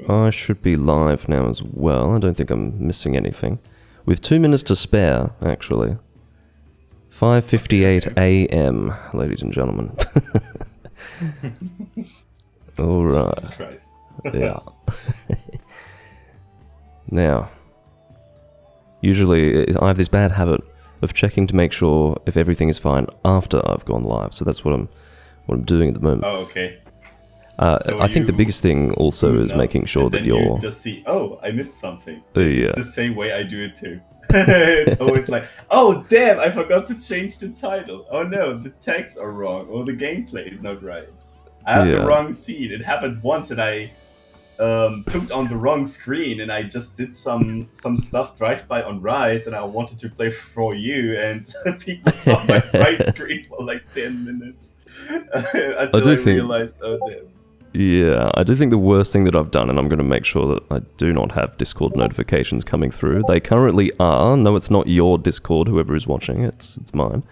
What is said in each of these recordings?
I should be live now as well. I don't think I'm missing anything. With 2 minutes to spare, actually. 5:58 a.m., ladies and gentlemen. Alright. Jesus Christ. Yeah. Now, usually I have this bad habit of checking to make sure if everything is fine after I've gone live. So that's what I'm doing at the moment. Oh, okay. I think the biggest thing also is making sure that you're... you just see, oh, I missed something. Yeah. It's the same way I do it too. It's always like, oh damn, I forgot to change the title. Oh no, the tags are wrong, or the gameplay is not right. I have the wrong scene. It happened once that I took on the wrong screen and I just did some stuff drive-by on Rise and I wanted to play for you and people saw my Rise screen for like 10 minutes until I realized, oh damn. Yeah, I do think the worst thing that I've done, and I'm going to make sure that I do not have Discord notifications coming through. They currently are. No, it's not your Discord, whoever is watching. It's mine.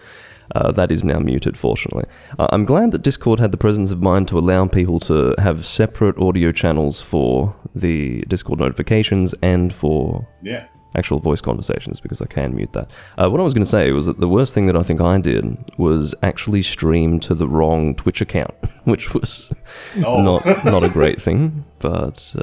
That is now muted, fortunately. I'm glad that Discord had the presence of mind to allow people to have separate audio channels for the Discord notifications and for actual voice conversations, because I can mute that. What I was going to say was that the worst thing that I think I did was actually stream to the wrong Twitch account, which was not a great thing. But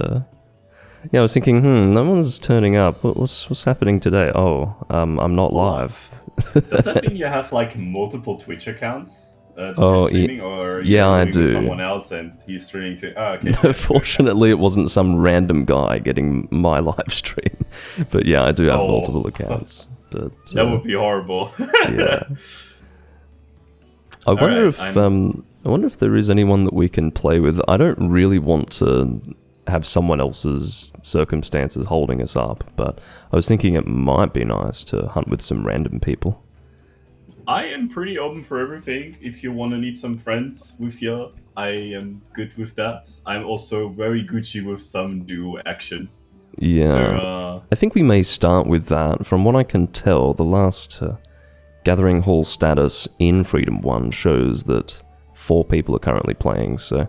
yeah, I was thinking, no one's turning up. What's happening today? Oh, I'm not live. Does that mean you have like multiple Twitch accounts? Streaming, or yeah, I do. Someone else and he's streaming too. Oh, okay. No, fortunately, it wasn't some random guy getting my live stream. But yeah, I do have multiple accounts. But, that would be horrible. Yeah. I wonder if there is anyone that we can play with. I don't really want to have someone else's circumstances holding us up, but I was thinking it might be nice to hunt with some random people. I am pretty open for everything. If you want to need some friends with you, I am good with that. I'm also very Gucci with some duo action. Yeah, so, I think we may start with that. From what I can tell, the last Gathering Hall status in Freedom 1 shows that 4 people are currently playing, so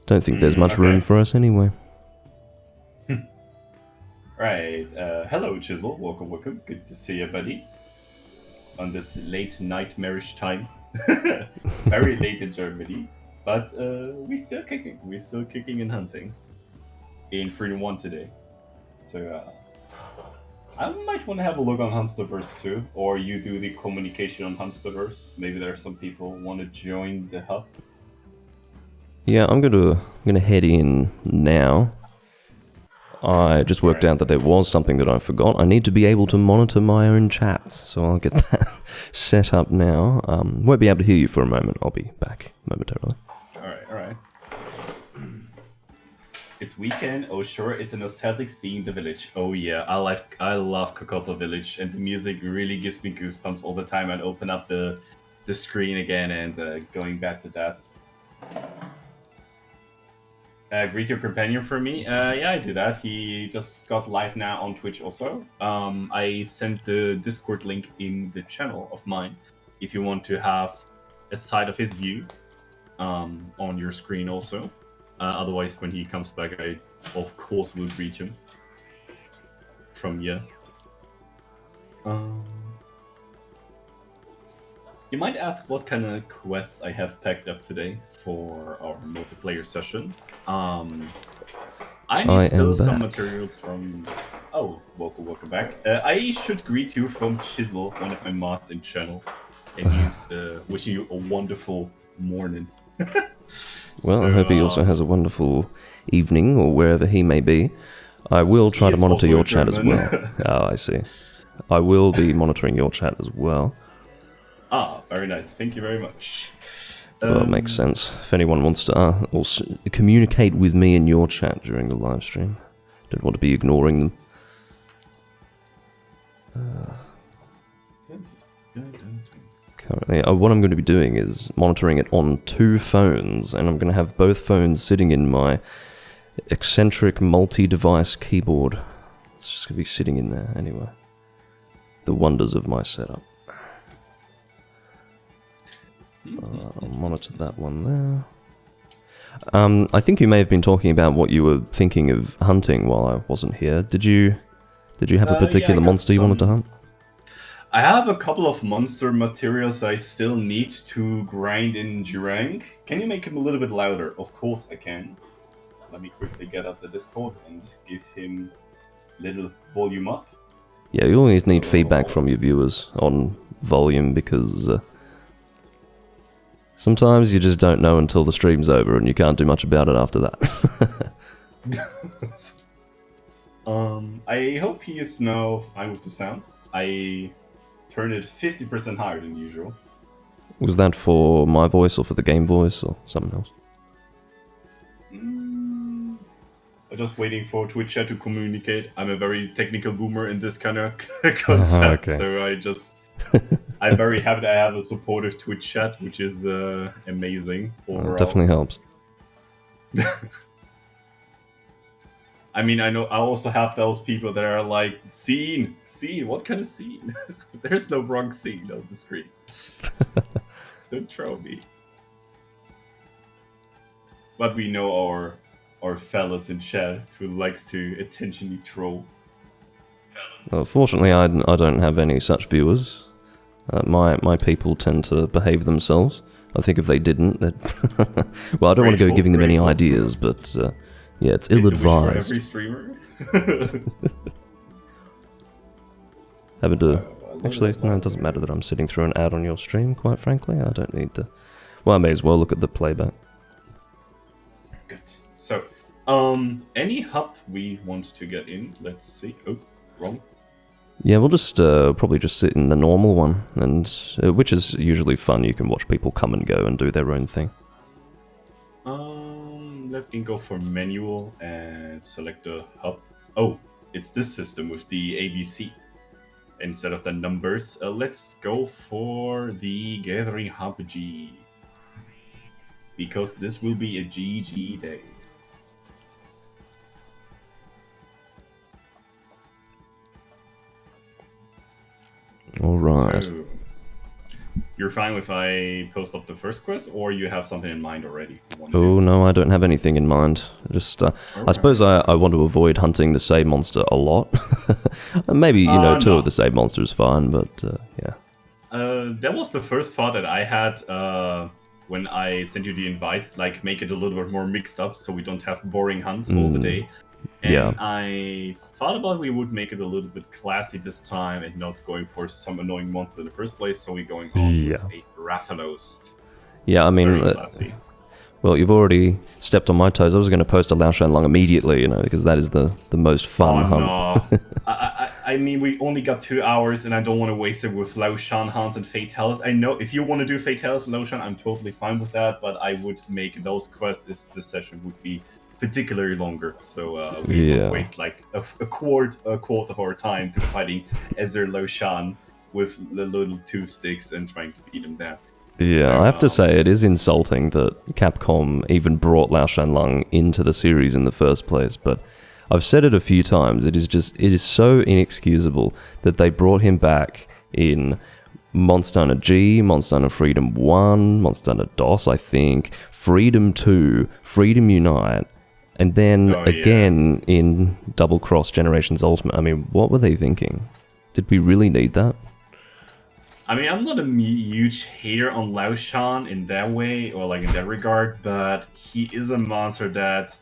don't think there's much room for us anyway. Right, hello Chisel, welcome, good to see you, buddy. On this late nightmarish time. Very late in Germany. But we're still kicking and hunting. In Freedom 1 today. So I might want to have a look on Hunsterverse too. Or you do the communication on Hunsterverse. Maybe there are some people who want to join the hub. Yeah, I'm gonna head in now. I just worked out that there was something that I forgot. I need to be able to monitor my own chats, so I'll get that set up now. Won't be able to hear you for a moment. I'll be back momentarily. Alright. It's weekend. Oh sure, it's a nostalgic seeing the village. Oh yeah, I love Kokoto Village, and the music really gives me goosebumps all the time. I'd open up the screen again and going back to that. Greet your companion for me. Yeah, I do that. He just got live now on Twitch also. I sent the Discord link in the channel of mine if you want to have a side of his view on your screen also. Otherwise, when he comes back, I of course will greet him from here. You might ask what kind of quests I have packed up today for our multiplayer session. I need still some materials from... Oh, welcome back. I should greet you from Chisel, one of my mods in channel. And he's wishing you a wonderful morning. Well, so, I hope he also has a wonderful evening, or wherever he may be. I will try to monitor your chat as well. Oh, I see. I will be monitoring your chat as well. Ah, very nice. Thank you very much. Well, it makes sense. If anyone wants to also communicate with me in your chat during the live stream, don't want to be ignoring them. Currently, what I'm going to be doing is monitoring it on 2 phones, and I'm going to have both phones sitting in my eccentric multi-device keyboard. It's just going to be sitting in there anyway. The wonders of my setup. I'll monitor that one there. I think you may have been talking about what you were thinking of hunting while I wasn't here. Did you have a particular monster you wanted to hunt? I have a couple of monster materials I still need to grind in Durang. Can you make him a little bit louder? Of course I can. Let me quickly get up the Discord and give him a little volume up. Yeah, you always need feedback from your viewers on volume because sometimes you just don't know until the stream's over and you can't do much about it after that. I hope he is now fine with the sound. I turned it 50% higher than usual. Was that for my voice or for the game voice or something else? I'm just waiting for Twitch chat to communicate. I'm a very technical boomer in this kind of concept, okay. so I'm very happy that I have a supportive Twitch chat, which is amazing overall. Definitely helps. I mean, I know I also have those people that are like, scene, what kind of scene? There's no wrong scene on the screen. Don't troll me. But we know our fellas in chat who likes to attentionally troll. Fortunately, I don't have any such viewers. My people tend to behave themselves. I think if they didn't, well, I don't want to go giving them any ideas, but yeah, it's ill-advised. Every streamer. Having to actually, no, it doesn't matter that I'm sitting through an ad on your stream. Quite frankly, I don't need to. Well, I may as well look at the playback. Good. So, any hub we want to get in? Let's see. Oh, wrong. Yeah, we'll just probably just sit in the normal one, and which is usually fun. You can watch people come and go and do their own thing. Let me go for manual and select the hub. Oh, it's this system with the ABC instead of the numbers. Let's go for the Gathering Hub G, because this will be a GG day. All right. So, you're fine if I post up the first quest, or you have something in mind already? Oh, no, I don't have anything in mind. Just, I suppose I want to avoid hunting the same monster a lot. Maybe, you know, two of the same monster is fine, but, yeah. That was the first thought that I had when I sent you the invite, like, make it a little bit more mixed up so we don't have boring hunts all the day. And I thought about we would make it a little bit classy this time and not going for some annoying monster in the first place, so we're going on with a Rathalos. Yeah, I mean, well, you've already stepped on my toes. I was going to post a Lao Shan Lung immediately, you know, because that is the most fun hunt. No. I mean, we only got 2 hours, and I don't want to waste it with Lao Shan hunts and Fatalis. I know if you want to do Fatalis and Lao Shan, I'm totally fine with that, but I would make those quests if the session would be particularly longer, so we don't waste like a quarter of our time to fighting Ezer Lao Shan with the little 2 sticks and trying to beat him down. Yeah, so, I have to say it is insulting that Capcom even brought Lao Shan Lung into the series in the first place, but I've said it a few times, it is so inexcusable that they brought him back in Monster Hunter G, Monster Hunter Freedom 1, Monster Hunter DOS, I think, Freedom 2, Freedom Unite, and then again in Double Cross Generations Ultimate. I mean, what were they thinking? Did we really need that? I mean, I'm not a huge hater on Lao Shan in that way, or like in that regard, but he is a monster that...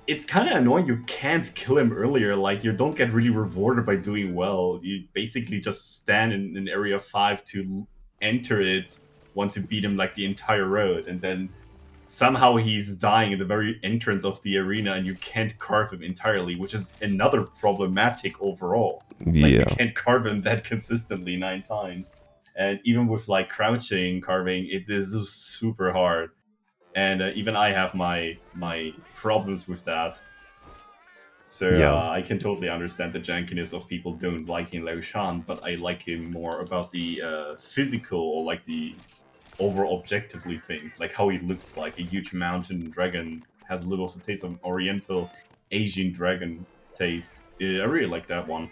It's kind of annoying you can't kill him earlier, like you don't get really rewarded by doing well. You basically just stand in Area 5 to enter it once you beat him like the entire road, and then somehow he's dying at the very entrance of the arena and you can't carve him entirely, which is another problematic overall. Like, you can't carve him that consistently 9 times. And even with like crouching carving, it is super hard. And even I have my problems with that. So I can totally understand the jankiness of people don't liking Lao Shan, but I like him more about the physical, or like the over objectively things, like how he looks like a huge mountain dragon, has a little of the taste of an oriental Asian dragon taste. I really like that one.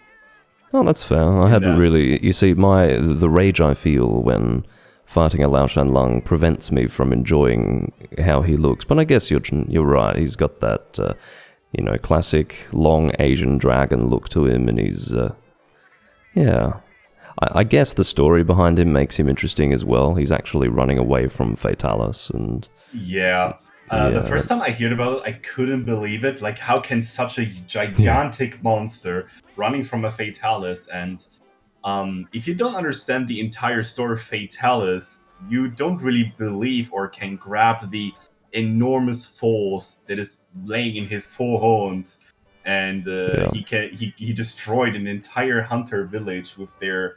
Oh, that's fair. I hadn't really... You see, the rage I feel when fighting a Lao Shan Lung prevents me from enjoying how he looks. But I guess you're right. He's got that, classic long Asian dragon look to him, and he's, yeah. I guess the story behind him makes him interesting as well. He's actually running away from Fatalis, and... Yeah. The first time I heard about it, I couldn't believe it. Like, how can such a gigantic monster running from a Fatalis, and if you don't understand the entire story of Fatalis, you don't really believe or can grab the enormous force that is laying in his four horns, and he destroyed an entire hunter village with their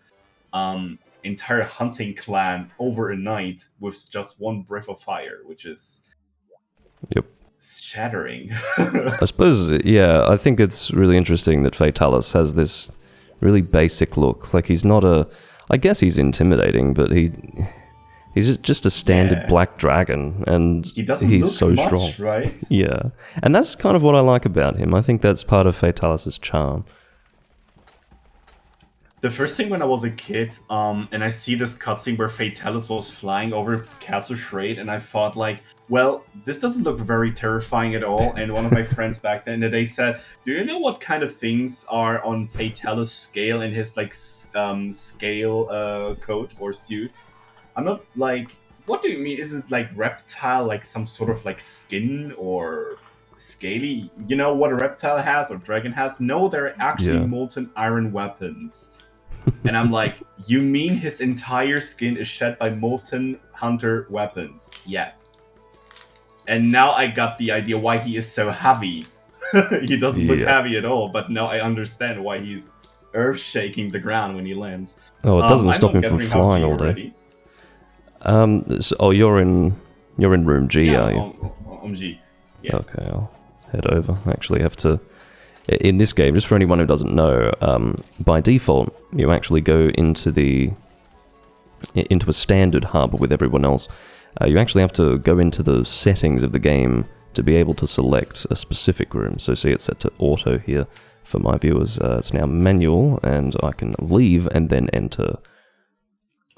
entire hunting clan over a night with just one breath of fire, which is shattering. I suppose, I think it's really interesting that Fatalis has this really basic look. Like, he's not I guess he's intimidating, but he's just a standard black dragon, and he's so much, strong. Right? Yeah. And that's kind of what I like about him. I think that's part of Fatalis' charm. The first thing when I was a kid, and I see this cutscene where Fatalis was flying over Castle Shrade, and I thought, like, well, this doesn't look very terrifying at all. And one of my friends back then, they said, do you know what kind of things are on Fatalis' scale in his, like, scale coat or suit? I'm not, like, what do you mean? Is it, like, reptile, like, some sort of, like, skin or scaly? You know what a reptile has or dragon has? No, they're actually molten iron weapons. And I'm like, you mean his entire skin is shed by molten hunter weapons? Yeah. And now I got the idea why he is so heavy. He doesn't look heavy at all, but now I understand why he's earth-shaking the ground when he lands. Oh, it doesn't stop him from flying all day. You're in room G, are you? G. Yeah. Okay, I'll head over. I actually have to... In this game, just for anyone who doesn't know, by default, you actually go into a standard hub with everyone else. You actually have to go into the settings of the game to be able to select a specific room. So see, it's set to auto here for my viewers. It's now manual, and I can leave and then enter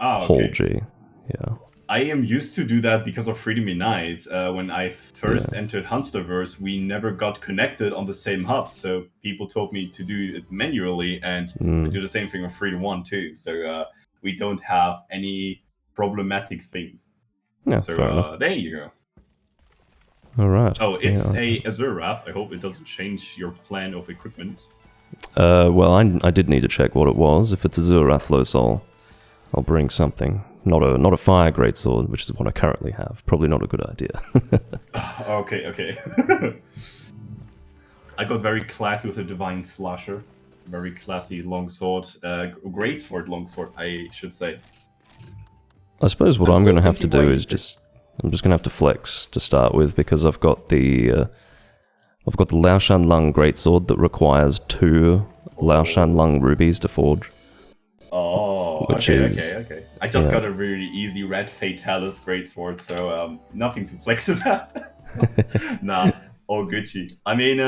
Hall G. Yeah. I am used to do that because of Freedom Unite. When I first entered Hunsterverse, we never got connected on the same hub, so people told me to do it manually, and I do the same thing on Freedom 1 too. So we don't have any problematic things. Yeah, so there you go. All right. Oh, it's a Azurath. I hope it doesn't change your plan of equipment. Well, I did need to check what it was. If it's Azurath Losol, I'll bring something. Not a fire greatsword, which is what I currently have. Probably not a good idea. Okay. I got very classy with a Divine Slasher. Very classy longsword. Greatsword longsword, I should say. I suppose what I'm going to have to do is I'm just going to have to flex to start with, because I've got the Lao Shan Lung greatsword that requires 2 Lao Shan Lung rubies to forge. Oh, okay. I just got a really easy red Fatalis greatsword, so nothing to flex about. Nah, all Gucci. I mean,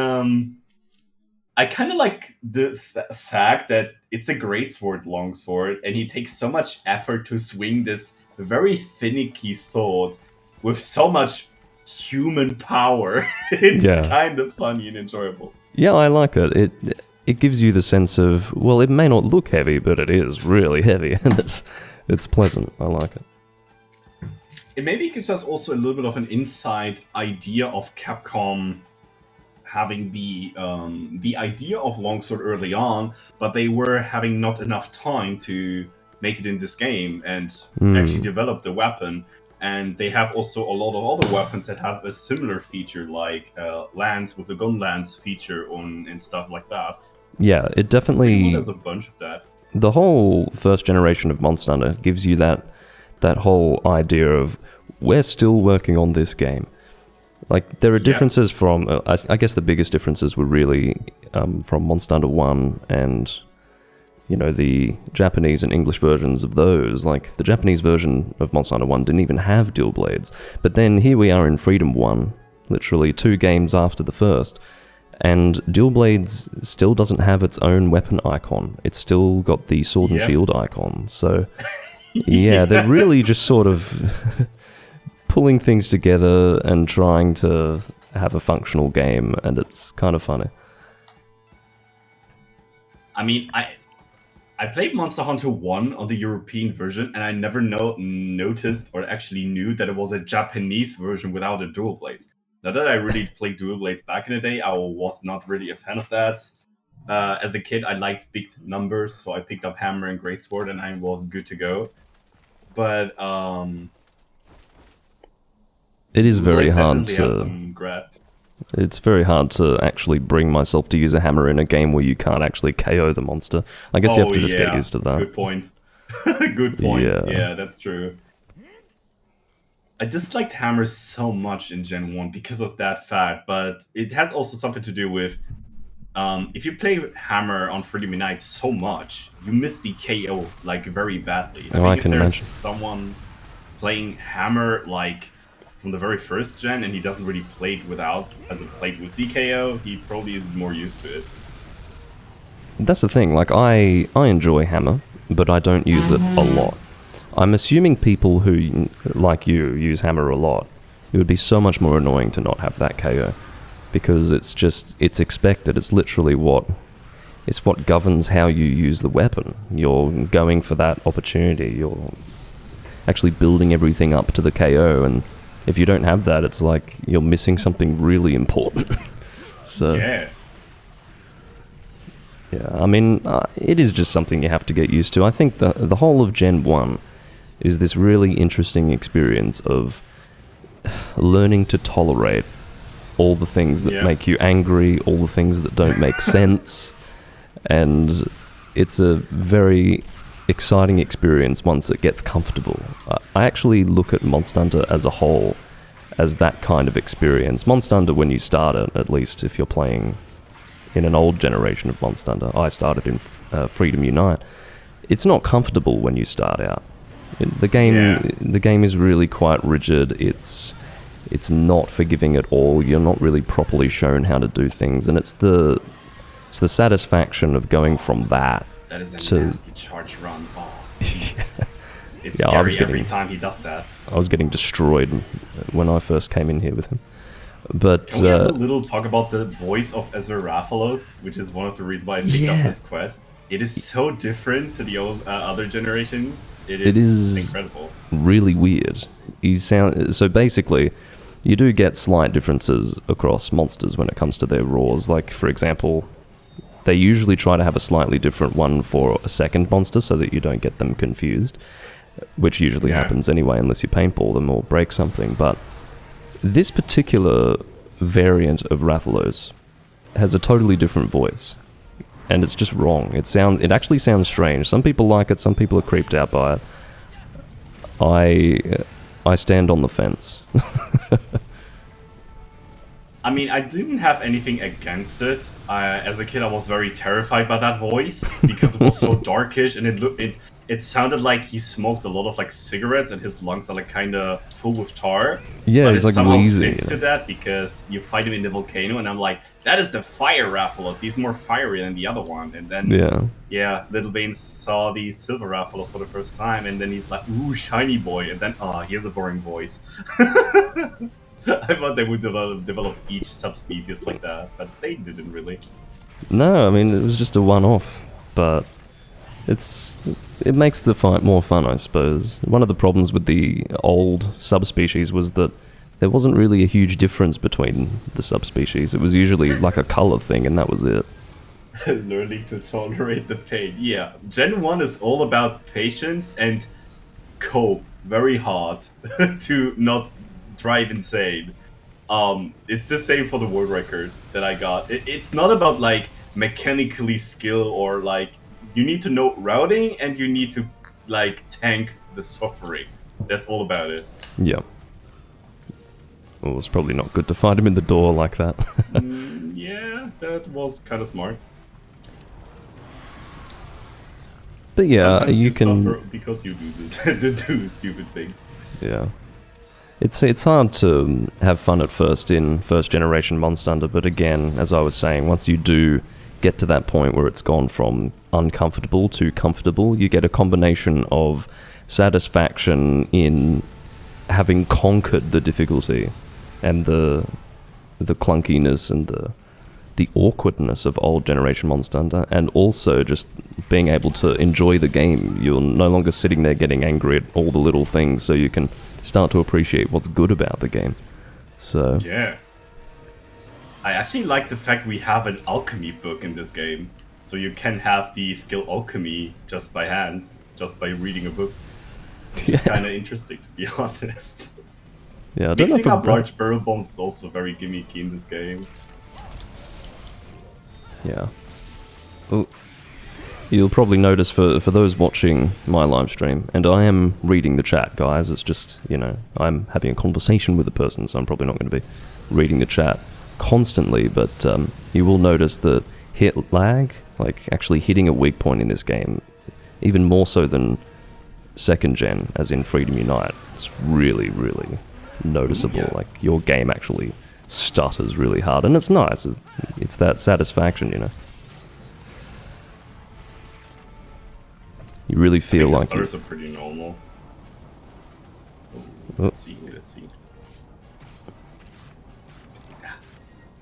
I kind of like the fact that it's a greatsword longsword, and he takes so much effort to swing this very finicky sword with so much human power. It's kind of funny and enjoyable. Yeah, I like it. It gives you the sense of, well, it may not look heavy, but it is really heavy, and it's pleasant. I like it. It maybe gives us also a little bit of an inside idea of Capcom having the idea of longsword early on, but they were having not enough time to make it in this game and actually develop the weapon. And they have also a lot of other weapons that have a similar feature, like lance with the gun lance feature and stuff like that. Yeah, it definitely... There's a bunch of that. The whole first generation of Monster Hunter gives you that whole idea of, we're still working on this game. Like, there are differences from... I guess the biggest differences were really from Monster Hunter 1 and, the Japanese and English versions of those. Like, the Japanese version of Monster Hunter 1 didn't even have dual blades. But then here we are in Freedom 1, literally 2 games after the first. And Dual Blades still doesn't have its own weapon icon. It's still got the sword and shield icon. So Yeah, they're really just sort of pulling things together and trying to have a functional game, and it's kind of funny. I mean, I played Monster Hunter 1 on the European version, and I never noticed or actually knew that it was a Japanese version without a dual blades. Now that I really played dual blades back in the day, I was not really a fan of that. As a kid, I liked big numbers, so I picked up Hammer and Greatsword, and I was good to go. But it is very hard definitely have some grab. It's very hard to actually bring myself to use a hammer in a game where you can't actually KO the monster. I guess you have to just get used to that. Good point. Good point. Yeah, that's true. I disliked hammers so much in Gen 1 because of that fact, but it has also something to do with if you play Hammer on Freedom Unite so much, you miss the KO like very badly. I can imagine. Someone playing Hammer like from the very first gen and he doesn't really play it hasn't played with DKO, he probably is more used to it. That's the thing, like I enjoy Hammer, but I don't use it a lot. I'm assuming people who, like you, use Hammer a lot, it would be so much more annoying to not have that KO. Because it's expected, it's literally what governs how you use the weapon. You're going for that opportunity, you're actually building everything up to the KO, and if you don't have that, it's like you're missing something really important. So yeah, I mean, it is just something you have to get used to. I think the whole of Gen 1 is this really interesting experience of learning to tolerate all the things that make you angry, all the things that don't make sense, and it's a very exciting experience once it gets comfortable. I actually look at Monster Hunter as a whole as that kind of experience. Monster Hunter, when you start it, at least if you're playing in an old generation of Monster Hunter, I started in Freedom Unite, it's not comfortable when you start out. The game is really quite rigid. It's not forgiving at all. You're not really properly shown how to do things, and it's the satisfaction of going from that is a to nasty charge run. Oh, it's scary every time he does that. I was getting destroyed when I first came in here with him. But can we have a little talk about the voice of Ezra Raphalos, which is one of the reasons why I picked up this quest. It is so different to the old other generations. It is incredible. Really weird. So basically, you do get slight differences across monsters when it comes to their roars. Like, for example, they usually try to have a slightly different one for a second monster so that you don't get them confused, which usually happens anyway unless you paintball them or break something. But this particular variant of Rathalos has a totally different voice, and it's just wrong. It actually sounds strange. Some people like it, some people are creeped out by it. I stand on the fence. I mean, I didn't have anything against it. As a kid, I was very terrified by that voice because it was so darkish, and it sounded like he smoked a lot of like cigarettes, and his lungs are like kind of full with tar. Yeah, it's like wheezy. Fits to that because you fight him in the volcano, and I'm like, that is the fire Rathalos. He's more fiery than the other one. And then Little Baines saw the silver Rathalos for the first time, and then he's like, ooh, shiny boy, and then he has a boring voice. I thought they would develop each subspecies like that, but they didn't really. No, I mean, it was just a one-off, but it makes the fight more fun, I suppose. One of the problems with the old subspecies was that there wasn't really a huge difference between the subspecies. It was usually like a color thing, and that was it. Learning to tolerate the pain. Yeah, Gen 1 is all about patience and cope very hard to not drive insane. It's the same for the world record that I got. It's not about like mechanically skill or like you need to know routing and you need to like tank the suffering. That's all about it. Yeah. Well, it's probably not good to fight him in the door like that. Yeah, that was kind of smart. But yeah, sometimes you can suffer because you do stupid things. Yeah. It's hard to have fun at first in first generation Monster Hunter, but again, as I was saying, once you do get to that point where it's gone from uncomfortable to comfortable. You get a combination of satisfaction in having conquered the difficulty and the clunkiness and the awkwardness of old generation Monster Hunter, and also just being able to enjoy the game. You're no longer sitting there getting angry at all the little things, so you can start to appreciate what's good about the game. So yeah, I actually like the fact we have an alchemy book in this game, so you can have the skill alchemy just by hand, just by reading a book. It's kind of interesting, to be honest. Yeah, I don't Mixing know up large barrel bombs is also very gimmicky in this game. Yeah. Well, you'll probably notice for those watching my live stream, and I am reading the chat, guys. It's just, I'm having a conversation with a person, so I'm probably not going to be reading the chat constantly, but you will notice that hit lag, like actually hitting a weak point in this game, even more so than second gen, as in Freedom Unite, it's really, really noticeable. Yeah. Like, your game actually stutters really hard, and it's nice. It's that satisfaction, You really feel like the stutters are pretty normal. Oh. Let's see.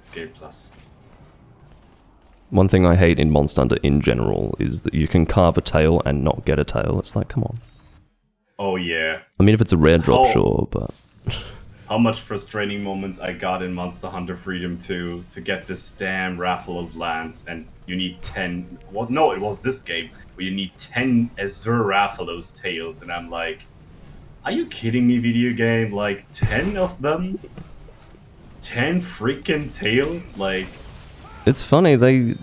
Scale plus. One thing I hate in Monster Hunter in general is that you can carve a tail and not get a tail. It's like, come on. Oh yeah. I mean, if it's a rare drop, sure, but how much frustrating moments I got in Monster Hunter Freedom 2 to get this damn Rathalos lance, and you need 10... Well, no, it was this game, where you need 10 Azure Rathalos tails, and I'm like, are you kidding me, video game? Like, 10 of them? 10 freaking tails? Like... it's funny,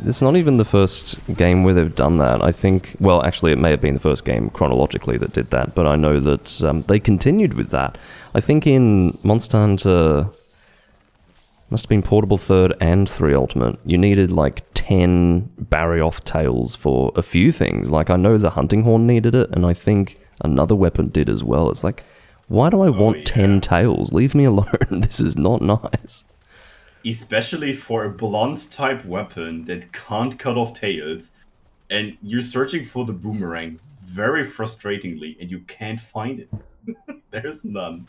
it's not even the first game where they've done that. I think, well, actually, it may have been the first game chronologically that did that, but I know that they continued with that. I think in Monster Hunter, must have been Portable 3rd and 3 Ultimate, you needed like 10 Barioth tails for a few things. Like, I know the Hunting Horn needed it, and I think another weapon did as well. It's like, why do I want 10 tails? Leave me alone. This is not nice. Especially for a blunt type weapon that can't cut off tails, and you're searching for the boomerang very frustratingly, and you can't find it. There's none.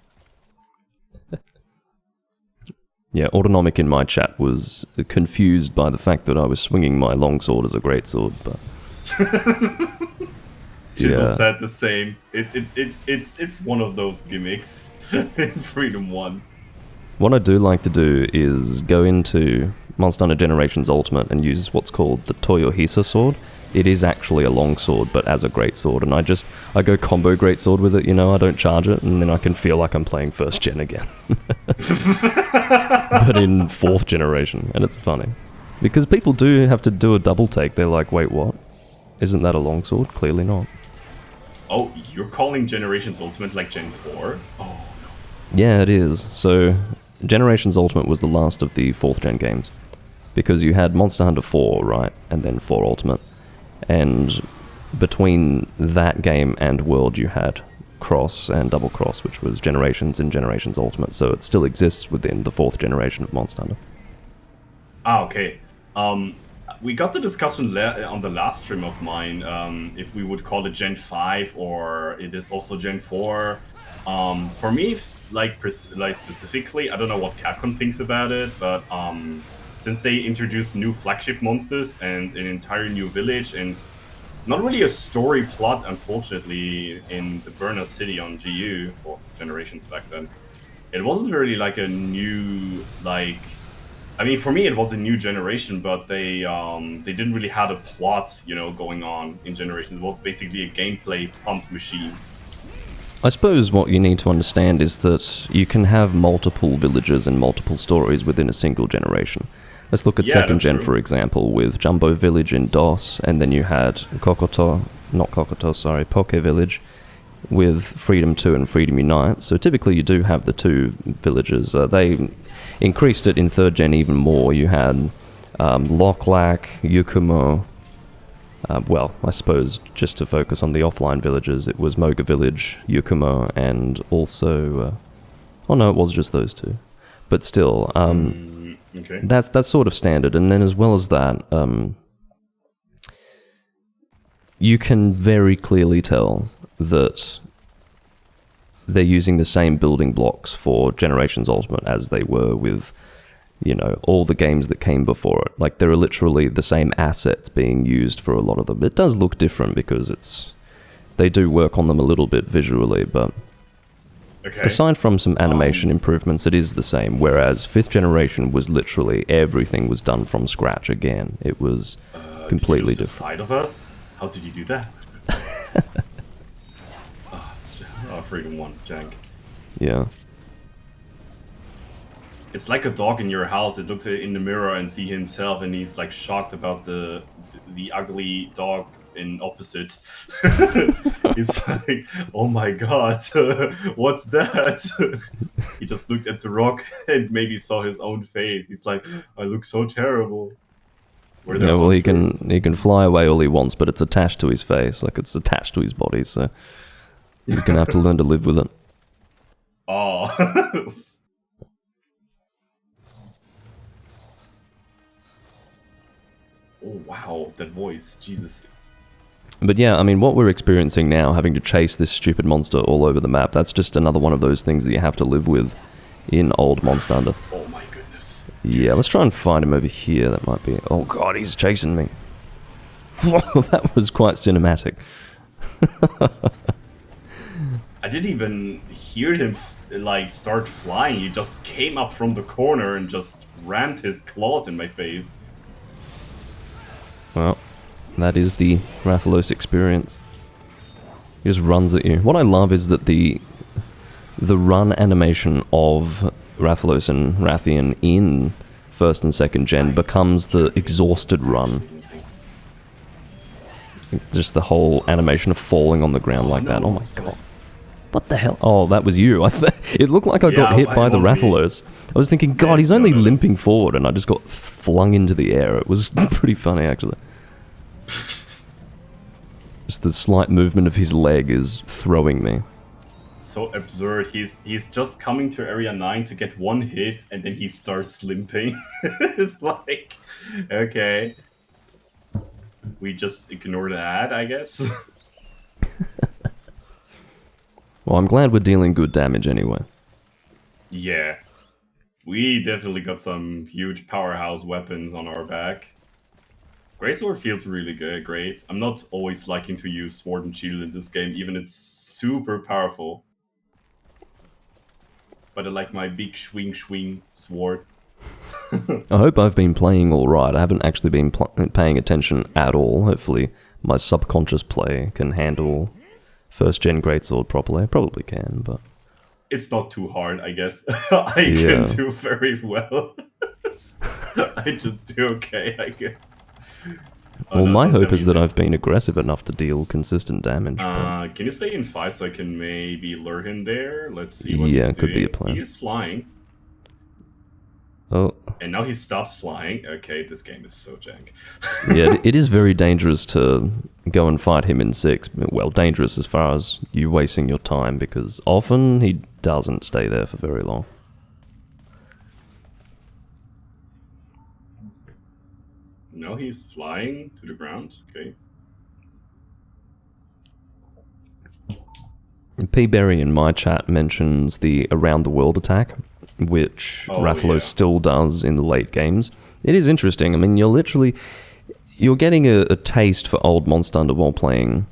Yeah, Autonomic in my chat was confused by the fact that I was swinging my longsword as a greatsword, but... Chisel said the same. It's one of those gimmicks in Freedom 1. What I do like to do is go into Monster Hunter Generations Ultimate and use what's called the Toyohisa sword. It is actually a longsword, but as a greatsword, and I go combo greatsword with it, I don't charge it, and then I can feel like I'm playing first gen again. But in 4th generation, and it's funny. Because people do have to do a double take, they're like, wait, what? Isn't that a longsword? Clearly not. Oh, you're calling Generations Ultimate like Gen 4? Oh. Yeah, it is. So, Generations Ultimate was the last of the 4th gen games. Because you had Monster Hunter 4, right? And then 4 Ultimate. And between that game and World, you had Cross and Double Cross, which was Generations and Generations Ultimate. So it still exists within the 4th generation of Monster Hunter. Ah, okay. We got the discussion on the last stream of mine, if we would call it Gen 5 or it is also Gen 4. For me, like specifically, I don't know what Capcom thinks about it, but since they introduced new flagship monsters and an entire new village and not really a story plot, unfortunately, in the Burner City on GU, or Generations back then, it wasn't really like a new, like... I mean, for me, it was a new generation, but they didn't really have a plot, going on in Generations. It was basically a gameplay pump machine. I suppose what you need to understand is that you can have multiple villages and multiple stories within a single generation. Let's look at second gen, for example, with Jumbo Village in DOS, and then you had Poke Village with Freedom 2 and Freedom Unite. So typically you do have the two villages. They increased it in 3rd gen even more. You had Loklak, Yukumo. Well, I suppose just to focus on the offline villages, it was Moga Village, Yukumo, and also... oh no, it was just those two. But still, Okay. that's sort of standard. And then as well as that, you can very clearly tell that they're using the same building blocks for Generations Ultimate as they were with, you know, all the games that came before it. Like, there are literally the same assets being used for a lot of them. It does look different because they do work on them a little bit visually, but aside from some animation improvements, it is the same. Whereas 5th generation was literally everything was done from scratch again. It was completely different. Side of us? How did you do that? Freedom 1, jank. Yeah. It's like a dog in your house. It looks in the mirror and see himself, and he's like shocked about the ugly dog in opposite. He's like, "Oh my god, what's that?" He just looked at the rock and maybe saw his own face. He's like, "I look so terrible." Yeah, well, he can fly away all he wants, but it's attached to his face, like it's attached to his body, so he's gonna have to learn to live with it. Oh. Oh wow, that voice, Jesus. But yeah, I mean, what we're experiencing now, having to chase this stupid monster all over the map, that's just another one of those things that you have to live with in old Monster Hunter. Oh my goodness. Yeah, let's try and find him over here. That might be... Oh god, he's chasing me. Whoa, that was quite cinematic. I didn't even hear him like start flying. He just came up from the corner and just rammed his claws in my face. Well, that is the Rathalos experience. He just runs at you. What I love is that the run animation of Rathalos and Rathian in 1st and 2nd gen becomes the exhausted run. Just the whole animation of falling on the ground like that. Oh my god. What the hell? Oh, that was you. It looked like I got hit by the Rathalos. I was thinking, god, he's only limping forward, and I just got flung into the air. It was pretty funny, actually. Just the slight movement of his leg is throwing me. So absurd. He's just coming to Area 9 to get one hit, and then he starts limping. It's like, okay. We just ignore that, I guess. Well, I'm glad we're dealing good damage anyway. Yeah. We definitely got some huge powerhouse weapons on our back. Greatsword feels really good, great. I'm not always liking to use Sword and Shield in this game, even it's super powerful. But I like my big swing sword. I hope I've been playing alright. I haven't actually been paying attention at all. Hopefully my subconscious play can handle 1st gen Greatsword properly. I probably can, but... It's not too hard, I guess. I can do very well. I just do okay, I guess. Well, my hope is that I've been aggressive enough to deal consistent damage. Can you stay in 5 so I can maybe lure him there? Let's see what he's doing. Could be a plan. He is flying. Oh. And now he stops flying. Okay, this game is so jank. Yeah, it is very dangerous to go and fight him in 6. Well, dangerous as far as you wasting your time, because often he doesn't stay there for very long. No, he's flying to the ground. Okay. P-Berry in my chat mentions the Around the World attack, which Rathalos still does in the late games. It is interesting. I mean, you're getting a taste for old Monster Hunter while playing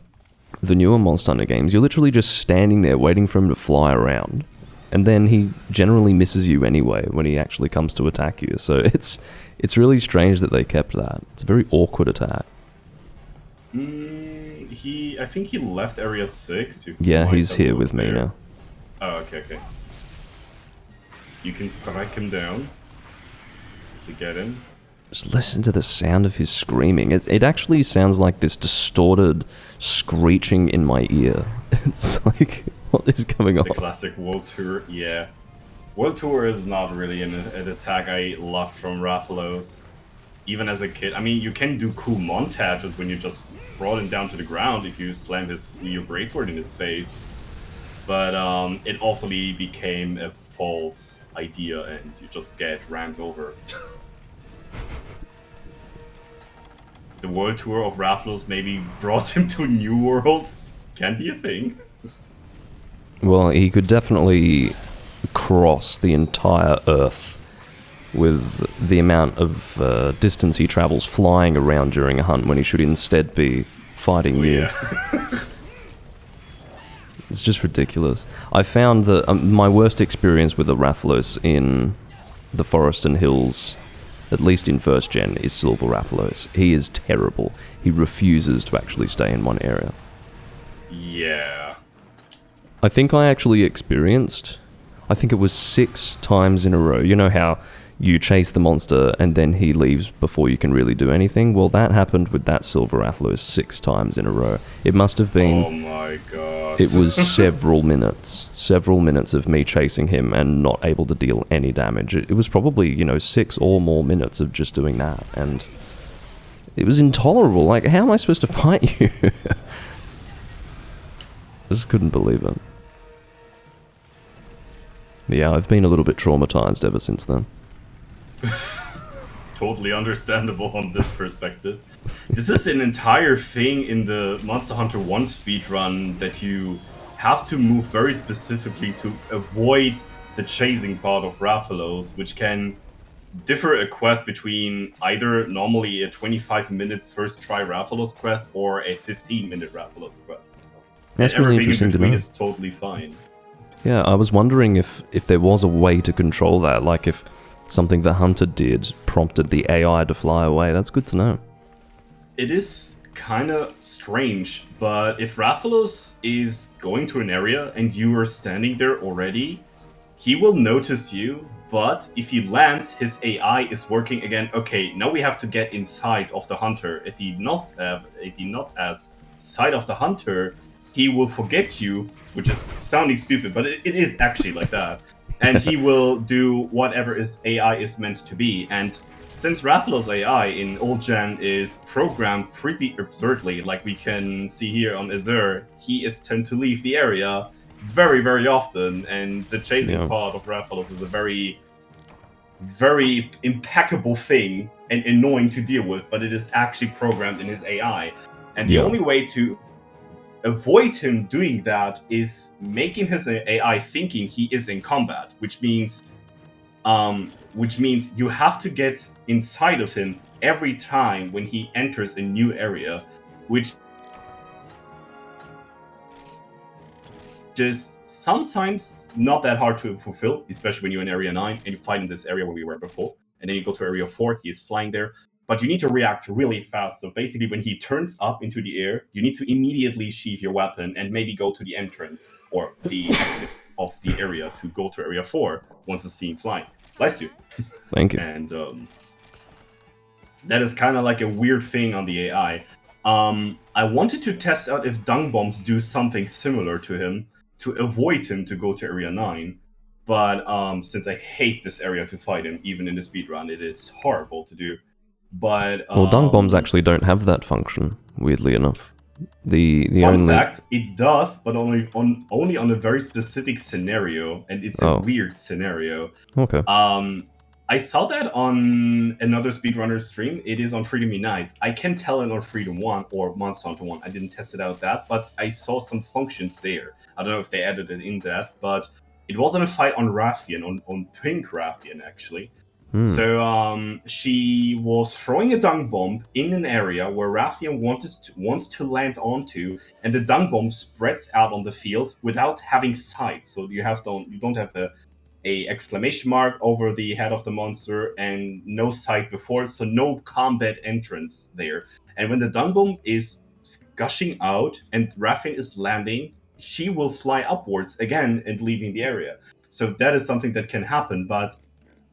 the newer Monster Hunter games. You're literally just standing there waiting for him to fly around, and then he generally misses you anyway when he actually comes to attack you. So it's really strange that they kept that. It's a very awkward attack. I think he left Area 6. Yeah, he's here with me now. Oh, okay. You can strike him down. If you get him. Just listen to the sound of his screaming. It actually sounds like this distorted screeching in my ear. It's like, what is going on? The classic World Tour, yeah. World Tour is not really an attack I loved from Rathalos. Even as a kid. I mean, you can do cool montages when you just brought him down to the ground if you slam your greatsword in his face. But it awfully became a false idea and you just get rammed over. the world tour of Rathalos maybe brought him to new worlds. Can be a thing. Well, he could definitely cross the entire Earth with the amount of distance he travels flying around during a hunt when he should instead be fighting you. Yeah. It's just ridiculous. I found that my worst experience with a Rathalos in the Forest and Hills, at least in first gen, is Silver Rathalos. He is terrible. He refuses to actually stay in one area. Yeah. I think I actually experienced, I think it was 6 times in a row. You know how you chase the monster and then he leaves before you can really do anything? Well, that happened with that Silver Rathalos 6 times in a row. It must have been... Oh my god. It was several minutes of me chasing him and not able to deal any damage. It was probably, 6 or more minutes of just doing that, and it was intolerable. Like, how am I supposed to fight you? Just couldn't believe it. Yeah, I've been a little bit traumatized ever since then. Totally understandable on this perspective. This is an entire thing in the Monster Hunter 1 speedrun that you have to move very specifically to avoid the chasing part of Rathalos, which can differ a quest between either normally a 25-minute first try Rathalos quest or a 15-minute Rathalos quest. That's and really everything interesting in to between know. is totally fine. Yeah, I was wondering if there was a way to control that, like if something the hunter did prompted the AI to fly away. That's good to know. It is kind of strange, but if Rathalos is going to an area and you are standing there already, he will notice you, but if he lands, his AI is working again. Okay, now we have to get inside of the hunter. If he not has sight of the hunter, he will forget you, which is sounding stupid, but it is actually like that. And he will do whatever his AI is meant to be. And since Rathalos' AI in old gen is programmed pretty absurdly, like we can see here on Azure, he is tend to leave the area very, very often, and the chasing part of Rathalos is a very, very impeccable thing and annoying to deal with, but it is actually programmed in his AI. And the only way to avoid him doing that is making his AI thinking he is in combat, which means you have to get inside of him every time when he enters a new area, which is sometimes not that hard to fulfill, especially when you're in Area 9 and you fight in this area where we were before, and then you go to Area 4, he is flying there, but you need to react really fast. So basically, when he turns up into the air, you need to immediately sheath your weapon and maybe go to the entrance or the exit of the area to go to Area 4 once it's seen flying. Bless you. Thank you. And that is kind of like a weird thing on the AI. I wanted to test out if dung bombs do something similar to him to avoid him to go to Area 9. But since I hate this area to fight him, even in the speedrun, it is horrible to do. But well, dung bombs actually don't have that function, weirdly enough. The fun only fact, it does, but only on a very specific scenario, and it's a weird scenario. Okay. I saw that on another speedrunner stream. It is on Freedom Unite. I can tell it on Freedom 1 or Monster Hunter 1. I didn't test it out that, but I saw some functions there. I don't know if they added it in that, but it wasn't a fight on Rathian, on Pink Rathian, actually. So she was throwing a dung bomb in an area where Rathian wants to land onto, and the dung bomb spreads out on the field without having sight. So you don't have a exclamation mark over the head of the monster and no sight before, so no combat entrance there. And when the dung bomb is gushing out and Rathian is landing, she will fly upwards again and leaving the area. So that is something that can happen, but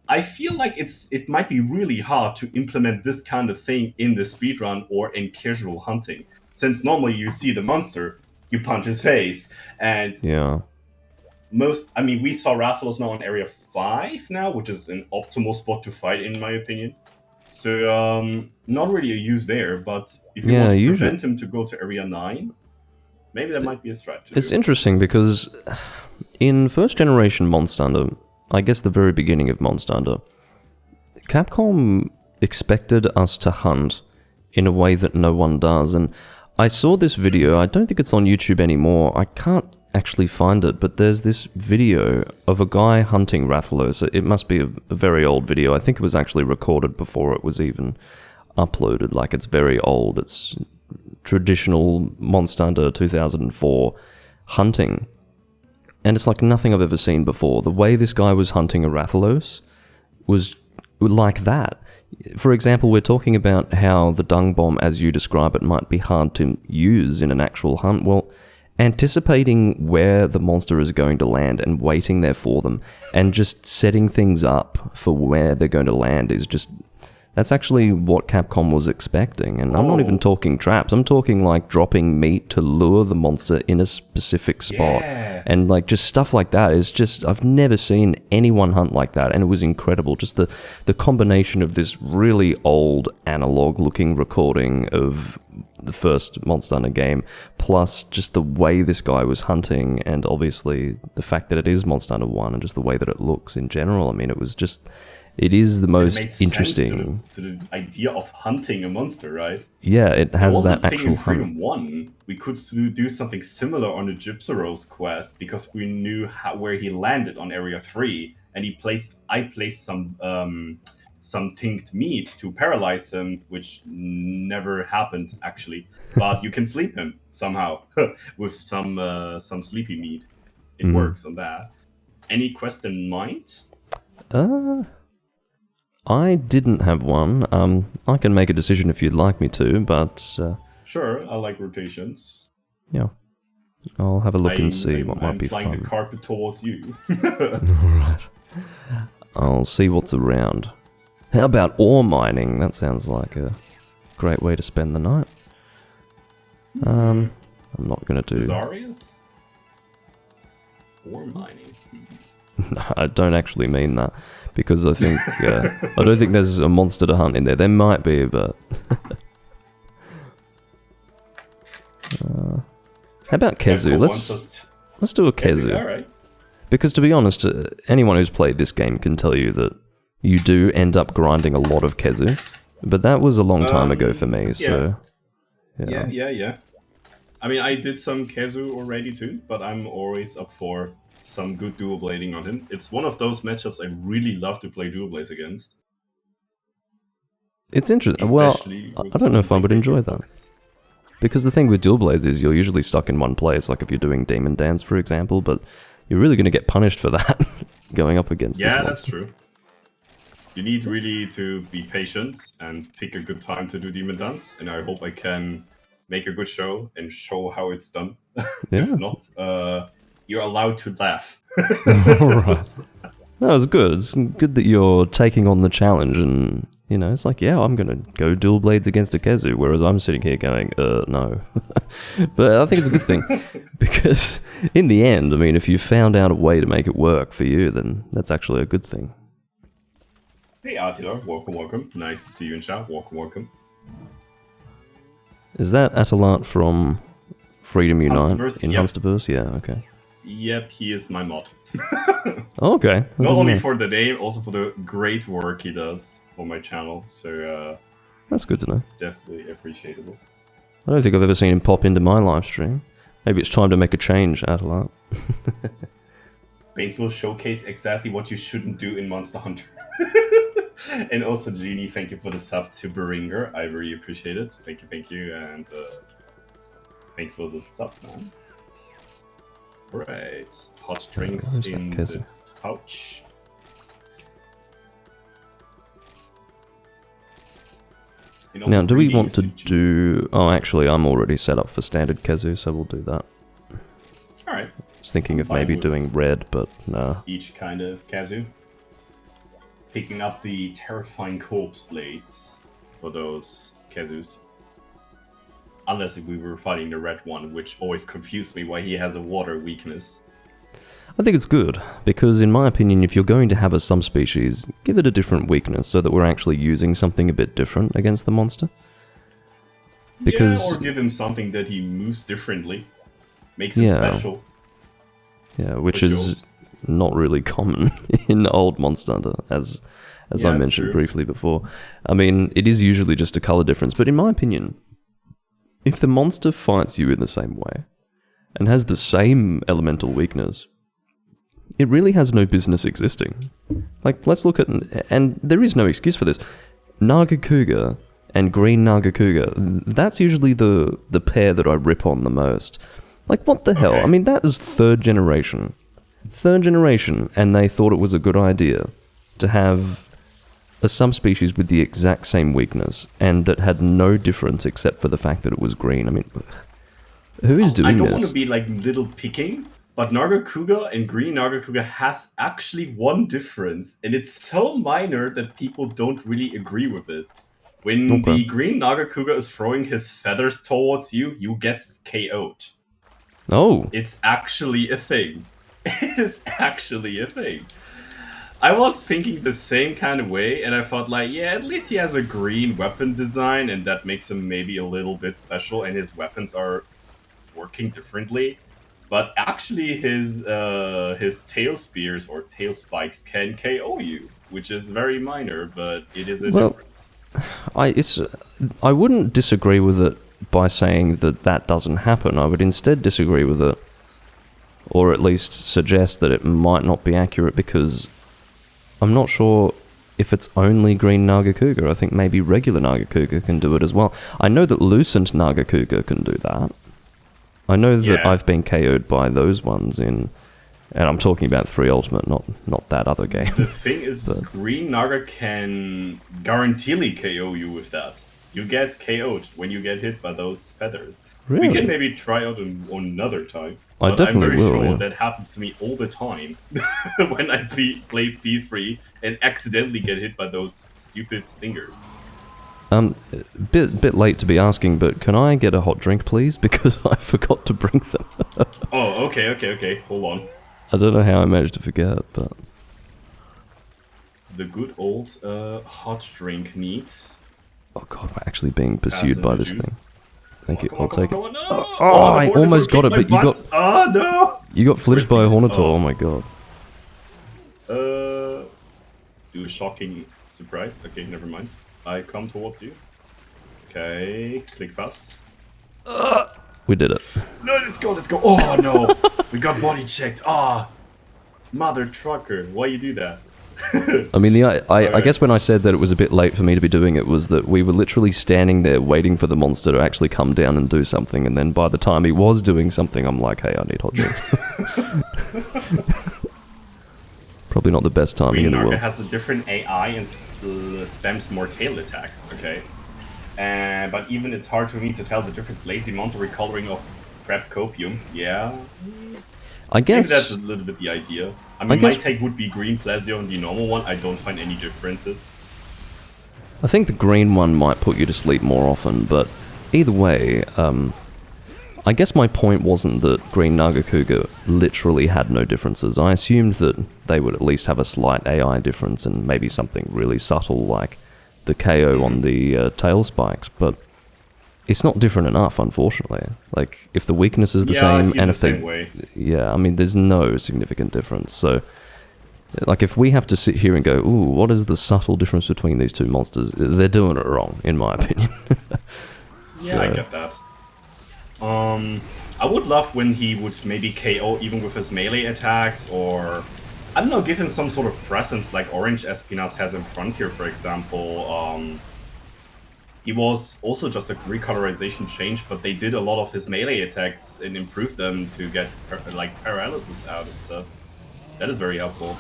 I feel like it might be really hard to implement this kind of thing in the speedrun or in casual hunting. Since normally you see the monster, you punch his face, and we saw Rathalos now in Area 5 now, which is an optimal spot to fight in my opinion. So not really a use there, but if you want to prevent him to go to Area 9, maybe that might be a strat. It's interesting because in first generation Monster Hunter, I guess the very beginning of Monster Hunter, Capcom expected us to hunt in a way that no one does. And I saw this video, I don't think it's on YouTube anymore, I can't actually find it, but there's this video of a guy hunting Rathalos. It must be a very old video. I think it was actually recorded before it was even uploaded. Like, it's very old. It's traditional Monster Hunter 2004 hunting. And it's like nothing I've ever seen before. The way this guy was hunting a Rathalos was like that. For example, we're talking about how the dung bomb, as you describe it, might be hard to use in an actual hunt. Well, anticipating where the monster is going to land and waiting there for them and just setting things up for where they're going to land is just... That's actually what Capcom was expecting. And I'm not even talking traps. I'm talking like dropping meat to lure the monster in a specific spot. Yeah. And like just stuff like that is just... I've never seen anyone hunt like that. And it was incredible. Just the combination of this really old analog looking recording of the first Monster Hunter game, plus just the way this guy was hunting, and obviously the fact that it is Monster Hunter 1 and just the way that it looks in general. I mean, it was just... It is the most interesting. To the idea of hunting a monster, right? Yeah, it has that thing actual in Freedom hunt. 1, we could do something similar on the Gypsaros quest because we knew where he landed on Area 3, and I placed some tinked meat to paralyze him, which never happened actually. But you can sleep him somehow with some sleepy meat. It works on that. Any quest in mind? I didn't have one. I can make a decision if you'd like me to, but... Sure, I like rotations. Yeah. I'll have a look and see what might be flying fun. the carpet towards you. Alright. I'll see what's around. How about ore mining? That sounds like a great way to spend the night. I'm not going to do... Zarius? Ore mining? No, I don't actually mean that, because I think I don't think there's a monster to hunt in there. There might be, but how about Kezu? Let's do a Kezu. All right. Because to be honest, anyone who's played this game can tell you that you do end up grinding a lot of Kezu, but that was a long time ago for me. So Yeah. I mean, I did some Kezu already too, but I'm always up for some good dual blading on him. It's one of those matchups I really love to play dual blades against. It's interesting. Well, I don't know if I would enjoy that. Because the thing with dual blades is you're usually stuck in one place, like if you're doing Demon Dance, for example, but you're really going to get punished for that going up against this monster. Yeah, that's true. You need really to be patient and pick a good time to do Demon Dance, and I hope I can make a good show and show how it's done. Yeah. If not, you're allowed to laugh. Alright. That was good. It's good that you're taking on the challenge, and, you know, it's like, yeah, I'm going to go dual blades against a Kezu, whereas I'm sitting here going, no. But I think it's a good thing, because in the end, I mean, if you found out a way to make it work for you, then that's actually a good thing. Hey, Attila, welcome. Nice to see you in chat. Welcome. Is that Atalant from Freedom Unite Hunsterverse? in Yep. Hunsterverse? Yeah, okay. Yep, he is my mod. Oh, okay. Not only for the name, also for the great work he does on my channel. So That's good to know. definitely appreciable. I don't think I've ever seen him pop into my live stream. Maybe it's time to make a change, Atalant. Baines will showcase exactly what you shouldn't do in Monster Hunter. And also, Genie, thank you for the sub to Beringer. I really appreciate it. Thank you. And thank you for the sub, man. Right. Hot drinks in the pouch. Now, do we want to do... Oh, actually, I'm already set up for standard Kezu, so we'll do that. Alright. I was thinking of maybe doing red, but no. Each kind of Kazu. Picking up the terrifying corpse blades for those Kazus. Unless we were fighting the red one, which always confused me why he has a water weakness. I think it's good, because in my opinion, if you're going to have a subspecies, give it a different weakness so that we're actually using something a bit different against the monster. Because, yeah, or give him something that he moves differently. Makes him special. Yeah, which is not really common in old Monster Hunter, as I mentioned briefly before. I mean, it is usually just a color difference, but in my opinion, if the monster fights you in the same way and has the same elemental weakness, it really has no business existing. Like, let's look at, and there is no excuse for this, Nagakuga and Green Nagakuga, that's usually the pair that I rip on the most. Like, what the hell? I mean, that is third generation, and they thought it was a good idea to have a subspecies with the exact same weakness, and that had no difference except for the fact that it was green. I mean, who is doing this? I don't want to be, like, little picking, but Nagakuga and Green Nagakuga has actually one difference, and it's so minor that people don't really agree with it. When the Green Nagakuga is throwing his feathers towards you, you get KO'd. Oh. It's actually a thing. It's actually a thing. I was thinking the same kind of way, and I thought, like, yeah, at least he has a green weapon design, and that makes him maybe a little bit special, and his weapons are working differently. But actually, his tail spears or tail spikes can KO you, which is very minor, but it is a difference. I wouldn't disagree with it by saying that doesn't happen. I would instead disagree with it, or at least suggest that it might not be accurate, because I'm not sure if it's only Green Nagakuga. I think maybe regular Nagakuga can do it as well. I know that Lucent Nagakuga can do that. I know that I've been KO'd by those ones and I'm talking about 3 Ultimate, not that other game. The thing is, Green Naga can guaranteely KO you with that. You get KO'd when you get hit by those feathers. Really? We can maybe try out another time. I definitely I'm very will, sure that happens to me all the time when I play P3 and accidentally get hit by those stupid stingers. Bit late to be asking, but can I get a hot drink, please? Because I forgot to bring them. Oh, okay. Hold on. I don't know how I managed to forget, but... The good old hot drink neat. Oh god, we're actually being pursued by this thing. Thank you, I'll take it. No. Oh, I almost got it, but you got... Oh, no! You got flinched by a Hornator, oh my god. Do a shocking surprise. Okay, never mind. I come towards you. Okay, click fast. We did it. No, let's go. Oh no, we got body checked. Mother trucker, why you do that? I mean, I guess when I said that it was a bit late for me to be doing it was that we were literally standing there waiting for the monster to actually come down and do something, and then by the time he was doing something, I'm like, hey, I need hot drinks. Probably not the best timing in the world. Green has a different AI and spams more tail attacks, okay? But even it's hard for me to tell the difference. Lazy monster recoloring of prep copium, yeah. I guess maybe that's a little bit the idea. I mean, my take would be green Plesio and the normal one. I don't find any differences. I think the green one might put you to sleep more often, but either way, I guess my point wasn't that Green Nagakuga literally had no differences. I assumed that they would at least have a slight AI difference and maybe something really subtle like the KO on the tail spikes, but it's not different enough, unfortunately. Like, if the weakness is the same, and if they... Yeah, I mean, there's no significant difference, so... Like, if we have to sit here and go, ooh, what is the subtle difference between these two monsters? They're doing it wrong, in my opinion. Yeah, I get that. I would love when he would maybe KO even with his melee attacks, or... I don't know, give him some sort of presence like Orange Espinas has in Frontier, for example. He was also just a recolorization change, but they did a lot of his melee attacks and improved them to get like paralysis out and stuff. That is very helpful.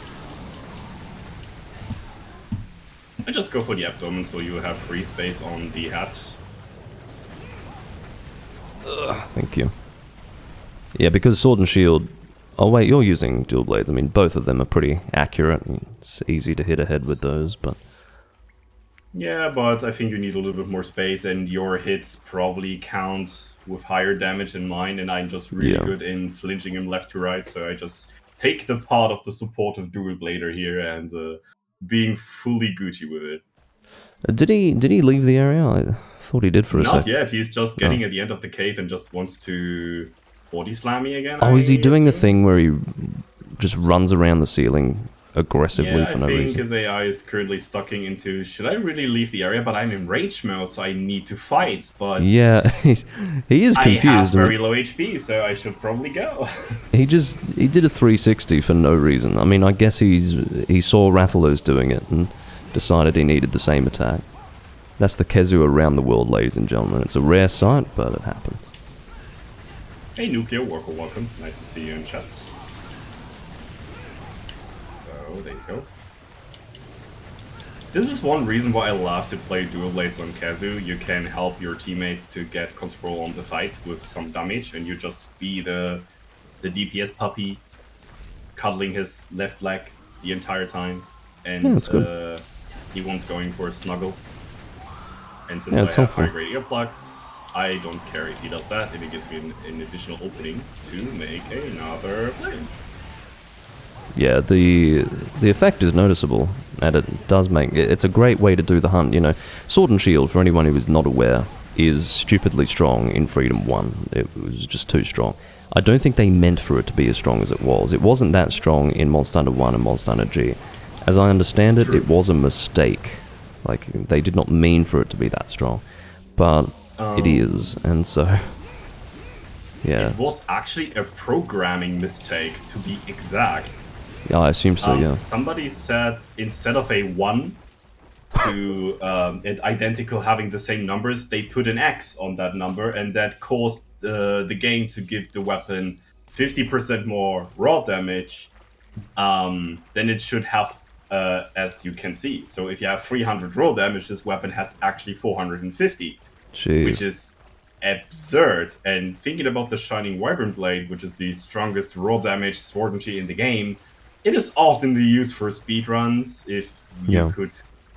I just go for the abdomen so you have free space on the hat. Thank you. Yeah, because Sword and Shield... Oh wait, you're using dual blades. I mean, both of them are pretty accurate. It's easy to hit ahead with those, but... Yeah, but I think you need a little bit more space, and your hits probably count with higher damage than mine, and I'm just really good in flinching him left to right, so I just take the part of the supportive dual blader here and being fully Gucci with it. Did he leave the area? I thought he did for a second. Not yet, he's just getting at the end of the cave and just wants to body slam me again. Oh, is he doing the thing where he just runs around the ceiling aggressively for no reason. I think his AI is currently stucking into, should I really leave the area? But I'm in rage mode, so I need to fight. But yeah, he is confused. I have very low HP, so I should probably go. he did a 360 for no reason. I mean, I guess he saw Rathalos doing it and decided he needed the same attack. That's the Kezu around the world, ladies and gentlemen. It's a rare sight, but it happens. Hey, Nuclear Worker, welcome. Nice to see you in chat. So, there you go. This is one reason why I love to play Dual Blades on Kezu. You can help your teammates to get control on the fight with some damage, and you just be the DPS puppy, cuddling his left leg the entire time, and he wants going for a snuggle. And since I have high-grade earplugs, I don't care if he does that, if it gives me an additional opening to make another flame. Yeah, the effect is noticeable, and it does make... It's a great way to do the hunt, you know. Sword and Shield, for anyone who is not aware, is stupidly strong in Freedom 1. It was just too strong. I don't think they meant for it to be as strong as it was. It wasn't that strong in Monster Hunter 1 and Monster Hunter G. As I understand it, it was a mistake. Like, they did not mean for it to be that strong. But it is, and so... Yeah. It was actually a programming mistake, to be exact. Yeah, I assume so, yeah. Somebody said instead of a 1 to identical having the same numbers, they put an X on that number, and that caused the game to give the weapon 50% more raw damage than it should have, as you can see. So if you have 300 raw damage, this weapon has actually 450, which is absurd. And thinking about the Shining Wyvern Blade, which is the strongest raw damage sword and shield in the game, it is often used for speedruns, if you could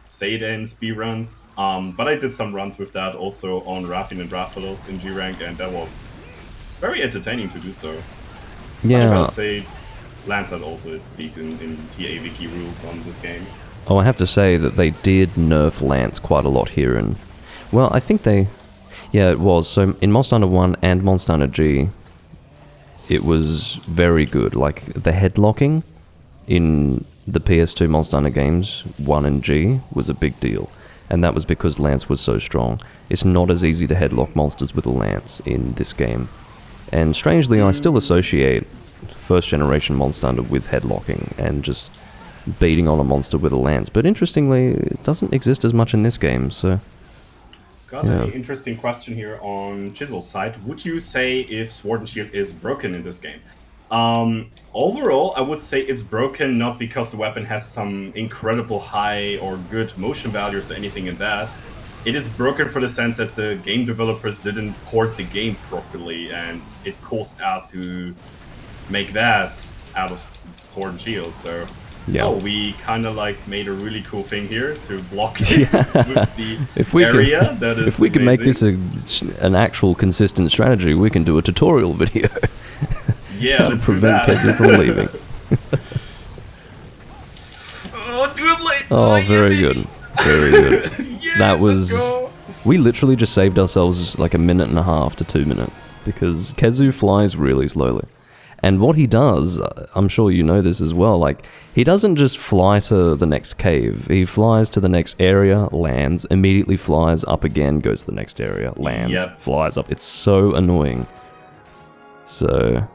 say it in speedruns. But I did some runs with that also on Raffin and Rathalos in G-Rank, and that was very entertaining to do so. Yeah. I gotta say, Lance had also its peak in TA Wiki rules on this game. Oh, I have to say that they did nerf Lance quite a lot here, and... Well, I think they... Yeah, it was. So, in Monster Hunter 1 and Monster Hunter G, it was very good. Like, the headlocking in the PS2 Monster Hunter games, 1 and G, was a big deal. And that was because Lance was so strong. It's not as easy to headlock monsters with a Lance in this game. And strangely, I still associate first-generation Monster Hunter with headlocking and just beating on a monster with a Lance. But interestingly, it doesn't exist as much in this game, so... Got an interesting question here on Chisel's side. Would you say if Sword and Shield is broken in this game? Overall, I would say it's broken not because the weapon has some incredible high or good motion values or anything in that. It is broken for the sense that the game developers didn't port the game properly, and it cost out to make that out of Sword and Shield. So, we kind of like made a really cool thing here to block it with the area. If we can make this an actual consistent strategy, we can do a tutorial video. Yeah, let's prevent Kezu from leaving. Oh, very good. Very good. Yes, that was... We literally just saved ourselves like 1.5 minutes to 2 minutes, because Kezu flies really slowly. And what he does, I'm sure you know this as well, like, he doesn't just fly to the next cave. He flies to the next area, lands, immediately flies up again, goes to the next area, lands, flies up. It's so annoying. So...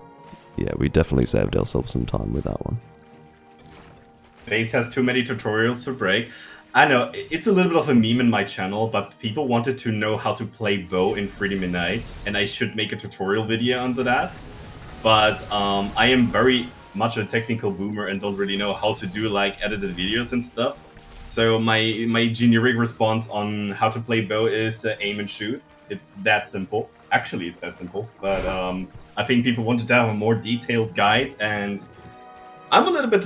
yeah, we definitely saved ourselves some time with that one. Bates has too many tutorials to break. I know, it's a little bit of a meme in my channel, but people wanted to know how to play bow in Freedom Unite, and I should make a tutorial video under that. But I am very much a technical boomer and don't really know how to do like edited videos and stuff. So my generic response on how to play bow is aim and shoot. It's that simple. Actually, it's that simple, but I think people wanted to have a more detailed guide, and I'm a little bit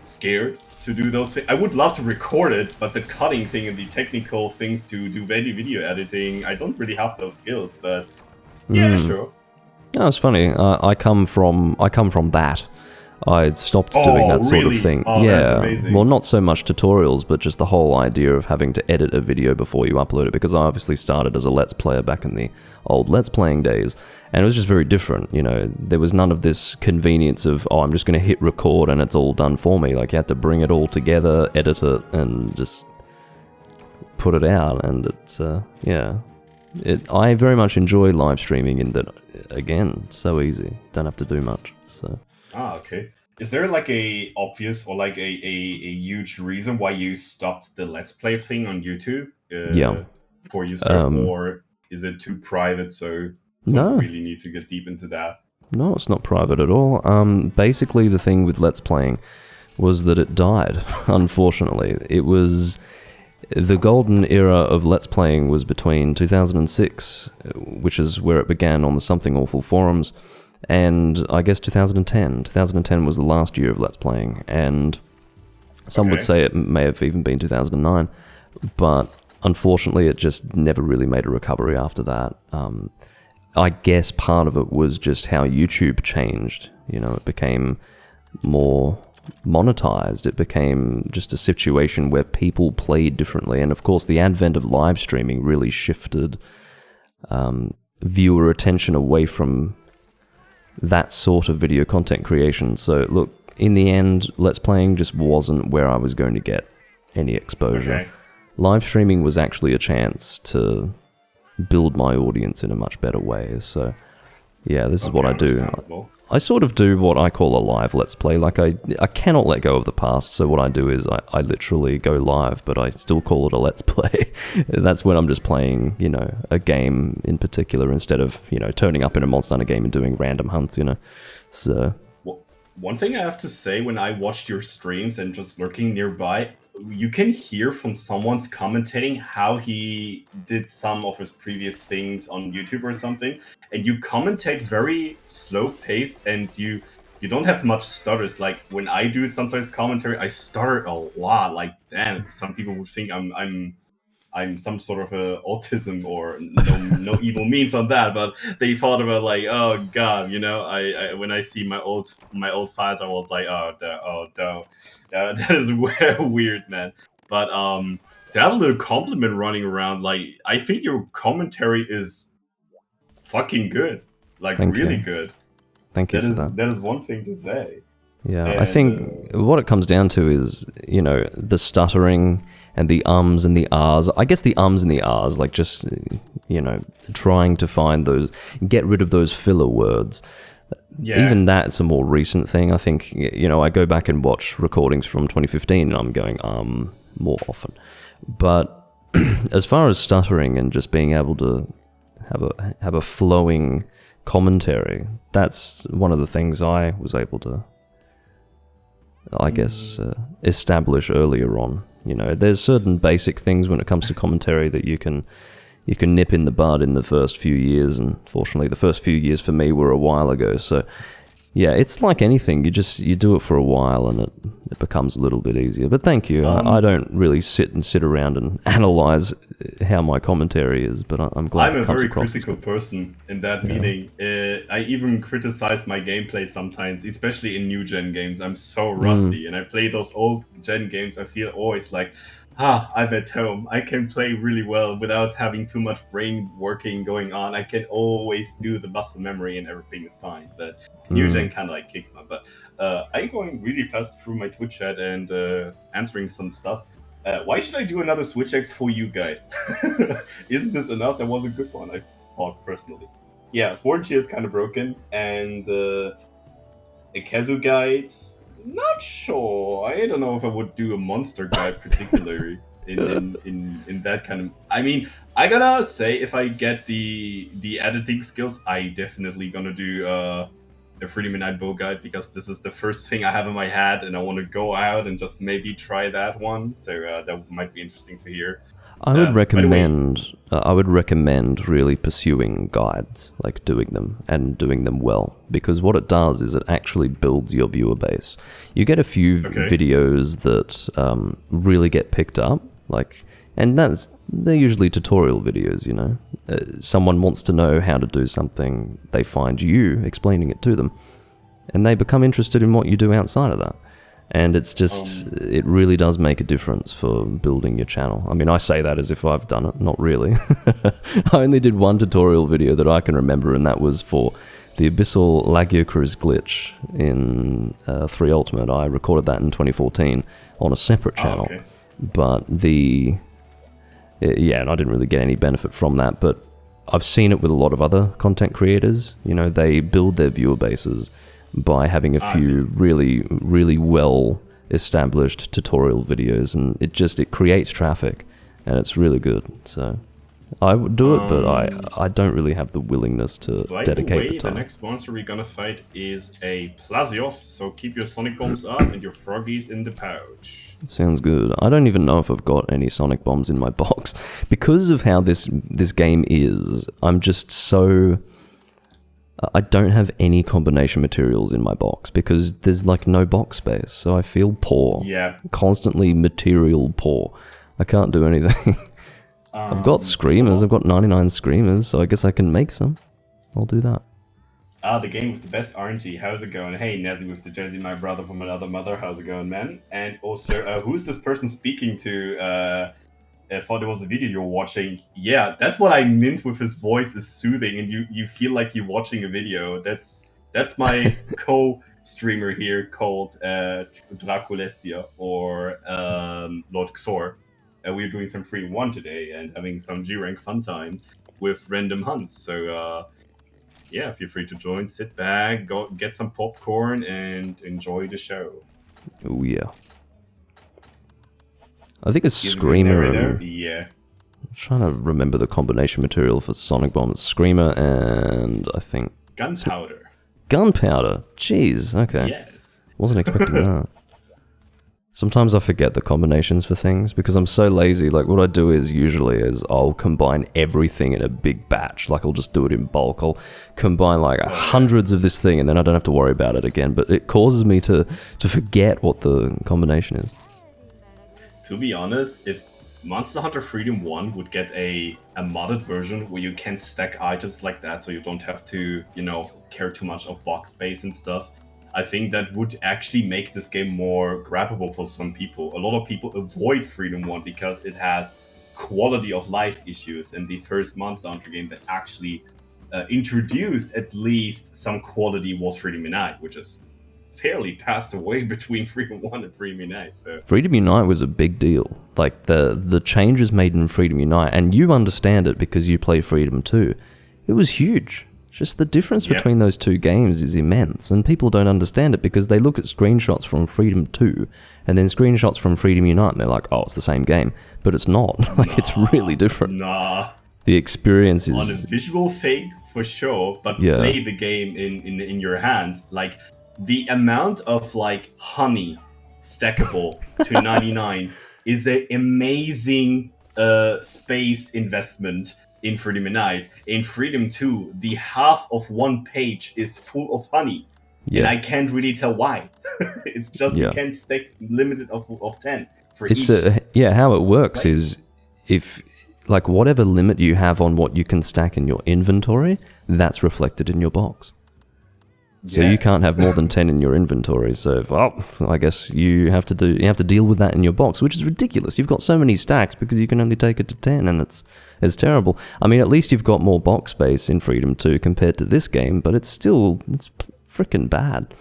scared to do those things. I would love to record it, but the cutting thing and the technical things to do video editing, I don't really have those skills. But yeah, sure. No, it's funny. I come from that. I stopped doing that sort of really? thing. Oh, that's amazing. Well, not so much tutorials, but just the whole idea of having to edit a video before you upload it, because I obviously started as a Let's Player back in the old Let's Playing days, and it was just very different, you know. There was none of this convenience of, oh, I'm just going to hit record and it's all done for me. Like, you had to bring it all together, edit it, and just put it out, and it's, I very much enjoy live streaming in that, again, it's so easy. Don't have to do much, so... Ah, okay. Is there like a obvious or like a huge reason why you stopped the Let's Play thing on YouTube? For yourself, or is it too private, so don't really need to get deep into that? No, it's not private at all. Basically, the thing with Let's Playing was that it died, unfortunately. It was... The golden era of Let's Playing was between 2006, which is where it began on the Something Awful forums, and I guess 2010. 2010 was the last year of Let's Playing, and some would say it may have even been 2009, but unfortunately it just never really made a recovery after that. I guess part of it was just how YouTube changed. You know, it became more monetized. It became just a situation where people played differently, and of course the advent of live streaming really shifted viewer attention away from that sort of video content creation. So look, in the end, Let's Playing just wasn't where I was going to get any exposure. Okay. Live streaming was actually a chance to build my audience in a much better way. So yeah, this is what I do. I sort of do what I call a live Let's Play. Like, I cannot let go of the past, so what I do is I literally go live, but I still call it a Let's Play. That's when I'm just playing, you know, a game in particular, instead of, you know, turning up in a Monster Hunter game and doing random hunts, you know. So... One thing I have to say, when I watched your streams and just lurking nearby, you can hear from someone's commentating how he did some of his previous things on YouTube or something, and you commentate very slow-paced, and you don't have much stutters. Like, when I do sometimes commentary, I stutter a lot. Like, damn, some people would think I'm some sort of a autism, or no evil means on that, but they thought about like, oh god, you know, I when I see my old files, I was like, that is weird, man. But to have a little compliment running around, like, I think your commentary is fucking good, like really good. Thank you for that. That is one thing to say. Yeah, and I think what it comes down to is, you know, the stuttering and the ums and the ahs. I guess the ums and the ahs, like, just, you know, trying to find those, get rid of those filler words. Yeah. Even that's a more recent thing. I think, you know, I go back and watch recordings from 2015 and I'm going, more often. But as far as stuttering and just being able to have a flowing commentary, that's one of the things I was able to, I guess, establish earlier on. You know, there's certain basic things when it comes to commentary that you can nip in the bud in the first few years, and fortunately the first few years for me were a while ago. So yeah, it's like anything, you do it for a while and it becomes a little bit easier. But thank you. I don't really sit around and analyze how my commentary is, but I'm glad it comes across. I'm a very critical person in that meaning. I even criticize my gameplay sometimes, especially in new gen games. I'm so rusty, and I play those old gen games. I feel always like, I'm at home. I can play really well without having too much brain working going on. I can always do the muscle memory and everything is fine. But new gen kind of like kicks me. But I'm going really fast through my Twitch chat and answering some stuff. Why should I do another Switch X for you guide? Isn't this enough? That was a good one, I thought personally. Yeah, Sword Cheer is kind of broken, and a Kazu guide. Not sure. I don't know if I would do a monster guide particularly in that kind of. I mean, I gotta say, if I get the editing skills, I definitely gonna do the 3D Midnight Bow guide, because this is the first thing I have in my head, and I want to go out and just maybe try that one. So that might be interesting to hear. I would recommend really pursuing guides, like doing them and doing them well, because what it does is it actually builds your viewer base. You get a few videos that really get picked up, like, and they're usually tutorial videos, you know. Someone wants to know how to do something, they find you explaining it to them. and they become interested in what you do outside of that. And it's just, it really does make a difference for building your channel. I mean, I say that as if I've done it, not really. I only did one tutorial video that I can remember, and that was for the Abyssal Lagiocruz glitch in 3 Ultimate. I recorded that in 2014 on a separate channel. Okay. But yeah, and I didn't really get any benefit from that, but I've seen it with a lot of other content creators. You know, they build their viewer bases by having a few really, really well established tutorial videos, and it creates traffic, and it's really good. So I would do it, but I don't really have the willingness to dedicate the time. The next monster we're gonna fight is a Plazioth, so keep your Sonic Bombs up and your Froggies in the pouch. Sounds good. I don't even know if I've got any Sonic Bombs in my box. Because of how this game is, I'm just so... I don't have any combination materials in my box because there's like no box space, so I feel poor. Yeah. Constantly material poor. I can't do anything. I've got Screamers, I've got 99 Screamers, so I guess I can make some. I'll do that. The game with the best RNG, how's it going? Hey, Nazi with the Jersey, my brother from another mother, how's it going, man? And also, who's this person speaking to? I thought it was a video you're watching. Yeah, that's what I meant with his voice is soothing, and you feel like you're watching a video. That's my co-streamer here called Draculestia or Lord Xor. We're doing some Freedom 1 today and having some G-Rank fun time with random hunts. So yeah, feel free to join, sit back, go get some popcorn, and enjoy the show. Oh yeah. I think it's Screamer and... Yeah. I'm trying to remember the combination material for Sonic Bomb. It's Screamer and I think... Gunpowder. Gunpowder? Jeez, okay. Yes. Wasn't expecting that. Sometimes I forget the combinations for things because I'm so lazy. Like what I do is I'll combine everything in a big batch. Like I'll just do it in bulk. I'll combine like hundreds of this thing and then I don't have to worry about it again. But it causes me to forget what the combination is. To be honest, if Monster Hunter Freedom 1 would get a modded version where you can stack items like that so you don't have to, care too much of box space and stuff, I think that would actually make this game more grabbable for some people. A lot of people avoid Freedom 1 because it has quality of life issues, and the first Monster Hunter game that actually introduced at least some quality was Freedom Unite, which is fairly passed away between Freedom 1 and Freedom Unite. So. Freedom Unite was a big deal. Like the changes made in Freedom Unite, and you understand it because you play Freedom 2. It was huge. Just the difference between those two games is immense, and people don't understand it because they look at screenshots from Freedom 2 and then screenshots from Freedom Unite and they're like, oh, it's the same game. But it's not. It's really different. The experience is... On a visual thing, for sure, but play the game in your hands. Like, the amount of, like, honey stackable to 99 is an amazing space investment in Freedom Unite. In Freedom 2, the half of one page is full of honey. Yeah. And I can't really tell why. It's just you can't stack limited of 10 for each. How it works is if, like, whatever limit you have on what you can stack in your inventory, that's reflected in your box. So you can't have more than 10 in your inventory. So, well, I guess you have to deal with that in your box, which is ridiculous. You've got so many stacks because you can only take it to 10, and it's terrible. I mean, at least you've got more box space in Freedom 2 compared to this game, but it's freaking bad.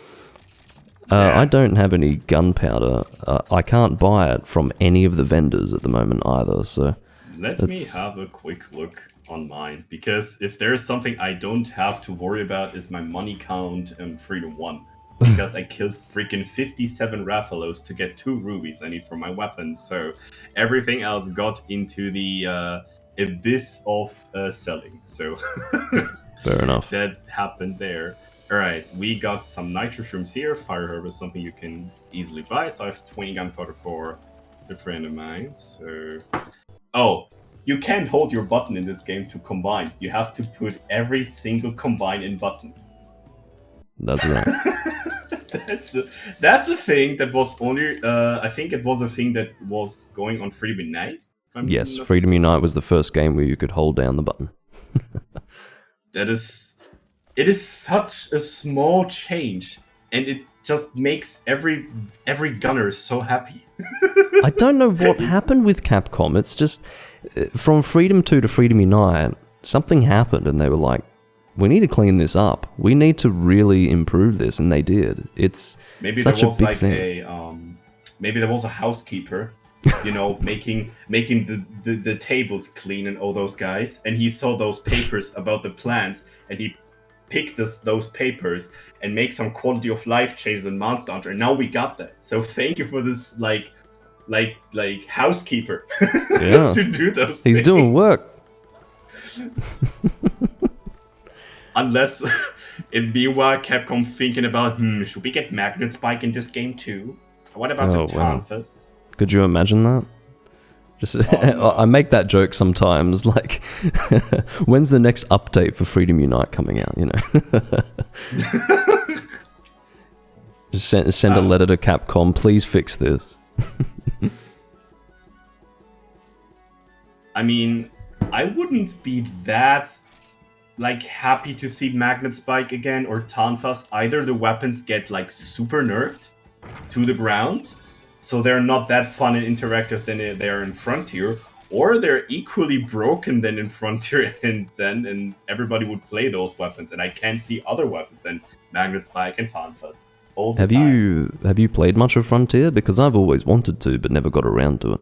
I don't have any gunpowder. I can't buy it from any of the vendors at the moment either. So let me have a quick look on mine, because if there's something I don't have to worry about is my money count in Freedom 1, because I killed freaking 57 Rathalos to get 2 rubies I need for my weapons, so everything else got into the abyss of selling, so fair enough. That happened there. Alright, we got some nitro shrooms here. Fire herb is something you can easily buy, so I have 20 gunpowder for a friend of mine, so... Oh, you can't hold your button in this game to combine. You have to put every single combine in button. That's right. That's a thing that was only... I think it was a thing that was going on Freedom Unite. Yes, Freedom Unite was the first game where you could hold down the button. It is such a small change and it just makes every gunner so happy. I don't know what happened with Capcom. It's just from Freedom 2 to Freedom Unite, something happened and they were like, we need to clean this up. We need to really improve this, and they did. It's such a big thing. Maybe there was a housekeeper, making the tables clean and all those guys, and he saw those papers about the plans, and he pick those papers and make some quality of life changes in Monster Hunter, and now we got that. So thank you for this like housekeeper to do those He's things. doing work. Unless in meanwhile Capcom thinking about, should we get Magnet Spike in this game too? What about the Tanfus? Could you imagine that? I make that joke sometimes, like, when's the next update for Freedom Unite coming out, Just send a letter to Capcom, please fix this. I mean, I wouldn't be that, happy to see Magnet Spike again or Tanfus. Either the weapons get, super nerfed to the ground, so they're not that fun and interactive than they are in Frontier, or they're equally broken than in Frontier, and everybody would play those weapons, and I can't see other weapons than Magnet Spike and Tanfus. Have you played much of Frontier? Because I've always wanted to, but never got around to it.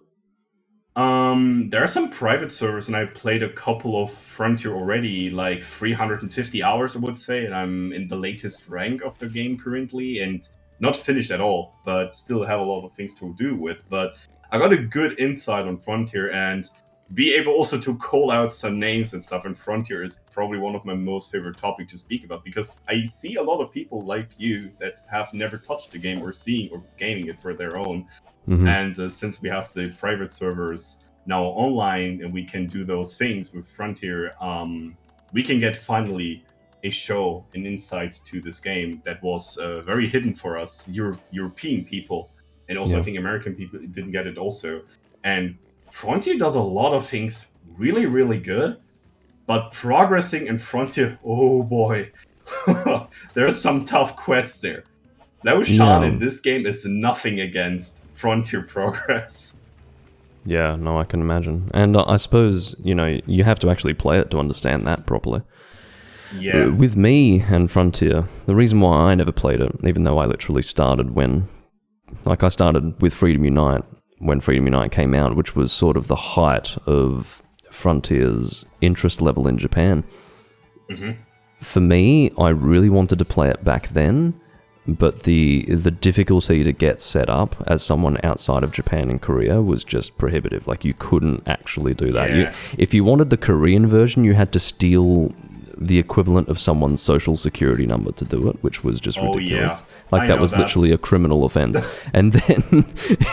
There are some private servers, and I played a couple of Frontier already, 350 hours, I would say, and I'm in the latest rank of the game currently, and not finished at all, but still have a lot of things to do with. But I got a good insight on Frontier, and be able also to call out some names and stuff in Frontier is probably one of my most favorite topics to speak about, because I see a lot of people like you that have never touched the game or seeing or gaming it for their own. Mm-hmm. And since we have the private servers now online and we can do those things with Frontier, we can get finally a show, an insight to this game that was very hidden for us European people, and also I think American people didn't get it also. And Frontier does a lot of things really, really good, but progressing in Frontier, oh boy, there's some tough quests there. Laoshan in this game is nothing against Frontier progress. Yeah, no, I can imagine. And I suppose, you have to actually play it to understand that properly. Yeah. With me and Frontier, the reason why I never played it, even though I literally started I started with Freedom Unite when Freedom Unite came out, which was sort of the height of Frontier's interest level in Japan. Mm-hmm. For me, I really wanted to play it back then, but the difficulty to get set up as someone outside of Japan and Korea was just prohibitive. You couldn't actually do that. Yeah. If you wanted the Korean version, you had to steal the equivalent of someone's social security number to do it, which was just ridiculous. That was literally a criminal offense. And then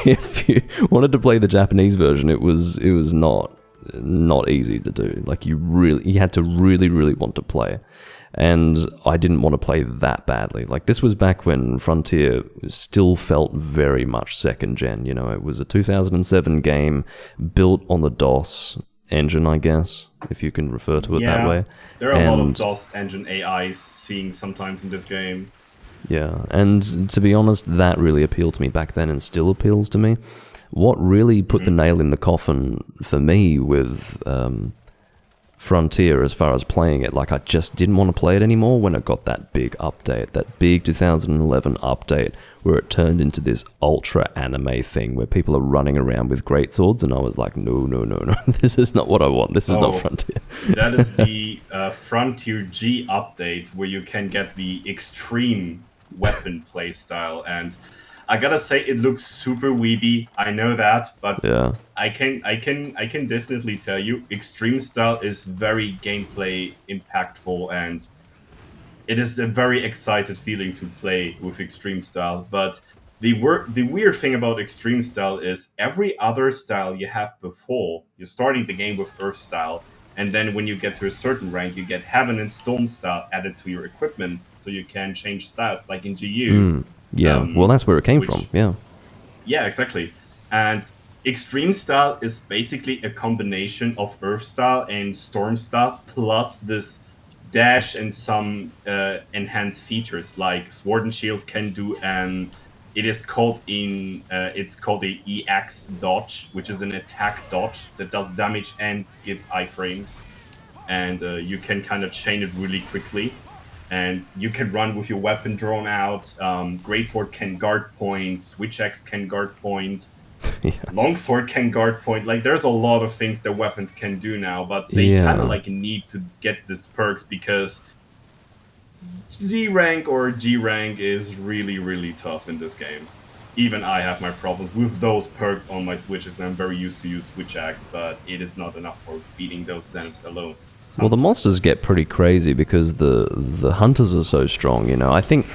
if you wanted to play the Japanese version, it was not easy to do. You had to really, really want to play. And I didn't want to play that badly. This was back when Frontier still felt very much second gen. It was a 2007 game built on the DOS engine, I guess, if you can refer to it that way. There are a lot of DOS engine AIs seen sometimes in this game. Yeah, and to be honest, that really appealed to me back then and still appeals to me. What really put the nail in the coffin for me with Frontier as far as playing it, I just didn't want to play it anymore when it got that big update, that big 2011 update where it turned into this ultra anime thing where people are running around with great swords, and I was like, no, this is not what I want. This is not Frontier. That is the Frontier G update where you can get the extreme weapon playstyle, and I gotta say it looks super weeby. I know that, but I can definitely tell you, extreme style is very gameplay impactful, and it is a very excited feeling to play with extreme style. But the weird thing about extreme style is every other style you have before, you're starting the game with Earth style, and then when you get to a certain rank, you get Heaven and Storm style added to your equipment, so you can change styles, like in GU. Yeah, well, that's where it came from, yeah. Yeah, exactly. And Extreme style is basically a combination of Earth style and Storm style, plus this dash and some enhanced features like Sword and Shield can do it's called a EX dodge, which is an attack dodge that does damage and gives iframes, and you can kind of chain it really quickly. And you can run with your weapon drawn out. Greatsword can guard point. Switch axe can guard point. Yeah. Longsword can guard point. Like, there's a lot of things that weapons can do now, but they Yeah. kind of like need to get these perks because Z rank or G rank is really, really tough in this game. Even I have my problems with those perks on my switches, and I'm very used to use switch axe, but it is not enough for beating those Zeniths alone. Well, the monsters get pretty crazy because the hunters are so strong, you know. I think,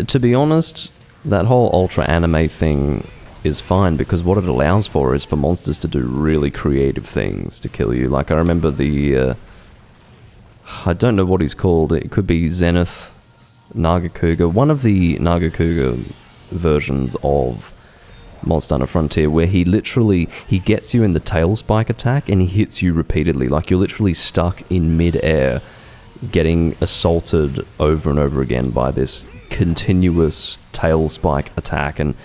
to be honest, that whole ultra anime thing is fine because what it allows for is for monsters to do really creative things to kill you. Like, I remember I don't know what he's called. It could be Zenith Nagakuga. One of the Nagakuga versions of Monster Hunter Frontier, where he gets you in the tail spike attack and he hits you repeatedly. Like, you're literally stuck in mid-air getting assaulted over and over again by this continuous tail spike attack. And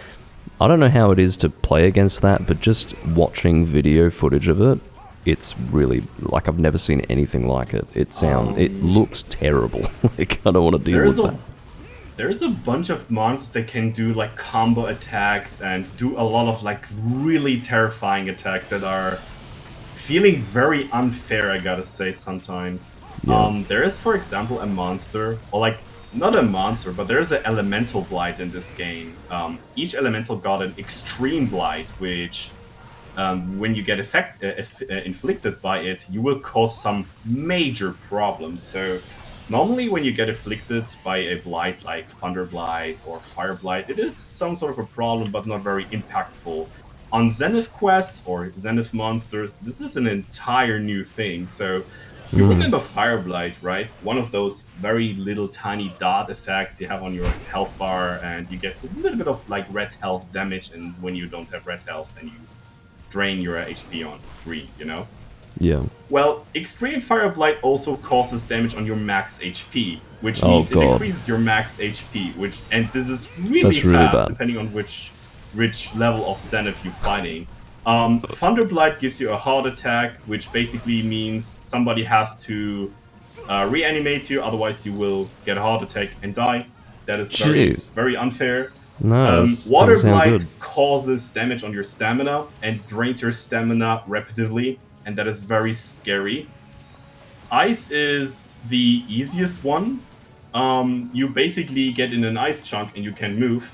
I don't know how it is to play against that, but just watching video footage of it, it's really, like, I've never seen anything like it. It looks terrible. Like, I don't want to deal with that. There's a bunch of monsters that can do like combo attacks and do a lot of like really terrifying attacks that are feeling very unfair, I gotta say, sometimes. Yeah. There is, for example, a monster, or like, not a monster, but there's an elemental blight in this game. Each elemental got an extreme blight, which when you get inflicted by it, you will cause some major problems. So normally when you get afflicted by a blight like Thunder Blight or Fire Blight, it is some sort of a problem, but not very impactful. On Zenith quests or Zenith monsters, this is an entire new thing. So you remember Fire Blight, right? One of those very little tiny dot effects you have on your health bar, and you get a little bit of like red health damage, and when you don't have red health, then you drain your HP on 3, you know? Yeah. Well, Extreme Fire Blight also causes damage on your max HP, which means it increases your max HP, and this is really fast, bad. depending on which level of Zenith you're fighting. Thunder Blight gives you a heart attack, which basically means somebody has to reanimate you, otherwise you will get a heart attack and die. That is very, very unfair. No, Water Blight causes damage on your stamina and drains your stamina repetitively, and that is very scary. Ice is the easiest one. You basically get in an ice chunk and you can move,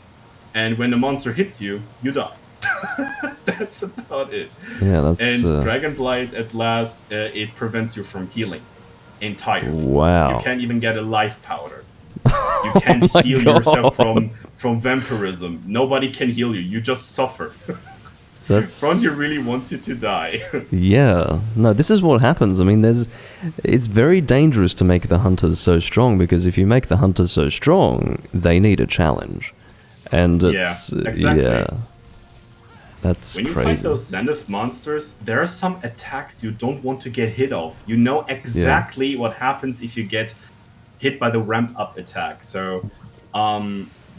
and when the monster hits you, you die. That's about it. Yeah, that's... And Dragon Blight, at last, it prevents you from healing entirely. Wow. You can't even get a life powder. You can't heal yourself from vampirism. Nobody can heal you. You just suffer. Frontier really wants you to die. Yeah. No, this is what happens. I mean, it's very dangerous to make the hunters so strong, because if you make the hunters so strong, they need a challenge. And it's... Yeah, exactly. Yeah. That's when you crazy. fight those Zenith monsters, there are some attacks you don't want to get hit of. You know exactly what happens if you get hit by the ramp up attack. So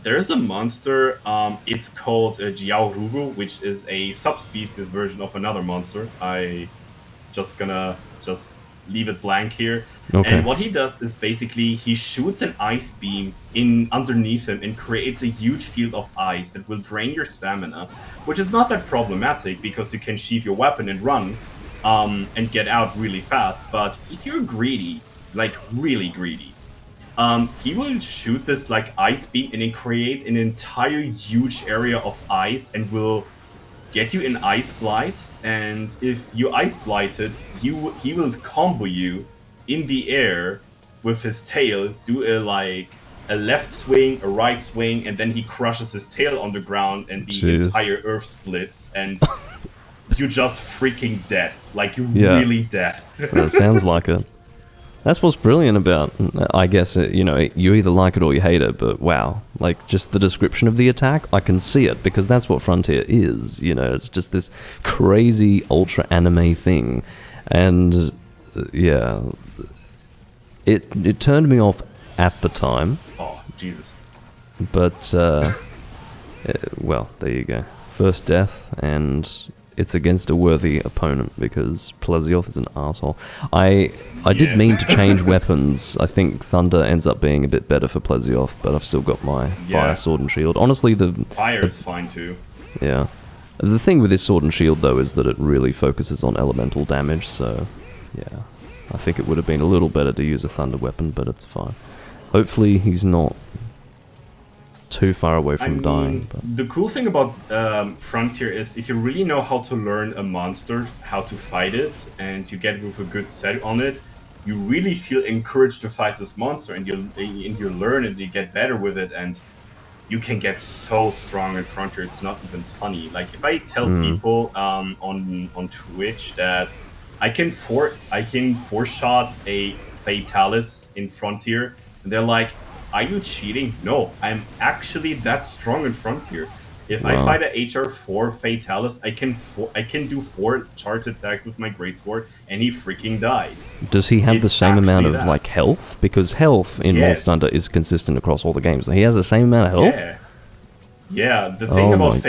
there's a monster, it's called Jiaoruru, which is a subspecies version of another monster. I gonna leave it blank here. Okay. And what he does is basically he shoots an ice beam in underneath him and creates a huge field of ice that will drain your stamina, which is not that problematic because you can sheath your weapon and run and get out really fast. But if you're greedy, like really greedy, he will shoot this like ice beam and then create an entire huge area of ice and will get you in Ice Blight, and if you Ice Blighted, he will combo you in the air with his tail, do a left swing, a right swing, and then he crushes his tail on the ground and the entire earth splits, and you're just freaking dead. Like, you're really dead. Well, it sounds like it. That's what's brilliant about, I guess, you know, you either like it or you hate it, but wow, like, just the description of the attack, I can see it, because that's what Frontier is, you know, it's just this crazy ultra anime thing, and, yeah, It turned me off at the time, Oh, Jesus. but well, there you go. First death, and it's against a worthy opponent because Plesioth is an asshole. I did mean to change weapons. I think Thunder ends up being a bit better for Plesioth, but I've still got my Fire, Sword, and Shield. Honestly, Fire is fine too. Yeah. The thing with this Sword and Shield, though, is that it really focuses on elemental damage, so yeah. I think it would have been a little better to use a Thunder weapon, but it's fine. Hopefully he's not too far away from dying. But. The cool thing about Frontier is if you really know how to learn a monster, how to fight it, and you get with a good set on it, you really feel encouraged to fight this monster, and you learn it, you get better with it, and you can get so strong in Frontier. It's not even funny. Like if I tell people on Twitch that I can four-shot a Fatalis in Frontier, and they're like, "Are you cheating?" No, I'm actually that strong in Frontier. If I fight a HR4 Fatalis, I can do 4 charge attacks with my Greatsword, and he freaking dies. Does he have the same amount of like health? Because health in Monster Hunter is consistent across all the games. He has the same amount of health. Yeah. The thing about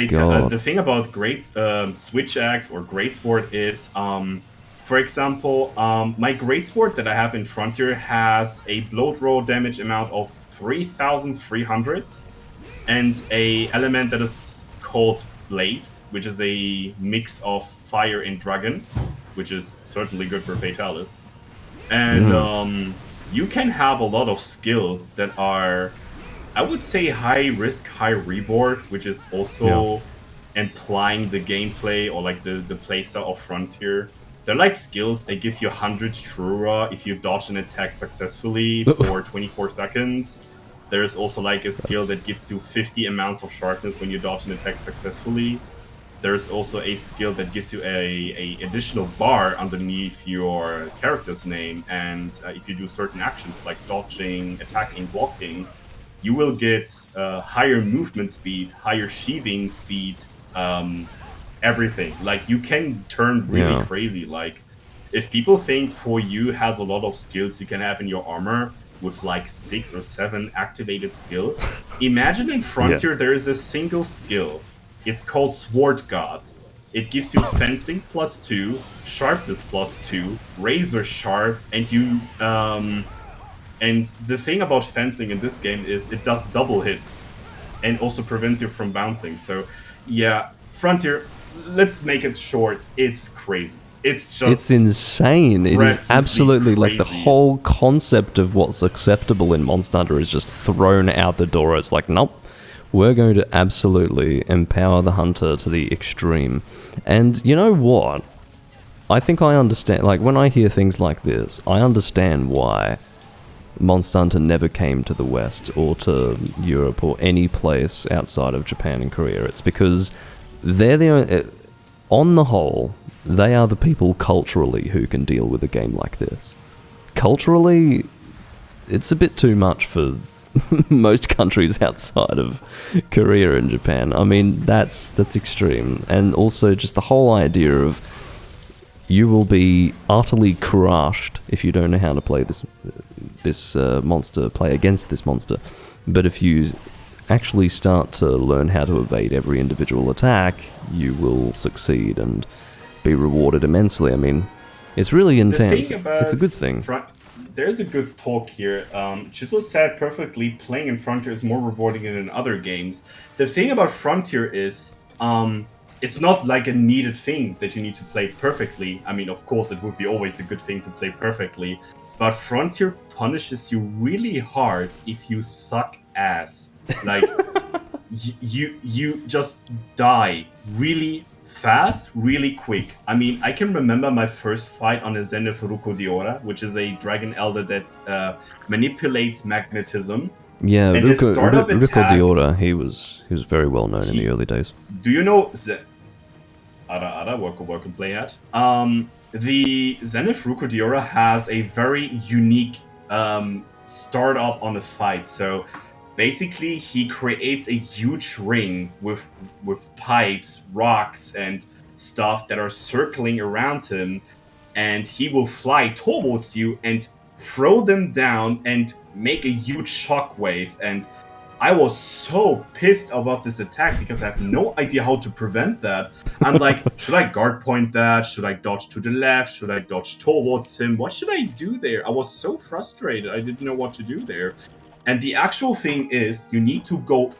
the thing about Switch Axe or Greatsword is, for example, my Greatsword that I have in Frontier has a bloat roll damage amount of 3,300. And a element that is called Blaze, which is a mix of fire and dragon, which is certainly good for Fatalis. And you can have a lot of skills that are, I would say, high risk, high reward, which is also implying the gameplay or like the playstyle of Frontier. They're like skills. They give you 100 Trura if you dodge an attack successfully for 24 seconds. There's also like a skill that gives you 50 amounts of sharpness when you dodge an attack successfully. There's also a skill that gives you a additional bar underneath your character's name, and if you do certain actions like dodging, attacking, blocking, you will get higher movement speed, higher sheathing speed, everything. Like you can turn really crazy. Like if people think For You has a lot of skills you can have in your armor, with like 6 or 7 activated skill. Imagine in Frontier there is a single skill. It's called Sword God. It gives you fencing +2, sharpness +2, razor sharp, and you and the thing about fencing in this game is it does double hits and also prevents you from bouncing. So yeah, Frontier, let's make it short, it's crazy. It's insane. It is absolutely crazy. Like the whole concept of what's acceptable in Monster Hunter is just thrown out the door. It's like, nope, we're going to absolutely empower the hunter to the extreme. And you know what? I think I understand. Like when I hear things like this, I understand why Monster Hunter never came to the West or to Europe or any place outside of Japan and Korea. It's because they're the only, on the whole, they are the people culturally who can deal with a game like this. Culturally, it's a bit too much for most countries outside of Korea and Japan. I mean, that's extreme. And also just the whole idea of you will be utterly crushed if you don't know how to play this monster, play against this monster. But if you actually start to learn how to evade every individual attack, you will succeed and be rewarded immensely. I mean, it's really intense. It's a good thing. There's a good talk here. Chisel said perfectly, playing in Frontier is more rewarding than in other games. The thing about Frontier is, it's not like a needed thing that you need to play perfectly. I mean, of course, it would be always a good thing to play perfectly, but Frontier punishes you really hard if you suck ass. Like, you just die really fast, really quick. I mean, I can remember my first fight on a Zenith Ruko which is a dragon elder that manipulates magnetism. Yeah, Ruko he was very well known in the early days. Do you know Ara, welcome play at. The Zenith Ruko has a very unique startup on the fight. So basically, he creates a huge ring with pipes, rocks, and stuff that are circling around him, and he will fly towards you and throw them down and make a huge shockwave. And I was so pissed about this attack because I have no idea how to prevent that. I'm like, should I guard point that? Should I dodge to the left? Should I dodge towards him? What should I do there? I was so frustrated. I didn't know what to do there. And the actual thing is, you need to go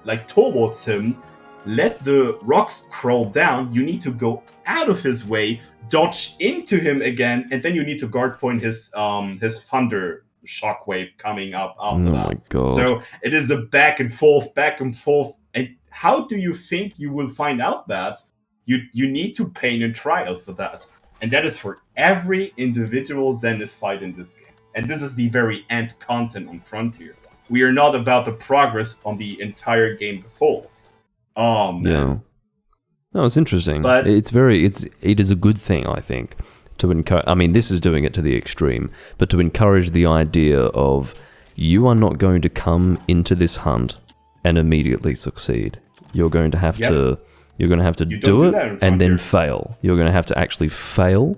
like towards him, let the rocks crawl down. You need to go out of his way, dodge into him again, and then you need to guard point his thunder shockwave coming up after Oh that. my god. So it is a back and forth, back and forth. And how do you think you will find out that? You need to paint a trial for that. And that is for every individual Zenith fight in this game. And this is the very end content on Frontier. We are not about the progress on the entire game before. Man. Yeah. No, it's interesting. But it is a good thing, I think, to encourage. I mean, this is doing it to the extreme, but to encourage the idea of you are not going to come into this hunt and immediately succeed. You're going to have to. You're going to have to do it and then fail. You're going to have to actually fail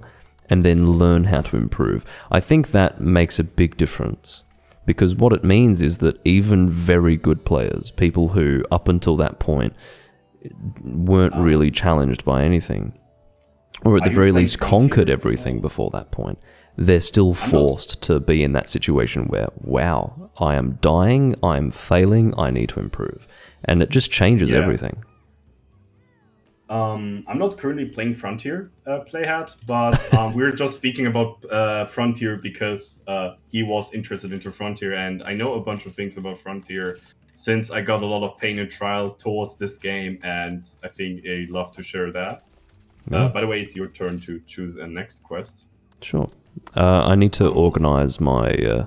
and then learn how to improve. I think that makes a big difference. Because what it means is that even very good players, people who up until that point weren't really challenged by anything, or at the very least conquered everything before that point, they're still forced to be in that situation where, wow, I am dying, I'm failing, I need to improve. And it just changes everything. I'm not currently playing Frontier, Playhat, but we're just speaking about Frontier because he was interested into Frontier, and I know a bunch of things about Frontier since I got a lot of pain and trial towards this game, and I think I'd love to share that. By the way, it's your turn to choose a next quest. Sure. I need to organize my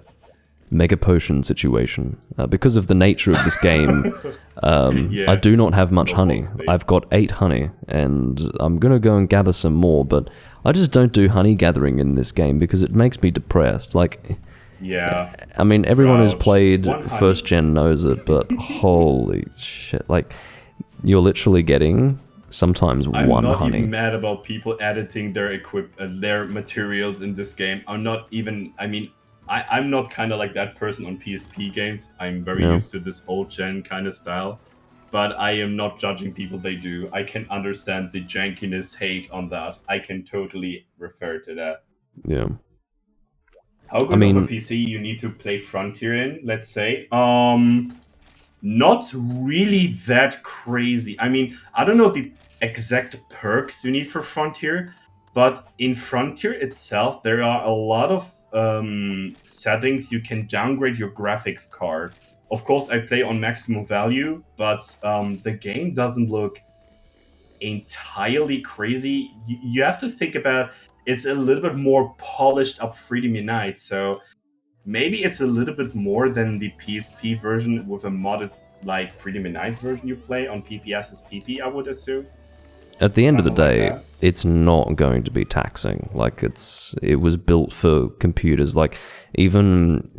Mega Potion situation. Because of the nature of this game, I do not have much honey. I've got 8 honey, and I'm going to go and gather some more, but I just don't do honey gathering in this game because it makes me depressed. Like, I mean, everyone who's played first gen knows it, but holy shit. Like, you're literally getting sometimes one honey. I'm not even mad about people editing their materials in this game. I'm not even, I mean, I'm not kind of like that person on PSP games. I'm very used to this old gen kind of style. But I am not judging people they do. I can understand the jankiness hate on that. I can totally refer to that. Yeah. How good of a PC you need to play Frontier in, let's say? Not really that crazy. I mean, I don't know the exact perks you need for Frontier, but in Frontier itself, there are a lot of settings you can downgrade your graphics card. Of course, I play on maximum value, but the game doesn't look entirely crazy. You have to think about it's a little bit more polished up Freedom Unite, so maybe it's a little bit more than the PSP version with a modded like Freedom Unite version you play on PPS's PP, I would assume. At the end of the day, it's not going to be taxing. Like, it was built for computers. Like, even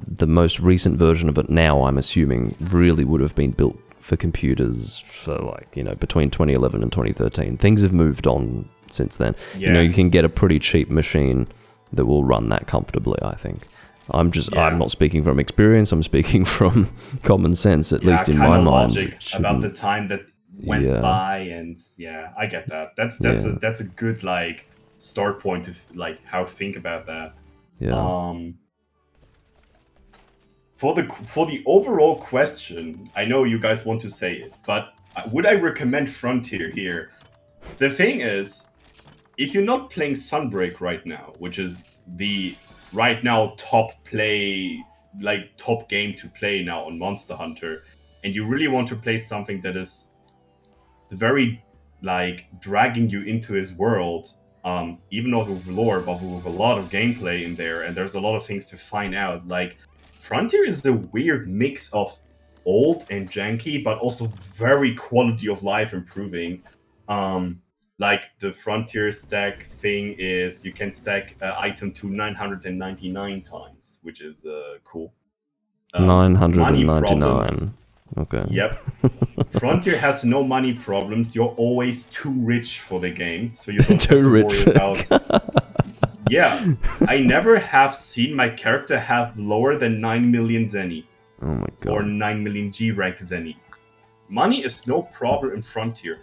the most recent version of it now, I'm assuming, really would have been built for computers for, like, you know, between 2011 and 2013. Things have moved on since then. Yeah. You know, you can get a pretty cheap machine that will run that comfortably, I think. I'm not speaking from experience, I'm speaking from common sense, at least in my mind. Logic about the time that went by, and I get that. That's a good like start point of like how to think about that. For the overall question, I know you guys want to say it, but would I recommend Frontier here? The thing is, if you're not playing Sunbreak right now, which is the right now top game to play now on Monster Hunter, and you really want to play something that is very like dragging you into his world, even not with lore, but with a lot of gameplay in there, and there's a lot of things to find out. Like, Frontier is a weird mix of old and janky, but also very quality of life improving. Like, the Frontier stack thing is you can stack item to 999 times, which is cool. 999. Okay. Yep. Frontier has no money problems. You're always too rich for the game, so you don't have to worry about. Yeah, I never have seen my character have lower than 9 million zenny. Oh my Or god. 9 million G-Rank zenny. Money is no problem in Frontier.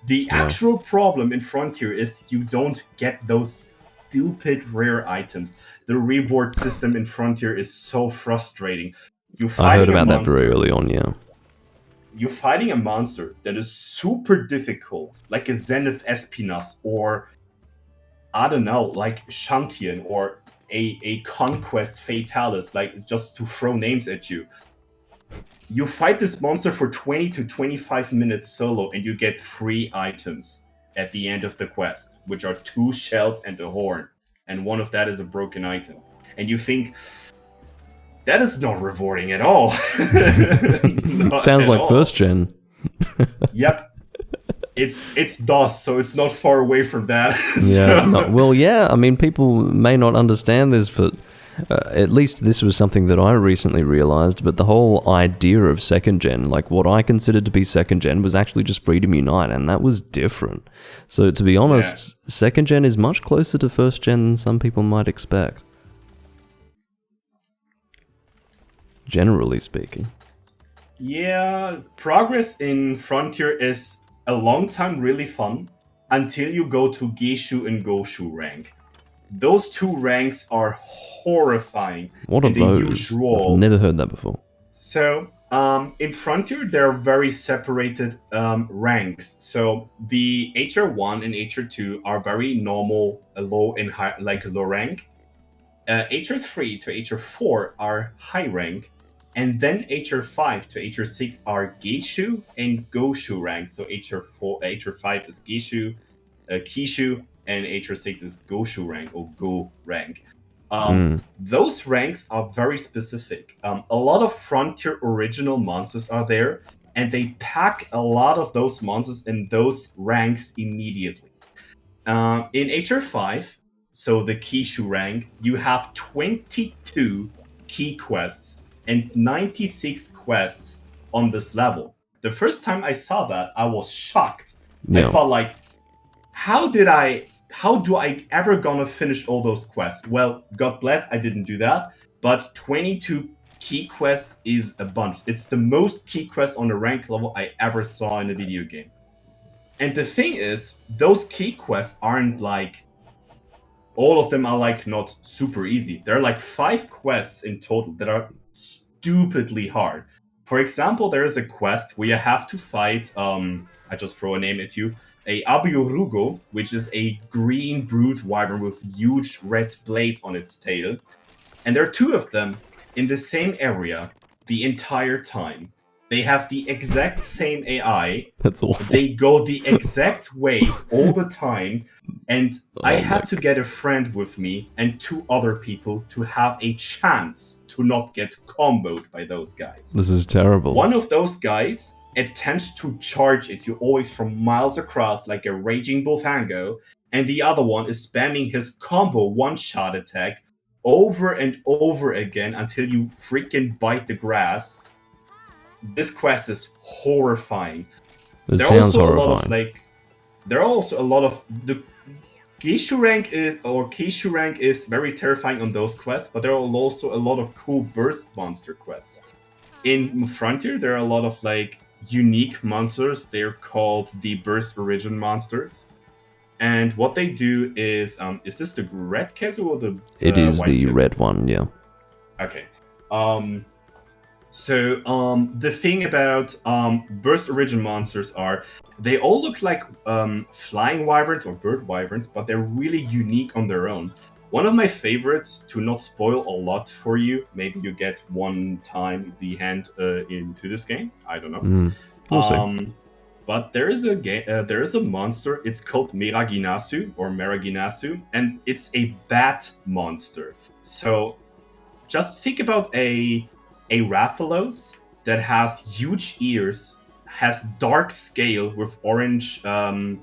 The Yeah. actual problem in Frontier is you don't get those stupid rare items. The reward system in Frontier is so frustrating. I heard Fighting a about that very monster- early on, yeah. You're fighting a monster that is super difficult, like a Zenith Espinas, or I don't know, like Shantian, or a Conquest Fatalis, like just to throw names at you. You fight this monster for 20 to 25 minutes solo, and you get 3 items at the end of the quest, which are 2 shells and a horn. And one of that is a broken item. And you think, that is not rewarding at all. Sounds like first gen. Yep. It's DOS, so it's not far away from that. Yeah. Well, yeah. I mean, people may not understand this, but at least this was something that I recently realized. But the whole idea of second gen, like what I considered to be second gen, was actually just Freedom Unite, and that was different. So to be honest, second gen is much closer to first gen than some people might expect. Generally speaking. Yeah, progress in Frontier is a long time really fun until you go to Geishu and Goshu rank. Those 2 ranks are horrifying. What are those? I've never heard that before. So, in Frontier, there are very separated ranks. So, the HR1 and HR2 are very normal, low and high, like low rank. HR3 to HR4 are high rank. And then HR5 to HR6 are Geishu and Goshu rank. So HR5 is Geishu, Kishu, and HR6 is Goshu rank or Go rank. Those ranks are very specific. A lot of Frontier original monsters are there, and they pack a lot of those monsters in those ranks immediately. In HR5, so the Kishu rank, you have 22 key quests and 96 quests on this level. The first time I saw that, I was shocked. Yeah. I felt like, how do I ever gonna finish all those quests? Well, God bless, I didn't do that. But 22 key quests is a bunch. It's the most key quests on a rank level I ever saw in a video game. And the thing is, those key quests aren't like, all of them are like not super easy. There are like 5 quests in total that are stupidly hard. For example, there is a quest where you have to fight, I just throw a name at you, a Abiorugo, which is a green brute wyvern with huge red blades on its tail. And there are 2 of them in the same area the entire time. They have the exact same AI. That's awful. They go the exact way all the time. And I had to get a friend with me and 2 other people to have a chance to not get comboed by those guys. This is terrible. One of those guys attempts to charge at you always from miles across like a raging bullfango, and the other one is spamming his combo one-shot attack over and over again until you freaking bite the grass. This quest is horrifying. It sounds horrifying. There are also a lot of the Geishu rank is very terrifying on those quests, but there are also a lot of cool burst monster quests. In Frontier, there are a lot of like unique monsters. They're called the Burst Origin monsters. And what they do is this the red Kezu or the It is white the Kezu? red one, yeah. Okay. So the thing about Burst Origin monsters are they all look like flying wyverns or bird wyverns, but they're really unique on their own. One of my favorites, to not spoil a lot for you, maybe you get one time the hand into this game. I don't know. We'll see. But there is a monster. It's called Meraginasu or Meraginasu, and it's a bat monster. So just think about a Rathalos that has huge ears, has dark scale with orange color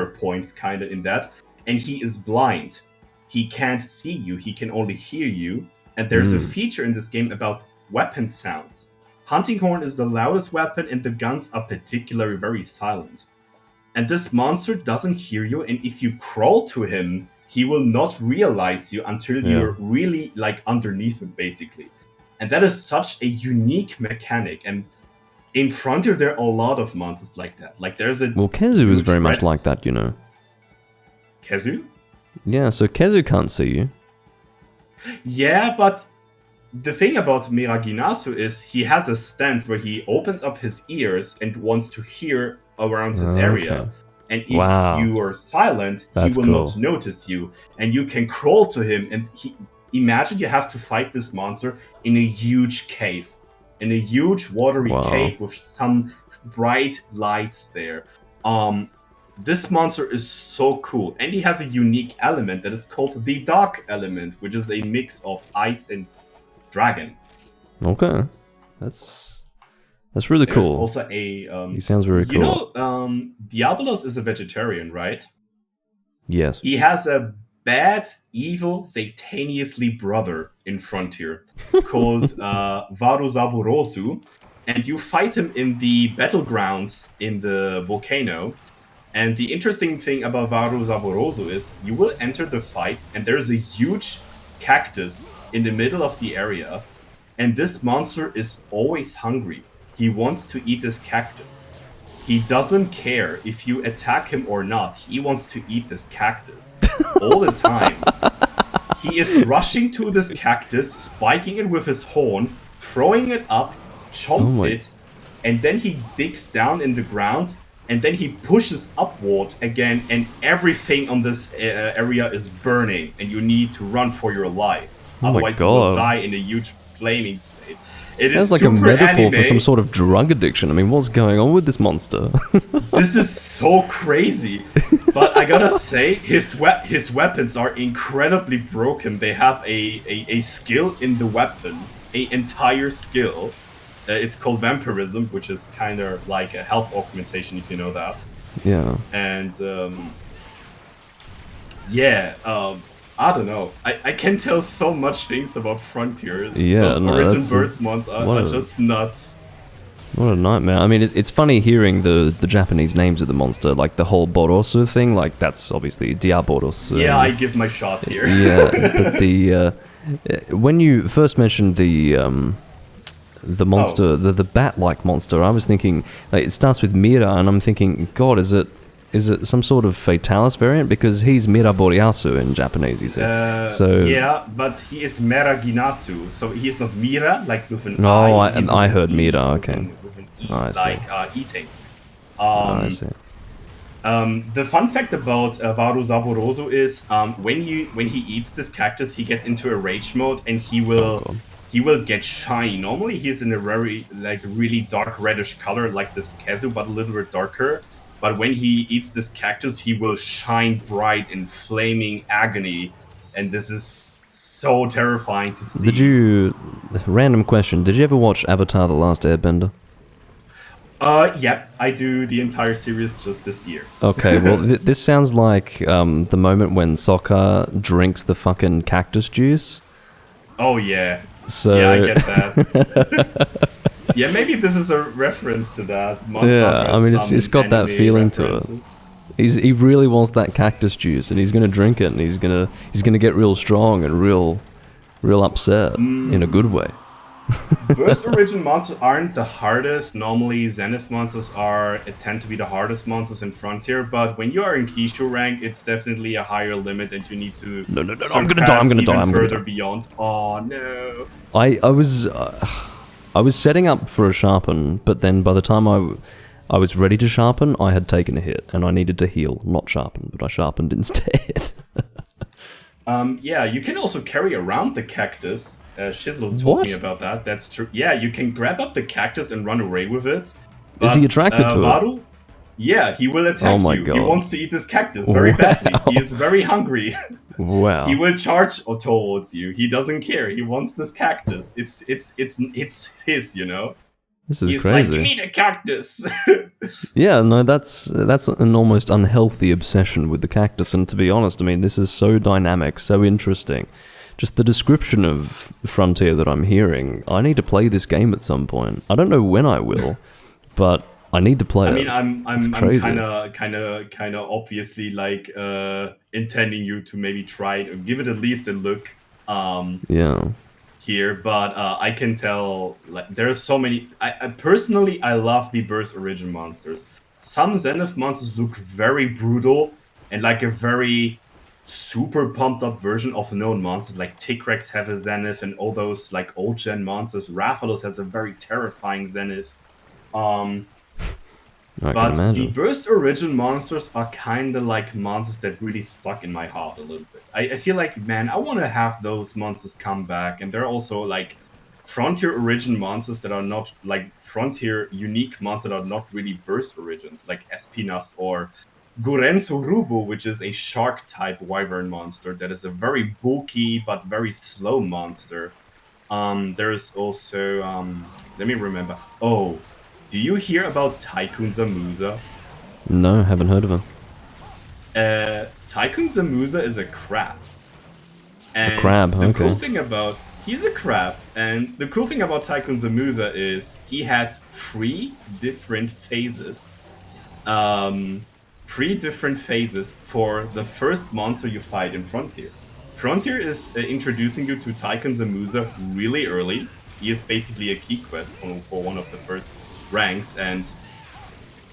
points kind of in that, and he is blind. He can't see you, he can only hear you. And there's a feature in this game about weapon sounds. Hunting horn is the loudest weapon, and the guns are particularly very silent. And this monster doesn't hear you, and if you crawl to him, he will not realize you until you're really like underneath him, basically. And that is such a unique mechanic. And in Frontier, there are a lot of monsters like that. Like there's a Well, Kezu is very much like that, you know. Kezu? Yeah, so Kezu can't see you. Yeah, but the thing about Miraginasu is he has a stance where he opens up his ears and wants to hear around his area. And if you are silent, he will not notice you. And you can crawl to him. And imagine you have to fight this monster in a huge cave. In a huge watery cave with some bright lights there. This monster is so cool. And he has a unique element that is called the Dark Element, which is a mix of ice and dragon. Okay. That's really cool. There's also a... he sounds very cool. You know, Diabolos is a vegetarian, right? Yes. He has a bad, evil, sataneously brother in Frontier called Varu Zaburosu. And you fight him in the battlegrounds in the volcano. And the interesting thing about Varu Zaburosu is you will enter the fight and there's a huge cactus in the middle of the area. And this monster is always hungry. He wants to eat this cactus. He doesn't care if you attack him or not. He wants to eat this cactus all the time. He is rushing to this cactus, spiking it with his horn, throwing it up, chomp it, and then he digs down in the ground, and then he pushes upward again, and everything on this area is burning, and you need to run for your life. Otherwise you will die in a huge flaming state. It sounds like a metaphor for some sort of drug addiction. I mean, what's going on with this monster? This is so crazy. But I gotta say, his weapons are incredibly broken. They have a skill in the weapon, an entire skill. It's called vampirism, which is kind of like a health augmentation, if you know that. Yeah. And I don't know. I can tell so much things about Frontier. Yeah, those origin birth monsters are just nuts. What a nightmare. I mean, it's funny hearing the Japanese names of the monster, like the whole Borosu thing, like that's obviously Diabolos. Yeah, I give my shot here. Yeah, but the when you first mentioned the monster, the bat-like monster, I was thinking, like, it starts with Mira, and I'm thinking, God, is it some sort of Fatalis variant? Because he's Mira Boriyasu in Japanese, you see. Yeah, but he is Miraginasu, so he is not Mira, like with an I. Oh, I heard Mira, okay. With an E, I see. like eating. I see. The fun fact about Varu Zaburosu is when he eats this cactus, he gets into a rage mode, and he will get shiny. Normally he is in a very really dark reddish color like this Kezu, but a little bit darker. But when he eats this cactus, he will shine bright in flaming agony, and this is so terrifying to see. Random question, did you ever watch Avatar: The Last Airbender? Yep, I do the entire series just this year. Okay, well, this sounds like the moment when Sokka drinks the fucking cactus juice. Oh yeah. So... Yeah, I get that. Yeah, maybe this is a reference to that. Yeah, I mean, it's got that feeling to it. He really wants that cactus juice, and he's gonna drink it, and he's gonna get real strong and real upset in a good way. Burst origin monsters aren't the hardest. Normally, Zenith monsters tend to be the hardest monsters in Frontier, but when you are in Kishu rank, it's definitely a higher limit, and you need to. No! I'm gonna die. Further beyond. Oh no! I was setting up for a sharpen, but then by the time I was ready to sharpen, I had taken a hit, and I needed to heal, not sharpen, but I sharpened instead. Yeah, you can also carry around the cactus. Shizzle told me about that. That's true. Yeah, you can grab up the cactus and run away with it. Is he attracted to it? Yeah, he will attack you. God. He wants to eat this cactus very badly. He is very hungry. Wow. He will charge towards you. He doesn't care. He wants this cactus. It's his, you know. This is He's crazy. Like, give me the cactus. Yeah, no, that's an almost unhealthy obsession with the cactus. And to be honest, I mean, this is so dynamic, so interesting. Just the description of Frontier that I'm hearing, I need to play this game at some point. I don't know when I will, but I need to play I it. mean, I'm It's I'm I'm crazy. kind of obviously like intending you to maybe try it or give it at least a look. Yeah. Here, but I can tell like there are so many. I personally I love the Burst Origin monsters. Some Zenith monsters look very brutal and like a very super pumped up version of known monsters. Like Ticrex have a Zenith, and all those like old gen monsters. Rathalos has a very terrifying Zenith. Um, I can but the imagine. Burst Origin monsters are kind of like monsters that really stuck in my heart a little bit. I feel like, man, I want to have those monsters come back. And they're also like Frontier Origin monsters that are not like Frontier unique monsters that are not really Burst Origins, like Espinas or Gurensurubu, which is a shark type wyvern monster that is a very bulky but very slow monster. There's also let me remember. Oh, do you hear about Tycoon Zamuza? No, haven't heard of him. Tycoon Zamuza is a crab. A And crab, the cool okay. thing about he's a crab, and the cool thing about Tycoon Zamuza is he has three different phases. Um, three different phases for the first monster you fight in Frontier. Frontier is introducing you to Tycoon Zamuza really early. He is basically a key quest for one of the first ranks, and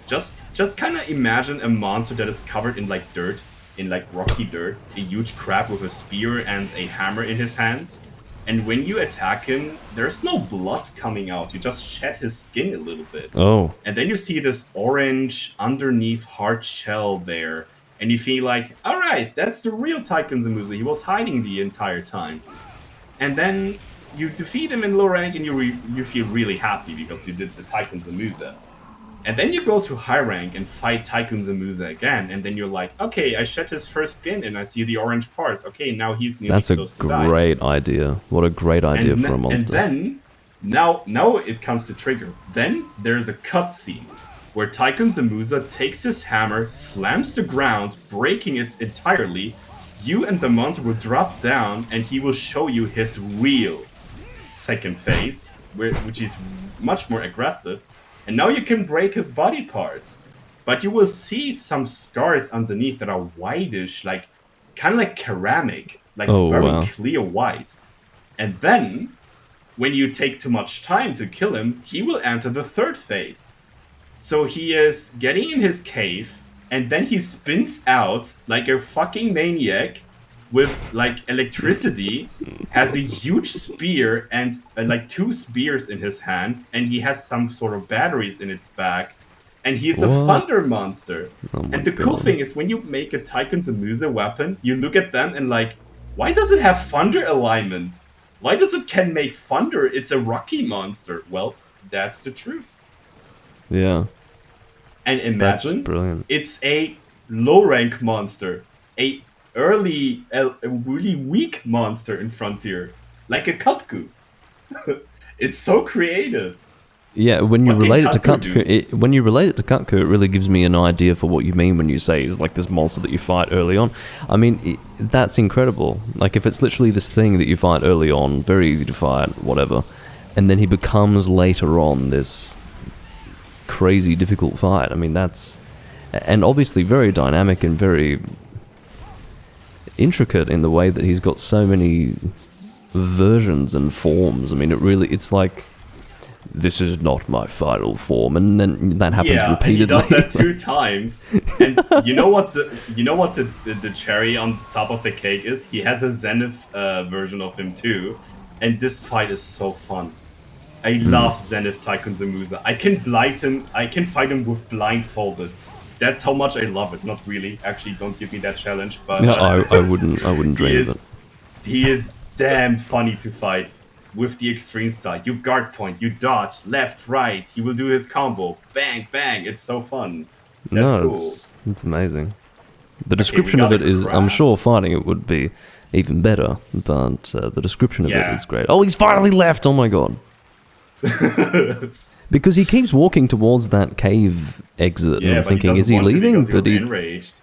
just kind of imagine a monster that is covered in like dirt, in like rocky dirt, a huge crab with a spear and a hammer in his hand. And when you attack him, there's no blood coming out. You just shed his skin a little bit. Oh, And then you see this orange underneath hard shell there. And you feel like, all right, that's the real Tycoon Zamuza. He was hiding the entire time. And then you defeat him in low rank and you feel really happy because you did the Tycoon Zamuza. And then you go to high rank and fight Tycoon Zamuza again, and then you're like, okay, I shed his first skin and I see the orange parts. Okay, now he's nearly that's a close to die. great idea. What a great idea for a And monster. then now it comes to trigger. Then there's a cutscene where Tycoon Zamuza takes his hammer, slams the ground, breaking it entirely. You and the monster will drop down, and he will show you his real second phase, which is much more aggressive. And now you can break his body parts. But you will see some scars underneath that are whitish, like kind of like ceramic, like Oh, very wow. clear white. And then, when you take too much time to kill him, he will enter the third phase. So he is getting in his cave, and then he spins out like a fucking maniac with like electricity, has a huge spear and like two spears in his hand, and he has some sort of batteries in its back, and he's a What? thunder monster. Oh my And the cool god. thing is when you make a Tycoon Zamuza weapon, you look at them and like, why does it have thunder alignment? Why does it can make thunder? It's a rocky monster. Well, that's the truth. Yeah, And that's imagine brilliant. it's a low rank monster, a really weak monster in Frontier, like a Kutku. It's so creative. Yeah, when you What can relate it to Kutku Kutku, do? when you relate it to Kutku, it really gives me an idea for what you mean when you say it's like this monster that you fight early on. I mean, that's incredible. Like if it's literally this thing that you fight early on, very easy to fight, whatever, and then he becomes later on this crazy difficult fight. I mean, that's and obviously very dynamic and very intricate in the way that he's got so many versions and forms. I mean, it's like this is not my final form, and then that happens Yeah, and he repeatedly. does that 2 times. And you know what the cherry on top of the cake is? He has a Zenith version of him too, and this fight is so fun. I love Zenith Tycoon Zamuza. I can blind him. I can fight him with blindfolded. That's how much I love it. Not really, actually. Don't give me that challenge. But No, I wouldn't he dream of it. is he is damn funny to fight with the extreme style. You guard point, you dodge left, right. He will do his combo. Bang, bang. It's so fun. That's No, cool. it's amazing. The Okay, we description of got a it is, I'm crab. sure fighting it would be even better, but the description of it Yeah. is great. Oh, he's finally left! Oh my god. Because he keeps walking towards that cave exit, and Yeah, I'm but he thinking, doesn't is he want to leaving? because he was But enraged.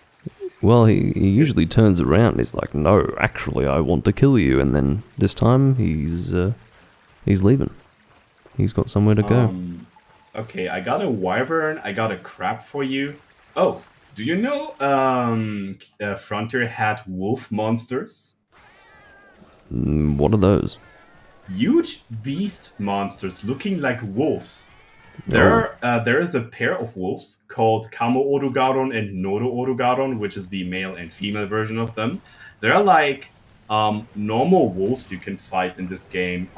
well, he usually turns around and he's like, no, actually, I want to kill you. And then this time, he's leaving. He's got somewhere to go. Okay, I got a wyvern. I got a crab for you. Oh, do you know Frontier had wolf monsters? What are those? Huge beast monsters looking like wolves. Oh, There is a pair of wolves called Kamo Orugaron and Nodo Orugaron, which is the male and female version of them. They're like normal wolves you can fight in this game.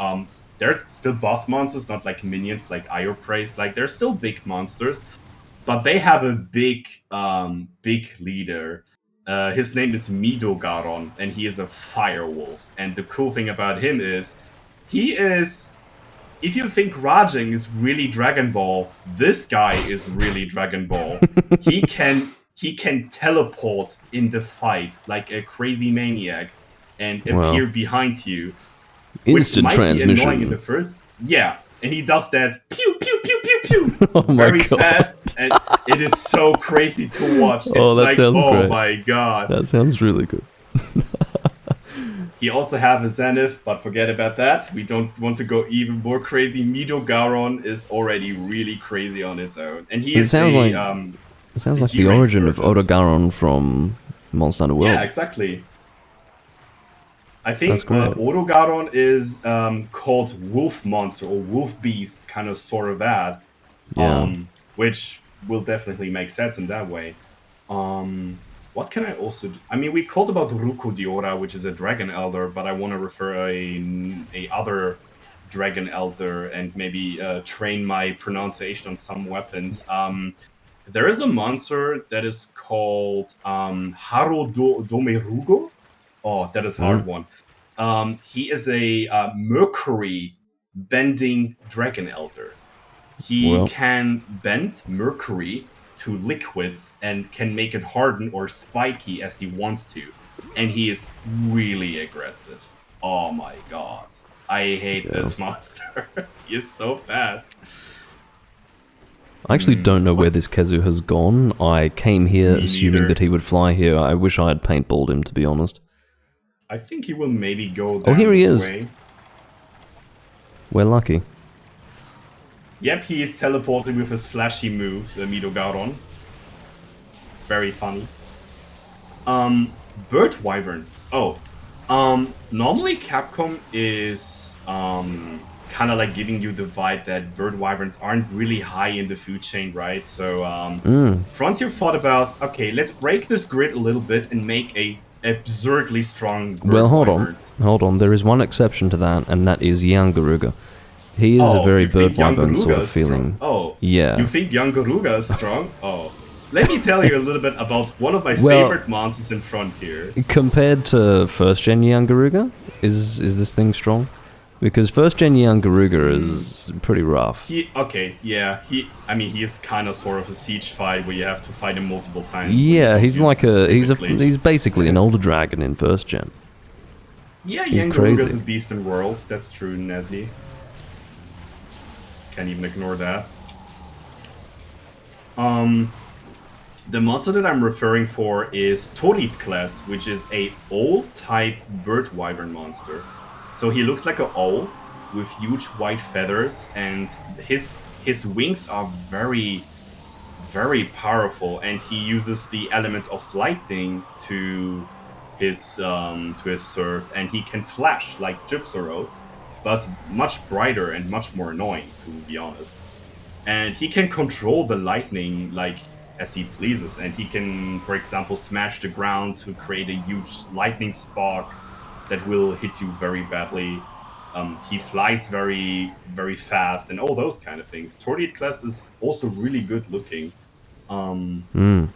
They're still boss monsters, not like minions like Io Praise. Like they're still big monsters, but they have a big leader. His name is Midogaron, and he is a fire wolf. And the cool thing about him is he is, if you think Rajang is really Dragon Ball, this guy is really Dragon Ball. He can teleport in the fight like a crazy maniac and wow. appear behind you, which Instant might be annoying in transmission. the first. Yeah, and he does that pew pew pew pew pew Oh my very god. fast, and it is so crazy to watch. Oh, It's that like, sounds oh great. my god. That sounds really good. He also have a Zenith, but forget about that. We don't want to go even more crazy. Mido Garon is already really crazy on its own, and he It is sounds like the G the rank origin of version. Odogaron from Monster Hunter Yeah, World. exactly. I That's think great. Orogaron is called Wolf Monster or Wolf Beast, kind of sort of that, Yeah. which will definitely make sense in that way. What can I also do? I mean, we called about Ruku Diora, which is a Dragon Elder, but I want to refer a other Dragon Elder and maybe train my pronunciation on some weapons. There is a monster that is called Domerugo. Oh, that is a Mm. hard one. He is a Mercury bending Dragon Elder. He Well, can bend Mercury to liquid and can make it harden or spiky as he wants to. And he is really aggressive. Oh my god. I hate yeah. this monster. He is so fast. I actually don't know where What? this Kezu has gone. I came here Me assuming that neither. he would fly here. I wish I had paintballed him, to be honest. I think he will maybe go Oh, down here he this is. way. We're lucky. Yep, he is teleporting with his flashy moves, Midogaron. Very funny. Bird Wyvern. Oh, normally Capcom is kind of like giving you the vibe that bird wyverns aren't really high in the food chain, right? So Mm. Frontier thought about, okay, let's break this grid a little bit and make a absurdly strong Well, bird hold on. wyvern. Hold on. There is one exception to that, and that is Yangaruga. He is a Oh, very you bird think young wyvern sort Garuga of is strong? feeling. Oh, you Yeah. think young Garuga is strong? Oh, let me tell you a little bit about one of my Well, favorite monsters in Frontier. compared to first gen Yangaruga, is this thing strong? Because first gen Yangaruga is pretty rough. I mean, he is kind of sort of a siege fight where you have to fight him multiple times when you Yeah, don't he's use like the stupid he's glitch. basically an older dragon in first gen. Yeah, He's Yangaruga is crazy. a beast in world. That's true, Nazi. Can't even ignore that. Um, the monster that I'm referring for is Torit class, which is a owl type bird wyvern monster. So he looks like an owl with huge white feathers, and his wings are very powerful, and he uses the element of lightning to his serve, and he can flash like Gypsaros, but much brighter and much more annoying, to be honest. And he can control the lightning like as he pleases, and he can, for example, smash the ground to create a huge lightning spark that will hit you very badly. He flies very fast and all those kind of things. Tornado class is also really good looking. Um, Hmm.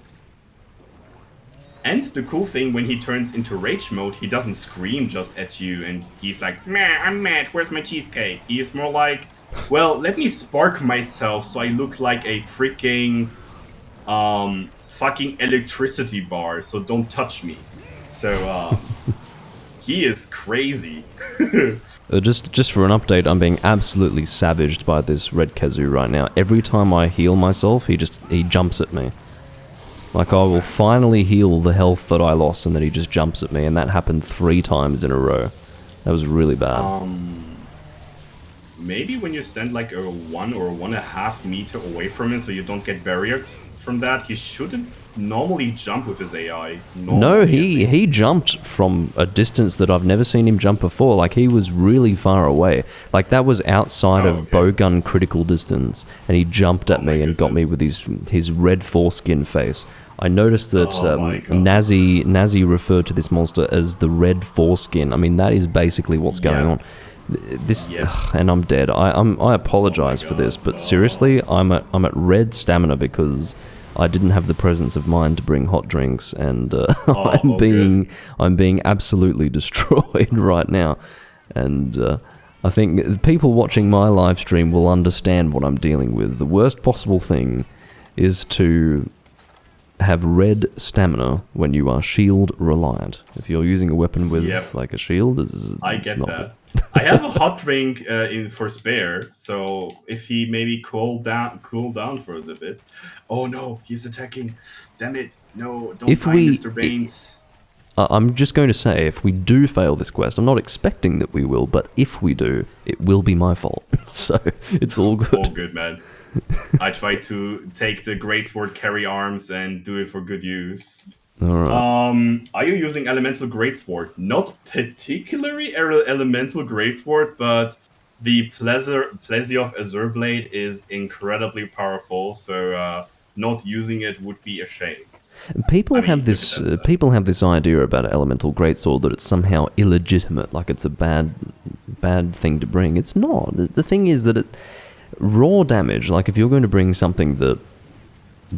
and the cool thing, when he turns into rage mode, he doesn't scream just at you and he's like, "Meh, I'm mad, where's my cheesecake?" He is more like, well, let me spark myself so I look like a freaking fucking electricity bar, so don't touch me. So he is crazy. Just for an update, I'm being absolutely savaged by this red Kezu right now. Every time I heal myself, he jumps at me. Like I will finally heal the health that I lost, and then he just jumps at me, and that happened 3 times in a row. That was really bad. maybe when you stand like a 1 or 1.5 meter away from him, so you don't get barriered from that, he shouldn't normally jump with his AI. No, Normally, at least. he jumped from a distance that I've never seen him jump before. Like, he was really far away. Like, that was outside Oh, of okay. bowgun critical distance, and he jumped at Oh my me and got me goodness. with his red foreskin face. I noticed that Oh my God. Nazi referred to this monster as the red foreskin. I mean, that is basically what's going Yeah. on. This Yeah. and I'm dead. I apologize for this, God. but seriously, I'm at red stamina because I didn't have the presence of mind to bring hot drinks, and I'm being absolutely destroyed right now. And I think people watching my live stream will understand what I'm dealing with. The worst possible thing is to have red stamina when you are shield reliant. If you're using a weapon with Yep. like a shield, I it's get not that. good. I have a hot drink in for spare, so if he maybe cool down for a little bit. Oh no, he's attacking! Damn it! No, don't If die, we, Mr. Baines. I'm just going to say, if we do fail this quest, I'm not expecting that we will, but if we do, it will be my fault. So it's all good. All good, man. I try to take the greatsword carry arms and do it for good use. All right. Are you using elemental greatsword? Not particularly elemental greatsword, but the Plesy of Azure Blade is incredibly powerful. So not using it would be a shame. People I mean, have look at this. that stuff. People have this idea about an elemental greatsword that it's somehow illegitimate, like it's a bad thing to bring. It's not. The thing is that raw damage. Like, if you're going to bring something that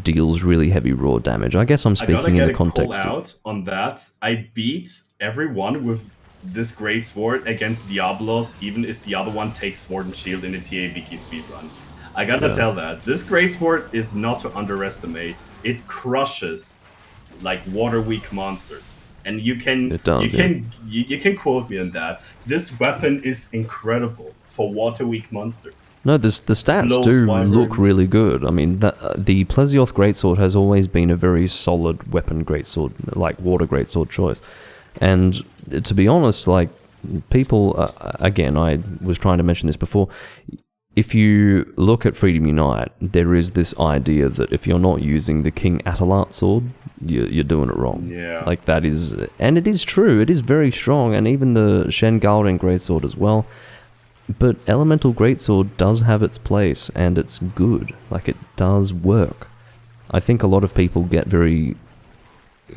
deals really heavy raw damage, I guess I'm I gotta speaking in get the a call context of. out on that. I beat everyone with this great sword against Diablos, even if the other one takes sword and shield in the TA Wiki speedrun. I gotta Yeah. tell that this great sword is not to underestimate. It crushes like water weak monsters, and you can It does, yeah. you can quote me on that. This weapon is incredible for water weak monsters. No, the stats Blows do look wyverns. really good. I mean, the Plesioth Greatsword has always been a very solid weapon greatsword, like water greatsword choice. And to be honest, like, people, again, I was trying to mention this before, if you look at Freedom Unite, there is this idea that if you're not using the King Atalat sword, you're doing it wrong. Yeah. Like, that is, and it is true, it is very strong, and even the Shen Galden Greatsword as well. But Elemental Greatsword does have its place, and it's good. Like, it does work. I think a lot of people get very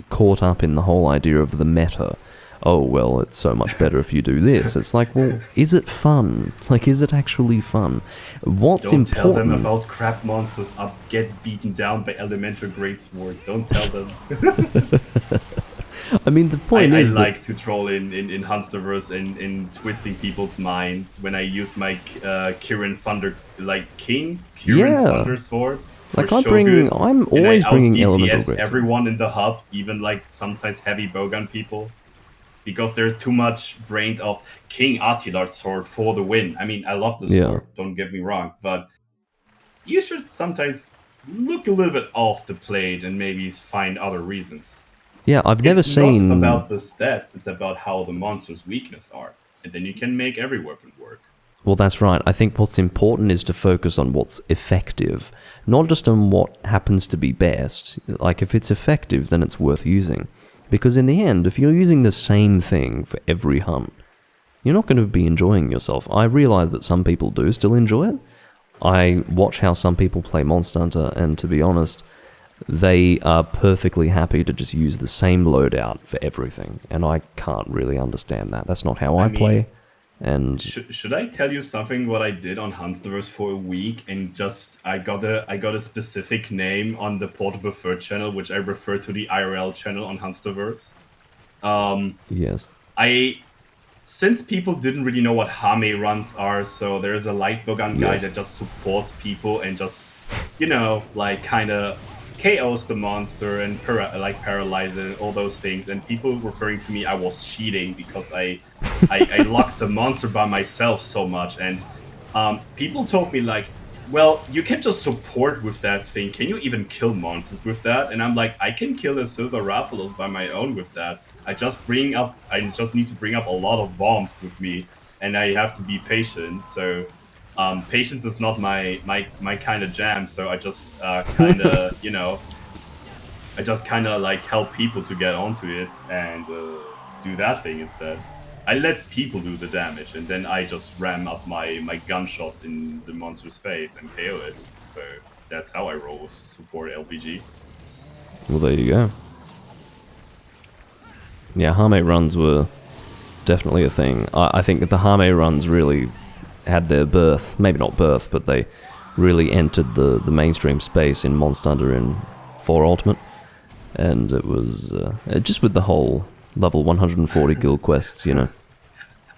caught up in the whole idea of the meta. Oh, well, it's so much better if you do this. It's like, well, is it fun? Like, is it actually fun? What's Don't tell them important... about crap monsters get beaten down by elemental greatsword. Don't tell them. I mean, the point I is that... like to troll in Hunsterverse and in twisting people's minds when I use my Kirin Thunder, like Kirin Yeah. Thunder sword. For Like, I'm always bringing and I Elemental out DPS Greatsword. everyone in the hub, even like sometimes heavy bowgun people. Because they're too much brained of King Attilar's sword for the win. I mean, I love the Yeah. sword, don't get me wrong, but you should sometimes look a little bit off the plate and maybe find other reasons. Yeah, I've never It's seen... not about the stats, it's about how the monster's weakness are. And then you can make every weapon work. Well, that's right. I think what's important is to focus on what's effective, not just on what happens to be best. Like, if it's effective, then it's worth using. Because in the end, if you're using the same thing for every hunt, you're not going to be enjoying yourself. I realize that some people do still enjoy it. I watch how some people play Monster Hunter, and to be honest, they are perfectly happy to just use the same loadout for everything. And I can't really understand that. That's not how I play. And should I tell you something what I did on Hunsterverse for a week and just I got a specific name on the Portable Third channel which I refer to the IRL channel on Hunsterverse. yes. Since people didn't really know what Hame runs are, so there's a light bowgun guy Yes. that just supports people and just like kind of KOs the monster and paralyze it, all those things. And people referring to me, I was cheating because I locked the monster by myself so much. And people told me like, well, you can just support with that thing. Can you even kill monsters with that? And I'm like, I can kill a Silver Rathalos by my own with that. I just need to bring up a lot of bombs with me, and I have to be patient. So Patience is not my kind of jam, so I just kind of I just kind of like help people to get onto it and do that thing instead. I let people do the damage, and then I just ram up my gunshots in the monster's face and KO it. So that's how I roll with support LPG. Well, there you go. Yeah, Hame runs were definitely a thing. I think that the Hame runs really had their birth, maybe not birth, but they really entered the mainstream space in Monster Hunter in 4 Ultimate. And it was just with the whole level 140 guild quests, you know.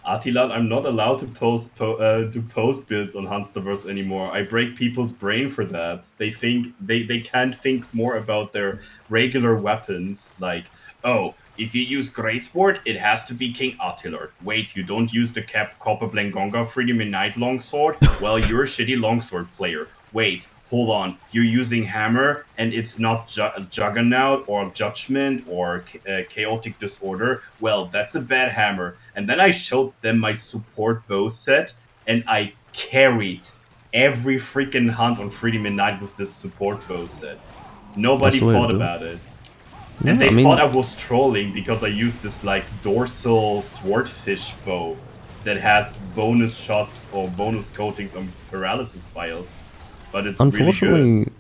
Atilan, I'm not allowed to do post builds on Hunsterverse anymore. I break people's brain for that. They think they can't think more about their regular weapons. Like, oh, if you use Greatsword, it has to be King Attilar. Wait, you don't use the Copper Blangonga Freedom Unite Longsword? Well, you're a shitty longsword player. Wait, hold on. You're using Hammer, and it's not Juggernaut or Judgment or Chaotic Disorder. Well, that's a bad Hammer. And then I showed them my support bow set, and I carried every freaking hunt on Freedom Unite with this support bow set. That's Nobody the way to thought do it. about it. And No, they I thought mean, I was trolling because I used this like dorsal swordfish bow that has bonus shots or bonus coatings on paralysis files. But it's really good.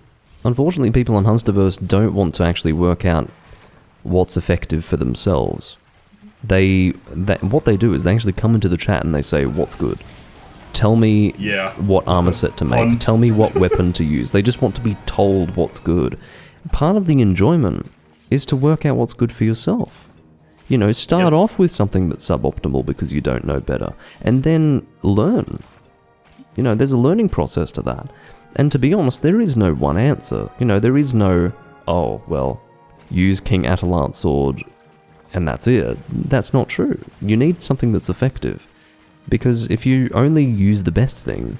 unfortunately, people on Hunsterverse don't want to actually work out what's effective for themselves. What they do is they actually come into the chat and they say, "What's good? Tell me Yeah. what armor set to make. Hunt. Tell me what weapon to use." They just want to be told what's good. Part of the enjoyment is to work out what's good for yourself. You know, start Yep. off with something that's suboptimal because you don't know better, and then learn. You know, there's a learning process to that. And to be honest, there is no one answer. You know, there is no, oh, well, use King Atalant's sword and that's it. That's not true. You need something that's effective. Because if you only use the best thing,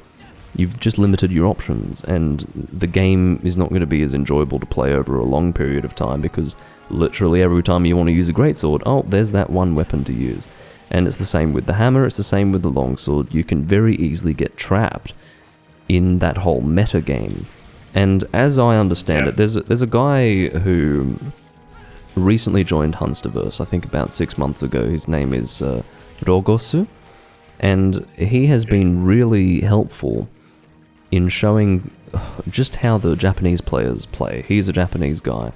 you've just limited your options, and the game is not going to be as enjoyable to play over a long period of time, because literally every time you want to use a greatsword, oh, there's that one weapon to use. And it's the same with the hammer, it's the same with the longsword. You can very easily get trapped in that whole meta game. And as I understand it, there's a guy who recently joined Hunsterverse, I think about 6 months ago. His name is Rogosu, and he has been really helpful in showing just how the Japanese players play. He's a Japanese guy,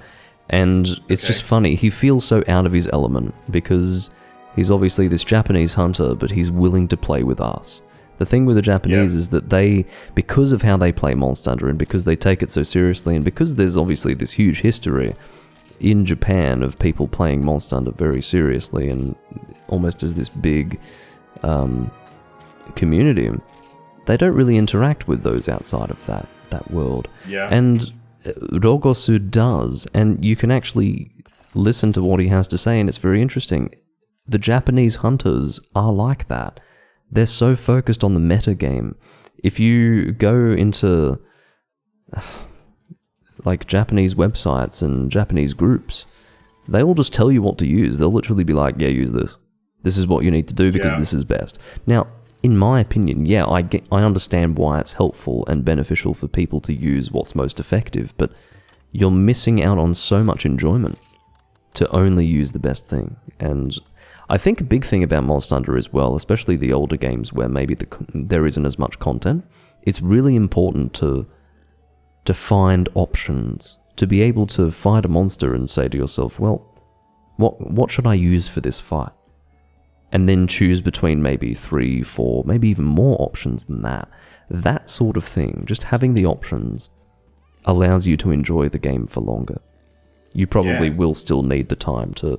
and it's just funny. He feels so out of his element because he's obviously this Japanese hunter, but he's willing to play with us. The thing with the Japanese is that they, because of how they play Monster Hunter and because they take it so seriously, and because there's obviously this huge history in Japan of people playing Monster Hunter very seriously and almost as this big community, they don't really interact with those outside of that world. Yeah. And Rogosu does, and you can actually listen to what he has to say, and it's very interesting. The Japanese hunters are like that. They're so focused on the meta game. If you go into like Japanese websites and Japanese groups, they will just tell you what to use. They'll literally be like, yeah, use this. This is what you need to do because this is best. Now, in my opinion, yeah, I understand why it's helpful and beneficial for people to use what's most effective, but you're missing out on so much enjoyment to only use the best thing. And I think a big thing about Monster Hunter as well, especially the older games where maybe there isn't as much content, it's really important to find options, to be able to fight a monster and say to yourself, well, what should I use for this fight? And then choose between maybe 3, 4, maybe even more options than that. That sort of thing, just having the options, allows you to enjoy the game for longer. You probably will still need the time to...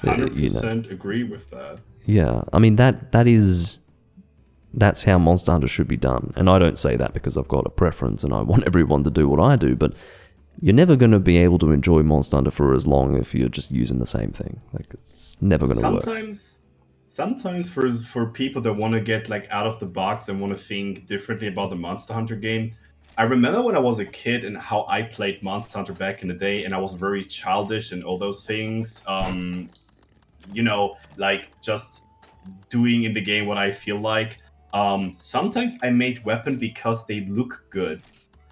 100% agree with that. Yeah, I mean, that's how Monster Hunter should be done. And I don't say that because I've got a preference and I want everyone to do what I do, but you're never going to be able to enjoy Monster Hunter for as long if you're just using the same thing. Like, it's never going to work. Sometimes for people that want to get like out of the box and want to think differently about the Monster Hunter game, I remember when I was a kid and how I played Monster Hunter back in the day, and I was very childish and all those things. Like just doing in the game what I feel like. Sometimes I made weapon because they look good.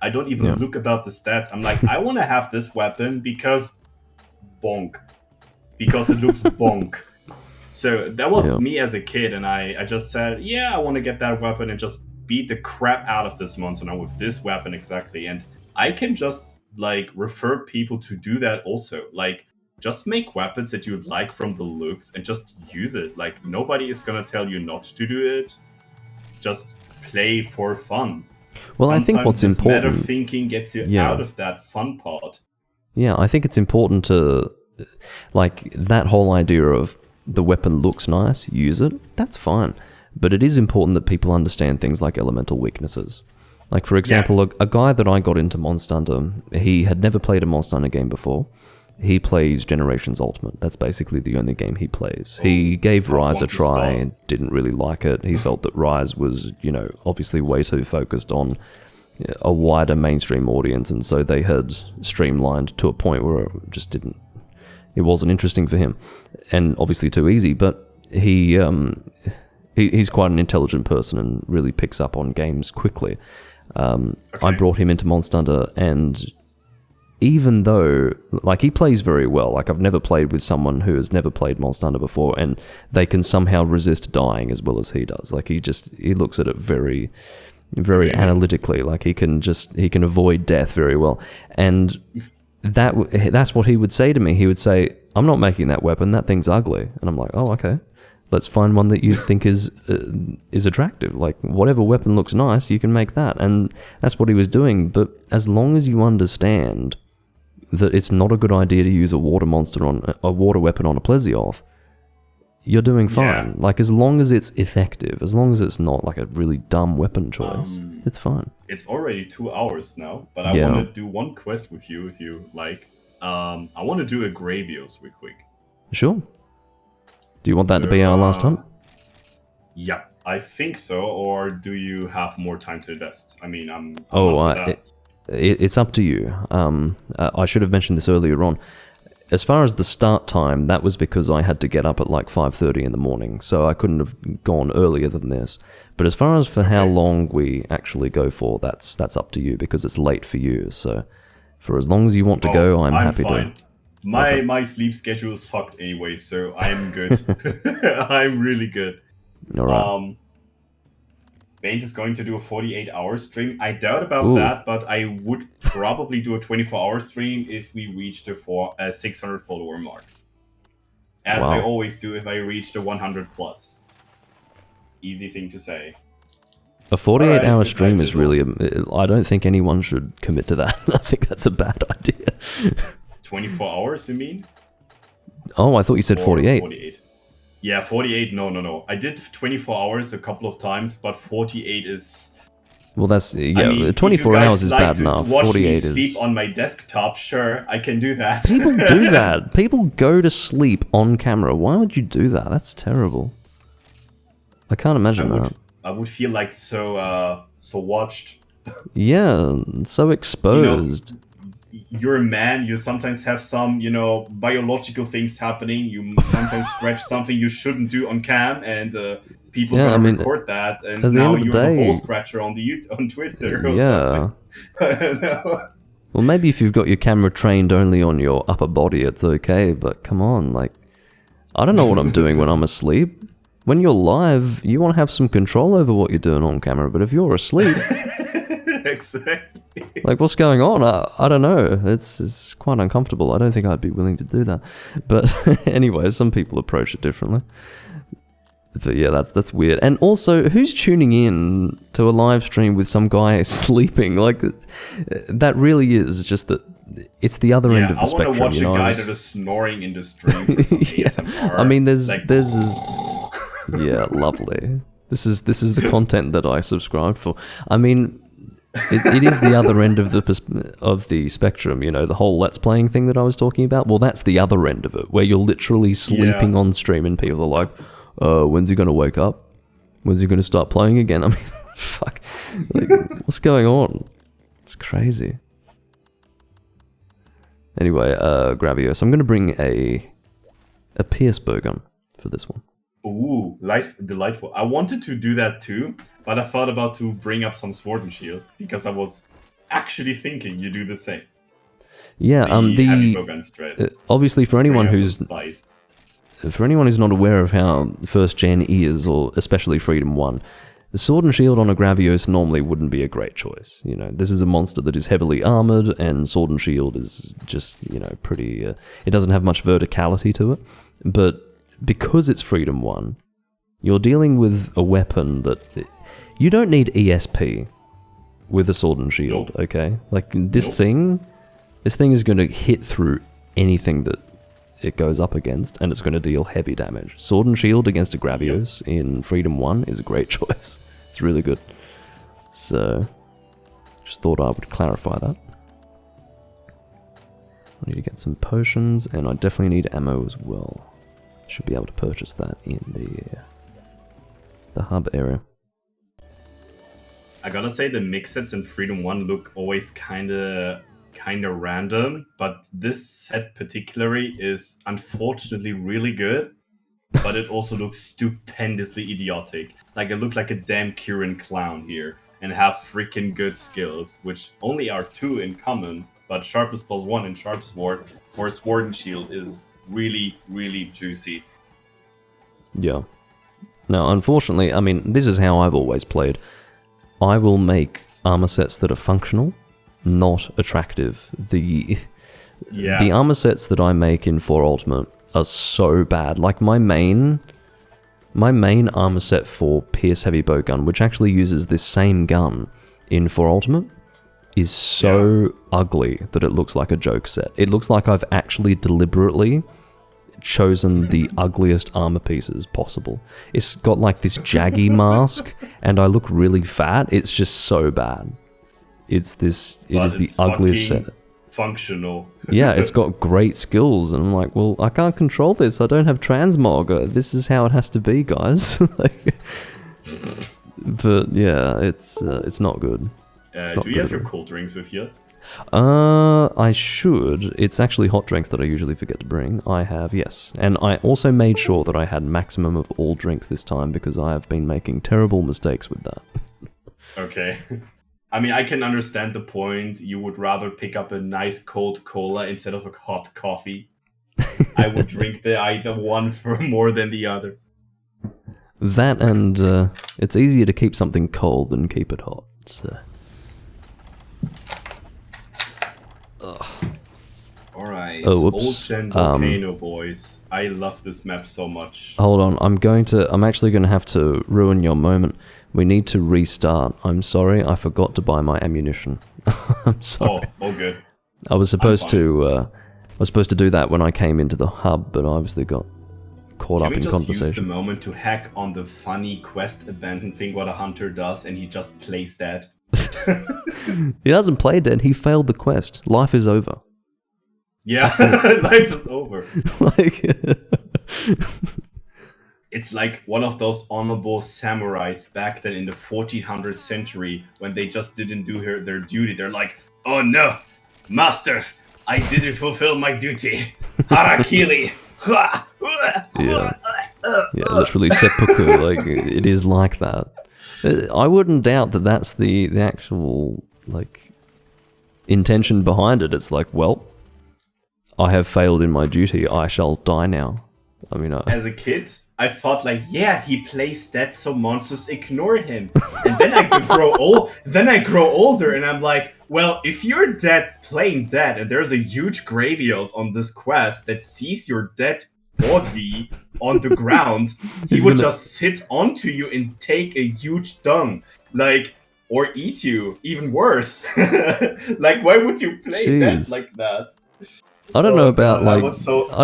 I don't even Yeah. look about the stats. I'm like, I want to have this weapon because bonk. Because it looks bonk. So that was Yeah. me as a kid, and I just said, yeah, I want to get that weapon and just beat the crap out of this monster now with this weapon exactly. And I can just like refer people to do that also. Like, just make weapons that you like from the looks and just use it. Like, nobody is gonna tell you not to do it. Just play for fun. Well, I think what's this meta important. thinking gets you Yeah. out of that fun part. Yeah, I think it's important to, like, that whole idea of the weapon looks nice, use it, that's fine. But it is important that people understand things like elemental weaknesses. Like, for example, a guy that I got into Monster Hunter, he had never played a Monster Hunter game before. He plays Generations Ultimate. That's basically the only game he plays. He gave Rise a try, didn't really like it. He felt that Rise was, you know, obviously way too focused on a wider mainstream audience, and so they had streamlined to a point where it just didn't, it wasn't interesting for him, and obviously too easy. But he's quite an intelligent person and really picks up on games quickly. I brought him into Monster Hunter, and even though, like, he plays very well, like, I've never played with someone who has never played Monster Hunter before, and they can somehow resist dying as well as he does. Like, he looks at it very analytically. Like, he can avoid death very well, and that's what he would say to me. He would say, "I'm not making that weapon. That thing's ugly." And I'm like, "Oh, okay. Let's find one that you think is attractive. Like, whatever weapon looks nice, you can make that." And that's what he was doing. But as long as you understand that it's not a good idea to use a water weapon on a Plesioth, you're doing fine. Like, as long as it's effective, as long as it's not like a really dumb weapon choice, it's fine. It's already 2 hours now, but I want to do one quest with you if you like. I want to do a Gravios real quick. Sure. Do you want that to be our last hunt? Yeah, I think so. Or do you have more time to invest? I mean, I'm it's up to you. I should have mentioned this earlier on. As far as the start time, that was because I had to get up at like 5:30 in the morning, so I couldn't have gone earlier than this. But as far as for how long we actually go for, that's up to you, because it's late for you. So for as long as you want to go, I'm happy fine. to. My sleep schedule is fucked anyway, so I'm good. I'm really good. All right. Baynes is going to do a 48-hour stream. I doubt about that, but I would probably do a 24-hour stream if we reach the 600 follower mark. As I always do if I reach the 100 plus. Easy thing to say. A 48-hour stream is really... I don't think anyone should commit to that. I think that's a bad idea. 24 hours, you mean? Oh, I thought you said 48. 48. Yeah, 48, no. I did 24 hours a couple of times, but 48 is... Well, that's... Yeah, I mean, 24 hours is bad enough. 48 is... sleep on my desktop, sure, I can do that. People do that. People go to sleep on camera. Why would you do that? That's terrible. I can't imagine that. I would feel like so watched. Yeah, so exposed. You're a man, you sometimes have some, biological things happening. You sometimes scratch something you shouldn't do on cam, and people record that, and now you're the ball scratcher on Twitter or something. Well, maybe if you've got your camera trained only on your upper body, it's okay, but come on, like, I don't know what I'm doing when I'm asleep. When you're live, you want to have some control over what you're doing on camera, but if you're asleep... Exactly. Like, what's going on? I don't know. It's quite uncomfortable. I don't think I'd be willing to do that. But anyway, some people approach it differently. But yeah, that's weird. And also, who's tuning in to a live stream with some guy sleeping? Like, that really is just that. It's the other end of the spectrum. I want to watch a guy that is snoring in the stream for some ASMR. I mean, there's yeah, lovely. This is the content that I subscribe for. I mean, it is the other end of the spectrum, the whole Let's Playing thing that I was talking about. Well, that's the other end of it, where you're literally sleeping on stream and people are like, when's he going to wake up? When's he going to start playing again? I mean, fuck. Like, what's going on? It's crazy. Anyway, Gravios, I'm going to bring a Pierce bow gun for this one. Ooh, delightful. I wanted to do that too, but I thought about to bring up some sword and shield because I was actually thinking you do the same. Yeah, The heavy bowgun strat. obviously for anyone Bring up who's some spice. not aware of how first gen is, or especially Freedom 1, the sword and shield on a Gravios normally wouldn't be a great choice. You know, this is a monster that is heavily armored, and sword and shield is just, you know, pretty... it doesn't have much verticality to it, but because it's Freedom 1, you're dealing with a weapon that... You don't need ESP with a sword and shield, Nope. okay? Like, this thing is going to hit through anything that it goes up against, and it's going to deal heavy damage. Sword and shield against a Gravios in Freedom 1 is a great choice. It's really good. So, just thought I would clarify that. I need to get some potions, and I definitely need ammo as well. Should be able to purchase that in the hub area. I gotta say the mix sets in Freedom 1 look always kinda random, but this set particularly is unfortunately really good, but it also looks stupendously idiotic. Like, it looks like a damn Kirin clown here, and have freaking good skills, which only are 2 in common, but Sharpness +1 in Sharp Sword for Sword and Shield is really, really juicy. Yeah. Now, unfortunately, I mean, this is how I've always played. I will make armor sets that are functional, not attractive. The armor sets that I make in 4 Ultimate are so bad. Like, my main armor set for Pierce Heavy Bowgun, which actually uses this same gun in 4 Ultimate, is so ugly that it looks like a joke set. It looks like I've actually deliberately chosen the ugliest armor pieces possible. It's got like this jaggy mask, and I look really fat. It's just so bad. It is the ugliest set. Functional. Yeah, it's got great skills, and I'm like, well, I can't control this. I don't have transmog. This is how it has to be, guys. But yeah, it's not good. Do you have your cold drinks with you? I should. It's actually hot drinks that I usually forget to bring. I have, yes. And I also made sure that I had maximum of all drinks this time because I have been making terrible mistakes with that. Okay. I mean, I can understand the point. You would rather pick up a nice cold cola instead of a hot coffee. I would drink either one for more than the other. That and it's easier to keep something cold than keep it hot. So. Alright, Oh, whoops. Old Gen Volcano, boys. I love this map so much. Hold on, I'm actually going to have to ruin your moment. We need to restart. I'm sorry, I forgot to buy my ammunition. I'm sorry. Oh, good. I was supposed to do that when I came into the hub, but I obviously got caught up in conversation. Can we just use the moment to hack on the funny quest abandon thing what a hunter does, and he just plays that? He doesn't play dead, he failed the quest. Life is over. Yeah, life is over. It's like one of those honorable samurais back then in the 1400th century when they just didn't do their duty. They're like, oh no, master, I didn't fulfill my duty. Harakiri. Yeah, literally seppuku. Like, it is like that. I wouldn't doubt that that's the actual, like, intention behind it. It's like, well, I have failed in my duty. I shall die now. I mean, as a kid, I thought like, yeah, he plays dead, so monsters ignore him. And then I grow old. Then I grow older, and I'm like, well, if you're dead, playing dead, and there's a huge Gravios on this quest that sees your dead body on the ground, he would just sit onto you and take a huge dung, like, or eat you. Even worse. Like, why would you play dead like that? I don't know about I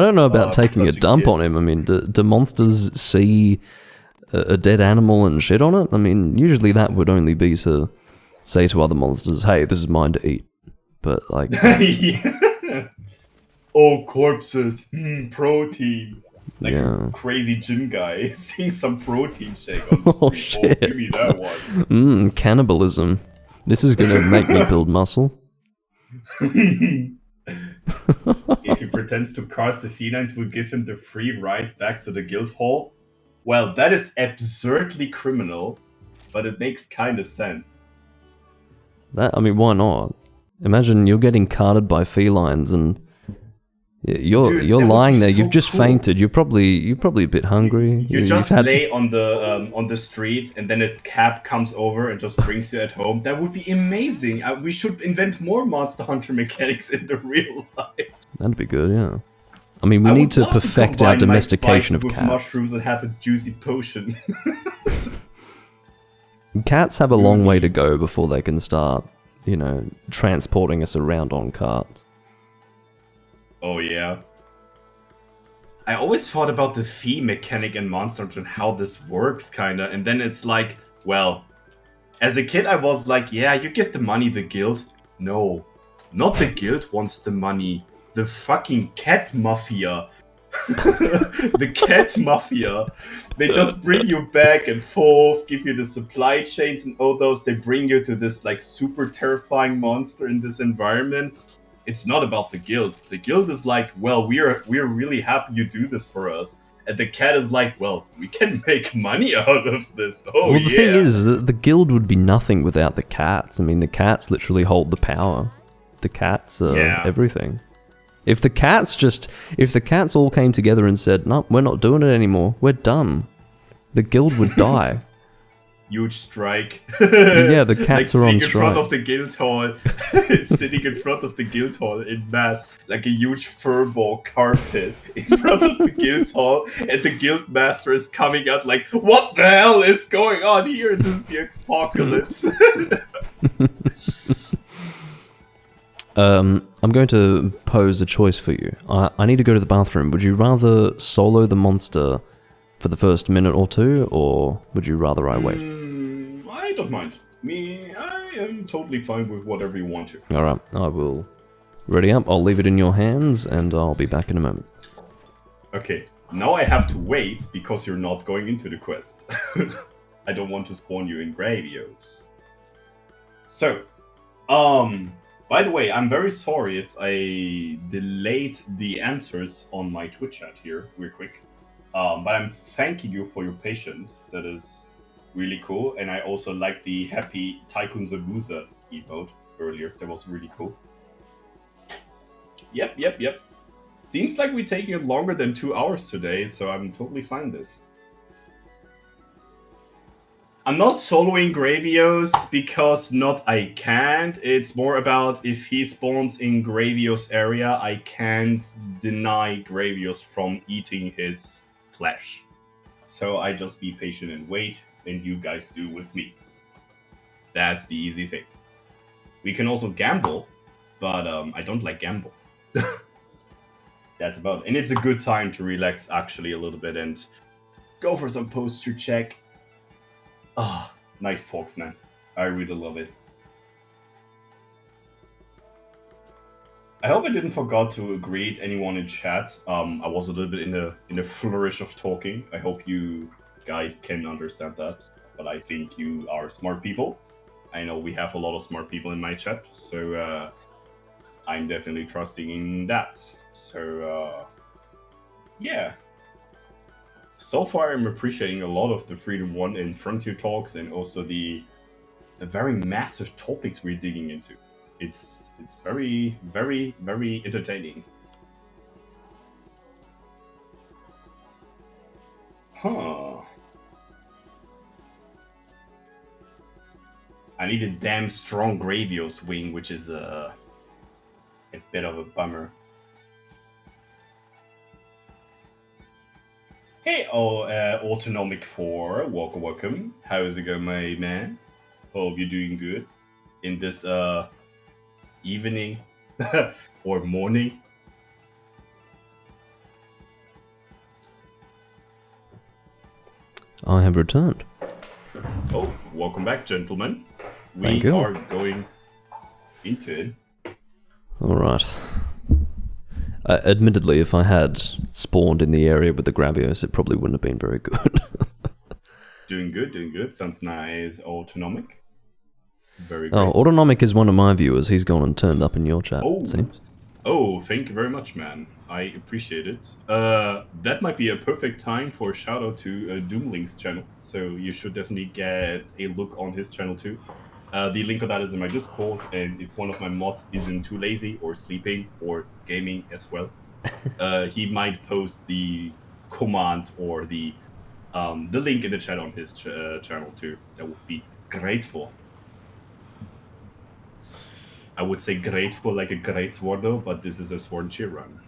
don't know about taking a dump on him. I mean, do monsters see a dead animal and shit on it? I mean, usually that would only be to say to other monsters, "Hey, this is mine to eat." But like, oh, corpses, protein. Like a crazy gym guy seeing some protein shake on the street. Oh shit! Oh, give me that one. Cannibalism. This is gonna make me build muscle. If he pretends to cart the felines, we'll give him the free ride back to the guild hall. Well, that is absurdly criminal, but it makes kind of sense. I mean, why not? Imagine you're getting carted by felines and you're Dude, that would lying be there. so You've just cool. fainted. You're probably a bit hungry. You just you've had... lay on the street, and then a cab comes over and just brings you at home. That would be amazing. We should invent more Monster Hunter mechanics in the real life. That'd be good, yeah. I mean, we I need would to love perfect combine our my domestication of spice with cats. mushrooms and have a juicy potion. Cats have a long way to go before they can start, you know, transporting us around on carts. Oh yeah. I always thought about the fee mechanic in Monster Hunter and how this works, kinda, and then it's like, well, as a kid I was like, yeah, you give the money the guild. No, not the guild wants the money. The fucking cat mafia. The cat mafia. They just bring you back and forth, give you the supply chains and all those. They bring you to this like super terrifying monster in this environment. It's not about the guild. The guild is like, well, we're really happy you do this for us. And the cat is like, well, we can make money out of this. Oh, well, the yeah. thing is that the guild would be nothing without the cats. I mean, the cats literally hold the power. The cats are everything. If the cats all came together and said, no, we're not doing it anymore, we're done, the guild would die. Huge strike. Yeah, the cats are on strike. In front of the guild hall, sitting in front of the guild hall in mass, like a huge furball carpet in front of the guild hall, and the guild master is coming out like, what the hell is going on here? This is the apocalypse. I'm going to pose a choice for you. I need to go to the bathroom. Would you rather solo the monster for the first minute or two, or would you rather I wait? I don't mind. I am totally fine with whatever you want to. Alright, I will ready up. I'll leave it in your hands, and I'll be back in a moment. Okay, now I have to wait because you're not going into the quest. I don't want to spawn you in Gravios. So, by the way, I'm very sorry if I delayed the answers on my Twitch chat here real quick. But I'm thanking you for your patience. That is really cool. And I also like the happy Tycoon Zabuza emote earlier. That was really cool. Yep. Seems like we're taking it longer than 2 hours today, so I'm totally fine with this. I'm not soloing Gravios because not I can't. It's more about if he spawns in Gravios area, I can't deny Gravios from eating his flesh. So I just be patient and wait, and you guys do with me. That's the easy thing. We can also gamble, but I don't like gamble. That's about it. And it's a good time to relax actually a little bit and go for some posture check. Ah, nice talks, man. I really love it. I hope I didn't forget to greet anyone in chat. I was a little bit in a flourish of talking. I hope you guys can understand that. But I think you are smart people. I know we have a lot of smart people in my chat, so I'm definitely trusting in that. So yeah. So far, I'm appreciating a lot of the Freedom 1 and Frontier talks, and also the very massive topics we're digging into. It's very, very, very entertaining. Huh. I need a damn strong Gravios wing, which is a bit of a bummer. Hey, Autonomic 4, welcome. How's it going, my man? Hope you're doing good in this evening or morning. I have returned. Oh, welcome back, gentlemen. Thank you. We are going into it. Alright. Admittedly, if I had spawned in the area with the Gravios, it probably wouldn't have been very good. Doing good. Sounds nice. Autonomic. Very good. Oh, Autonomic is one of my viewers. He's gone and turned up in your chat, it seems. Oh, thank you very much, man. I appreciate it. That might be a perfect time for a shout out to Doomlink's channel. So you should definitely get a look on his channel too. The link of that is in my Discord, and if one of my mods isn't too lazy or sleeping or gaming as well, he might post the command or the link in the chat on his channel too. That would be grateful. I would say grateful like a great Swordo, but this is a Sword and Shield run.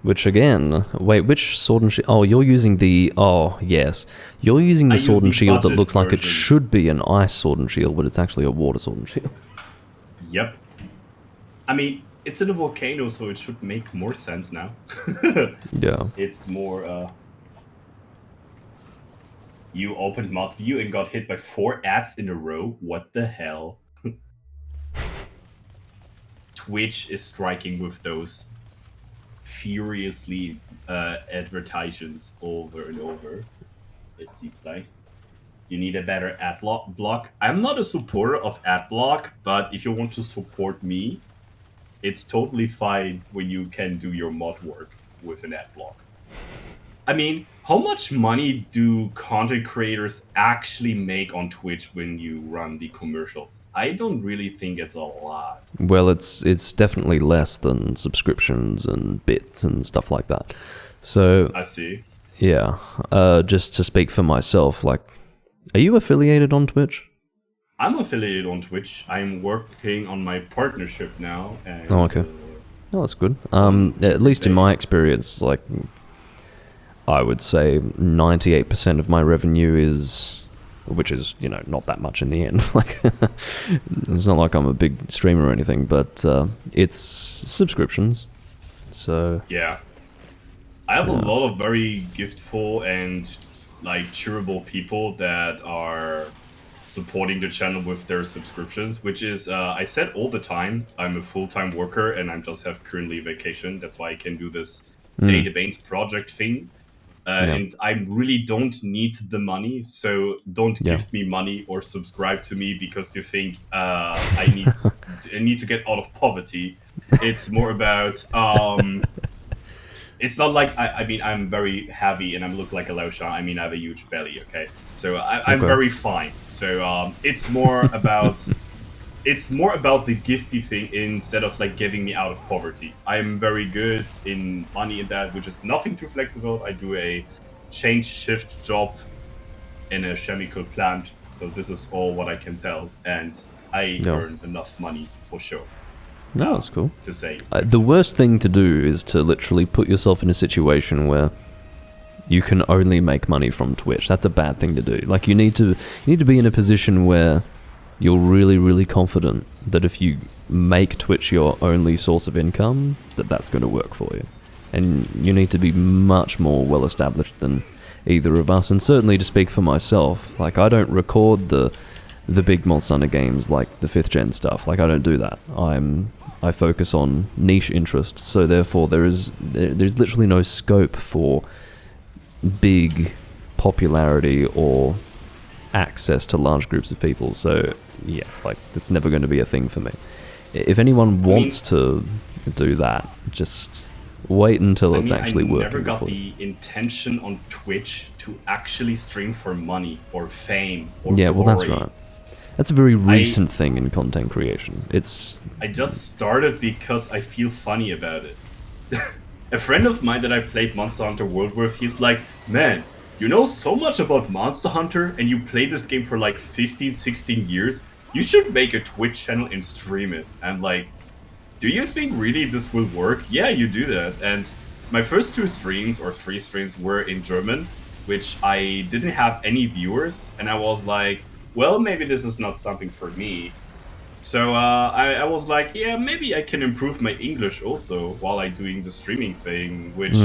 Which again, wait, which sword and shield? Oh, you're using the, oh, yes. You're using the I sword use and the shield that budget looks like it version. should be an ice sword and shield, but it's actually a water sword and shield. Yep. I mean, it's in a volcano, so it should make more sense now. Yeah. It's more, you opened mod view and got hit by 4 ads in a row? What the hell? Twitch is striking with those furiously advertisements over and over, it seems like. You need a better ad block. I'm not a supporter of ad block, but if you want to support me, it's totally fine when you can do your mod work with an ad block. I mean, how much money do content creators actually make on Twitch when you run the commercials? I don't really think it's a lot. Well, it's definitely less than subscriptions and bits and stuff like that. So, I see. yeah, just to speak for myself, like, are you affiliated on Twitch? I'm affiliated on Twitch. I'm working on my partnership now. And, Oh, okay. Oh, that's good. At least in my experience, like, I would say 98% of my revenue is, which is, you know, not that much in the end. Like, it's not like I'm a big streamer or anything, but it's subscriptions. So yeah. I have a lot of very giftful and like cheerable people that are supporting the channel with their subscriptions, which is I said all the time I'm a full-time worker and I just have currently vacation. That's why I can do this ItsBaynes project thing. And I really don't need the money, so don't gift me money or subscribe to me because you think I need to get out of poverty. It's more about it's not like I mean I'm very heavy and I look like a Laosha. I mean I have a huge belly. Okay, so I'm very fine. So it's more about the gifty thing instead of like getting me out of poverty. I'm very good in money in that, which is nothing too flexible. I do a change shift job in a chemical plant, so this is all what I can tell, and I earn enough money for sure. No, that's cool. To say the worst thing to do is to literally put yourself in a situation where you can only make money from Twitch. That's a bad thing to do. Like, you need to be in a position where you're really, really confident that if you make Twitch your only source of income, that's going to work for you. And you need to be much more well established than either of us. And certainly, to speak for myself, like, I don't record the big Monster Hunter games like the 5th gen stuff. Like, I don't do that. I focus on niche interest, so therefore there's literally no scope for big popularity or access to large groups of people. So yeah, like, it's never going to be a thing for me. If anyone wants to do that, just wait until it's actually working. I never got the intention on Twitch to actually stream for money or fame or glory. Well, that's right. That's a very recent thing in content creation. I just started because I feel funny about it. A friend of mine that I played Monster Hunter World with, he's like, man, you know so much about Monster Hunter and you played this game for like 15, 16 years. You should make a Twitch channel and stream it. I'm like, do you think really this will work? Yeah, you do that. And my first 2 streams or 3 streams were in German, which I didn't have any viewers. And I was like, well, maybe this is not something for me. So I was like, yeah, maybe I can improve my English also while I'm doing the streaming thing, which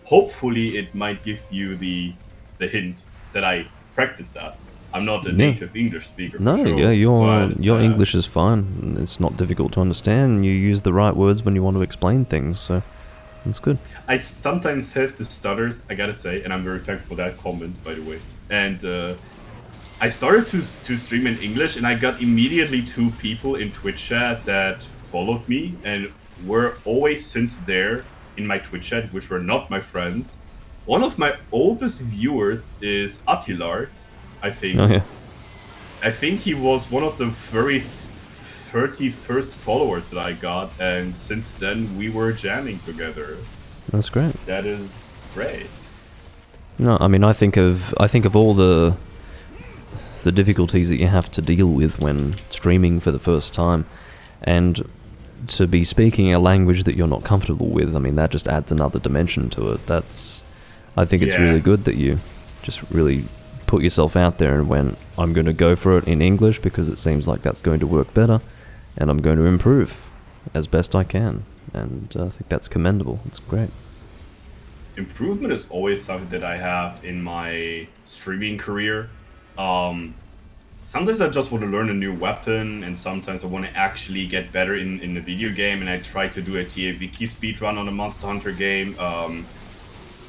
hopefully it might give you the hint that I practice that. I'm not a native English speaker. No, for sure, yeah, your English is fine. It's not difficult to understand. You use the right words when you want to explain things, so that's good. I sometimes have the stutters, I gotta say, and I'm very thankful for that comment, by the way. And I started to stream in English, and I got immediately 2 people in Twitch chat that followed me and were always since there in my Twitch chat, which were not my friends. One of my oldest viewers is Attilard, I think. Oh, yeah. I think he was one of the very 31st followers that I got, and since then we were jamming together. That's great. That is great. No, I mean, I think of all the difficulties that you have to deal with when streaming for the first time, and to be speaking a language that you're not comfortable with. I mean, that just adds another dimension to it. I think it's really good that you just really put yourself out there and went, I'm going to go for it in English because it seems like that's going to work better, and I'm going to improve as best I can. And I think that's commendable. It's great. Improvement is always something that I have in my streaming career. Sometimes I just want to learn a new weapon, and sometimes I want to actually get better in a video game, and I try to do a TA Wiki speedrun on a Monster Hunter game.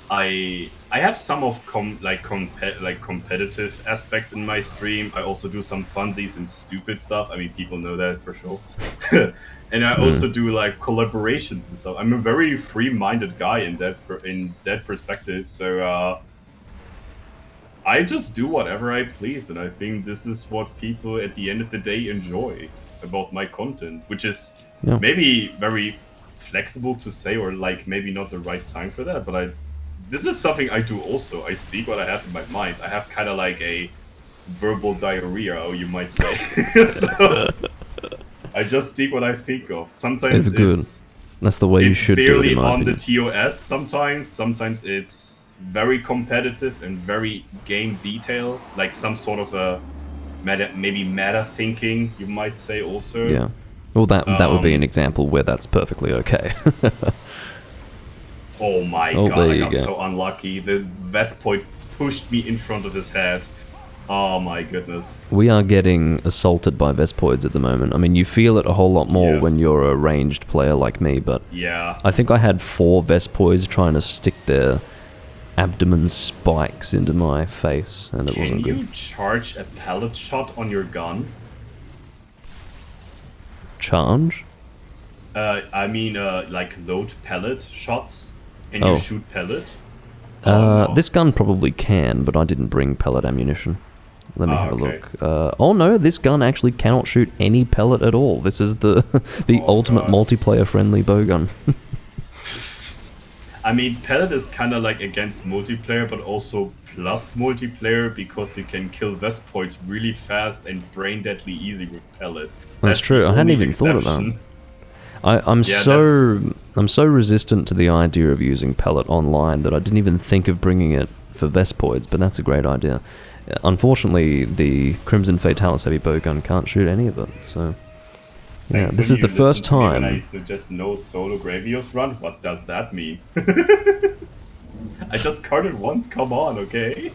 I have some of competitive aspects in my stream. I also do some funsies and stupid stuff. I mean, people know that for sure. And I also do like collaborations and stuff. I'm a very free-minded guy in that perspective. So I just do whatever I please, and I think this is what people at the end of the day enjoy about my content, which is maybe very flexible to say, or like maybe not the right time for that, but this is something I do also. I speak what I have in my mind. I have kind of like a verbal diarrhea, or you might say. So I just speak what I think of. Sometimes it's good. That's the way you should do it, barely in my on opinion. the TOS sometimes. Sometimes it's very competitive and very game detail, like some sort of a meta thinking, you might say also. Yeah. Well, that would be an example where that's perfectly okay. Oh my god, I got so unlucky. The Vespoid pushed me in front of his head. Oh my goodness. We are getting assaulted by Vespoids at the moment. I mean, you feel it a whole lot more when you're a ranged player like me, but I think I had 4 Vespoids trying to stick their abdomen spikes into my face, and it wasn't good. Can you charge a pellet shot on your gun? Charge? I mean, like load pellet shots? Can you shoot pellet? This gun probably can, but I didn't bring pellet ammunition. Let me have a look. Oh no, this gun actually cannot shoot any pellet at all. This is the ultimate multiplayer-friendly bowgun. I mean, pellet is kind of like against multiplayer, but also plus multiplayer, because you can kill Vespoids really fast and brain deadly easy with pellet. That's true. I hadn't even thought of that. I'm so resistant to the idea of using pellet online that I didn't even think of bringing it for Vespoids, but that's a great idea. Unfortunately, the Crimson Fatalis heavy bowgun can't shoot any of it, so yeah, this is the first time. I suggest no solo Gravios run. What does that mean? I just carded once, come on, okay?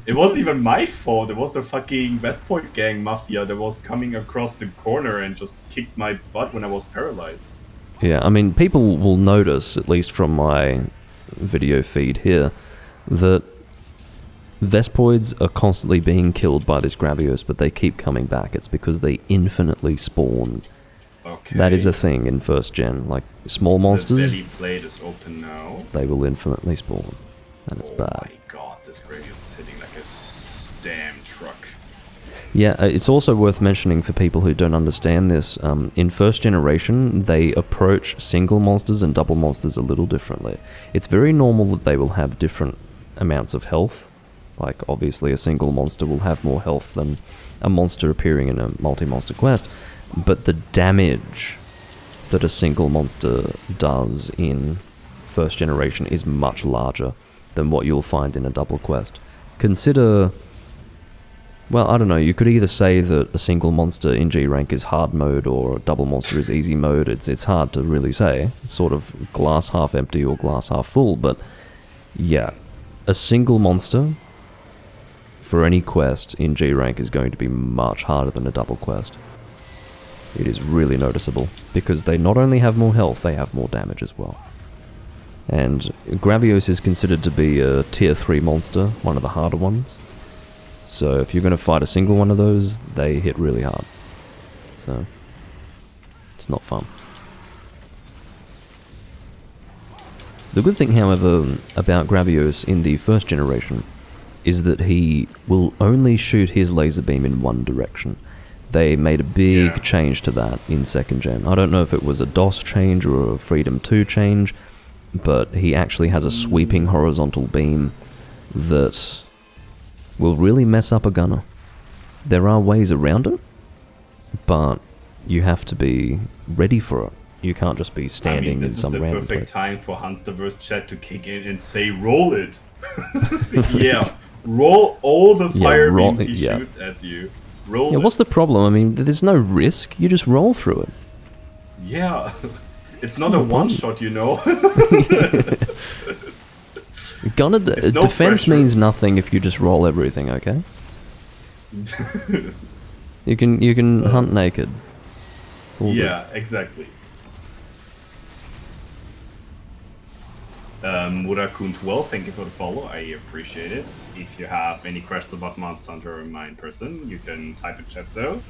It wasn't even my fault. It was the fucking Vespoid gang mafia that was coming across the corner and just kicked my butt when I was paralyzed. Yeah, I mean, people will notice, at least from my video feed here, that Vespoids are constantly being killed by this Gravios, but they keep coming back. It's because they infinitely spawn. Okay. That is a thing in first gen. Like, small monsters, The plate is open now. They will infinitely spawn. And it's bad. Oh my god, this Gravios is hitting like a damn truck. Yeah, it's also worth mentioning for people who don't understand this, in first generation, they approach single monsters and double monsters a little differently. It's very normal that they will have different amounts of health. Like, obviously a single monster will have more health than a monster appearing in a multi-monster quest, but the damage that a single monster does in first generation is much larger than what you'll find in a double quest. Consider... Well, I don't know, you could either say that a single monster in G rank is hard mode or a double monster is easy mode. It's hard to really say. It's sort of glass half empty or glass half full, but yeah. A single monster for any quest in G rank is going to be much harder than a double quest. It is really noticeable, because they not only have more health, they have more damage as well. And Gravios is considered to be a tier 3 monster, one of the harder ones. So if you're going to fight a single one of those, they hit really hard. So It's not fun. The good thing, however, about Gravios in the first generation is that he will only shoot his laser beam in one direction. They made a big change to that in second gen. I don't know if it was a DOS change or a Freedom 2 change, but he actually has a sweeping horizontal beam that will really mess up a gunner. There are ways around it, but you have to be ready for it. You can't just be standing in some random place. This is the perfect time for Hunsterverse chat to kick in and say, roll it. Yeah, roll all the fire beams he shoots at you. Roll it. What's the problem? I mean, there's no risk. You just roll through it. Yeah, it's not a one-shot, you know. Defense pressure. means nothing if you just roll everything, okay? You can hunt naked. It's all yeah, exactly. Murakun12, thank you for the follow. I appreciate it. If you have any questions about Monster Hunter or mine person, you can type in chat so.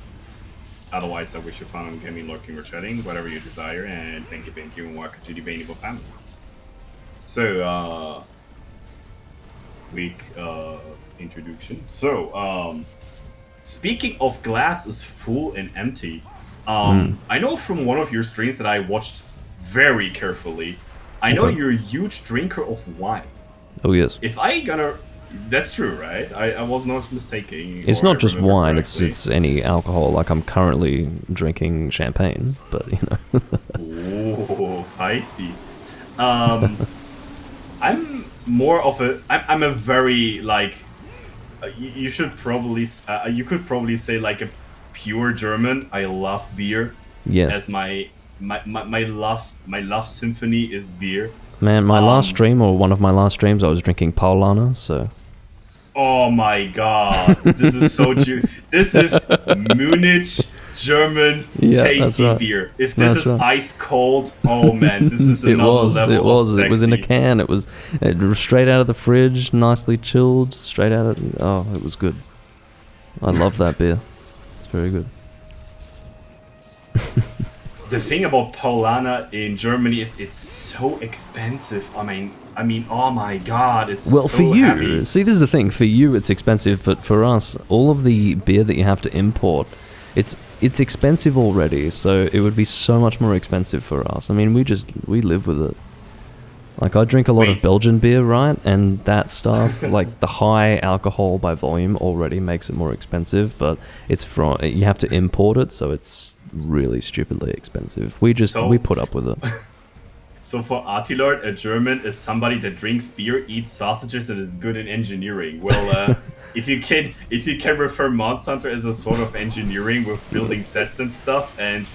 Otherwise, I wish you fun on gaming, lurking, or chatting, whatever you desire, and thank you, and welcome to the Baneable family. So, quick introduction. So, speaking of glass is full and empty, I know from one of your streams that I watched very carefully, I know you're a huge drinker of wine. Oh, yes. If I gonna... That's true, right? I was not mistaken. It's not just wine, it's any alcohol. Like, I'm currently drinking champagne, but, you know. Oh, feisty. I'm more of a... I'm a very, like... You should probably... you could probably say, like, a pure German. I love beer. Yes. As my love symphony is beer. Man, my last stream, or one of my last streams, I was drinking Paulaner, so... Oh my god, this is so this is Munich German tasty beer. If this is ice cold, oh man, this is another level of sexy. It was in a can, it was straight out of the fridge, nicely chilled, straight out of... Oh, it was good. I love that beer. It's very good. The thing about Paulaner in Germany is it's so expensive. I mean, oh my god, it's well, so for you, heavy. See, this is the thing. For you, it's expensive, but for us, all of the beer that you have to import, it's expensive already. So it would be so much more expensive for us. I mean, we live with it. Like, I drink a lot of Belgian beer, right? And that stuff, like the high alcohol by volume, already makes it more expensive. But you have to import it, so it's really stupidly expensive. We put up with it. So for Artilord, a German is somebody that drinks beer, eats sausages, and is good in engineering. Well, if you can refer Monster Hunter as a sort of engineering with building sets and stuff, and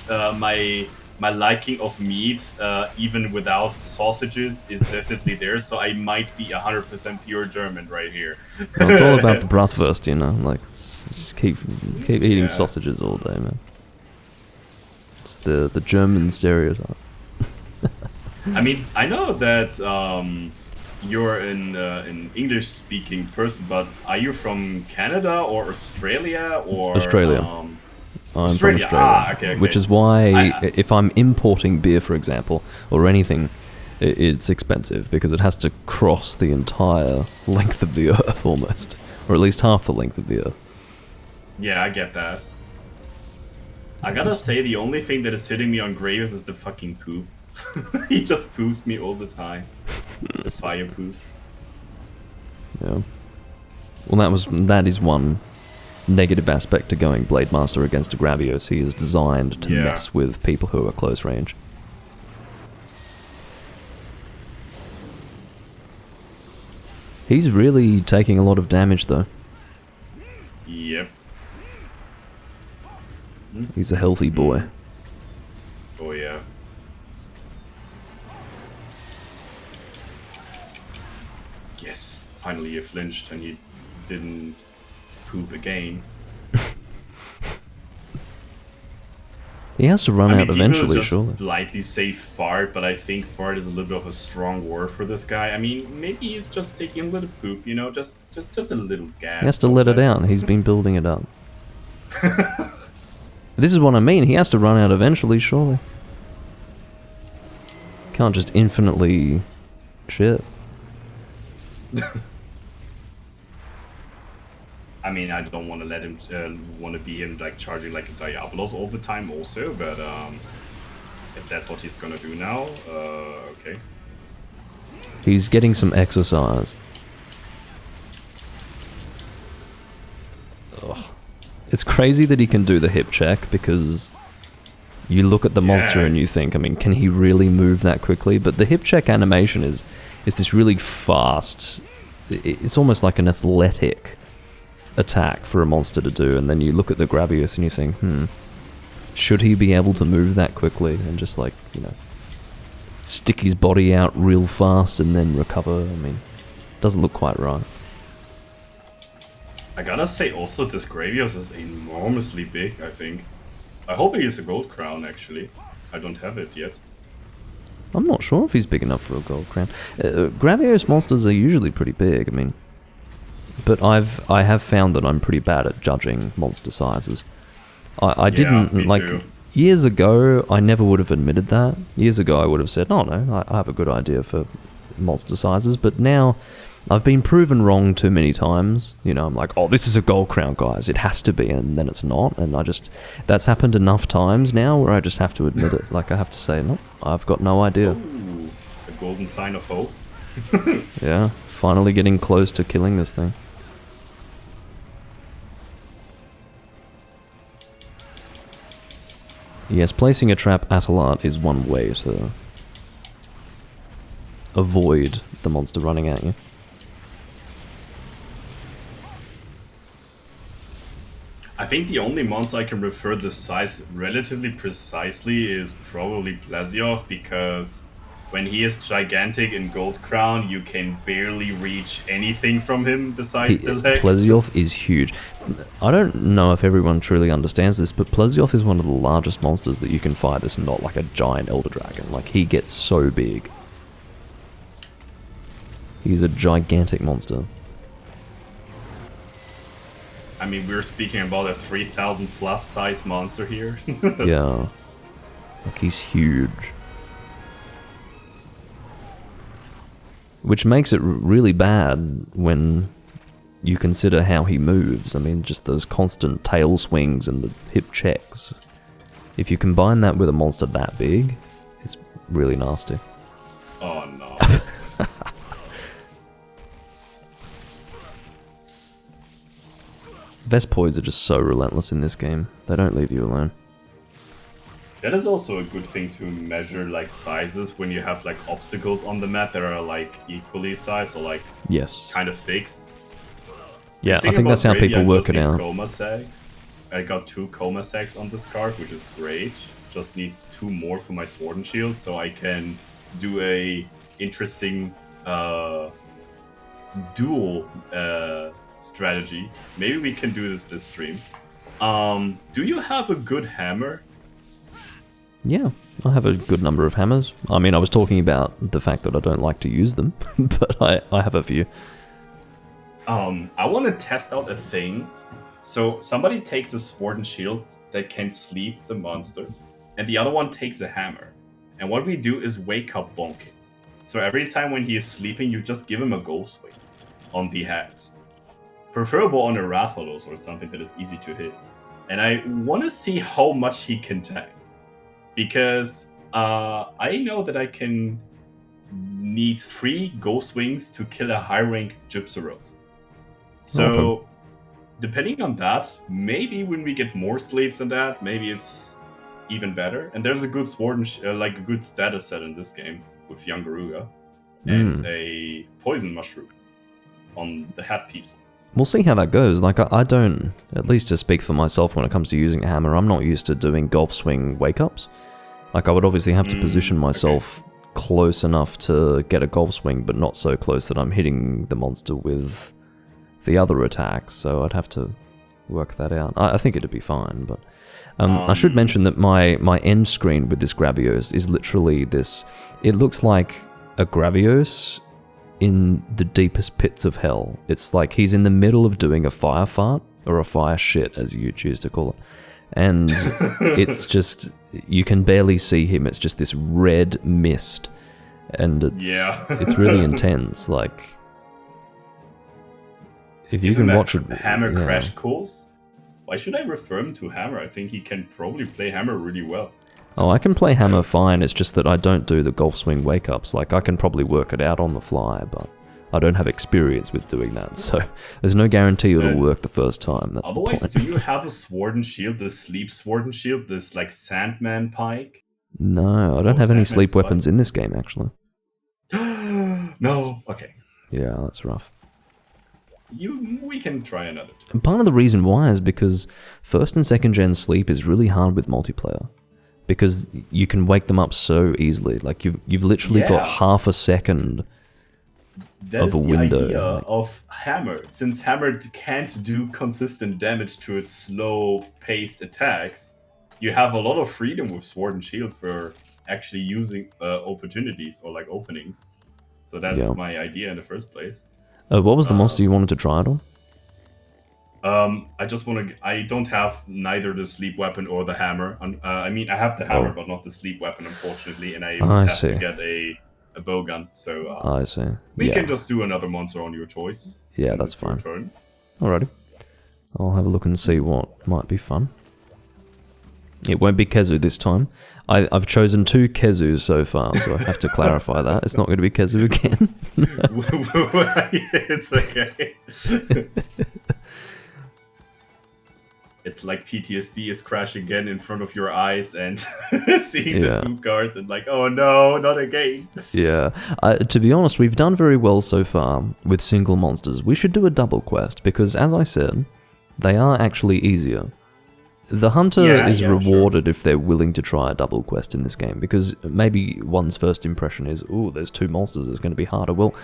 my liking of meat, even without sausages, is definitely there. So I might be 100% pure German right here. Well, it's all about the bratwurst, you know. Like, just keep eating sausages all day, man. It's the German stereotype. I mean, I know that you're an English-speaking person, but are you from Canada or Australia or Australia? I'm from Australia. Okay. Which is why if I'm importing beer, for example, or anything, it's expensive because it has to cross the entire length of the Earth almost, or at least half the length of the Earth. Yeah, I get that. I gotta say, the only thing that is hitting me on Graves is the fucking poop. He just poops me all the time. The fire poop. Yeah. Well, that is one negative aspect to going Blade Master against a Gravios. He is designed to mess with people who are close range. He's really taking a lot of damage, though. Yep. He's a healthy boy. Oh, yeah. Yes, finally you flinched and he didn't poop again. He has to run out eventually, just surely. Lightly say fart, but I think fart is a little bit of a strong word for this guy. I mean, maybe he's just taking a little poop, you know, just a little gas. He has to let it out. He's been building it up. This is what I mean. He has to run out eventually, surely. Can't just infinitely shit. I mean, I don't want to let him want to be him like charging like a Diabolos all the time, also. But if that's what he's gonna do now, okay. He's getting some exercise. Ugh. It's crazy that he can do the hip check, because you look at the monster and you think, I mean, can he really move that quickly? But the hip check animation is this really fast, it's almost like an athletic attack for a monster to do, and then you look at the Gravius and you think, should he be able to move that quickly and just like, you know, stick his body out real fast and then recover? I mean, doesn't look quite right. I gotta say also this Gravius is enormously big, I think. I hope he is a gold crown, actually. I don't have it yet. I'm not sure if he's big enough for a gold crown. Gravios monsters are usually pretty big, I mean. But I have found that I'm pretty bad at judging monster sizes. I didn't, like, too. Years ago, I never would have admitted that. Years ago, I would have said, oh no, I have a good idea for monster sizes, but now I've been proven wrong too many times. You know, I'm like, oh, this is a gold crown, guys. It has to be, and then it's not. And that's happened enough times now where I just have to admit it. Like, I have to say, no, I've got no idea. Ooh, a golden sign of hope. Yeah, finally getting close to killing this thing. Yes, placing a trap at a lot is one way to avoid the monster running at you. I think the only monster I can refer the size relatively precisely is probably Plesioth, because when he is gigantic in Gold Crown, you can barely reach anything from him besides the legs. Plesioth is huge. I don't know if everyone truly understands this, but Plesioth is one of the largest monsters that you can fight that's not like a giant Elder Dragon. Like, he gets so big. He's a gigantic monster. I mean, we're speaking about a 3,000 plus size monster here. Yeah. Like, he's huge. Which makes it really bad when you consider how he moves. I mean, just those constant tail swings and the hip checks. If you combine that with a monster that big, it's really nasty. Oh no. Vespoids are just so relentless in this game. They don't leave you alone. That is also a good thing to measure, like, sizes when you have like obstacles on the map that are like equally sized or like Yes. kind of fixed. Yeah, I think that's how people work it out. Coma sacs. I got 2 coma sacs on this card, which is great. Just need 2 more for my sword and shield, so I can do a interesting dual strategy. Maybe we can do this stream. Do you have a good hammer? Yeah, I have a good number of hammers. I mean, I was talking about the fact that I don't like to use them, but I have a few. I want to test out a thing. So somebody takes a sword and shield that can sleep the monster, and the other one takes a hammer. And what we do is wake up Bonk. So every time when he is sleeping, you just give him a ghost swing on the head. Preferable on a Rathalos or something that is easy to hit. And I want to see how much he can tank. Because I know that I can need 3 ghost wings to kill a high rank Gypsyros. So, depending on that, maybe when we get more sleeps than that, maybe it's even better. And there's a good sword and like a good status set in this game with Young Garuga and a poison mushroom on the hat piece. We'll see how that goes. Like, I don't, at least to speak for myself when it comes to using a hammer, I'm not used to doing golf swing wake-ups. Like, I would obviously have to position myself close enough to get a golf swing, but not so close that I'm hitting the monster with the other attacks, so I'd have to work that out. I think it'd be fine, but... I should mention that my end screen with this Gravios is literally this... It looks like a Gravios in the deepest pits of hell. It's like he's in the middle of doing a fire fart, or a fire shit, as you choose to call it. And it's just... You can barely see him. It's just this red mist and it's really intense. Like, if you can watch it, Hammer crash course. Why should I refer him to Hammer? I think he can probably play Hammer really well. Oh, I can play Hammer fine. It's just that I don't do the golf swing wake ups. Like, I can probably work it out on the fly, but I don't have experience with doing that. So there's no guarantee it'll work the first time. That's otherwise, the point. do you have a sword and shield, this sleep sword and shield, this like Sandman pike? No, I don't have any sleep weapons in this game, actually. No. Okay. Yeah, that's rough. We can try another. And part of the reason why is because first and second gen sleep is really hard with multiplayer, because you can wake them up so easily. Like, you've literally got half a second of a window. The idea of Hammer, since Hammer can't do consistent damage to its slow-paced attacks, you have a lot of freedom with Sword and Shield for actually using opportunities or like openings. So that's my idea in the first place. What was the monster you wanted to try it on? I just want to. I don't have neither the sleep weapon or the hammer. I mean, I have the hammer, but not the sleep weapon, unfortunately, and I have to get a bow gun. So I see. We can just do another monster on your choice. Yeah, that's fine. Alrighty, I'll have a look and see what might be fun. It won't be Kezu this time. I've chosen 2 Kezus so far, so I have to clarify that. It's not going to be Kezu again. It's okay. It's like PTSD is crashing again in front of your eyes and seeing the 2 cards and like, oh no, not again. Yeah. To be honest, we've done very well so far with single monsters. We should do a double quest because, as I said, they are actually easier. The hunter is rewarded if they're willing to try a double quest in this game, because maybe one's first impression is, ooh, there's 2 monsters, it's going to be harder. Well,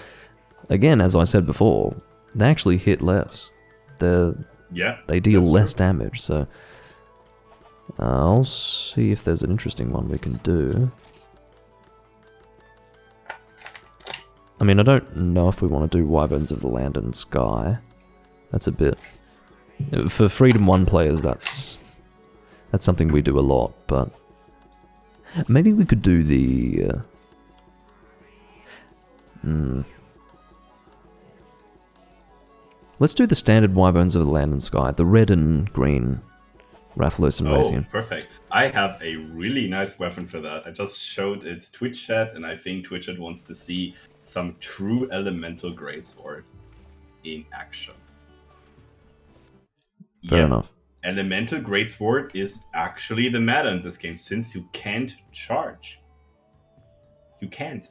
again, as I said before, they actually hit less. They deal less damage, so I'll see if there's an interesting one we can do. I mean, I don't know if we want to do Wyverns of the Land and Sky. That's a bit... For Freedom 1 players, that's something we do a lot, but maybe we could do the... Let's do the standard Wyverns of the Land and Sky, the red and green Rathalos and Raytheon. Oh, perfect. I have a really nice weapon for that. I just showed it Twitch chat, and I think Twitch chat wants to see some true elemental greatsword in action. Fair enough. Elemental greatsword is actually the meta in this game, since you can't charge. You can't.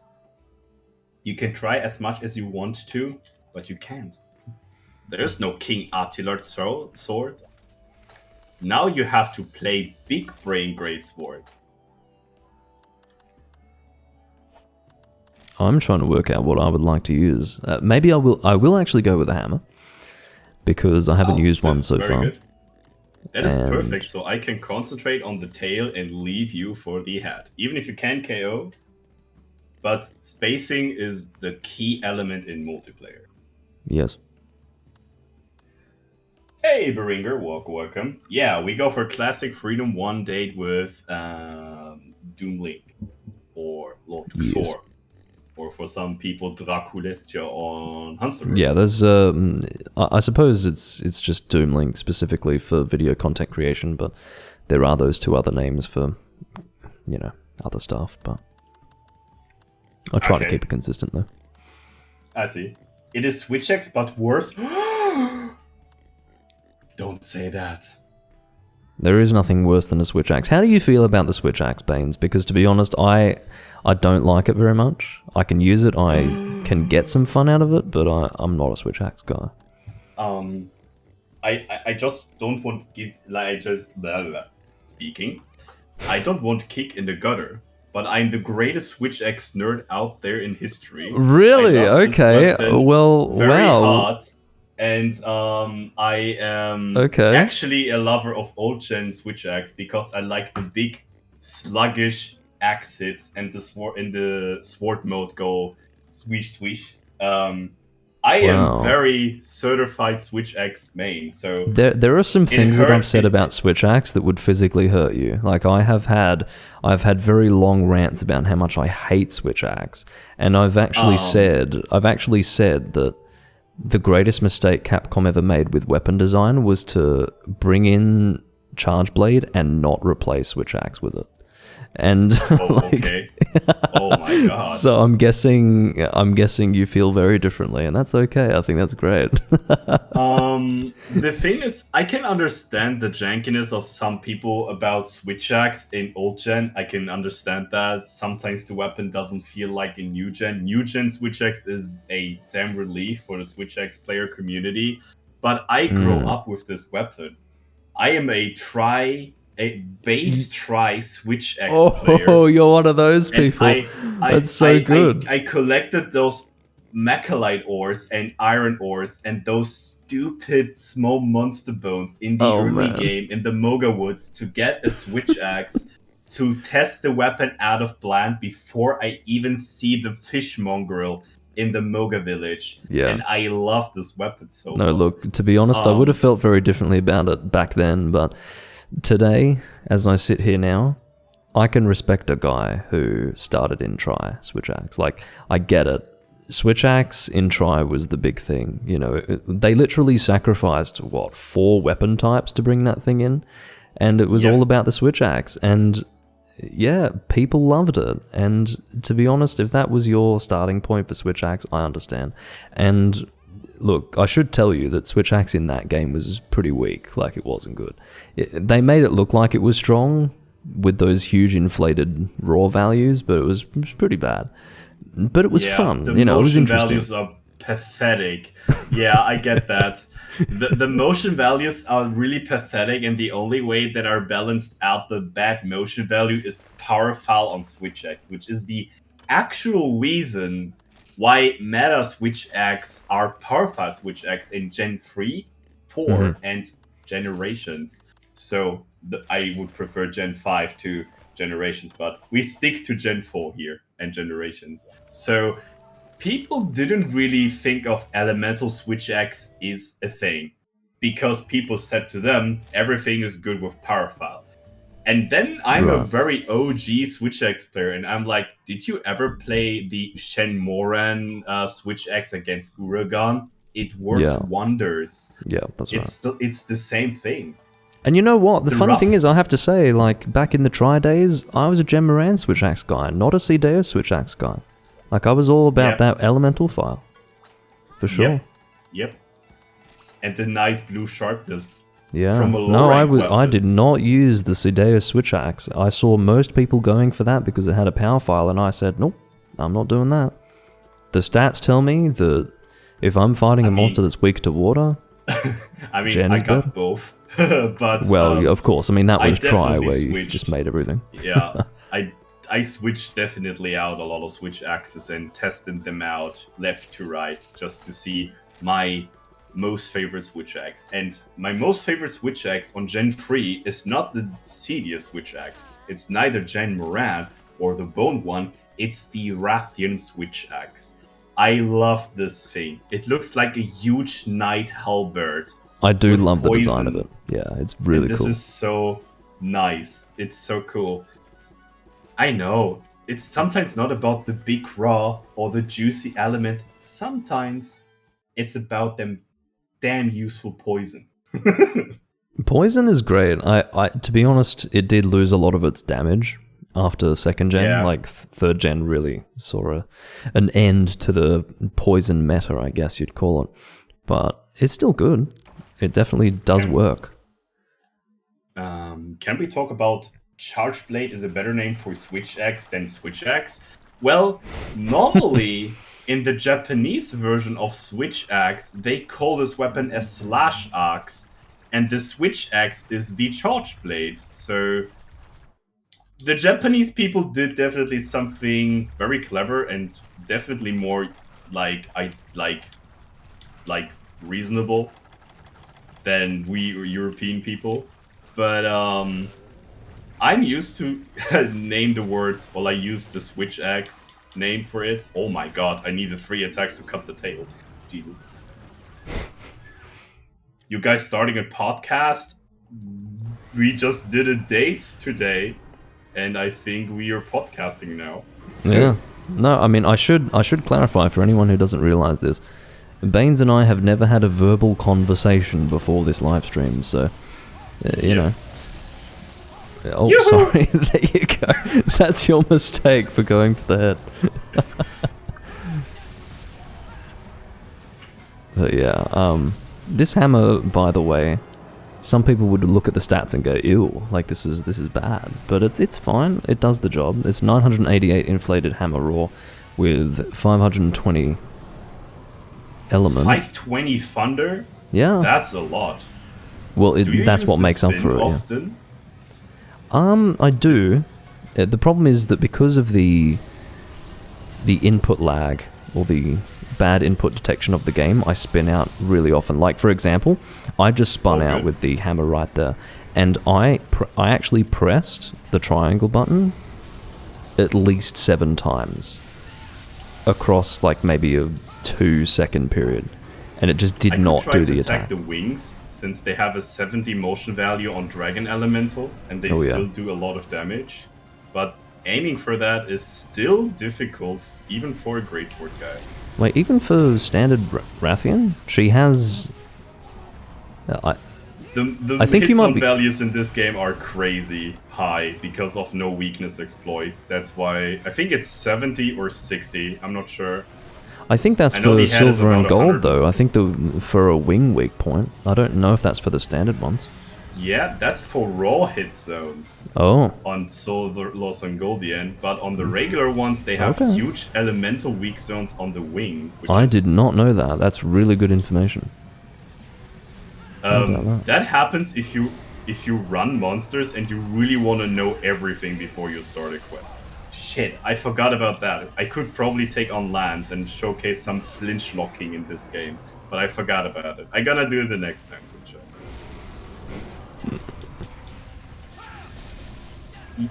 You can try as much as you want to, but you can't. There's no King Attila sword. Now you have to play Big Brain Greatsword. I'm trying to work out what I would like to use. Maybe I will actually go with a hammer, because I haven't used one so far. Good. That is perfect, so I can concentrate on the tail and leave you for the head. Even if you can KO, but spacing is the key element in multiplayer. Yes. Hey, Beringer, welcome. Yeah, we go for classic Freedom 1 date with Doomlink or Lord Xor. Or for some people, Draculestia on Hunsterverse. Yeah, there's I suppose it's just Doomlink specifically for video content creation, but there are those 2 other names for, other stuff, but I try to keep it consistent though. I see. It is Switch X, but worse. Don't say that. There is nothing worse than a Switch Axe. How do you feel about the Switch Axe, Baynes? Because to be honest, I don't like it very much. I can use it, I can get some fun out of it, but I'm not a Switch Axe guy. I just don't want to give, speaking. I don't want to kick in the gutter, but I'm the greatest Switch X nerd out there in history. Really? Okay. Well, very wow. Hard. And I am actually a lover of old gen Switch Axe because I like the big, sluggish axe hits and the sword in the sword mode go swish swish. I am Wow. very certified Switch X main, so There are some it things that I've hurt. said about Switch Axe that would physically hurt you. Like I've had very long rants about how much I hate Switch Axe, and I've actually said that the greatest mistake Capcom ever made with weapon design was to bring in Charge Blade and not replace Switch Axe with it. And Okay. Oh my god. so I'm guessing you feel very differently, and that's okay. I think that's great. The thing is, I can understand the jankiness of some people about Switch Axe in old gen. I can understand that. Sometimes the weapon doesn't feel like a new gen. New gen Switch Axe is a damn relief for the Switch Axe player community. But I grow up with this weapon. I am a base try Switch X Oh, player, you're one of those and people. That's so good. I collected those Mechalite ores and iron ores and those stupid small monster bones in the Oh early man. game in the Moga Woods to get a Switch Axe to test the weapon out of blind before I even see the fish mongrel in the Moga village. Yeah. And I love this weapon so No, much. look, to be honest, I would have felt very differently about it back then, but today, as I sit here now, I can respect a guy who started in Tri Switch Axe. Like, I get it. Switch Axe in Tri was the big thing. You know, they literally sacrificed, 4 weapon types to bring that thing in? And it was all about the Switch Axe. And yeah, people loved it. And to be honest, if that was your starting point for Switch Axe, I understand. And look, I should tell you that Switch Axe in that game was pretty weak. Like, it wasn't good. They made it look like it was strong with those huge inflated raw values, but it was pretty bad. But it was fun. The You know, it was motion interesting. values are pathetic. Yeah, I get that. The motion values are really pathetic, and the only way that are balanced out the bad motion value is power foul on Switch X, which is the actual reason why meta Switch X are power foul Switch X in Gen 3, 4, and Generations. So I would prefer Gen 5 to Generations, but we stick to Gen 4 here and Generations. So people didn't really think of elemental Switch X is a thing because people said to them everything is good with power file. And then I'm a Right. very OG Switch X player, and I'm like, did you ever play the Shenmoran Switch X against Uragan? It works Yeah. wonders. Yeah, that's right. It's the same thing. And you know what? The funny rough- thing is, I have to say, like, back in the Tri days, I was a Gen Moran Switch Axe guy, not a Cdeo Switch Axe guy. Like, I was all about that elemental file. For sure. Yep. And the nice blue sharpness. Yeah. From a No, I weapon. did not use the Cdeo Switch Axe. I saw most people going for that because it had a power file, and I said, nope, I'm not doing that. The stats tell me that if I'm fighting a monster that's weak to water, I mean, Gen I is got better. both. But Well, of course. I mean, that I was Tri, definitely where you switched. just made everything. Yeah, I switched definitely out a lot of Switch axes and tested them out left to right just to see my most favorite Switch axe. And my most favorite Switch axe on Gen 3 is not the Cedius Switch axe. It's neither Gen Moran or the Bone one. It's the Rathian Switch axe. I love this thing. It looks like a huge knight halberd. I do with love the design of poison. it. Yeah, it's really This cool. is so nice. It's so cool. I know. It's sometimes not about the big raw or the juicy element. Sometimes it's about them damn useful poison. Poison is great. I to be honest, it did lose a lot of its damage after second gen. Yeah. Like third gen really saw an end to the poison meta, I guess you'd call it. But it's still good. It definitely does work. Can we talk about Charge Blade is a better name for Switch Axe than Switch Axe? Well, normally in the Japanese version of Switch Axe, they call this weapon a Slash Axe, and the Switch Axe is the Charge Blade. So the Japanese people did definitely something very clever and definitely more like reasonable than we European people. But I'm used to name the words while I use the Switch Axe name for it. Oh my god, I needed 3 attacks to cut the tail. Jesus. You guys starting a podcast? We just did a date today, and I think we are podcasting now. Yeah. No, I mean, I should clarify for anyone who doesn't realize this. Baynes and I have never had a verbal conversation before this live stream, so, you know. Oh, Yoo-hoo! sorry. There you go. That's your mistake for going for the head. But yeah, this hammer, by the way, some people would look at the stats and go, ew, like this is bad. But it's fine. It does the job. It's 988 inflated hammer raw with 520 element. 520 thunder? Yeah. That's a lot. Well, Do you that's use what the makes up spin for it. often? Yeah. I do. The problem is that because of the input lag or the bad input detection of the game, I spin out really often. Like, for example, I just spun out with the hammer right there, and I actually pressed the triangle button at least 7 times across like maybe a 2-second period, and it just did not do the attack. The wings, since they have a 70 motion value on Dragon Elemental, and they still do a lot of damage, but aiming for that is still difficult, even for a greatsword guy. Wait, even for standard Rathian, she has. The I think hits you might on be. values in this game are crazy high because of no weakness exploit. That's why I think it's 70 or 60. I'm not sure. I think that's I know for the head is silver and about gold 100. though. I think for a wing weak point. I don't know if that's for the standard ones. Yeah, that's for raw hit zones. Oh. On Silver, Lost, and Goldian, but on the regular ones, they have huge elemental weak zones on the wing. I did not know that. That's really good information. That happens if you run monsters and you really want to know everything before you start a quest. Shit, I forgot about that. I could probably take on lands and showcase some flinch locking in this game, but I forgot about it. I gotta do it the next time, for sure.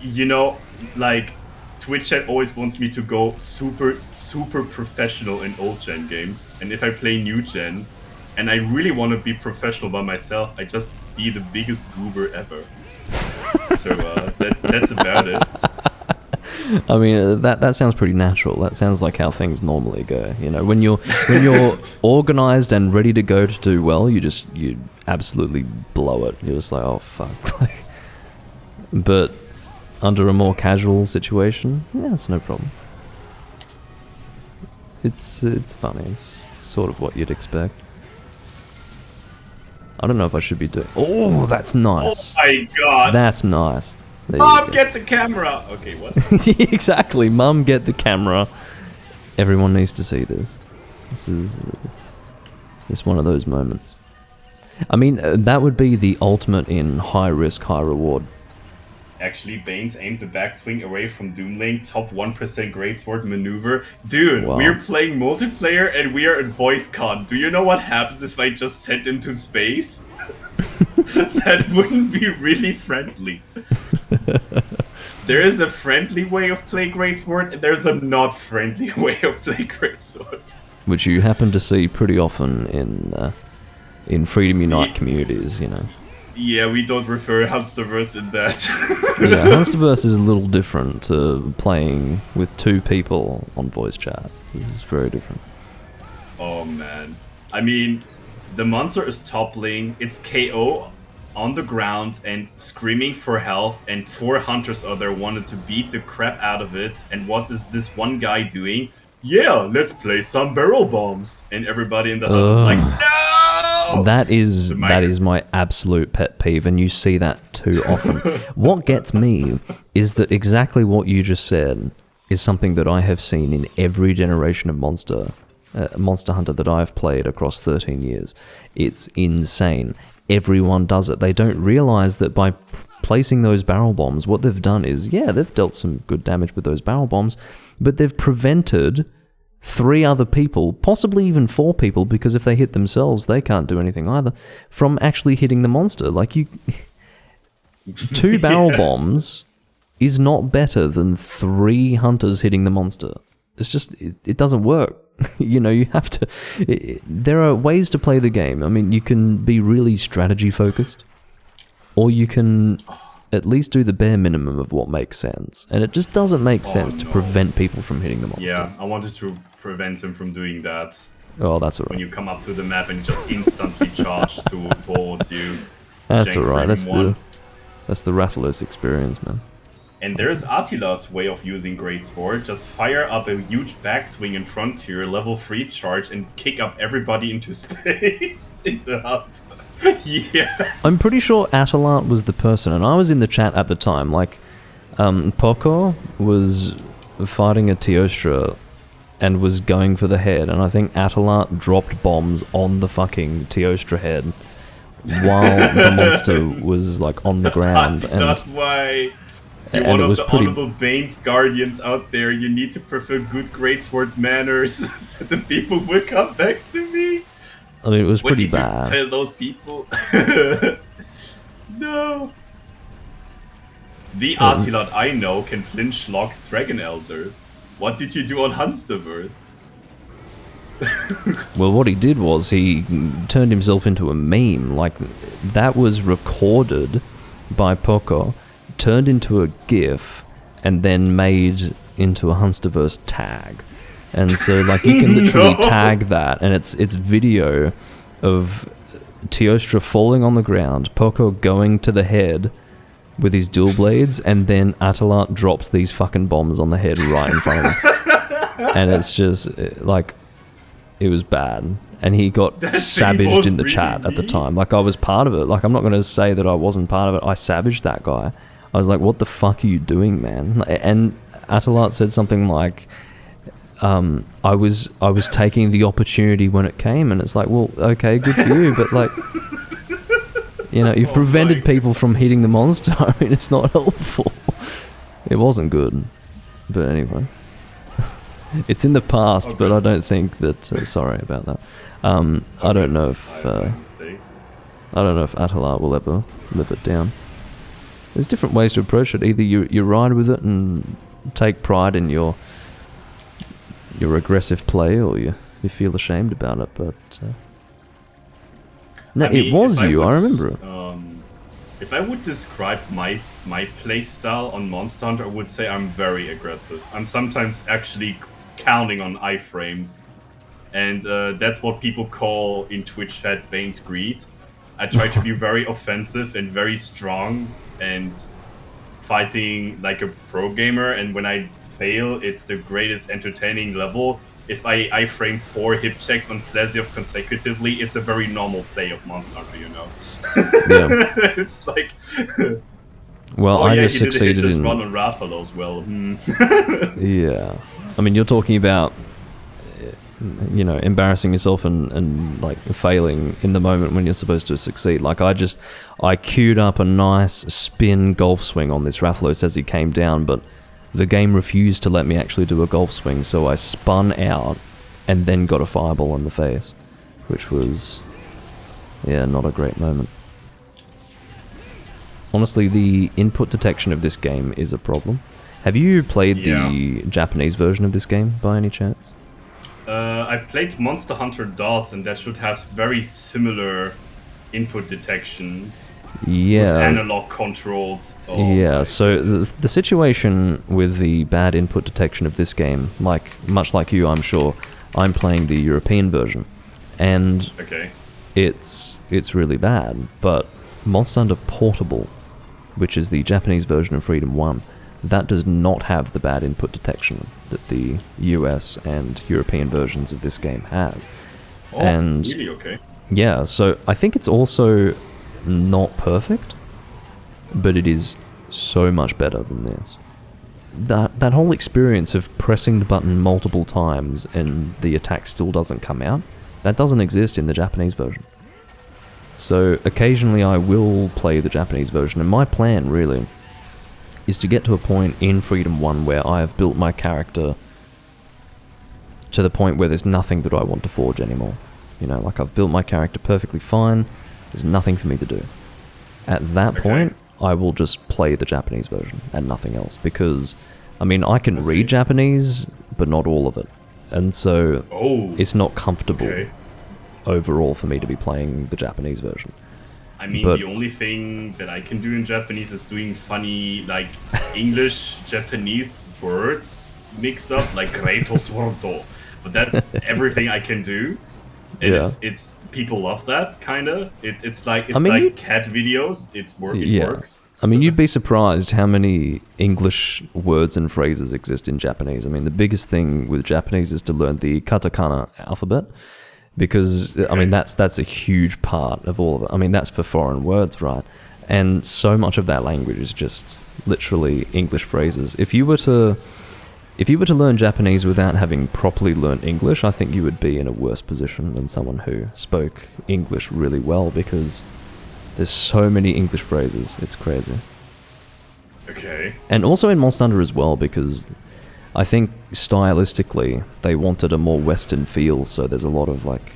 You know, like, Twitch chat always wants me to go super professional in old gen games, and if I play new gen, and I really want to be professional by myself, I just be the biggest goober ever. So that's about it. I mean, that sounds pretty natural. That sounds like how things normally go. You know, when you're organized and ready to go to do well, you absolutely blow it. You're just like, oh fuck. But under a more casual situation, yeah, it's no problem. It's funny. It's sort of what you'd expect. I don't know if I should be doing. Oh, that's nice. Oh my god. That's nice. Mom, get the camera! Okay, what? Exactly, Mum, get the camera. Everyone needs to see this. This is one of those moments. I mean, that would be the ultimate in high risk, high reward. Actually, Baynes aimed the backswing away from Doomlink, top 1% greatsword maneuver. Dude, Wow. We're playing multiplayer and we are at VoiceCon. Do you know what happens if I just sent him to space? That wouldn't be really friendly. There is a friendly way of playing greatsword, and there's a not friendly way of playing greatsword. Which you happen to see pretty often in Freedom Unite communities, you know. Yeah, we don't refer Hamsterverse in that. Yeah, Hamsterverse is a little different to playing with 2 people on voice chat. This is very different. Oh man. I mean, the monster is toppling, it's KO on the ground and screaming for help, and 4 hunters are there wanted to beat the crap out of it, and what is this one guy doing? Yeah, let's play some barrel bombs. And everybody in the hut is like, no! That is my absolute pet peeve, and you see that too often. What gets me is that exactly what you just said is something that I have seen in every generation of Monster Hunter that I've played across 13 years. It's insane. Everyone does it. They don't realize that by placing those barrel bombs, what they've done is, yeah, they've dealt some good damage with those barrel bombs, but they've prevented 3 other people, possibly even 4 people, because if they hit themselves, they can't do anything either, from actually hitting the monster. Like, 2 barrel bombs is not better than 3 hunters hitting the monster. It's just, it doesn't work. You know, you have to... there are ways to play the game. I mean, you can be really strategy focused, or you can at least do the bare minimum of what makes sense. And it just doesn't make sense to prevent people from hitting the monster. Yeah, I wanted to prevent him from doing that. Oh, that's alright. When you come up to the map and just instantly charge towards you. That's alright. That's the Rathalos experience, man. And there's Attila's way of using Greatsword. Just fire up a huge backswing in Frontier, level 3 charge, and kick up everybody into space in the hub. Yeah. I'm pretty sure Atalat was the person, and I was in the chat at the time, like, Poco was fighting a Teostra and was going for the head, and I think Atalat dropped bombs on the fucking Teostra head while the monster was, like, on the ground. That's why... You're one of the honorable Banes guardians out there. You need to prefer good greatsword manners. The people will come back to me. I mean, it was pretty bad. What did you tell those people? No. The Attilat I know can flinch lock Dragon Elders. What did you do on Hunsterverse? Well, what he did was he turned himself into a meme. Like, that was recorded by Poco, turned into a GIF, and then made into a Hunsterverse tag. And so, like, you can literally tag that, and it's video of Teostra falling on the ground, Poco going to the head with his dual blades, and then Atalat drops these fucking bombs on the head right in front of him. And it's just, like, it was bad. And he got savaged in the chat at the time. Like, I was part of it. Like, I'm not going to say that I wasn't part of it. I savaged that guy. I was like, what the fuck are you doing, man? And Atalat said something like, I was taking the opportunity when it came, and it's like, well, okay, good for you, but like, you know, you've prevented people from hitting the monster. I mean, it's not helpful. It wasn't good, but anyway, it's in the past. But I don't think that. Sorry about that. I don't know if Atalat will ever live it down. There's different ways to approach it. Either you ride with it and take pride in your aggressive play, or you feel ashamed about it. But no, I mean, it was you. I remember it. If I would describe my play style on Monster Hunter, I would say I'm very aggressive. I'm sometimes actually counting on iframes, and that's what people call in Twitch chat Bane's greed. I try to be very offensive and very strong and fighting like a pro gamer, and when I fail, it's the greatest entertaining level. If I iframe 4 hip checks on Plesioth consecutively, it's a very normal play of Monster Hunter, you know? Yeah. It's like... Well, I just succeeded in... run on Rathalos, well. Yeah. I mean, you're talking about, you know, embarrassing yourself and like failing in the moment when you're supposed to succeed. Like, I queued up a nice spin golf swing on this Rathalos as he came down, but the game refused to let me actually do a golf swing, so I spun out and then got a fireball in the face, which was, yeah, not a great moment. Honestly, the input detection of this game is a problem. Have you played the Japanese version of this game by any chance? I played Monster Hunter DOS, and that should have very similar input detections. Yeah. With analog controls. Yeah, so the situation with the bad input detection of this game, much like you, I'm sure, I'm playing the European version, and it's really bad. But Monster Hunter Portable, which is the Japanese version of Freedom 1, that does not have the bad input detection that the US and European versions of this game has. Oh, and really? Okay. Yeah, so I think it's also not perfect, but it is so much better than this. That whole experience of pressing the button multiple times and the attack still doesn't come out, that doesn't exist in the Japanese version. So occasionally I will play the Japanese version, and my plan really is to get to a point in Freedom 1 where I have built my character to the point where there's nothing that I want to forge anymore. You know, like, I've built my character perfectly fine, there's nothing for me to do. At that point, I will just play the Japanese version and nothing else, because, I mean, I can read Japanese, but not all of it. and so Oh, it's not comfortable okay. overall for me to be playing the Japanese version. I mean, But- the only thing that I can do in Japanese is doing funny, like, English-Japanese words mix up, like Reito Swordo. But that's everything I can do. And Yeah. it's people love that, kinda. It's like cat videos. It works. I mean, you'd be surprised how many English words and phrases exist in Japanese. I mean, the biggest thing with Japanese is to learn the katakana alphabet, because I mean that's a huge part of all of it. I mean, that's for foreign words, right? And so much of that language is just literally English phrases. If you were to learn Japanese without having properly learned English, I think you would be in a worse position than someone who spoke English really well, because there's so many English phrases. It's crazy. Okay. And also in Monster Hunter as well, because I think stylistically they wanted a more Western feel, so there's a lot of like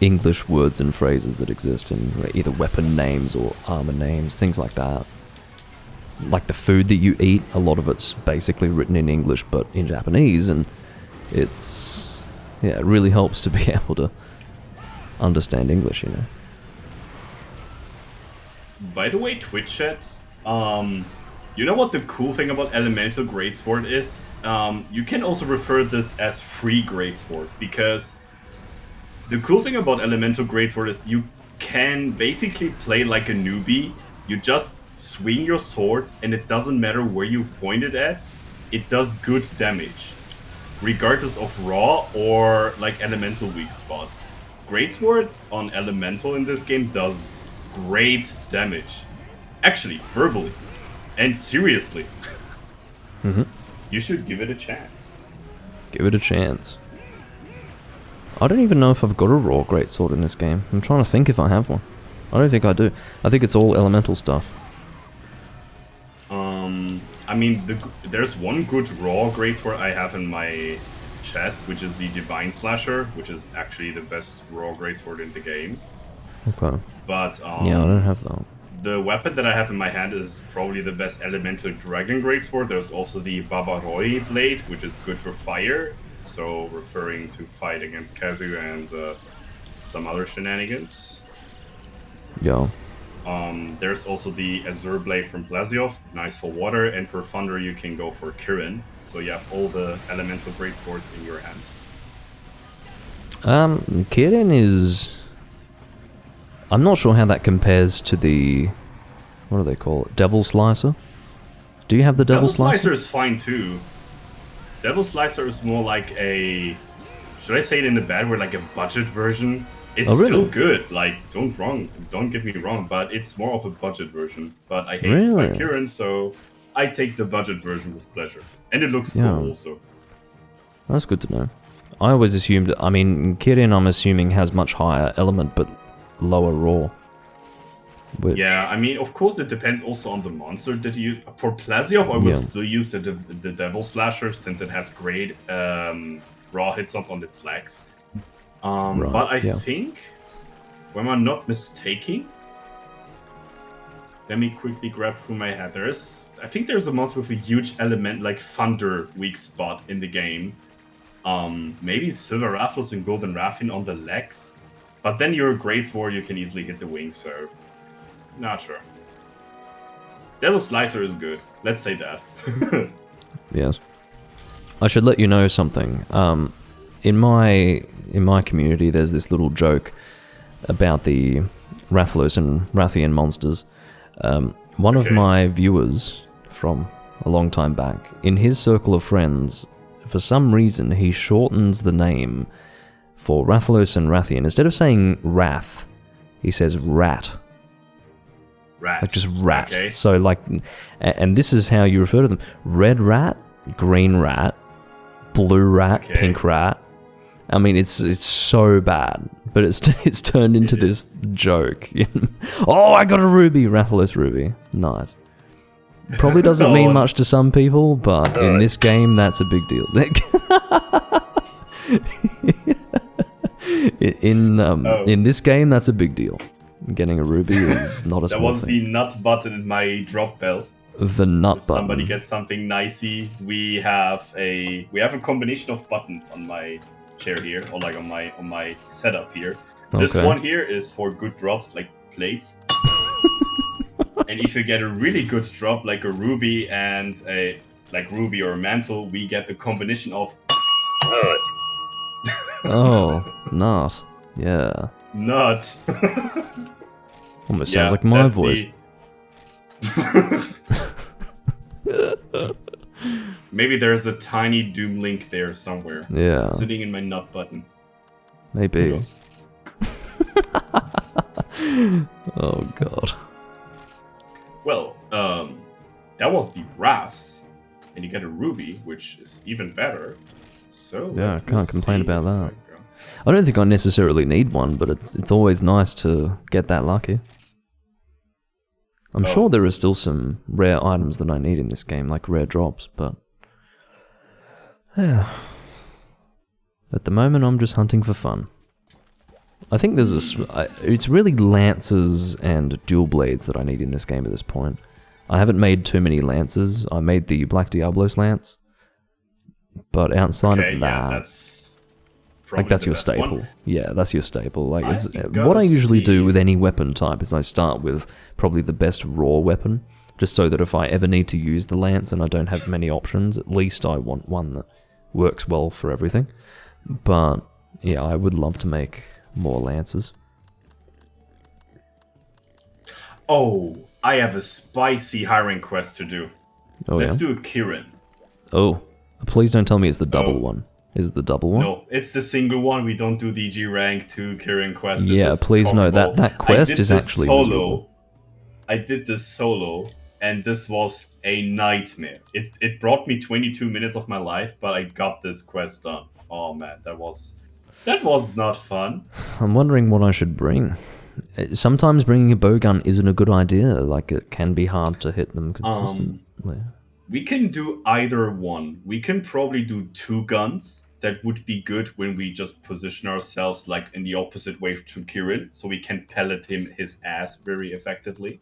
English words and phrases that exist in either weapon names or armor names, things like that. Like the food that you eat, a lot of it's basically written in English but in Japanese, and it really helps to be able to understand English, you know. By the way, Twitch chat, you know what the cool thing about Elemental Greatsword is? You can also refer this as Free Greatsword, because the cool thing about Elemental Greatsword is you can basically play like a newbie. You just swing your sword, and it doesn't matter where you point it at, it does good damage, regardless of raw or like elemental weak spot. Greatsword on elemental in this game does great damage, actually, verbally and seriously. Mm-hmm. You should give it a chance. Give it a chance. I don't even know if I've got a raw greatsword in this game. I'm trying to think if I have one. I don't think I do. I think it's all elemental stuff. I mean, there's one good raw greatsword I have in my chest, which is the Divine Slasher, which is actually the best raw greatsword in the game. Okay. But Yeah, I don't have that. The weapon that I have in my hand is probably the best elemental dragon greatsword. There's also the Babaroi blade, which is good for fire, so referring to fight against Kazu and some other shenanigans. Yeah. There's also the Azure Blade from Plesiov, nice for water, and for thunder you can go for Kirin. So you have all the elemental greatswords in your hand. Kirin is... I'm not sure how that compares to the... What do they call it? Devil Slicer? Do you have the Devil Slicer? Slicer is fine too. Devil Slicer is more like a... Should I say it in a bad word? Like a budget version? It's still good, like, don't get me wrong, but it's more of a budget version. But I hate to fight Kirin, so I take the budget version with pleasure. And it looks cool also. That's good to know. I always assumed, I mean, Kirin I'm assuming has much higher element, but lower raw. Which... Yeah, I mean, of course it depends also on the monster that you use. For Plesiov, I will still use the Devil Slasher, since it has great raw hit sounds on its legs. But I think, when I'm not mistaken, let me quickly grab through my head. I think there's a monster with a huge element, like thunder weak spot in the game. Maybe Silver Raffles and Golden Raffin on the legs. But then you're a Greatsword, you can easily hit the wings, so... Not sure. Devil Slicer is good. Let's say that. Yes. I should let you know something. In my community, there's this little joke about the Rathalos and Rathian monsters. One of my viewers from a long time back, in his circle of friends, for some reason, he shortens the name for Rathalos and Rathian. Instead of saying Wrath, he says Rat. Rat. Like just rat. Okay. So like, and this is how you refer to them: red rat, green rat, blue rat, pink rat. I mean, it's so bad, but it's turned into this joke. Oh, I got a ruby, Rathalos ruby. Nice. Probably doesn't mean much to some people, but in this game, that's a big deal. In this game, that's a big deal. Getting a ruby is not a small thing. That was the nut button in my drop bell. The nut If button. somebody gets something nicey, we have a combination of buttons on my chair here, or like on my setup here. This Okay. one here is for good drops, like plates. And if you get a really good drop, like a ruby and a ruby or a mantle, we get the combination of Oh, nut. Yeah. nut. Almost sounds like my voice. Maybe there's a tiny Doomlink there somewhere. Yeah. Sitting in my nut button. Maybe. Who knows? Oh god. Well, that was the rafts, and you get a ruby, which is even better. So Yeah, I can't complain about if that. I go- I don't think I necessarily need one, but it's always nice to get that lucky. I'm sure there are still some rare items that I need in this game, like rare drops, but yeah. At the moment, I'm just hunting for fun. I think there's it's really lances and dual blades that I need in this game at this point. I haven't made too many lances. I made the Black Diablos lance, but outside of that, that's like that's the your best staple. one. Yeah, that's your staple. Like it's, gotta what I usually do see. with any weapon type is I start with probably the best raw weapon, just so that if I ever need to use the lance and I don't have many options, at least I want one that works well for everything. But yeah, I would love to make more lances. Oh, I have a spicy hiring quest to do. Oh Let's yeah. do a Kirin. Oh, please don't tell me it's the double one. Is it the double one? No, it's the single one. We don't do the G rank 2 Kirin quest. This Yeah, is please no. horrible. That I quest did is this actually solo. miserable. I did this solo, and this was a nightmare. It brought me 22 minutes of my life, but I got this quest done. Oh man, that was not fun. I'm wondering what I should bring. Sometimes bringing a bowgun isn't a good idea. Like, it can be hard to hit them consistently. We can do either one. We can probably do 2 guns. That would be good when we just position ourselves like in the opposite way to Kirin, so we can pellet him his ass very effectively.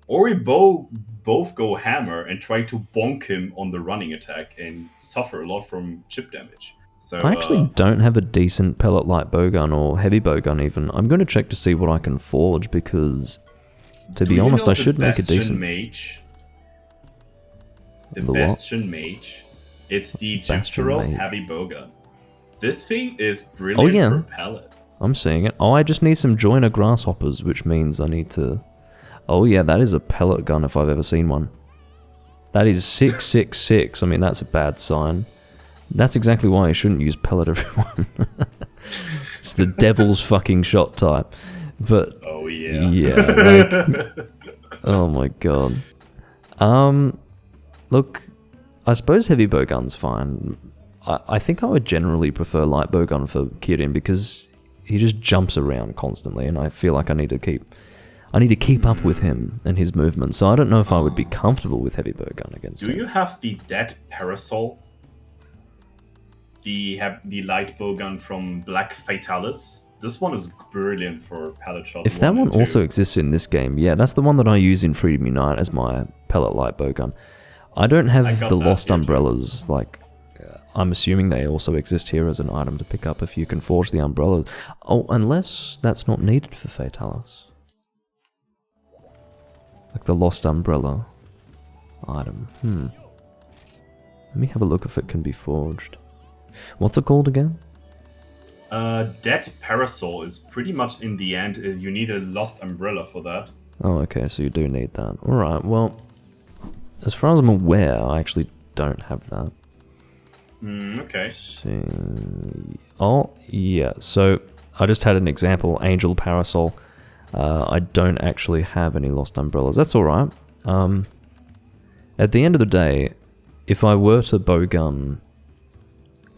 Or we both go hammer and try to bonk him on the running attack and suffer a lot from chip damage. So I actually don't have a decent pellet light bowgun or heavy bowgun even. I'm going to check to see what I can forge because, to be honest, I should make a decent... Mage? The what? Bastion Mage. It's the Bastion Gypsyros Mage. heavy bowgun. This thing is brilliant for pellet. I'm seeing it. Oh, I just need some joiner grasshoppers, which means I need to... Oh yeah, that is a pellet gun if I've ever seen one. That is 666. I mean, that's a bad sign. That's exactly why I shouldn't use pellet, everyone. It's the devil's fucking shot type. But... Oh yeah. Yeah, like... Oh my god. Look, I suppose heavy bowgun's fine. I think I would generally prefer light bowgun for Kirin because he just jumps around constantly, and I feel like I need to keep up with him and his movements. So I don't know if I would be comfortable with heavy bowgun against him. Do you have the Dead Parasol? The light bowgun from Black Fatalis? This one is brilliant for pellet shot. If that one also exists in this game, yeah, that's the one that I use in Freedom Unite as my pellet light bowgun. I don't have the Lost Umbrellas, like... I'm assuming they also exist here as an item to pick up if you can forge the umbrellas. Oh, unless that's not needed for Fatalis. Like the Lost Umbrella item. Let me have a look if it can be forged. What's it called again? Dead Parasol is pretty much in the end. You need a Lost Umbrella for that. Oh, okay, so you do need that. Alright, well, as far as I'm aware, I actually don't have that. Okay. Oh, yeah. So, I just had an example. Angel Parasol. I don't actually have any Lost Umbrellas. That's alright. At the end of the day, if I were to bowgun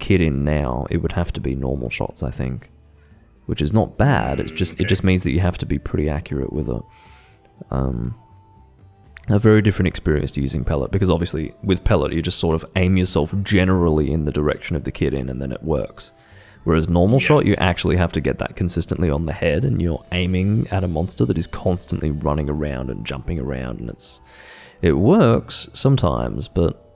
Kirin now, it would have to be normal shots, I think. Which is not bad. It just means that you have to be pretty accurate with it. A very different experience to using pellet, because obviously with pellet you just sort of aim yourself generally in the direction of the Kirin and then it works. Whereas normal shot, you actually have to get that consistently on the head, and you're aiming at a monster that is constantly running around and jumping around, and it works sometimes, but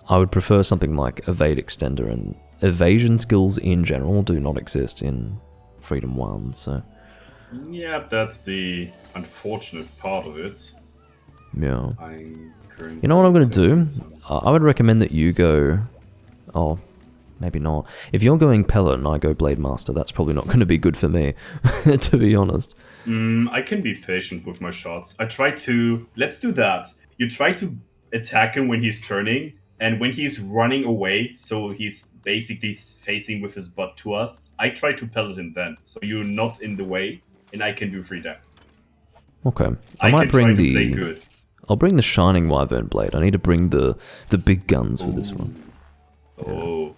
I would prefer something like Evade Extender, and evasion skills in general do not exist in Freedom 1, so... Yeah, that's the unfortunate part of it. Yeah. You know what I'm going to do? I would recommend that you go... Oh, maybe not. If you're going Pellet and I go Blade Master, that's probably not going to be good for me, to be honest. I can be patient with my shots. I try to... Let's do that. You try to attack him when he's turning, and when he's running away, so he's basically facing with his butt to us, I try to pellet him then, so you're not in the way, and I can do free damage. Okay. I might can bring try to play good. I'll bring the Shining Wyvern Blade. I need to bring the big guns for this one. Oh.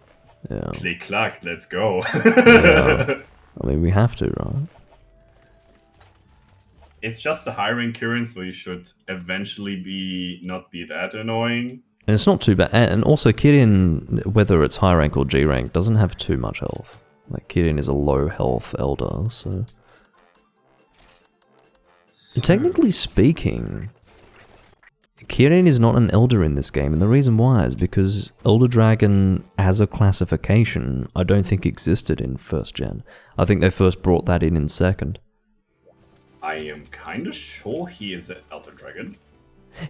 Yeah. Click clack, let's go. Yeah. I mean, we have to, right? It's just a high rank current, so you should eventually not be that annoying. And it's not too bad. And also, Kirin, whether it's high rank or G rank, doesn't have too much health. Like, Kirin is a low health Elder, so... Technically speaking, Kirin is not an Elder in this game, and the reason why is because Elder Dragon, as a classification, I don't think existed in 1st gen. I think they first brought that in 2nd. I am kind of sure he is an Elder Dragon.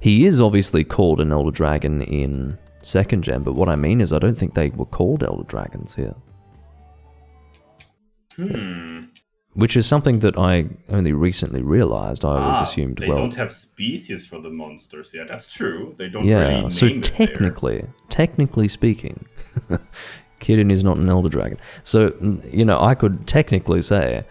He is obviously called an Elder Dragon in 2nd gen, but what I mean is I don't think they were called Elder Dragons here. Which is something that I only recently realized. I always assumed, they don't have species for the monsters. Yeah, that's true. They don't really name so it technically speaking, Kirin is not an Elder Dragon. So, you know, I could technically say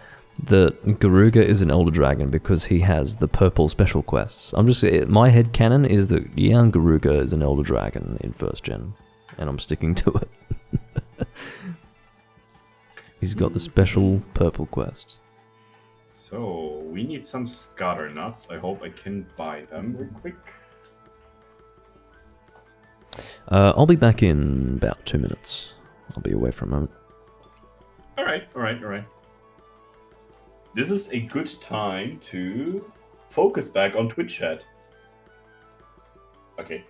that Garuga is an Elder Dragon because he has the purple special quests. My headcanon is that young Garuga is an Elder Dragon in 1st gen, and I'm sticking to it. He's got the special purple quests. So, we need some scatter nuts. I hope I can buy them real quick. I'll be back in about 2 minutes. I'll be away for a moment. Alright. This is a good time to focus back on Twitch chat. Okay.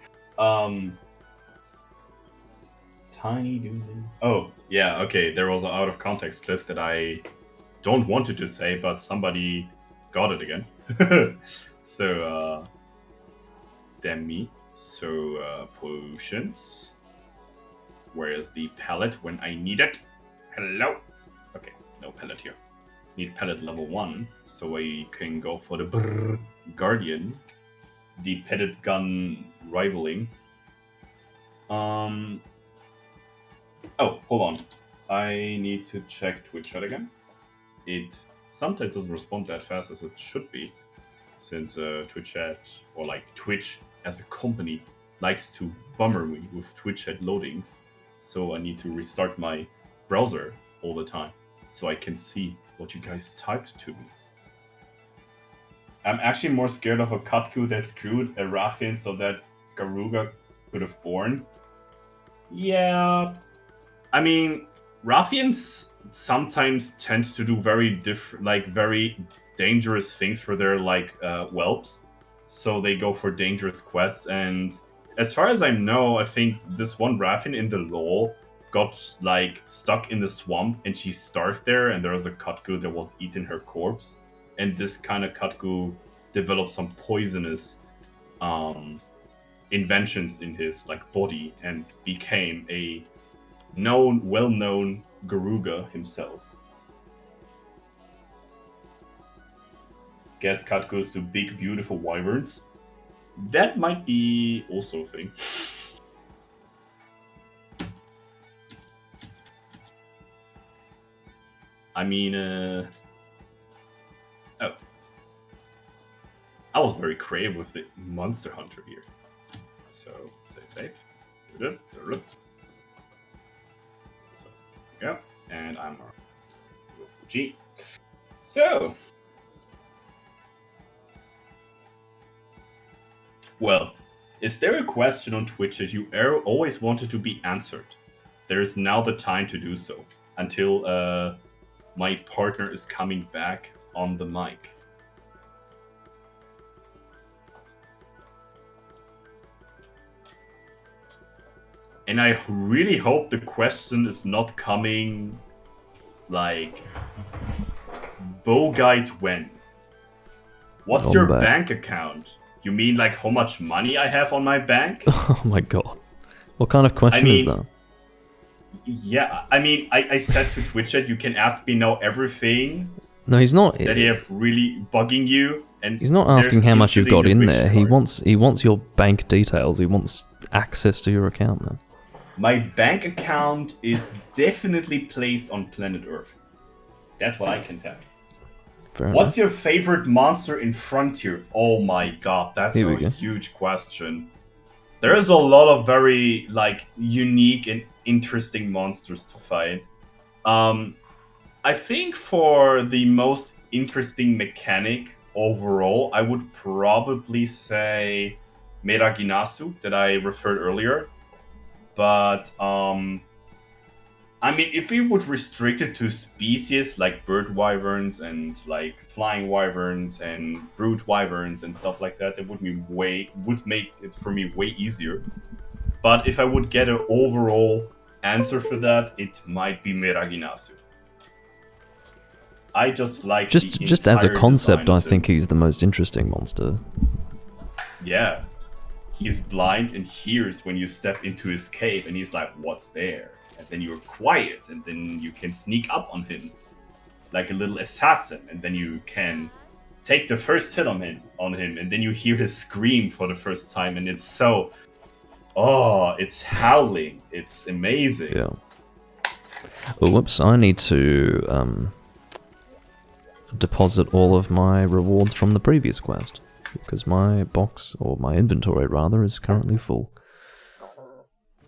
Tiny Doomlink. Oh, yeah, okay. There was an out of context clip that I don't want to say, but somebody got it again. So, damn me. So, potions. Where is the pallet when I need it? Hello? Okay, no pallet here. Need pallet level 1, so I can go for the Guardian. The petted gun rivaling. Oh, hold on. I need to check Twitch chat again. It sometimes doesn't respond that fast as it should be, since Twitch chat, or like Twitch as a company, likes to bummer me with Twitch chat loadings. So I need to restart my browser all the time, so I can see what you guys typed to me. I'm actually more scared of a Katku that screwed a Raffian so that Garuga could have born. Yeah, I mean, Raffians sometimes tend to do very dangerous things for their whelps. So they go for dangerous quests, and as far as I know, I think this one Raffian in the lore got stuck in the swamp and she starved there, and there was a Katku that was eating her corpse, and this kind of Katku developed some poisonous inventions in his body and became a well-known Garuga himself. Guess Katkus to big beautiful wyverns. That might be also a thing. I mean, oh. I was very creative with the Monster Hunter here. So, save. So, there we go. And I'm G. So, well, is there a question on Twitch that you always wanted to be answered? There is now the time to do so. until my partner is coming back on the mic. And I really hope the question is not coming like, bow guide when? What's your bank account? You mean like how much money I have on my bank? Oh my god. What kind of question is that? Yeah, I mean, I said to Twitch that you can ask me now everything. No, he's not. That they are really bugging you, and he's not asking how much you've got in there. Card. He wants your bank details. He wants access to your account, man. My bank account is definitely placed on planet Earth. That's what I can tell. What's your favorite monster in Frontier? Oh my god, that's a huge question. There's a lot of very like unique and interesting monsters to fight. I think for the most interesting mechanic overall, I would probably say Meraginasu that I referred earlier. But I mean, if we would restrict it to species like bird wyverns and like flying wyverns and brood wyverns and stuff like that, that would make it for me way easier. But if I would get an overall answer for that, it might be Meraginasu. I just like just as a concept, I think he's the most interesting monster. Yeah, he's blind and hears when you step into his cave, and he's like, "What's there?" And then you're quiet, and then you can sneak up on him like a little assassin, and then you can take the first hit on him, and then you hear his scream for the first time, and it's so, it's howling. It's amazing. Yeah. Oh, whoops! I need to deposit all of my rewards from the previous quest because my box, or my inventory rather, is currently full.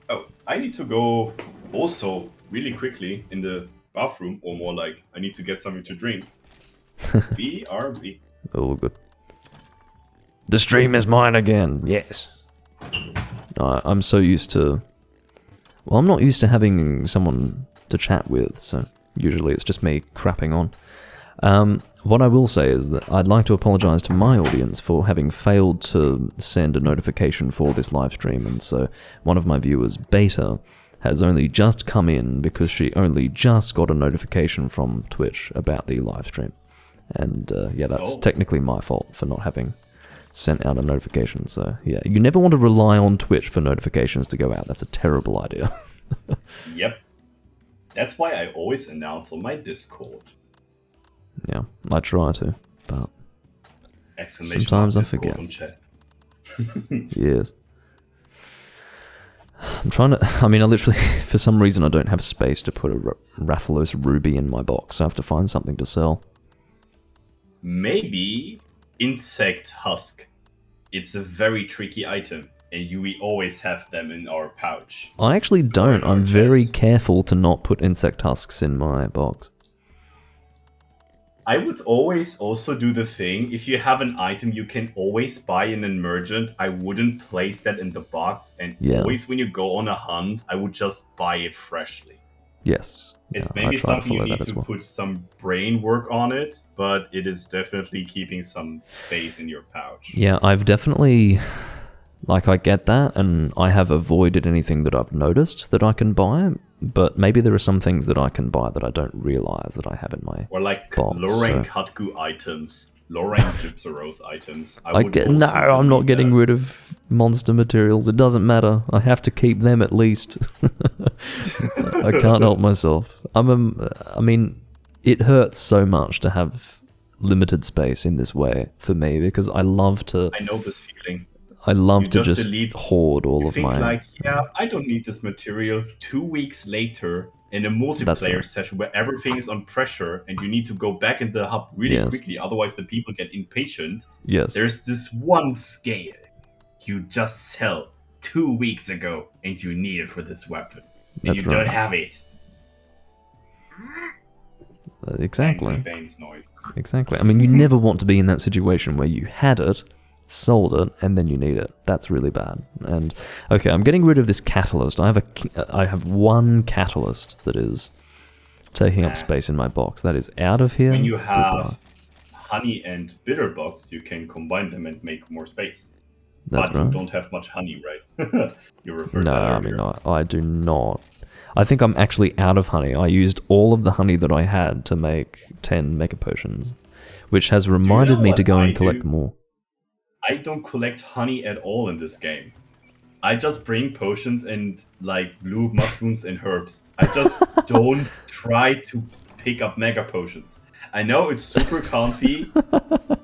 Oh, I need to go also really quickly in the bathroom, or more like I need to get something to drink. BRB. Oh, good. The stream is mine again. Yes. I'm so used to... Well, I'm not used to having someone to chat with, so usually it's just me crapping on. What I will say is that I'd like to apologise to my audience for having failed to send a notification for this live stream, and so one of my viewers, Beta, has only just come in because she only just got a notification from Twitch about the live stream. And yeah, that's technically my fault for not having sent out a notification. So yeah, you never want to rely on Twitch for notifications to go out. That's a terrible idea. Yep. That's why I always announce on my Discord. Yeah, I try to, but sometimes I forget. Yes. I'm trying to... I mean, I literally... For some reason, I don't have space to put a Rathalos Ruby in my box. I have to find something to sell. Maybe insect husk. It's a very tricky item, and we always have them in our pouch. I actually don't. I'm very careful to not put insect husks in my box. I would always also do the thing, if you have an item you can always buy an emergent, I wouldn't place that in the box, and always when you go on a hunt, I would just buy it freshly. Yes. It's maybe something you need to put some brain work on it, but it is definitely keeping some space in your pouch. Yeah, I've definitely... Like, I get that, and I have avoided anything that I've noticed that I can buy, but maybe there are some things that I can buy that I don't realize that I have in my or like box, low-rank Katku items, low-rank Gypsaros items. No, I'm not getting rid of monster materials. It doesn't matter. I have to keep them at least. I can't help myself. I mean, it hurts so much to have limited space in this way for me, because I love to... I know this feeling. I love to just hoard all of my... like, yeah, I don't need this material. 2 weeks later, in a multiplayer session where everything is on pressure and you need to go back in the hub really quickly, otherwise the people get impatient. Yes. There's this one scale you just sell 2 weeks ago and you need it for this weapon. And you don't have it. Exactly. ItsBaynes noise. Exactly. I mean, you never want to be in that situation where you had it, sold it, and then you need it. That's really bad. And okay, I'm getting rid of this catalyst. I have one catalyst that is taking up space in my box. That is out of here. When you Goodbye. have honey and bitter box, you can combine them and make more space. That's but right. you don't have much honey, right? You referred to No, that I earlier. mean, I do not. I think I'm actually out of honey. I used all of the honey that I had to make 10 mega potions, which has reminded me to go and collect more. I don't collect honey at all in this game. I just bring potions and like blue mushrooms and herbs. I just don't try to pick up mega potions. I know it's super comfy,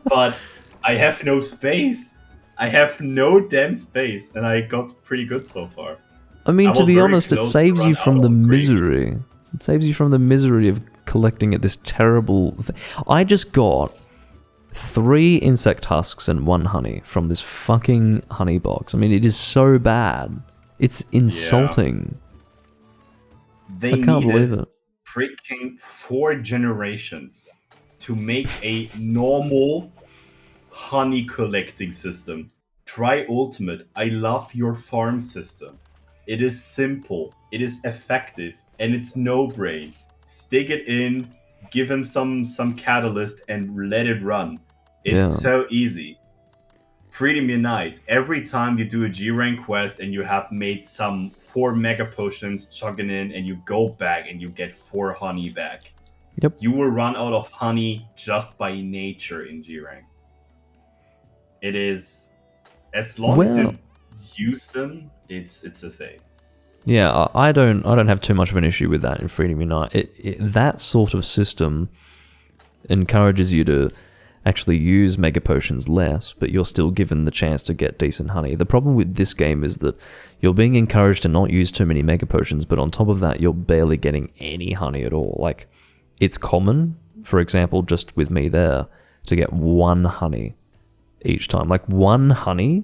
but I have no space. I have no damn space, and I got pretty good so far. I mean, to be very honest, it close to saves you run from out the of gravy. misery. It saves you from the misery of collecting at this terrible thing. I just got 3 insect husks and 1 honey from this fucking honey box. I mean, it is so bad. It's insulting. They I can't believe needed it. freaking 4 generations to make a normal honey collecting system. Try Ultimate. I love your farm system. It is simple, it is effective, and it's no brain. Stick it in, give him some catalyst, and let it run. It's so easy. Freedom Unite. Every time you do a G rank quest and you have made some 4 mega potions, chugging in, and you go back and you get 4 honey back. Yep. You will run out of honey just by nature in G rank. It is, as long as you use them, it's a thing. Yeah, I don't have too much of an issue with that in Freedom Unite. That sort of system encourages you to actually use mega potions less, but you're still given the chance to get decent honey. The problem with this game is that you're being encouraged to not use too many mega potions, but on top of that, you're barely getting any honey at all. Like, it's common, for example, just with me there, to get 1 honey each time. Like, 1 honey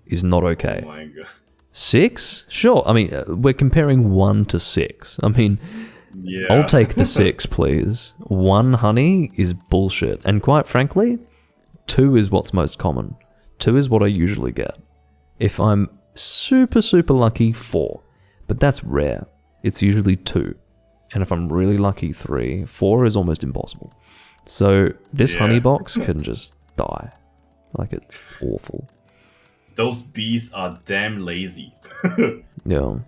is not okay. Oh my god. 6? Sure. I mean, we're comparing 1 to 6. I mean, yeah. I'll take the 6, please. 1 honey is bullshit. And quite frankly, 2 is what's most common. 2 is what I usually get. If I'm super, super lucky, 4. But that's rare. It's usually 2. And if I'm really lucky, 3. 4 is almost impossible. So this honey box can just die. Like, it's awful. Those bees are damn lazy. Yeah.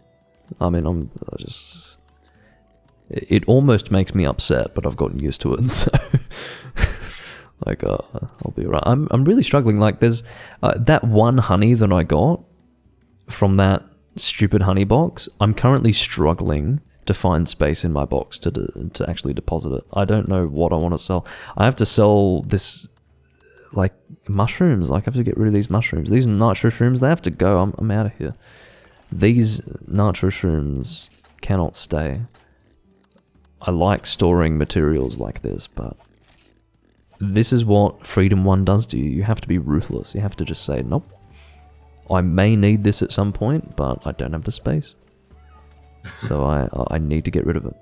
I mean, it almost makes me upset, but I've gotten used to it, so like, I'll be alright. I'm really struggling. Like, there's that 1 honey that I got from that stupid honey box. I'm currently struggling to find space in my box to actually deposit it. I don't know what I want to sell. I have to sell this, like, mushrooms. Like, I have to get rid of these mushrooms. These nitro shrooms, they have to go. I'm out of here. These nitro shrooms cannot stay. I like storing materials like this, but this is what Freedom 1 does to you. You have to be ruthless. You have to just say, nope, I may need this at some point, but I don't have the space. So I need to get rid of it.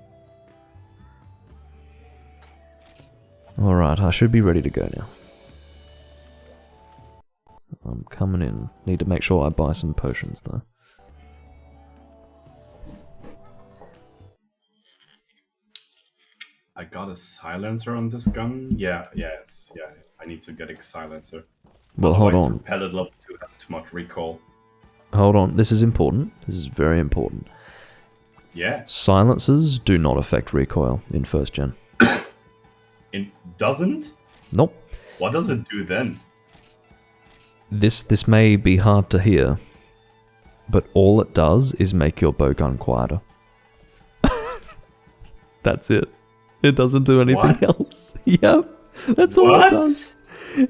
Alright, I should be ready to go now. I'm coming in. Need to make sure I buy some potions, though. I got a silencer on this gun. Yeah. I need to get a silencer. Well, Otherwise, hold on. Pellet level 2 has too much recoil. Hold on. This is important. This is very important. Yeah. Silencers do not affect recoil in 1st gen. It doesn't? Nope. What does it do then? This may be hard to hear, but all it does is make your bowgun quieter. That's it. It doesn't do anything else. Yep. That's all it does.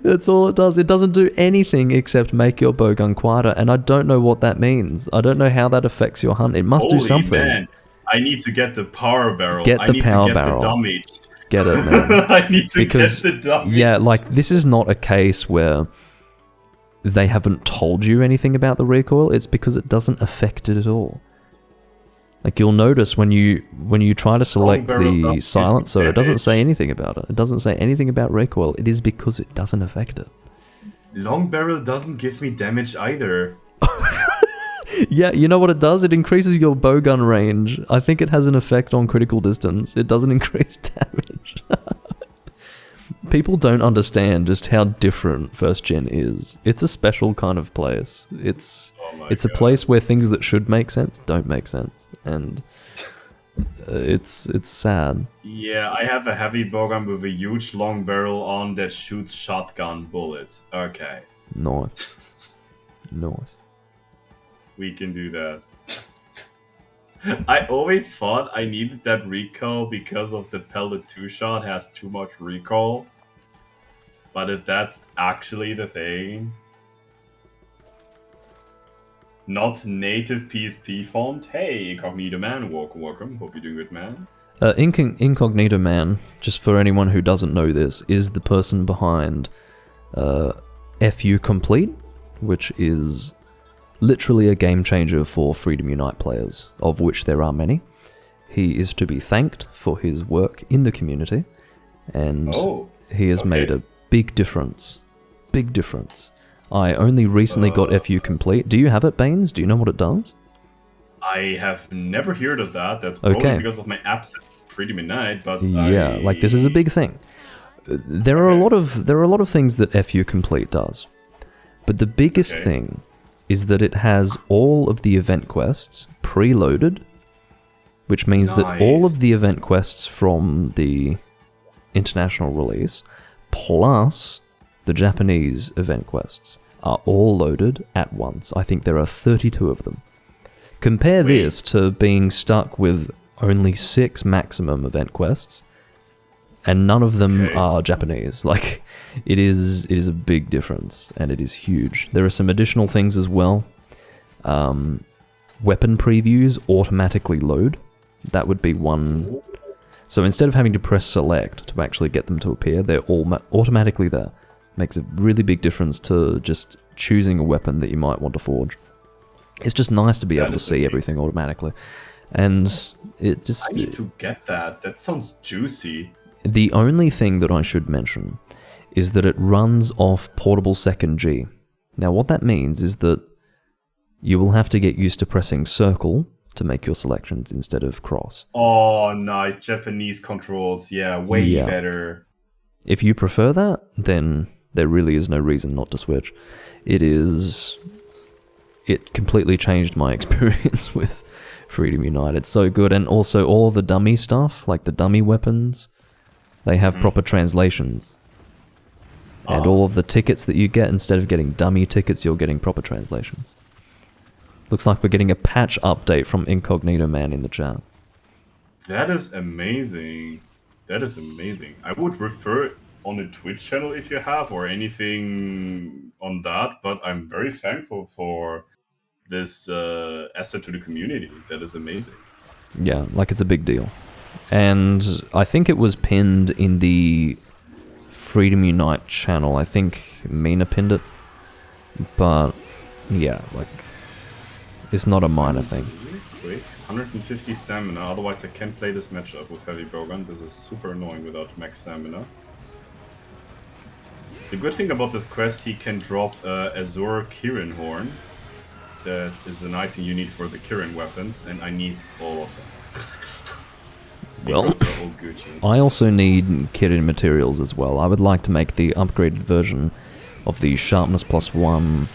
That's all it does. It doesn't do anything except make your bowgun quieter, and I don't know what that means. I don't know how that affects your hunt. It must do something. Man. I need to get the power barrel. Get the power barrel. The damage. Get it, man. I need to get the damage. Yeah, like, this is not a case where they haven't told you anything about the recoil. It's because it doesn't affect it at all. Like, you'll notice when you try to select the silencer, it doesn't say anything about it. It doesn't say anything about recoil. It is because it doesn't affect it. Long barrel doesn't give me damage either. Yeah, you know what it does? It increases your bowgun range. I think it has an effect on critical distance. It doesn't increase damage. People don't understand just how different first gen is. It's a special kind of place. It's a place where things that should make sense don't make sense, and it's sad. Yeah, I have a heavy bowgun with a huge long barrel on that shoots shotgun bullets. Okay. Nice. Nice. We can do that. I always thought I needed that recoil because of the pellet 2-shot has too much recoil. But if that's actually the thing... Not native PSP font. Hey, Incognito Man, welcome. Hope you're doing good, man. Incognito Man, just for anyone who doesn't know this, is the person behind FU Complete, which is literally a game changer for Freedom Unite players, of which there are many. He is to be thanked for his work in the community, and he has made a big difference. Big difference. I only recently got FU Complete. Do you have it, Baynes? Do you know what it does? I have never heard of that. That's probably because of my absence Freedom Unite, but yeah, like this is a big thing. There are a lot of things that FU Complete does, but the biggest thing is that it has all of the event quests preloaded, which means that all of the event quests from the international release, plus the Japanese event quests, are all loaded at once. I think there are 32 of them. Compare this to being stuck with only 6 maximum event quests, and none of them are Japanese. Like, it is a big difference, and it is huge. There are some additional things as well. Weapon previews automatically load. That would be one. So instead of having to press select to actually get them to appear, they're all automatically there. Makes a really big difference to just choosing a weapon that you might want to forge. It's just nice to be able to see everything automatically. And it just... I need to get that. That sounds juicy. The only thing that I should mention is that it runs off portable second G. Now what that means is that you will have to get used to pressing circle to make your selections instead of cross. Oh, nice. Japanese controls. Yeah, way better. If you prefer that, then there really is no reason not to switch. It completely changed my experience with Freedom Unite. It's so good, and also all of the dummy stuff, like the dummy weapons, they have proper translations. And all of the tickets that you get, instead of getting dummy tickets, you're getting proper translations. Looks like we're getting a patch update from Incognito Man in the chat. That is amazing. That is amazing. I would refer it on a Twitch channel if you have, or anything on that, but I'm very thankful for this asset to the community. That is amazing. Yeah, like it's a big deal. And I think it was pinned in the Freedom Unite channel. I think Mina pinned it. But yeah, like, it's not a minor thing. Really quick, 150 stamina, otherwise I can't play this matchup with heavy bowgun. This is super annoying without max stamina. The good thing about this quest, he can drop Azure Kirin Horn. That is an item you need for the Kirin weapons, and I need all of them. Well, I also need Kirin materials as well. I would like to make the upgraded version of the Sharpness +1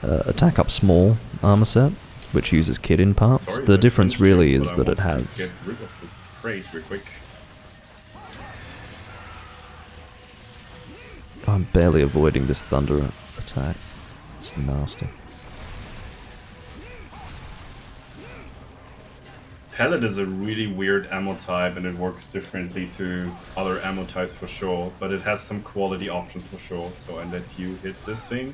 Attack Up Small armor set, which uses Kirin parts. The difference really is that it has... Get rid of the praise real quick. I'm barely avoiding this thunder attack. It's nasty. Pellet is a really weird ammo type, and it works differently to other ammo types for sure, but it has some quality options for sure. So I let you hit this thing.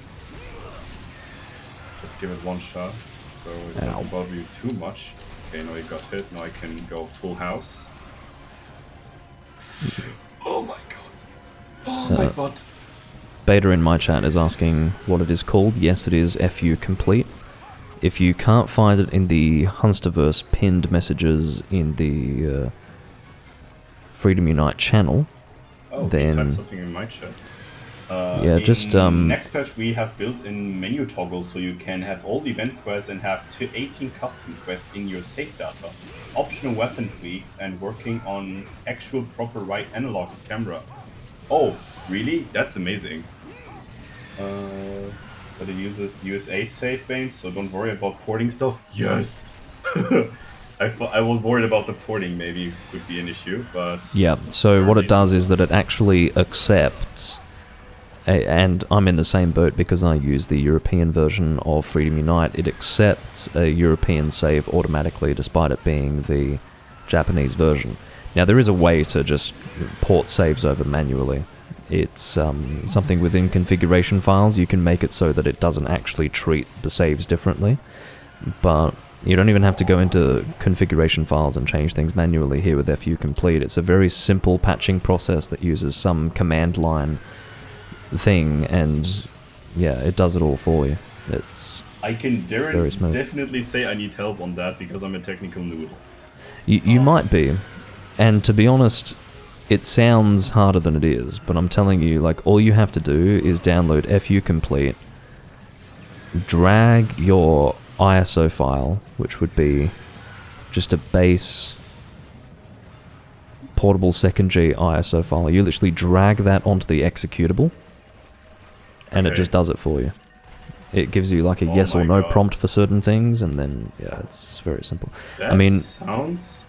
Just give it one shot, so it doesn't bother you too much. Okay, now he got hit. Now I can go full house. Oh my god. Oh my god. Beta in my chat is asking what it is called. Yes, it is FU Complete. If you can't find it in the Hunsterverse pinned messages in the Freedom Unite channel, then... type something in my chat. Yeah, just next patch we have built in menu toggle so you can have all the event quests and have 18 custom quests in your save data, optional weapon tweaks, and working on actual proper right analog camera. Oh, really? That's amazing. But it uses USA ItsBaynes, so don't worry about porting stuff. Yes. I was worried about the porting maybe could be an issue, but yeah. So what it does is that it actually accepts. And I'm in the same boat because I use the European version of Freedom Unite. It accepts a European save automatically despite it being the Japanese version. Now there is a way to just port saves over manually. It's something within configuration files. You can make it so that it doesn't actually treat the saves differently. But you don't even have to go into configuration files and change things manually here with FU Complete. It's a very simple patching process that uses some command line thing, and yeah, it does it all for you. It's I can very smooth. definitely say I need help on that because I'm a technical noob. You might be, and to be honest, it sounds harder than it is, but I'm telling you, like, all you have to do is download FU Complete, drag your ISO file, which would be just a base portable 2nd-G ISO file. You literally drag that onto the executable, and it just does it for you. It gives you like a yes or no prompt for certain things, and then, yeah, it's very simple. That I mean, sounds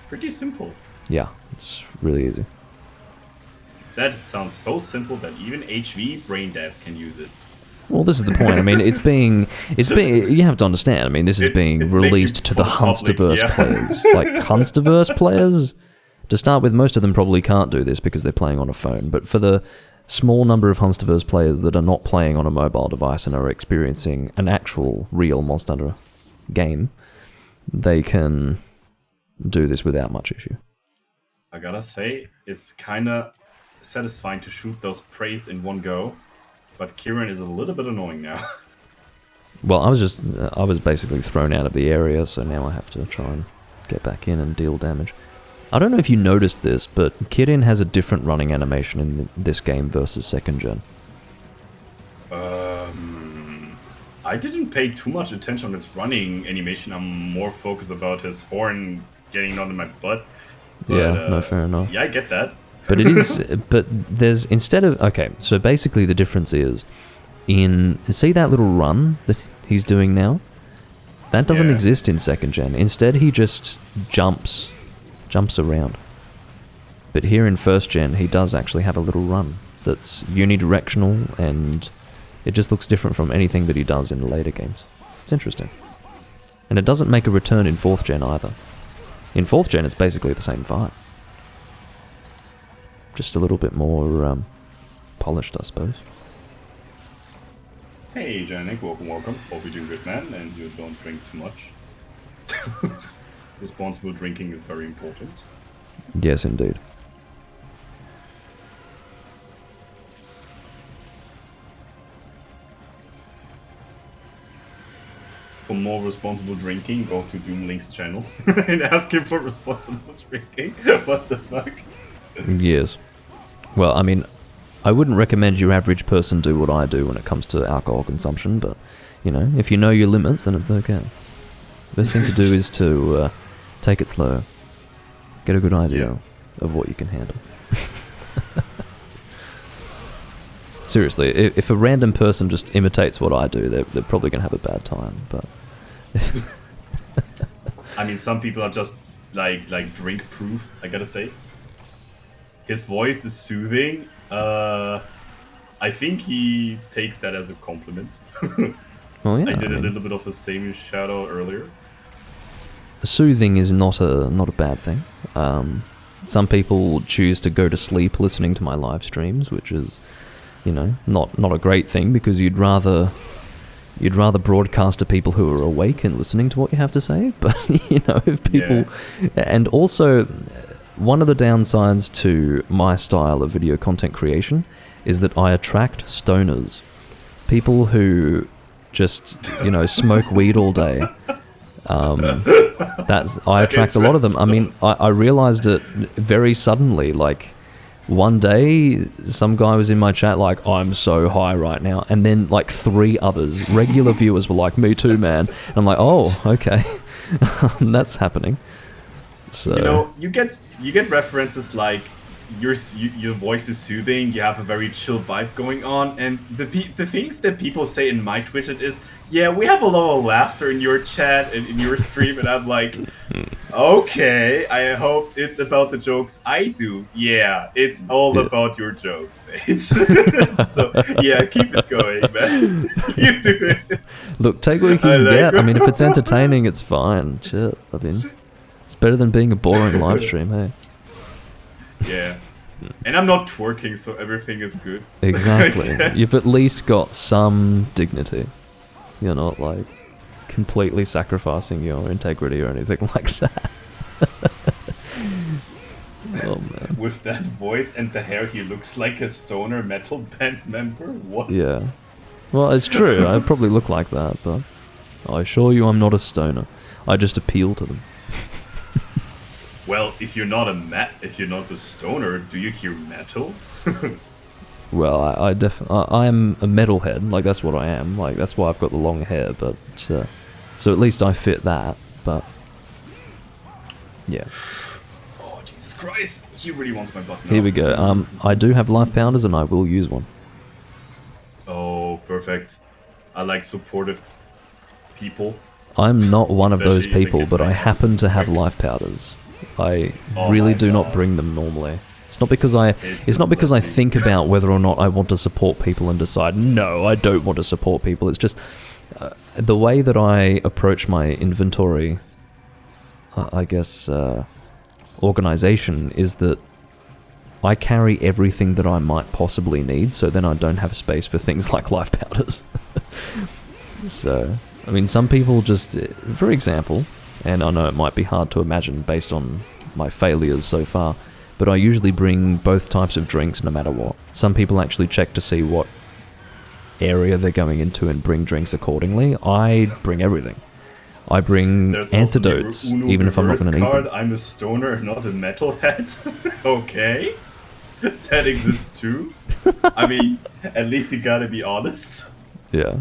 pretty simple. Yeah, it's really easy. That sounds so simple that even HV brain dads can use it. Well, this is the point. I mean, it's being, you have to understand, I mean, this is being released to the Hunsterverse players. Like, Hunsterverse players, to start with, most of them probably can't do this because they're playing on a phone, but for the small number of Hunsterverse players that are not playing on a mobile device and are experiencing an actual, real Monster Hunter game, they can do this without much issue. I gotta say, it's kinda satisfying to shoot those preys in one go, but Kieran is a little bit annoying now. Well, I was basically thrown out of the area, so now I have to try and get back in and deal damage. I don't know if you noticed this, but Kirin has a different running animation in this game versus 2nd gen. I didn't pay too much attention on its running animation. I'm more focused about his horn getting onto my butt. But, yeah, no, fair enough. Yeah, I get that. But it is, but there's, instead of, okay, so basically the difference is, see that little run that he's doing now? That doesn't exist in 2nd gen. Instead, he just jumps around. But here in 1st gen, he does actually have a little run that's unidirectional, and it just looks different from anything that he does in the later games. It's interesting. And it doesn't make a return in 4th gen either. In 4th gen, it's basically the same vibe. Just a little bit more polished, I suppose. Hey, Janik, welcome. Hope you're doing good, man, and you don't drink too much. Responsible drinking is very important. Yes, indeed. For more responsible drinking, go to Doomlink's channel and ask him for responsible drinking. What the fuck? Yes. Well, I mean, I wouldn't recommend your average person do what I do when it comes to alcohol consumption, but, you know, if you know your limits, then it's okay. Best thing to do is to take it slow. Get a good idea of what you can handle. Seriously, if a random person just imitates what I do, they're probably going to have a bad time, but... I mean, some people are just, like drink-proof, I gotta say. His voice is soothing. I think he takes that as a compliment. Well, yeah, I did a little bit of the same shadow earlier. Soothing is not a bad thing. Some people choose to go to sleep listening to my live streams, which is, you know, not a great thing, because you'd rather broadcast to people who are awake and listening to what you have to say. But, you know, if people... Yeah. And also, one of the downsides to my style of video content creation is that I attract stoners. People who just, you know, smoke weed all day. I attract a lot of them. I mean, I realized it very suddenly, like, one day, some guy was in my chat like, I'm so high right now. And then like 3 others, regular viewers were like, me too, man. And I'm like, oh, okay. That's happening. So You know, you get references like your voice is soothing, you have a very chill vibe going on, and the things that people say in my Twitch is, yeah, we have a lot of laughter in your chat and in your stream, and I'm like, okay, I hope it's about the jokes I do. Yeah, it's all about your jokes, mate. So yeah, keep it going, man. You do it. look, take what you can get. I mean, if it's entertaining, it's fine. Shit, I mean, it's better than being a boring live stream, hey? Yeah. And I'm not twerking, so everything is good. Exactly. You've at least got some dignity. You're not, like, completely sacrificing your integrity or anything like that. Oh, man. With that voice and the hair, he looks like a stoner metal band member? What? Yeah. Well, it's true. I probably look like that, but I assure you I'm not a stoner. I just appeal to them. Well, if you're not a stoner, do you hear metal? Well, I definitely, I'm a metalhead. Like, that's what I am. Like, that's why I've got the long hair. But so at least I fit that. But yeah. Oh Jesus Christ! He really wants my button. Here we go. I do have life powders, and I will use one. Oh, perfect. I like supportive people. I'm not one of those Especially if they people, get but I my happen to have pregnant. life powders. I Oh really my do not God. bring them normally. It's not because I blessing. think about whether or not I want to support people and decide, no, I don't want to support people. It's just the way that I approach my inventory, I guess, organization is that I carry everything that I might possibly need, so then I don't have space for things like life powders. So, I mean, some people just, for example, and I know it might be hard to imagine based on my failures so far, but I usually bring both types of drinks no matter what. Some people actually check to see what area they're going into and bring drinks accordingly. I bring everything. I bring There's also antidotes, the Uno even if I'm not reverse going to need card. them. I'm a stoner, not a metalhead. Okay. That exists too. I mean, at least you gotta be honest. Yeah.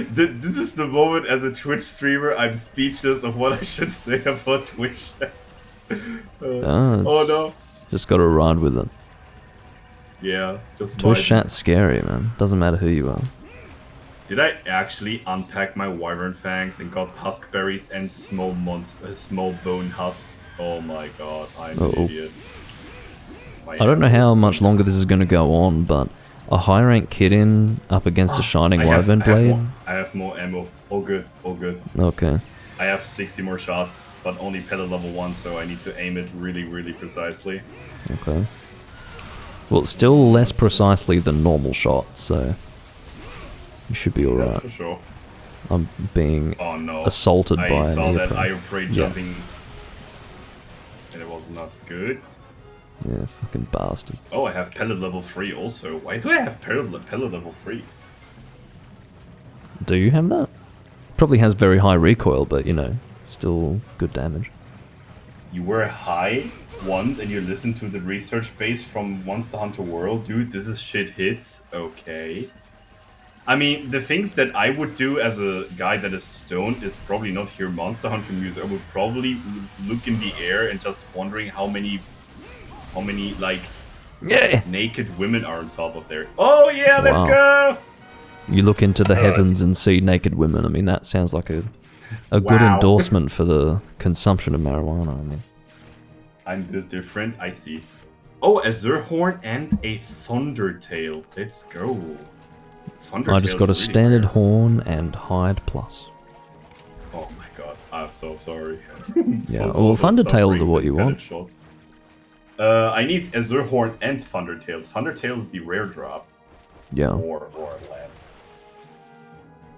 This is the moment as a Twitch streamer I'm speechless of what I should say about Twitch chat. Oh no. Just got to ride with it. Yeah, just Twitch vibe. chat's scary, man. Doesn't matter who you are. Did I actually unpack my wyvern fangs and got huskberries and small bone husks? Oh my god, I'm an idiot. I don't know how much longer this is going to go on, but a high rank kid up against a shining wyvern blade. I have more ammo. All good, all good. Okay. I have 60 more shots, but only pellet level 1, so I need to aim it really, really precisely. Okay. Well, it's still less precisely than normal shots, so you should be alright. That's for sure. I'm being Oh no. assaulted by I saw an that Neopro. Io Prey jumping, and it was not good. Yeah, fucking bastard. Oh, I have pellet level 3 also. Why do I have pellet level 3? Do you have that? Probably has very high recoil, but you know, still good damage. You were high once and you listened to the research base from Monster Hunter World? Dude, this is shit hits. Okay. I mean, the things that I would do as a guy that is stoned is probably not hear Monster Hunter music. I would probably look in the air and just wondering how many like naked women are on top of there. Oh yeah, let's go! You look into the heavens and see naked women. I mean, that sounds like a good endorsement for the consumption of marijuana. I mean, I'm a bit different. I see. Oh, a Zerhorn and a Thundertail. Let's go. I just got a standard horn and hide plus. Oh my god, I'm so sorry. Yeah, well, Thundertails are what you want. Shots. I need a Zerhorn and Thundertails. Thundertails is the rare drop. Yeah. More or less.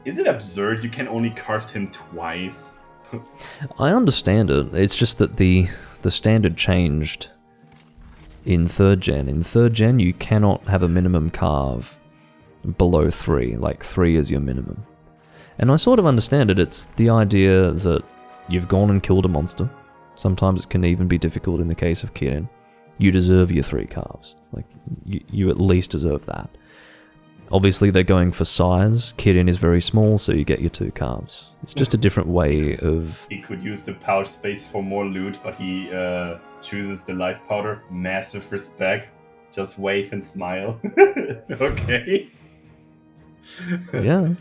Is it absurd you can only craft him twice? I understand it. It's just that the standard changed in 3rd gen. In 3rd gen, you cannot have a minimum carve below 3. Like, 3 is your minimum. And I sort of understand it. It's the idea that you've gone and killed a monster. Sometimes it can even be difficult in the case of Kirin. You deserve your 3 calves. Like, you at least deserve that. Obviously, they're going for size. Kirin is very small, so you get your 2 calves. It's just a different way of... He could use the pouch space for more loot, but he chooses the life powder. Massive respect. Just wave and smile. Okay. Yeah.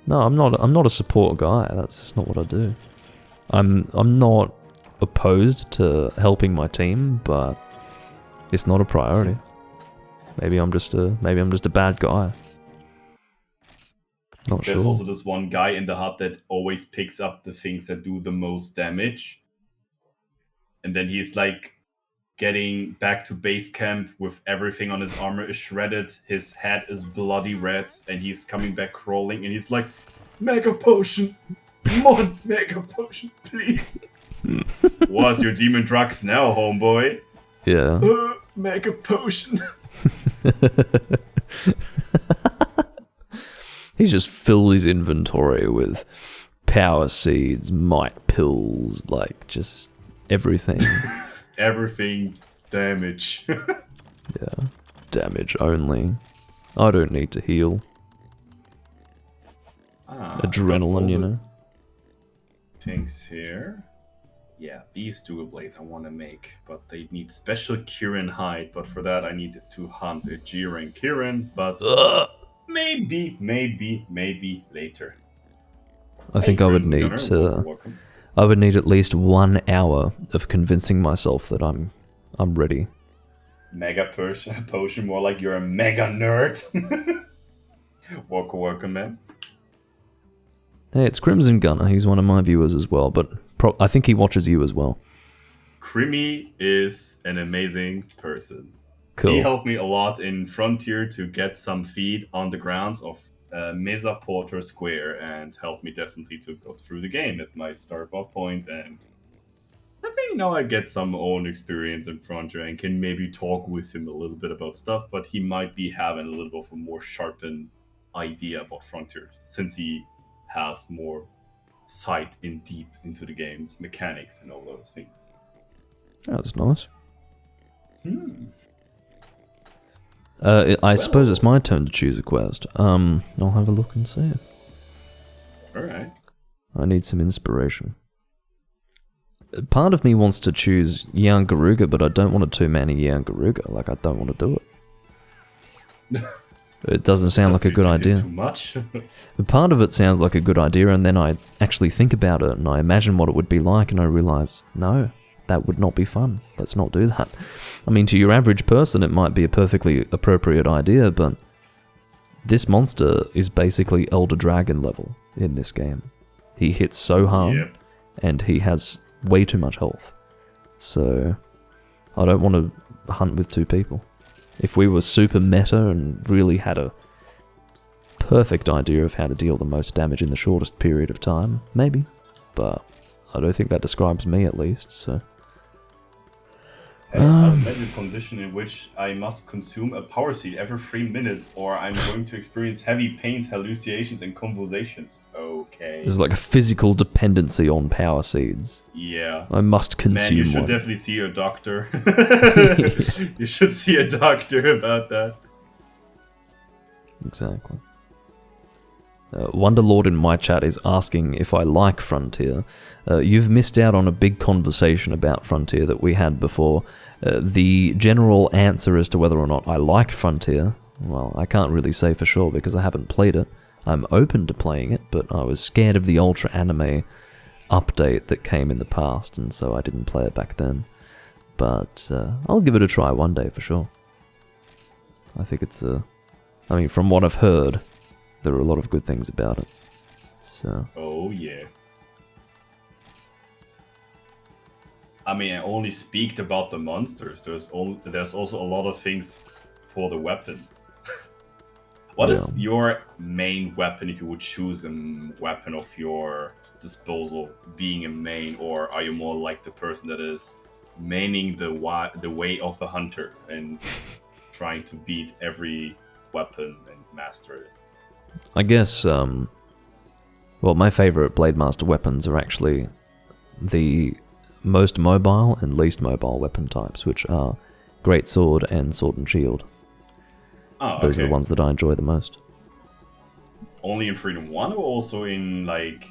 No, I'm not a support guy. That's not what I do. I'm not opposed to helping my team, but it's not a priority. Maybe I'm just a bad guy. Not There's sure. also this one guy in the hut that always picks up the things that do the most damage. And then he's like getting back to base camp with everything on his armor is shredded, his head is bloody red, and he's coming back crawling, and he's like, Mega Potion! Come on, Mega Potion, please! What's your demon drugs now, homeboy? Yeah. Mega Potion! He's just filled his inventory with power seeds, might pills, like just everything. Everything damage. Yeah. Damage only. I don't need to heal. Adrenaline, you know. Things here. Yeah, these dual blades I want to make, but they need special Kirin hide. But for that, I need to hunt a G-rank Kirin. But maybe later. I think I would need to. I would need at least 1 hour of convincing myself that I'm ready. Mega potion, more like you're a mega nerd. Welcome, man. Hey, it's Crimson Gunner. He's one of my viewers as well, but I think he watches you as well. Crimmy is an amazing person. Cool. He helped me a lot in Frontier to get some feed on the grounds of Mesa Porter Square and helped me definitely to go through the game at my start off point. And I think now I get some own experience in Frontier and can maybe talk with him a little bit about stuff, but he might be having a little bit of a more sharpened idea about Frontier since he has more sight in deep into the game's mechanics and all those things. That's nice. I suppose it's my turn to choose a quest. I'll have a look and see. Alright. I need some inspiration. Part of me wants to choose Yarn Garuga, but I don't want a 2-mana Yarn Garuga. Like, I don't want to do it. It doesn't sound like a good idea. Too much. Part of it sounds like a good idea, and then I actually think about it, and I imagine what it would be like, and I realize, no, that would not be fun. Let's not do that. I mean, to your average person, it might be a perfectly appropriate idea, but this monster is basically Elder Dragon level in this game. He hits so hard, and he has way too much health. So, I don't want to hunt with 2 people. If we were super meta and really had a perfect idea of how to deal the most damage in the shortest period of time, maybe. But I don't think that describes me, at least, so... A medical condition in which I must consume a power seed every 3 minutes, or I'm going to experience heavy pains, hallucinations, and convulsions. Okay. There's like a physical dependency on power seeds. Yeah. I must consume Man, you should one. definitely see a doctor. You should see a doctor about that. Exactly. Wonderlord in my chat is asking if I like Frontier. You've missed out on a big conversation about Frontier that we had before. The general answer as to whether or not I like Frontier, well, I can't really say for sure because I haven't played it. I'm open to playing it, but I was scared of the Ultra Anime update that came in the past, and so I didn't play it back then. But I'll give it a try one day for sure. I think it's I mean, from what I've heard, there are a lot of good things about it. So. Oh yeah. I mean, I only speak about the monsters. There's also a lot of things for the weapons. What is your main weapon if you would choose a weapon of your disposal being a main, or are you more like the person that is maining the way of the hunter and trying to beat every weapon and master it? I guess, Well, my favorite Blade Master weapons are actually the most mobile and least mobile weapon types, which are Greatsword and Sword and Shield. Oh, Those are okay. the ones that I enjoy the most. Only in Freedom 1 or also in like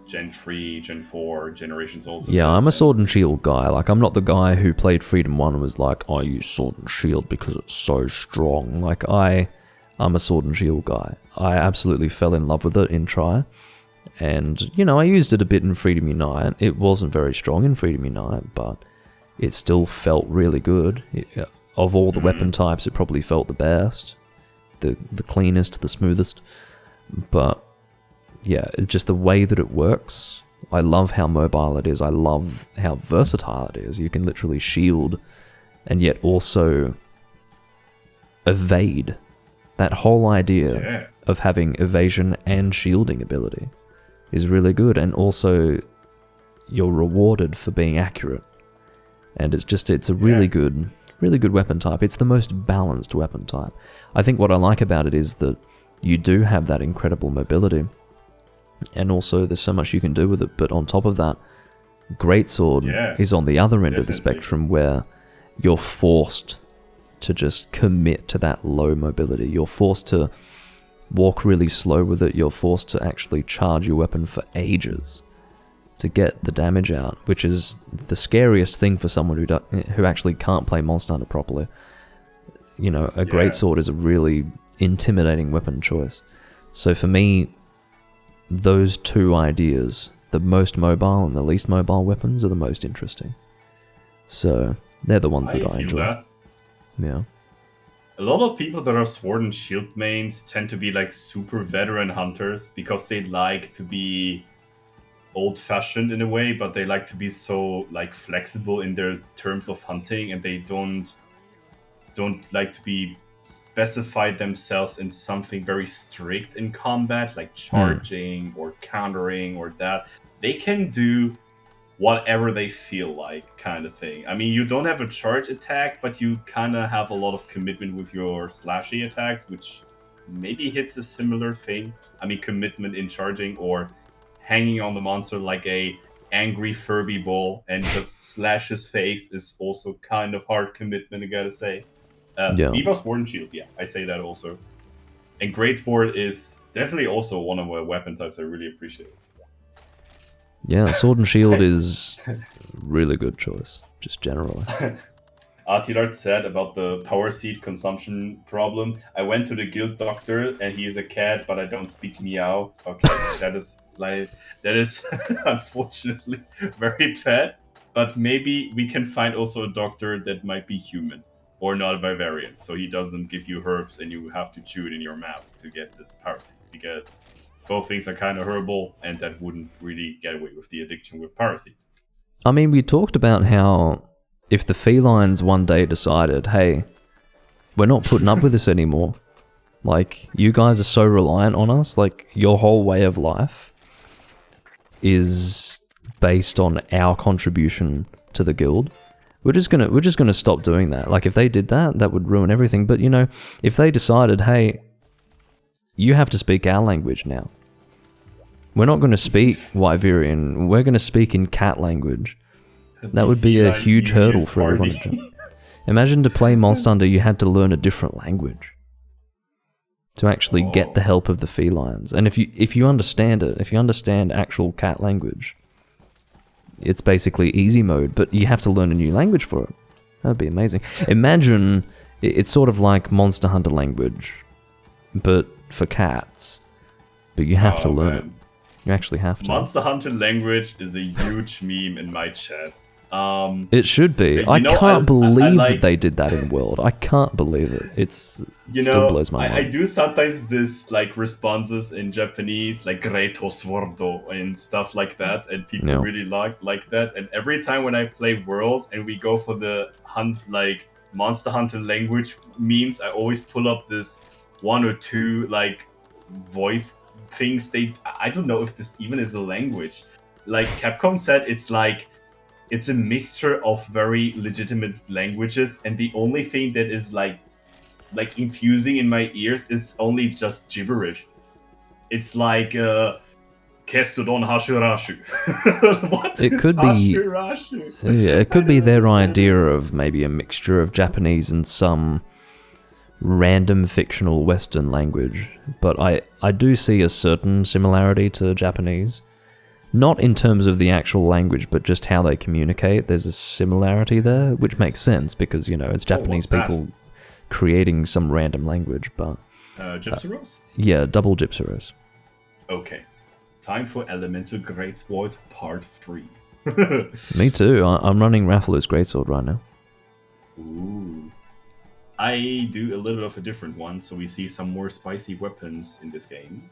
Gen 3, Gen 4, Generations Ultimate? Yeah, I'm a Sword and Shield guy. Like, I'm not the guy who played Freedom 1 and was like, I use Sword and Shield because it's so strong. Like, I'm a Sword and Shield guy. I absolutely fell in love with it in Tri. And, you know, I used it a bit in Freedom Unite. It wasn't very strong in Freedom Unite, but it still felt really good. Of all the weapon types, it probably felt the best. The cleanest, the smoothest. But, yeah, it's just the way that it works. I love how mobile it is. I love how versatile it is. You can literally shield and yet also evade. That whole idea of having evasion and shielding ability is really good, and also you're rewarded for being accurate. And it's a really good weapon type. It's the most balanced weapon type. I think what I like about it is that you do have that incredible mobility, and also there's so much you can do with it. But on top of that, Greatsword is on the other end of the spectrum, where you're forced to just commit to that low mobility. You're forced to walk really slow with it. You're forced to actually charge your weapon for ages to get the damage out, which is the scariest thing for someone who actually can't play Monster Hunter properly. You know, a Greatsword is a really intimidating weapon choice. So for me, those two ideas, the most mobile and the least mobile weapons, are the most interesting. So they're the ones that I enjoy. That. Yeah. A lot of people that are Sword and Shield mains tend to be like super veteran hunters because they like to be old-fashioned in a way, but they like to be so like flexible in their terms of hunting, and they don't like to be specified themselves in something very strict in combat, like charging or countering or that. They can do whatever they feel like, kind of thing. I mean, you don't have a charge attack, but you kind of have a lot of commitment with your slashy attacks, which maybe hits a similar thing. I mean, commitment in charging or hanging on the monster like a angry Furby ball and just slash his face is also kind of hard commitment, I gotta say. Viva Sword and Shield, yeah, I say that also. And Greatsword is definitely also one of my weapon types I really appreciate. Yeah, Sword and Shield is really good choice, just generally. Artilart said about the power seed consumption problem. I went to the guild doctor and he is a cat, but I don't speak meow. Okay, that is unfortunately very bad. But maybe we can find also a doctor that might be human or not a Bavarian, so he doesn't give you herbs and you have to chew it in your mouth to get this power seed, because both things are kind of herbal, and that wouldn't really get away with the addiction with parasites. I mean, we talked about how if the felines one day decided, hey, we're not putting up with this anymore, like, you guys are so reliant on us, like, your whole way of life is based on our contribution to the guild, we're just gonna stop doing that. Like, if they did that, that would ruin everything. But, you know, if they decided, hey, you have to speak our language now. We're not going to speak Wyverian. We're going to speak in cat language. That would be a huge hurdle for everyone. Imagine to play Monster Hunter, you had to learn a different language to actually get the help of the felines. And if you understand it, if you understand actual cat language, it's basically easy mode, but you have to learn a new language for it. That would be amazing. Imagine it's sort of like Monster Hunter language, but for cats. But you have to learn it. You actually have to. Monster Hunter language is a huge meme in my chat. It should be. I can't believe that they did that in World. I can't believe it. It still blows my mind. I do sometimes this like responses in Japanese, like Greto Swordo and stuff like that, and people really like that. And every time when I play World and we go for the like Monster Hunter language memes, I always pull up this one or two like voice things. I don't know if this even is a language. Like Capcom said, it's a mixture of very legitimate languages, and the only thing that is like infusing in my ears is only just gibberish. It's like Kestodon Hashirashu. What It is could be- Hashirashu? Yeah, it could be their idea of maybe a mixture of Japanese and some random fictional Western language, but I do see a certain similarity to Japanese. Not in terms of the actual language, but just how they communicate. There's a similarity there, which makes sense because, you know, it's Japanese people creating some random language, but... Gypsyros? Yeah, double Gypsyros. Okay. Time for Elemental Greatsword Part 3. Me too. I'm running Rathalos Greatsword right now. Ooh. I do a little bit of a different one, so we see some more spicy weapons in this game.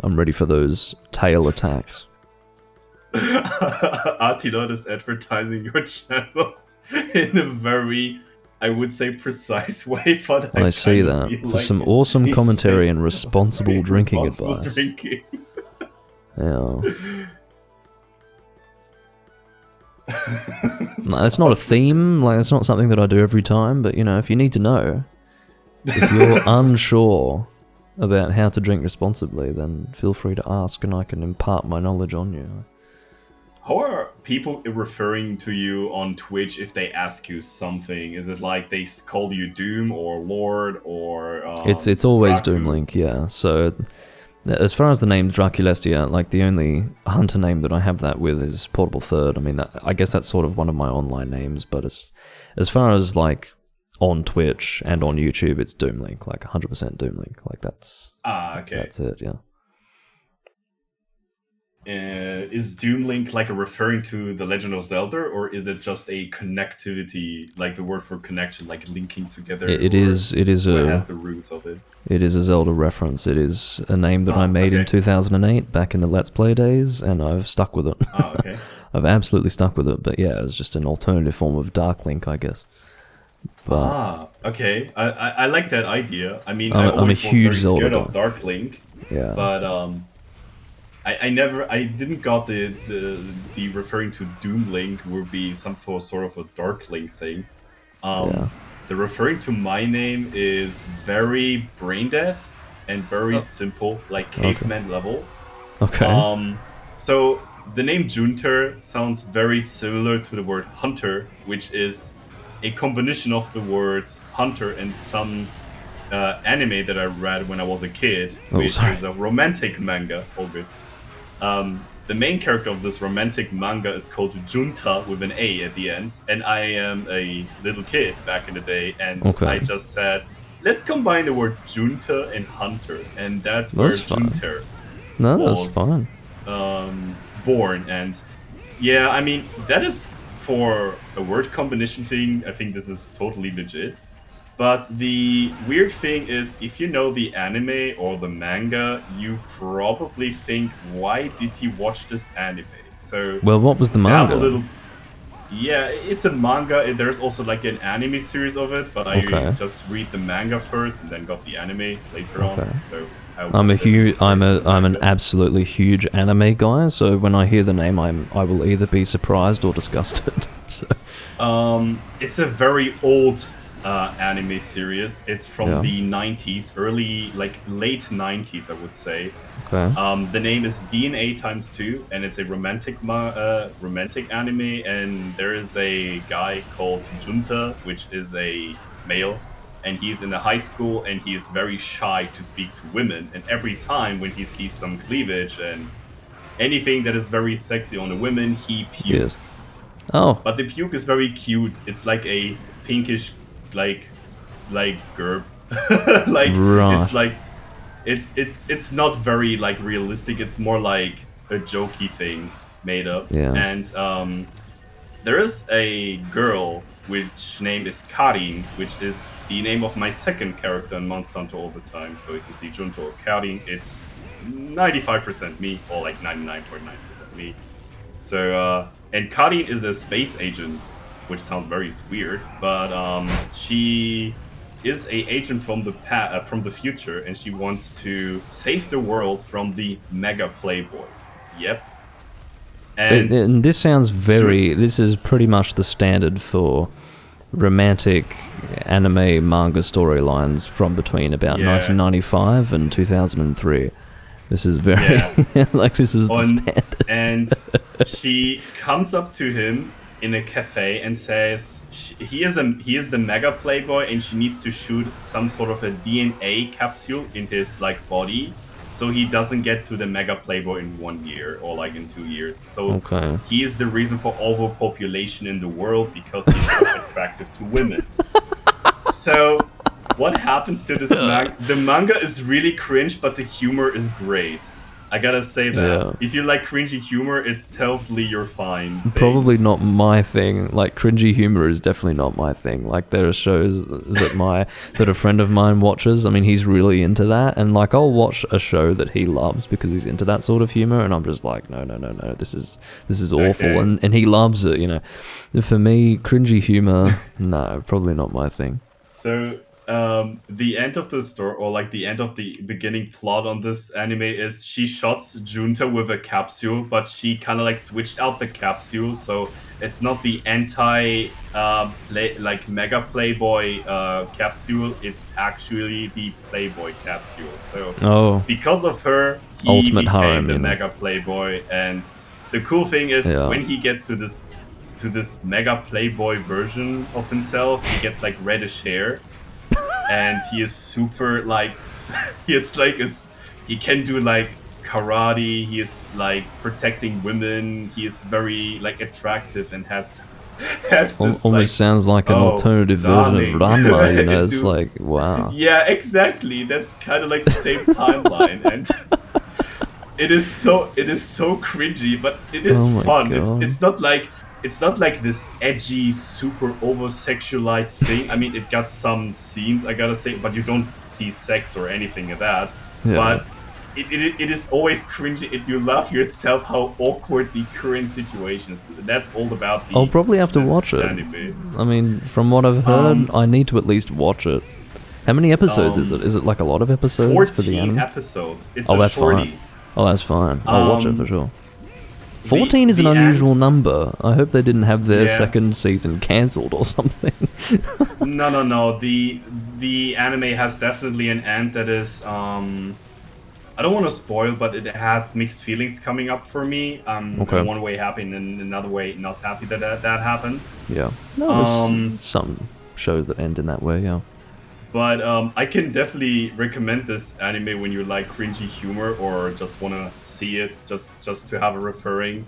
I'm ready for those tail attacks. Artilon is advertising your channel in a very, I would say, precise way, but I see that. For like some awesome commentary and responsible drinking advice. Drinking. Yeah. No, it's not a theme, like it's not something that I do every time, but you know, if you need to know, if you're unsure about how to drink responsibly, then feel free to ask and I can impart my knowledge on you. How are people referring to you on Twitch if they ask you something? Is it like they call you Doom or Lord or... It's always Dracu? Doomlink, yeah. So, as far as the name Draculestia, like the only hunter name that I have that with is Portable Third. I mean, I guess that's sort of one of my online names, but as far as like on Twitch and on YouTube, it's Doomlink, like 100% Doomlink. Like that's... okay. That's it, yeah. Is Doomlink like a referring to The Legend of Zelda, or is it just a connectivity, like the word for connection, like linking together? It is what a... has the roots of it? It is a Zelda reference. It is a name that I made in 2008, back in the Let's Play days, and I've stuck with it. Oh, okay. I've absolutely stuck with it, but yeah, it's just an alternative form of Dark Link, I guess. But okay. I like that idea. I mean, I'm I always a huge was very Zelda scared guy. of Dark Link, yeah, but I didn't got the referring to Doom Link would be some sort of a Dark Link thing. yeah. The referring to my name is very brain dead and very simple, like caveman level. Okay. So the name Junter sounds very similar to the word hunter, which is a combination of the word hunter and some anime that I read when I was a kid, which is a romantic manga. All good. The main character of this romantic manga is called Junta with an A at the end, and I am a little kid back in the day, and I just said, let's combine the word Junta and hunter, and that's where Junter was born. And yeah, I mean, that is for a word combination thing, I think this is totally legit. But the weird thing is, if you know the anime or the manga, you probably think, why did he watch this anime? So, well, what was the manga? Yeah, it's a manga. There's also like an anime series of it, but I just read the manga first and then got the anime later on. So I'm an absolutely huge anime guy. So when I hear the name, I will either be surprised or disgusted. So. It's a very old anime series. It's from the 90s, late 90s, I would say. The name is DNA times 2, and it's a romantic anime, and there is a guy called Junta, which is a male, and he's in a high school, and he is very shy to speak to women, and every time when he sees some cleavage and anything that is very sexy on a woman, he pukes. But the puke is very cute. It's like a pinkish like gerb. It's like it's not very like realistic. It's more like a jokey thing made up. And there is a girl which name is Karin, which is the name of my second character in Monster Hunter all the time. So if you see Junto or Karin, it's 95% me, or like 99.9% me. So and Karin is a space agent, which sounds very weird, but she is a agent from the future, and she wants to save the world from the mega playboy. Yep. And this sounds this is pretty much the standard for romantic anime manga storylines from between about 1995 and 2003. This is very like this is the standard. And she comes up to him in a cafe and says he is the mega playboy, and she needs to shoot some sort of a DNA capsule in his like body, so he doesn't get to the mega playboy in 1 year or like in 2 years. So he is the reason for overpopulation in the world because he's so attractive to women. So what happens to this manga? The manga is really cringe, but the humor is great. I gotta say that. If you like cringy humor, it's totally your fine thing. Probably not my thing. Like, cringy humor is definitely not my thing. Like, there are shows that a friend of mine watches. I mean, he's really into that, and like, I'll watch a show that he loves because he's into that sort of humor, and I'm just like, no, this is awful, and he loves it, you know. For me, cringy humor, no, probably not my thing. So the end of the story, or like the end of the beginning plot on this anime, is she shots Junta with a capsule, but she kind of like switched out the capsule, so it's not the mega playboy capsule, it's actually the playboy capsule. So because of her, he ultimate became harem, the mega playboy. And the cool thing is when he gets to this mega playboy version of himself, he gets like reddish hair. And he is super like he can do like karate. He is like protecting women. He is very like attractive and has this almost like, sounds like an alternative version of Ranma. You know, it's like wow. Yeah, exactly. That's kind of like the same timeline, and it is so cringy, but it is fun. It's not like this edgy, super over-sexualized thing. I mean, it got some scenes, I gotta say, but you don't see sex or anything of that. Yeah. But it is always cringy, and you love yourself how awkward the current situation is. That's all about I'll probably have to watch it. Anime. I mean, from what I've heard, I need to at least watch it. How many episodes is it? Is it like a lot of episodes 14 for the anime? Episodes. It's that's shorty. fine. Oh, that's fine. I'll watch it for sure. 14 is an unusual number. I hope they didn't have their second season cancelled or something. No. The anime has definitely an end that is I don't want to spoil, but it has mixed feelings coming up for me. I'm one way happy and another way not happy that happens. Yeah. No, there's some shows that end in that way, yeah. But I can definitely recommend this anime when you like cringy humor or just want to see it, just to have a referring.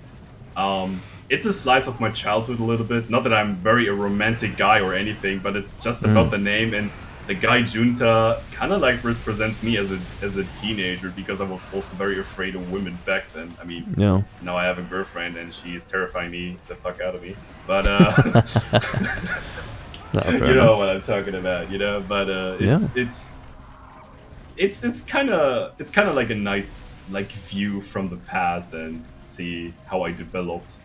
It's a slice of my childhood a little bit. Not that I'm very a romantic guy or anything, but it's just about the name, and the guy Junta kind of like represents me as a teenager, because I was also very afraid of women back then. I mean, now I have a girlfriend and she is terrifying me the fuck out of me. But you know what I'm talking about, you know. But it's kind of like a nice like view from the past and see how I developed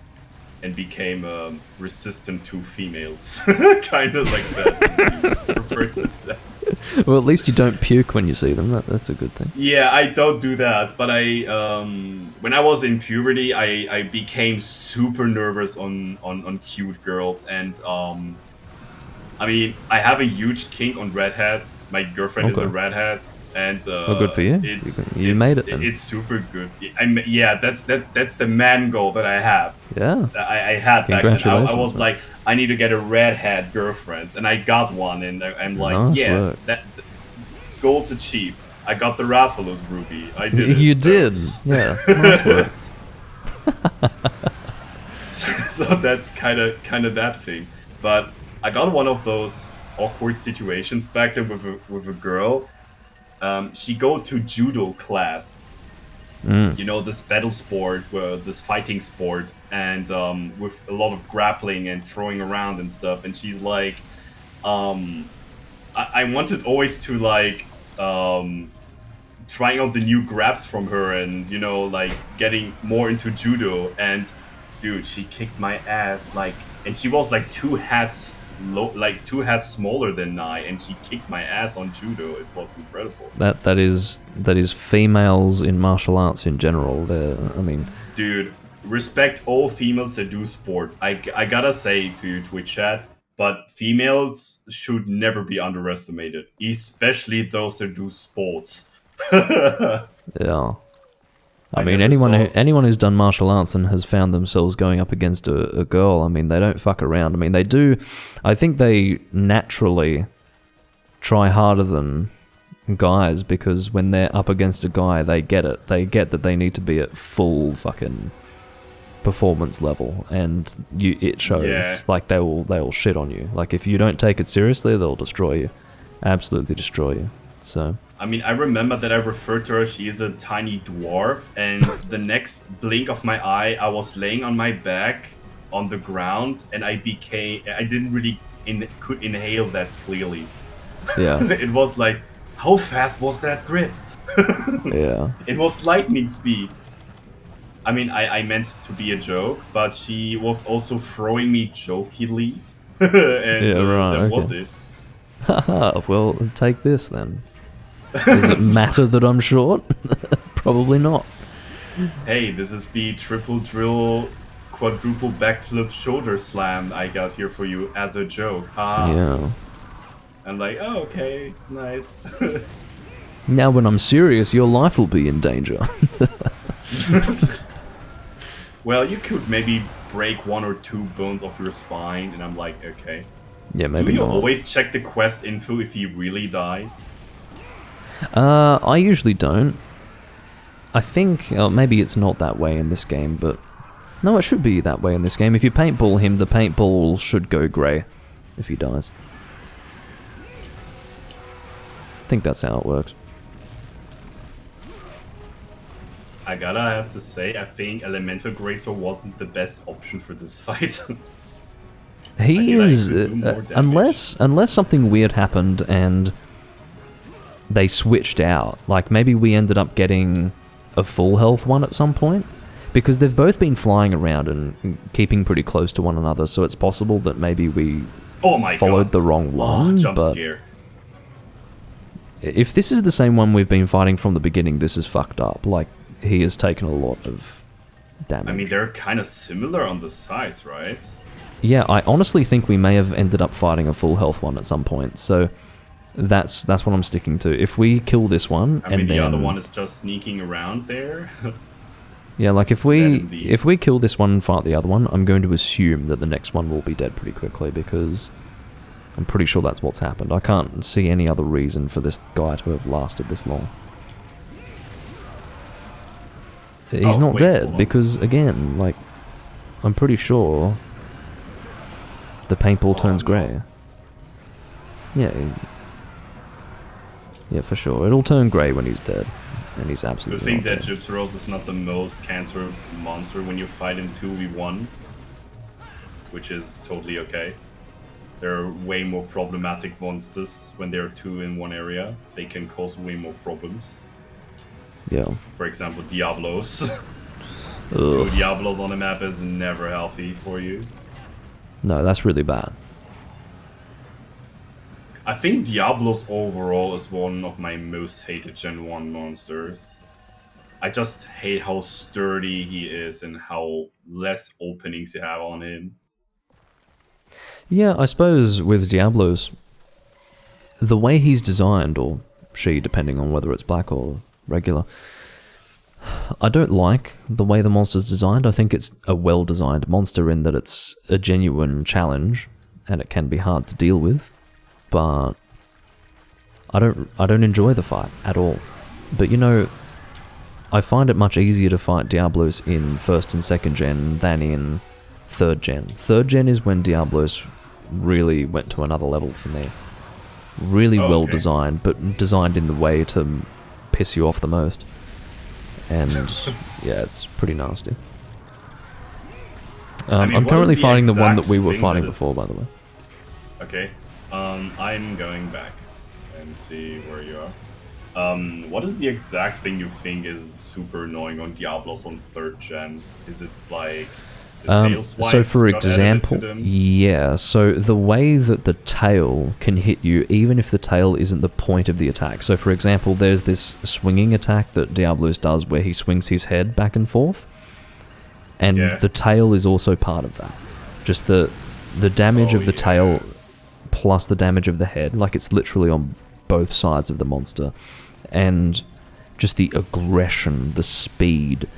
and became resistant to females, kind of like that. Refer to that. Well, at least you don't puke when you see them. That's a good thing. Yeah, I don't do that, but I when I was in puberty, I became super nervous on cute girls, and I mean, I have a huge kink on redheads. My girlfriend is a redhead, and good for you. You made it then. It's super good. That's the man goal that I have. Yeah, I had back then. I was like, I need to get a redhead girlfriend, and I got one, and I'm like, that goal's achieved. I got the Rathalos ruby. I did it. You did, yeah. Nice work. So that's kind of that thing, but I got one of those awkward situations back there with a girl. She go to judo class, you know, this battle sport, this fighting sport, and with a lot of grappling and throwing around and stuff. And she's like, I wanted always to like trying out the new grabs from her, and you know, like getting more into judo. And dude, she kicked my ass and she was like two hats smaller than I, and she kicked my ass on judo. It was incredible. That is females in martial arts in general. I mean, dude, respect all females that do sport. I gotta say to Twitch chat, but females should never be underestimated, especially those that do sports. Yeah. I mean, never saw- anyone who's done martial arts and has found themselves going up against a girl, I mean, they don't fuck around. I mean, they do. I think they naturally try harder than guys, because when they're up against a guy, they get it. They get that they need to be at full fucking performance level, and it shows. Yeah. Like, they'll shit on you. Like, if you don't take it seriously, they'll destroy you. Absolutely destroy you. So... I mean, I remember that I referred to her, she is a tiny dwarf, and the next blink of my eye, I was laying on my back on the ground, and I didn't really could inhale that clearly. Yeah. It was like, how fast was that grip? Yeah. It was lightning speed. I mean, I meant to be a joke, but she was also throwing me jokingly, and that was it. Haha, well, take this then. Does it matter that I'm short? Probably not. Hey, this is the triple drill, quadruple backflip shoulder slam I got here for you as a joke. Ha. Yeah. I'm like, oh, okay, nice. Now when I'm serious, your life will be in danger. Well, you could maybe break 1 or 2 bones off your spine, and I'm like, okay. Yeah, maybe Do you not. always check the quest info if he really dies? I usually don't. I think maybe it's not that way in this game, but... No, it should be that way in this game. If you paintball him, the paintball should go grey if he dies. I think that's how it works. I gotta have to say, I think Elemental Greater wasn't the best option for this fight. He is... Like unless something weird happened and... they switched out. Like, maybe we ended up getting a full health one at some point, because they've both been flying around and keeping pretty close to one another, so it's possible that maybe we followed the wrong one. Jump but scare. if this is the same one we've been fighting from the beginning, this is fucked up. Like, he has taken a lot of damage. I mean, they're kind of similar on the size, right? Yeah, I honestly think we may have ended up fighting a full health one at some point, so... That's what I'm sticking to. If we kill this one, I mean, the other one is just sneaking around there. Yeah, like if we kill this one and fight the other one, I'm going to assume that the next one will be dead pretty quickly, because I'm pretty sure that's what's happened. I can't see any other reason for this guy to have lasted this long. He's not dead, because again, like, I'm pretty sure the paintball turns grey. Yeah, for sure. It'll turn grey when he's dead. And he's absolutely I think not that dead. Gypsyros is not the most cancer monster when you fight him 2v1. Which is totally okay. There are way more problematic monsters when there are 2 in one area. They can cause way more problems. Yeah. For example, Diablos. Ugh. 2 Diablos on a map is never healthy for you. No, that's really bad. I think Diablos overall is one of my most hated Gen 1 monsters. I just hate how sturdy he is and how less openings you have on him. Yeah, I suppose with Diablos, the way he's designed, or she, depending on whether it's black or regular, I don't like the way the monster's designed. I think it's a well-designed monster in that it's a genuine challenge, and it can be hard to deal with. But I don't enjoy the fight at all. But you know, I find it much easier to fight Diablos in 1st and 2nd gen than in 3rd gen. 3rd gen is when Diablos really went to another level for me. Really well designed, but designed in the way to piss you off the most. And yeah, it's pretty nasty. I'm currently fighting the one that we were fighting before, by the way. Okay. I'm going back and see where you are. What is the exact thing you think is super annoying on Diablos on 3rd gen? Is it like the tail swipes so for got added example, to them? yeah, so the way that the tail can hit you, even if the tail isn't the point of the attack. So for example, there's this swinging attack that Diablos does where he swings his head back and forth. And the tail is also part of that. Just the damage Oh, of the yeah. tail plus the damage of the head, like it's literally on both sides of the monster, and just the aggression, the speed,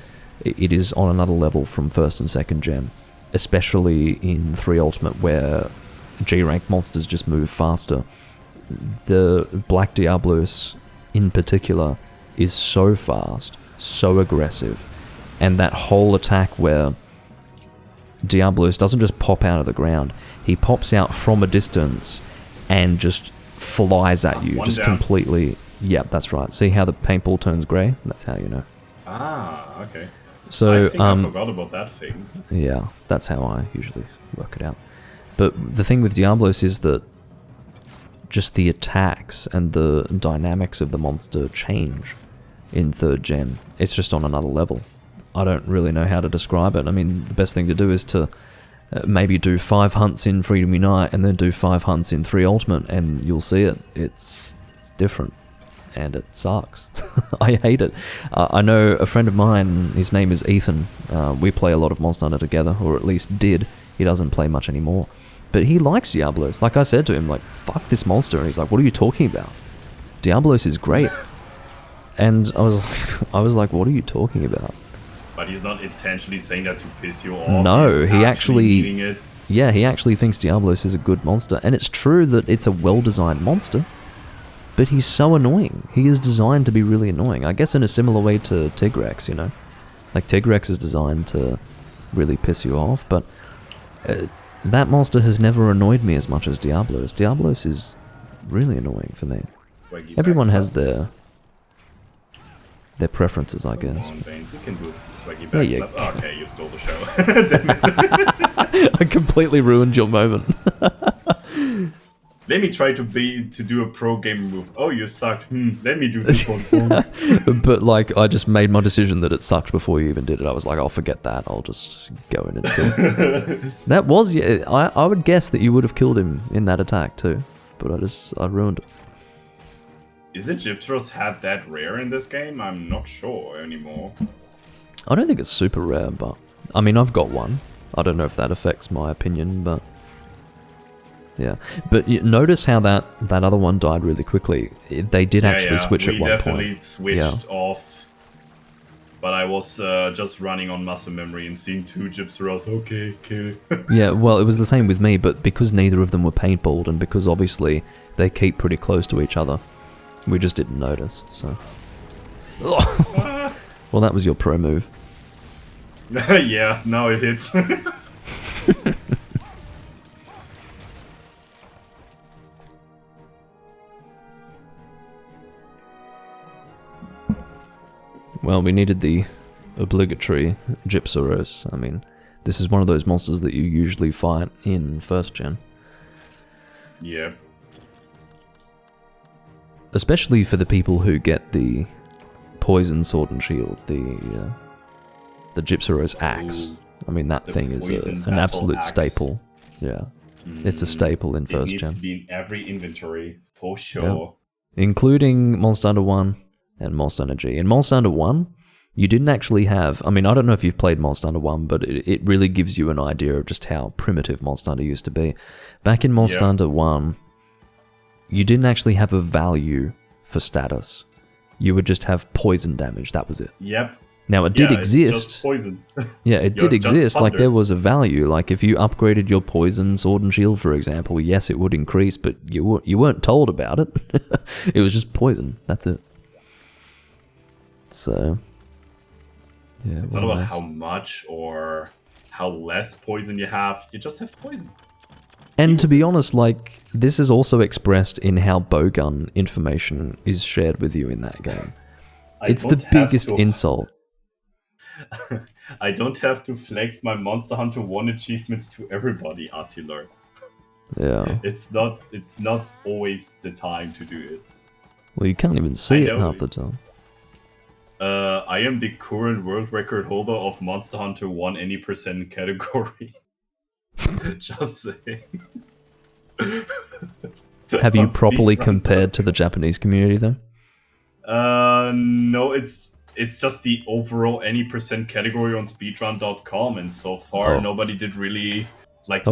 it is on another level from first and second gen, especially in 3 Ultimate where G-rank monsters just move faster. The Black Diablos in particular is so fast, so aggressive, and that whole attack where Diablos doesn't just pop out of the ground, he pops out from a distance and just flies at you, just completely. Yep, that's right. See how the paintball turns grey? That's how you know. Ah, okay. So I think I forgot about that thing. Yeah, that's how I usually work it out. But the thing with Diablos is that just the attacks and the dynamics of the monster change in 3rd gen. It's just on another level. I don't really know how to describe it. I mean, the best thing to do is to maybe do 5 hunts in Freedom Unite and then do 5 hunts in 3 Ultimate, and you'll see it. It's different, and it sucks. I hate it. I know a friend of mine, his name is Ethan. We play a lot of Monster Hunter together, or at least did. He doesn't play much anymore. But he likes Diablos. Like I said to him, like, fuck this monster. And he's like, what are you talking about? Diablos is great. And I was like, what are you talking about? But he's not intentionally saying that to piss you off. No, he's he actually meaning it. Yeah, he actually thinks Diablos is a good monster. And it's true that it's a well-designed monster. But he's so annoying. He is designed to be really annoying. I guess in a similar way to Tigrex, you know? Like, Tigrex is designed to really piss you off, but that monster has never annoyed me as much as Diablos. Diablos is really annoying for me. Everyone has their preferences, I guess. Come on, Baynes, you can do swaggy There you backslap. go. Okay, you stole the show. Damn it. I completely ruined your moment. Let me try to do a pro gamer move. Oh, you sucked. Let me do this one for you. But, like, I just made my decision that it sucked before you even did it. I was like, I'll forget that. I'll just go in and kill him. That was... I would guess that you would have killed him in that attack, too. But I ruined it. Isn't Gyptros had that rare in this game? I'm not sure anymore. I don't think it's super rare, but... I mean, I've got one. I don't know if that affects my opinion, but... Yeah, but notice how that other one died really quickly. They did actually switch at one point. We definitely switched off. But I was just running on muscle memory and seeing 2 Gypsaros. Okay, kill. Yeah, well, it was the same with me, but because neither of them were paintballed and because obviously they keep pretty close to each other, we just didn't notice, so... Well, that was your pro move. Yeah, now it hits. Well, we needed the obligatory Gypsaros. I mean, this is one of those monsters that you usually fight in 1st gen. Yeah. Especially for the people who get the poison sword and shield, the Gypsaros axe. Ooh, I mean, that thing is an absolute axe. Staple. Yeah. It's a staple in 1st gen. It needs to be in every inventory, for sure. Yeah. Including Monster Hunter 1 and Monster Hunter G. In Monster Hunter 1, you didn't actually have... I mean, I don't know if you've played Monster Hunter 1, but it really gives you an idea of just how primitive Monster Hunter used to be. Back in Monster Hunter 1, you didn't actually have a value for status. You would just have poison damage, that was it. Yep. Now, it did exist. It's just poison. Yeah, it did exist. Like, there was a value. Like, if you upgraded your poison sword and shield, for example, yes, it would increase, but you weren't told about it. It was just poison. That's it. So, yeah. It's not about how much or how less poison you have. You just have poison. And to be honest, like, this is also expressed in how bowgun information is shared with you in that game. It's the biggest insult. I don't have to flex my Monster Hunter 1 achievements to everybody, Attila. Yeah. It's not always the time to do it. Well, you can't even see it half the time. I am the current world record holder of Monster Hunter 1 any percent category. Just saying. Have you properly compared to the Japanese community, though? No, it's just the overall any percent category on speedrun.com, and so far nobody did really like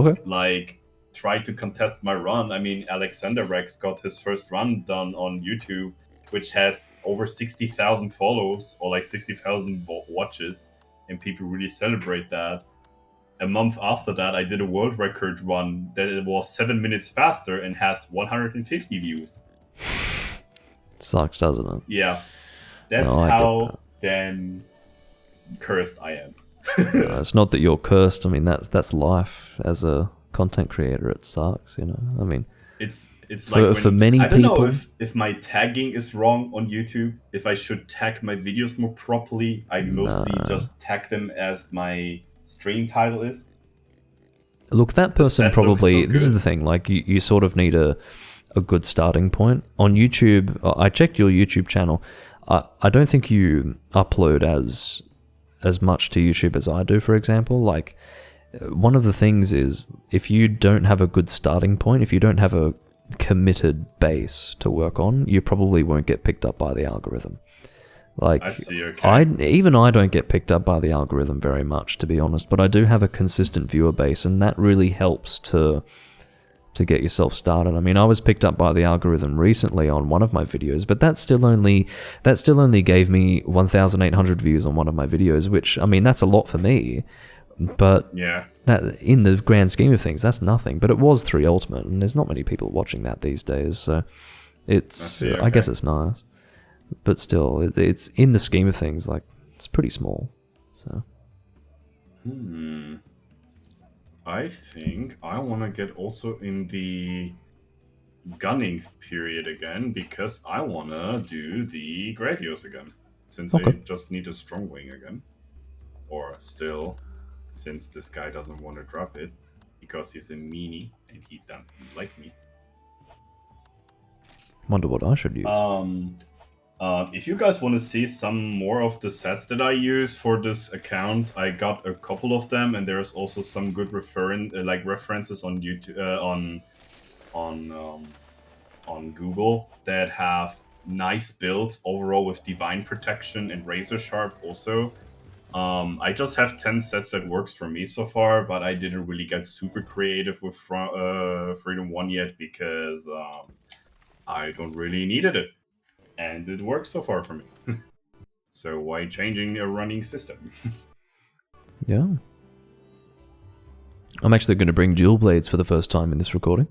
try to contest my run. I mean, Alexander Rex got his first run done on YouTube, which has over 60,000 follows or like 60,000 watches, and people really celebrate that. A month after that, I did a world record run that it was 7 minutes faster and has 150 views. Sucks, doesn't it? Yeah, that's No, how damn cursed I am. No, it's not that you're cursed. I mean, that's life as a content creator. It sucks, you know. I mean, it's for, like for many I don't people. know if my tagging is wrong on YouTube. If I should tag my videos more properly, I mostly just tag them as my stream title is. Look, that person probably. So this is the thing. Like, you sort of need a good starting point on YouTube. I checked your YouTube channel. I don't think you upload as much to YouTube as I do, for example. Like, one of the things is, if you don't have a good starting point, if you don't have a committed base to work on, you probably won't get picked up by the algorithm. Like, I see, okay. Even I don't get picked up by the algorithm very much, to be honest, but I do have a consistent viewer base, and that really helps to get yourself started. I mean, I was picked up by the algorithm recently on one of my videos, but that still only gave me 1,800 views on one of my videos, which, I mean, that's a lot for me, but yeah, that, in the grand scheme of things, that's nothing. But it was 3 Ultimate, and there's not many people watching that these days, so it's I guess it's nice, but still, it's in the scheme of things, like, it's pretty small. So I think I want to get also in the gunning period again, because I want to do the Gravios again, since I just need a strong wing again. Or still, since this guy doesn't want to drop it, because he's a meanie and he doesn't like me. Wonder what I should use. If you guys want to see some more of the sets that I use for this account, I got a couple of them, and there's also some good references on YouTube, on Google, that have nice builds overall with Divine Protection and Razor Sharp also. I just have 10 sets that works for me so far, but I didn't really get super creative with Freedom 1 yet, because I don't really needed it. And it works so far for me. So why changing a running system? Yeah. I'm actually going to bring dual blades for the first time in this recording.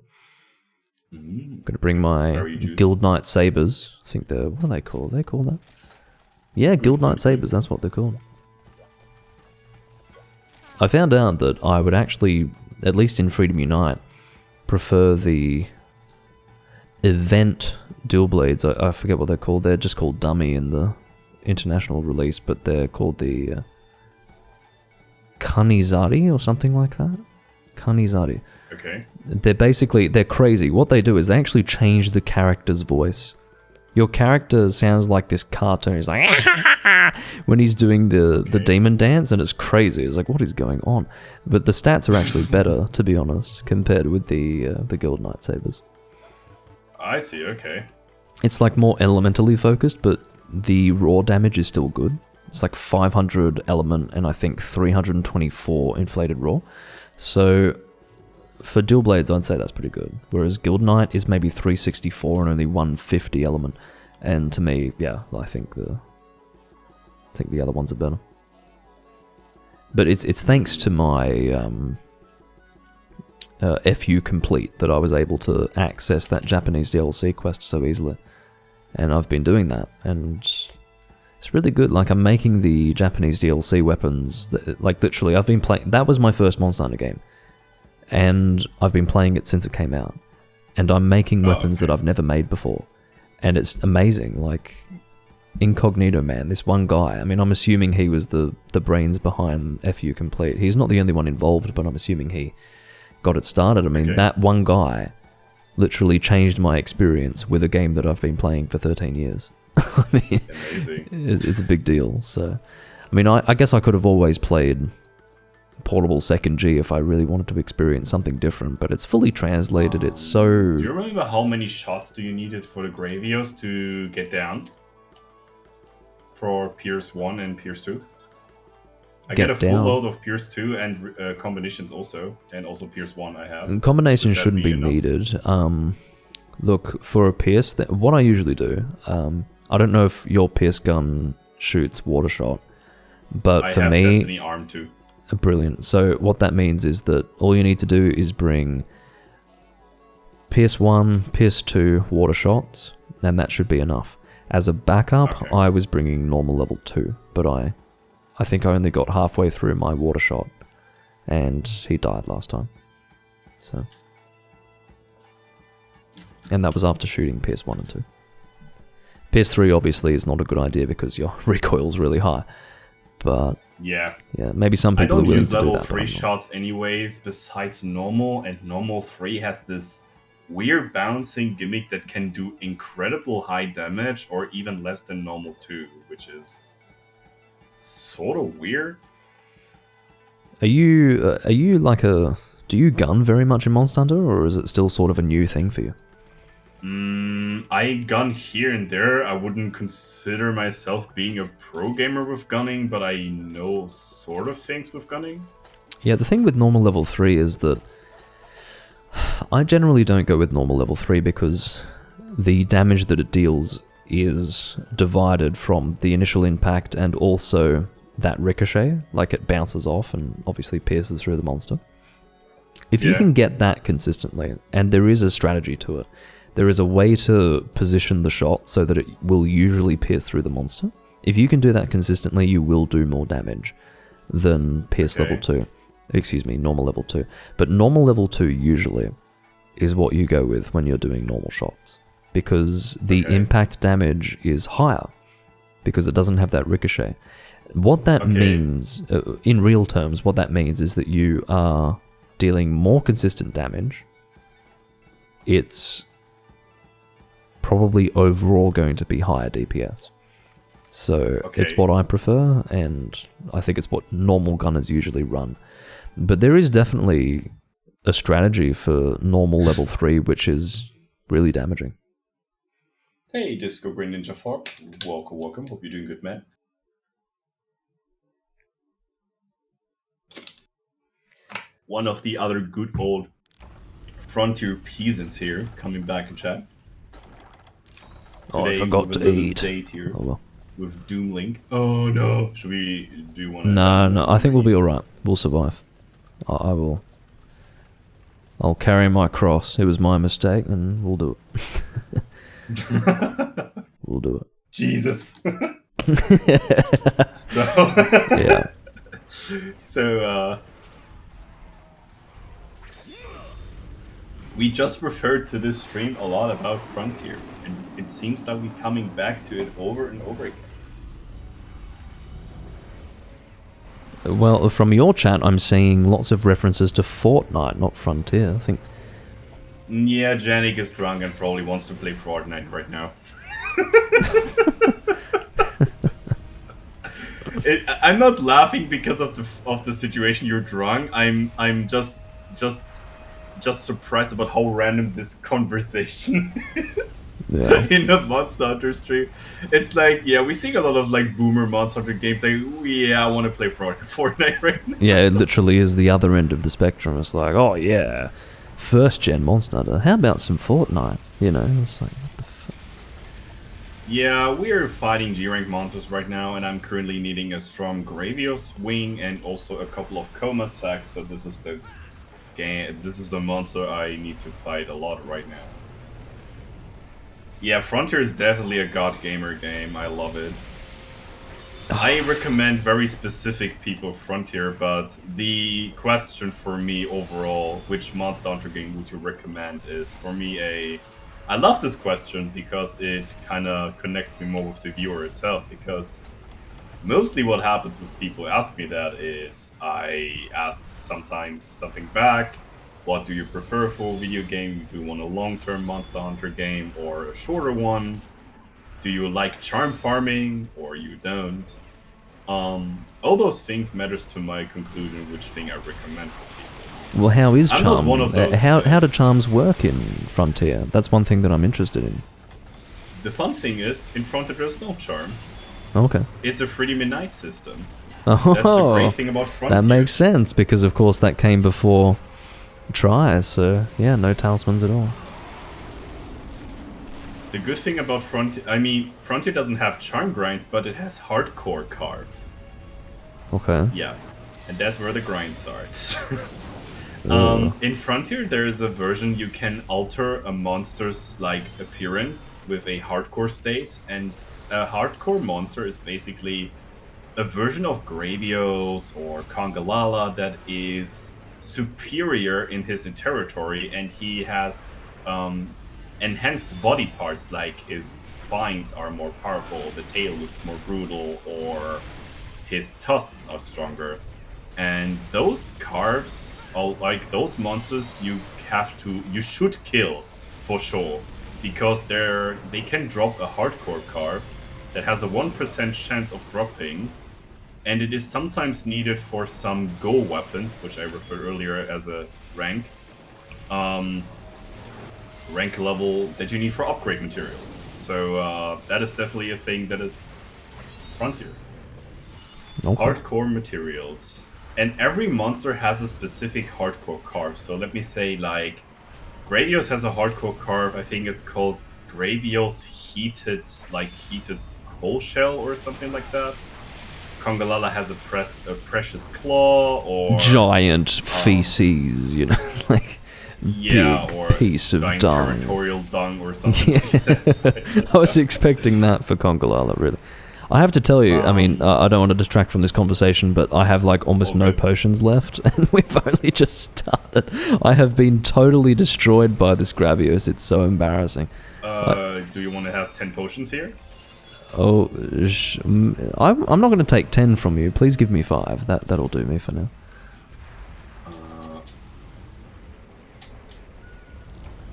I'm going to bring my Guild Knight Sabers. I think they're... What are they called? They call that? Yeah, Guild Knight Sabers. That's what they're called. I found out that I would actually, at least in Freedom Unite, prefer the event dual blades. I forget what they're called. They're just called Dummy in the international release, but they're called the Kanizari or something like that. Kanizari. Okay. They're crazy. What they do is they actually change the character's voice. Your character sounds like this cartoon. He's like when he's doing the demon dance, and it's crazy. It's like, what is going on? But the stats are actually better, to be honest, compared with the Guild Knight Sabers. I see, okay. It's like more elementally focused, but the raw damage is still good. It's like 500 element and I think 324 inflated raw. So for dual blades, I'd say that's pretty good. Whereas Guild Knight is maybe 364 and only 150 element. And to me, yeah, I think the other ones are better. But it's thanks to my FU complete that I was able to access that Japanese DLC quest so easily. And I've been doing that, and it's really good. Like, I'm making the Japanese DLC weapons, like, literally, I've been playing... That was my first Monster Hunter game, and I've been playing it since it came out. And I'm making weapons that I've never made before. And it's amazing, like... Incognito Man, this one guy, I mean, I'm assuming he was the brains behind FU Complete. He's not the only one involved, but I'm assuming he got it started. I mean, that one guy literally changed my experience with a game that I've been playing for 13 years. I mean, amazing. It's a big deal. So, I mean, I guess I could have always played Portable 2nd G if I really wanted to experience something different, but it's fully translated. It's so... Do you remember how many shots do you needed for the Gravios to get down? For Pierce 1 and Pierce 2? I get get a full down. load of Pierce 2 and combinations also, and also Pierce 1 I have. Combinations Would that shouldn't be enough? needed. Look, for a Pierce, what I usually do, I don't know if your Pierce gun shoots water shot, but I for have me, Destiny Arm 2. brilliant. So what that means is that all you need to do is bring Pierce 1, Pierce 2 water shots, and that should be enough. As a backup, Okay. I was bringing normal level 2, but I think I only got halfway through my water shot, and he died last time. So, and that was after shooting Pierce 1 and 2. Pierce 3 obviously is not a good idea because your recoil's really high, but Yeah. yeah, maybe some I people are don't willing use to do level that. 3 shots anyways, besides normal, and normal 3 has this weird balancing gimmick that can do incredible high damage or even less than normal 2, which is sort of weird. Are you like do you gun very much in Monster Hunter, or is it still sort of a new thing for you? I gun here and there. I wouldn't consider myself being a pro gamer with gunning, but I know sort of things with gunning. Yeah, the thing with normal level 3 is that I generally don't go with normal level 3 because the damage that it deals is divided from the initial impact and also that ricochet, like it bounces off and obviously pierces through the monster. If you Yeah. can get that consistently, and there is a strategy to it, there is a way to position the shot so that it will usually pierce through the monster. If you can do that consistently, you will do more damage than pierce level 2. Excuse me, normal level 2. But normal level 2 usually is what you go with when you're doing normal shots. Because the impact damage is higher. Because it doesn't have that ricochet. What that means, in real terms, what that means is that you are dealing more consistent damage. It's probably overall going to be higher DPS. So it's what I prefer, and I think it's what normal gunners usually run. But there is definitely a strategy for normal level 3, which is really damaging. Hey, Disco Green Ninja 4. Welcome, welcome. Hope you're doing good, man. One of the other good old Frontier peasants here coming back in chat. I Today forgot with a to little eat. date here Oh well. with Doomlink. Oh no! Should we do one? No, I think we'll be alright. We'll survive. I will. I'll carry my cross. It was my mistake, and we'll do it. We'll do it. Jesus. Yeah. So, we just referred to this stream a lot about Frontier, and it seems that we're coming back to it over and over again. Well, from your chat, I'm seeing lots of references to Fortnite, not Frontier. I think. Yeah, Janik is drunk and probably wants to play Fortnite right now. I'm not laughing because of the situation you're drunk. I'm just surprised about how random this conversation is. Yeah. In a Monster Hunter stream. It's like, yeah, we see a lot of like boomer Monster Hunter gameplay. Yeah, I want to play Fortnite right now. Yeah, it literally is the other end of the spectrum. It's like, oh yeah, first gen Monster Hunter. How about some Fortnite? You know, it's like, what the fuck? Yeah, we're fighting G-rank monsters right now, and I'm currently needing a strong Gravios wing and also a couple of Coma sacks. So this is the game. This is the monster I need to fight a lot right now. Yeah, Frontier is definitely a god gamer game. I love it. I recommend very specific people Frontier, but the question for me overall, which Monster Hunter game would you recommend, is for me I love this question because it kind of connects me more with the viewer itself, because mostly what happens with people ask me that is I ask sometimes something back. What do you prefer for a video game? Do you want a long-term Monster Hunter game or a shorter one? Do you like charm farming or you don't? All those things matters to my conclusion which thing I recommend for people. Well, how is I'm not charm? one of those How guys. do charms work in Frontier? That's one thing that I'm interested in. The fun thing is, in Frontier there's no charm. Okay. It's a freedom and night system. That's the Oh, great thing about Frontier. that makes sense, because of course that came before Try, so yeah, no talismans at all. The good thing about Frontier, I mean, Frontier doesn't have charm grinds, but it has hardcore carves. Okay. Yeah, and that's where the grind starts. Ugh. In Frontier, there is a version you can alter a monster's like appearance with a hardcore state, and a hardcore monster is basically a version of Gravios or Congalala that is superior in his territory, and he has enhanced body parts, like his spines are more powerful, the tail looks more brutal, or his tusks are stronger. And those carves, like those monsters, you should kill for sure, because they can drop a hardcore carve that has a 1% chance of dropping, and it is sometimes needed for some go weapons, which I referred earlier as a rank level that you need for upgrade materials. So that is definitely a thing that is Frontier. Okay. Hardcore materials. And every monster has a specific hardcore carve. So let me say, like, Gravios has a hardcore carve. I think it's called Gravios heated coal shell or something like that. Congalala has a precious claw, or Giant feces, you know, like yeah, big or piece of giant dung. territorial dung or something Yeah. like that. I was expecting that for Congalala, really. I have to tell you, I mean, I don't want to distract from this conversation, but I have like almost no potions left, and we've only just started. I have been totally destroyed by this Gravios. It's so embarrassing. Do you want to have 10 potions here? Oh, I'm not going to take 10 from you. Please give me 5. That'll do me for now.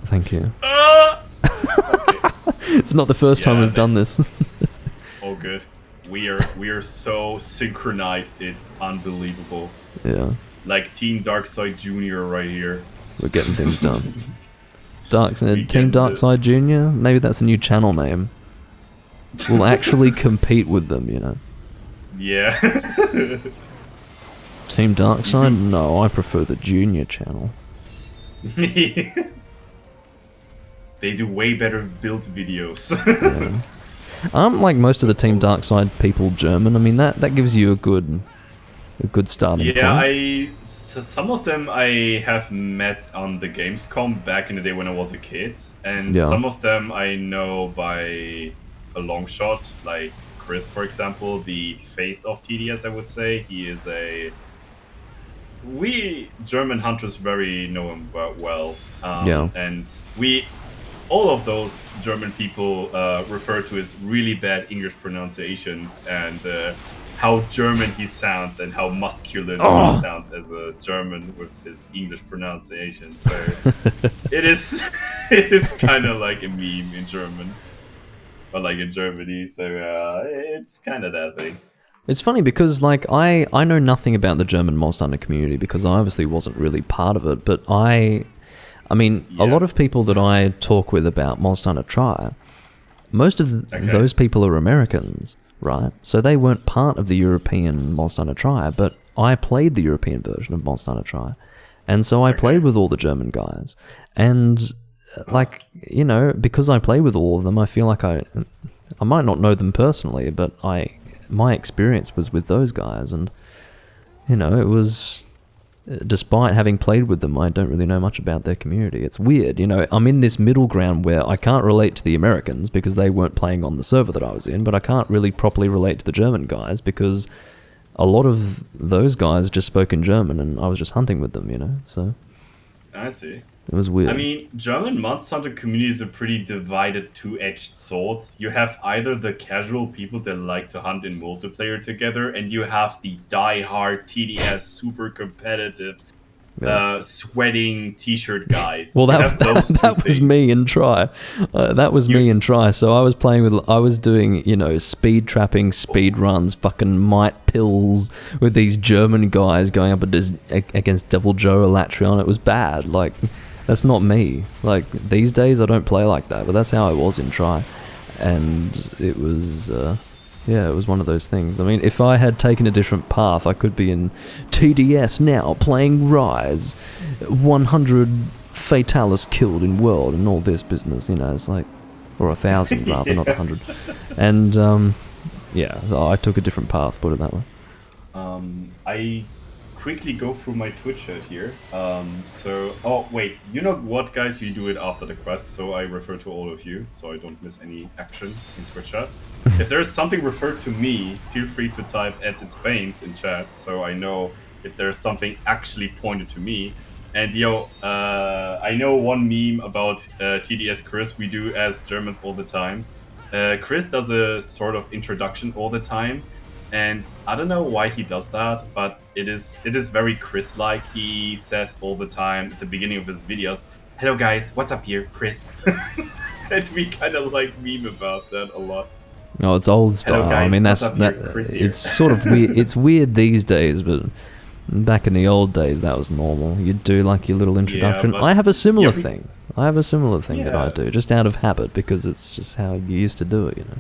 Thank you. Okay. It's not the first time we've done this. Oh, good. We are so synchronized. It's unbelievable. Yeah. Like Team Darkside Junior right here. We're getting things done. Team Darkside Junior? Maybe that's a new channel name. We'll actually compete with them, you know. Yeah. Team Darkside? No, I prefer the Junior channel. Yes. They do way better build videos. Yeah. Aren't like most of the Team Darkside people German? I mean, that gives you a good starting point. Yeah, some of them I have met on the Gamescom back in the day when I was a kid, and some of them I know by a long shot, like Chris, for example, the face of TDS, I would say. He is we German hunters very know him well. And all of those German people refer to his really bad English pronunciations and how German he sounds and how masculine he sounds as a German with his English pronunciation. So it is kind of like a meme in German, or like in Germany. So it's kind of that thing. It's funny because like I know nothing about the German Monster Hunter community because I obviously wasn't really part of it, but I mean, a lot of people that I talk with about Monster Hunter Tri, most of those people are Americans, right? So they weren't part of the European Monster Hunter Tri, but I played the European version of Monster Hunter Tri, and so I played with all the German guys, and like, you know, because I play with all of them, I feel like I might not know them personally, but my experience was with those guys, and you know, it was, despite having played with them, I don't really know much about their community. It's weird, you know, I'm in this middle ground where I can't relate to the Americans because they weren't playing on the server that I was in, but I can't really properly relate to the German guys because a lot of those guys just spoke in German and I was just hunting with them, you know, so I see. it was weird. I mean, German Monster Hunter community is a pretty divided, two-edged sword. You have either the casual people that like to hunt in multiplayer together, and you have the die-hard TDS, super competitive, sweating t-shirt guys. Well, that was me in Try. That was me in Try. So I was doing, you know, speed trapping, speed runs, fucking might pills with these German guys going up against Devil Joe Elatrion. It was bad. Like, that's not me. Like, these days I don't play like that, but that's how I was in Try. And it was Yeah, it was one of those things. I mean, if I had taken a different path, I could be in TDS now, playing Rise, 100 Fatalis killed in World, and all this business, you know, it's like, or 1,000 rather, not 100. And, yeah, I took a different path, put it that way. I quickly go through my Twitch chat here. Oh wait, you know what, guys? You do it after the quest, so I refer to all of you, so I don't miss any action in Twitch chat. If there's something referred to me, feel free to type @ItsBaynes in chat, so I know if there's something actually pointed to me. And yo, I know one meme about TDS Chris. We do as Germans all the time. Chris does a sort of introduction all the time. And I don't know why he does that, but it is very Chris-like. He says all the time at the beginning of his videos, "Hello guys, what's up here, Chris?" And we kind of like meme about that a lot. Oh, it's old style. Guys, I mean, what's up here, Chris here. it's sort of weird. It's weird these days, but back in the old days, that was normal. You'd do like your little introduction. Yeah, I have a similar thing. I have a similar thing that I Yeah. do, just out of habit, because it's just how you used to do it, you know.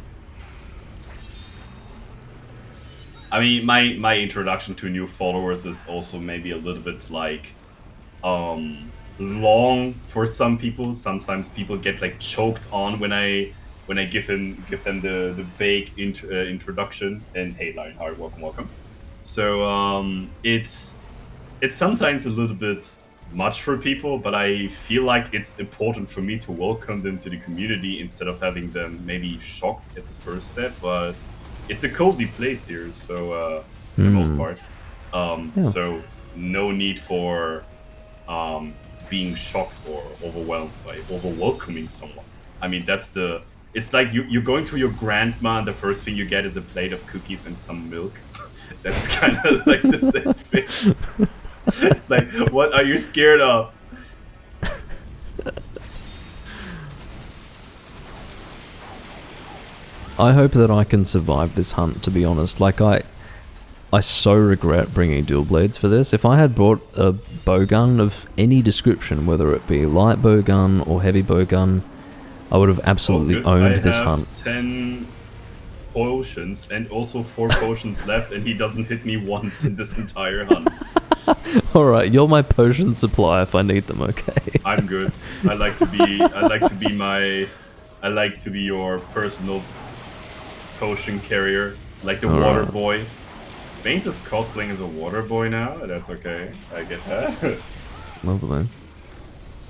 I mean, my introduction to new followers is also maybe a little bit like long for some people. Sometimes people get like choked on when I give them the vague introduction. And hey, Lionheart, welcome. So it's sometimes a little bit much for people, but I feel like it's important for me to welcome them to the community instead of having them maybe shocked at the first step. But it's a cozy place here, so for the most part. So no need for being shocked or overwhelmed by over-welcoming someone. I mean, it's like you're going to your grandma and the first thing you get is a plate of cookies and some milk. That's kind of like the same thing. It's like, what are you scared of? I hope that I can survive this hunt, to be honest. Like, I so regret bringing dual blades for this. If I had brought a bowgun of any description, whether it be light bowgun or heavy bowgun, I would have absolutely owned this hunt. 10 potions and also 4 potions left, and he doesn't hit me once in this entire hunt. Alright, you're my potion supply if I need them, okay? I'm good. I like to be your personal potion carrier, like the water boy. Baynes is cosplaying as a water boy now. That's okay. I get that. Lovely.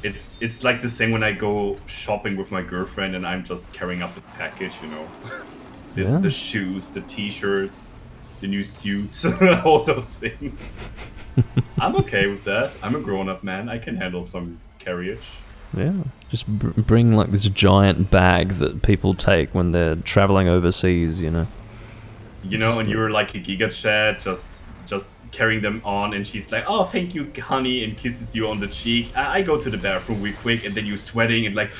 It's like the same when I go shopping with my girlfriend and I'm just carrying up the package, you know. The shoes, the t-shirts, the new suits, all those things. I'm okay with that. I'm a grown-up man. I can handle some carriage. Yeah, just bring like this giant bag that people take when they're traveling overseas, you know. You know, and you're like a Giga Chat, just carrying them on, and she's like, "Oh, thank you, honey," and kisses you on the cheek. I go to the bathroom real quick, and then you're sweating and like,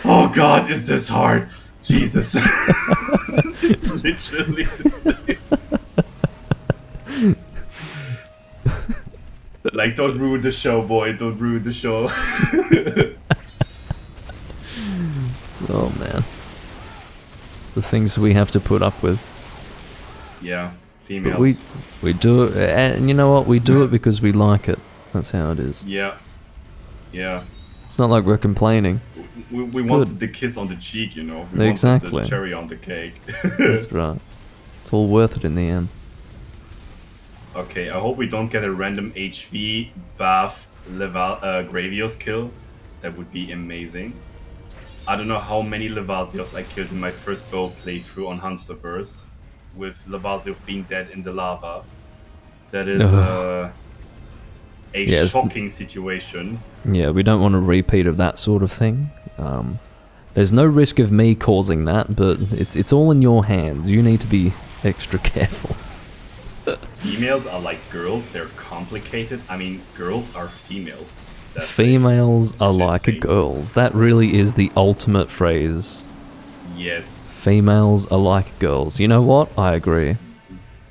"Oh God, is this hard? Jesus!" This is literally the same. Like, don't ruin the show, boy. Don't ruin the show. Oh man, the things we have to put up with. Yeah, females. But we do it, and you know what? We do it because we like it. That's how it is. Yeah. It's not like we're complaining. We wanted the kiss on the cheek, you know. We Exactly. wanted the cherry on the cake. That's right. It's all worth it in the end. Okay, I hope we don't get a random HV buff Gravios kill. That would be amazing. I don't know how many Levasios I killed in my first bow playthrough on Hunsterverse, with Levasios being dead in the lava. That is a shocking situation. Yeah, we don't want a repeat of that sort of thing. There's no risk of me causing that, but it's all in your hands. You need to be extra careful. Females are like girls, they're complicated. I mean, girls are females. Females are like girls. That really is the ultimate phrase. Yes. Females are like girls. You know what? I agree.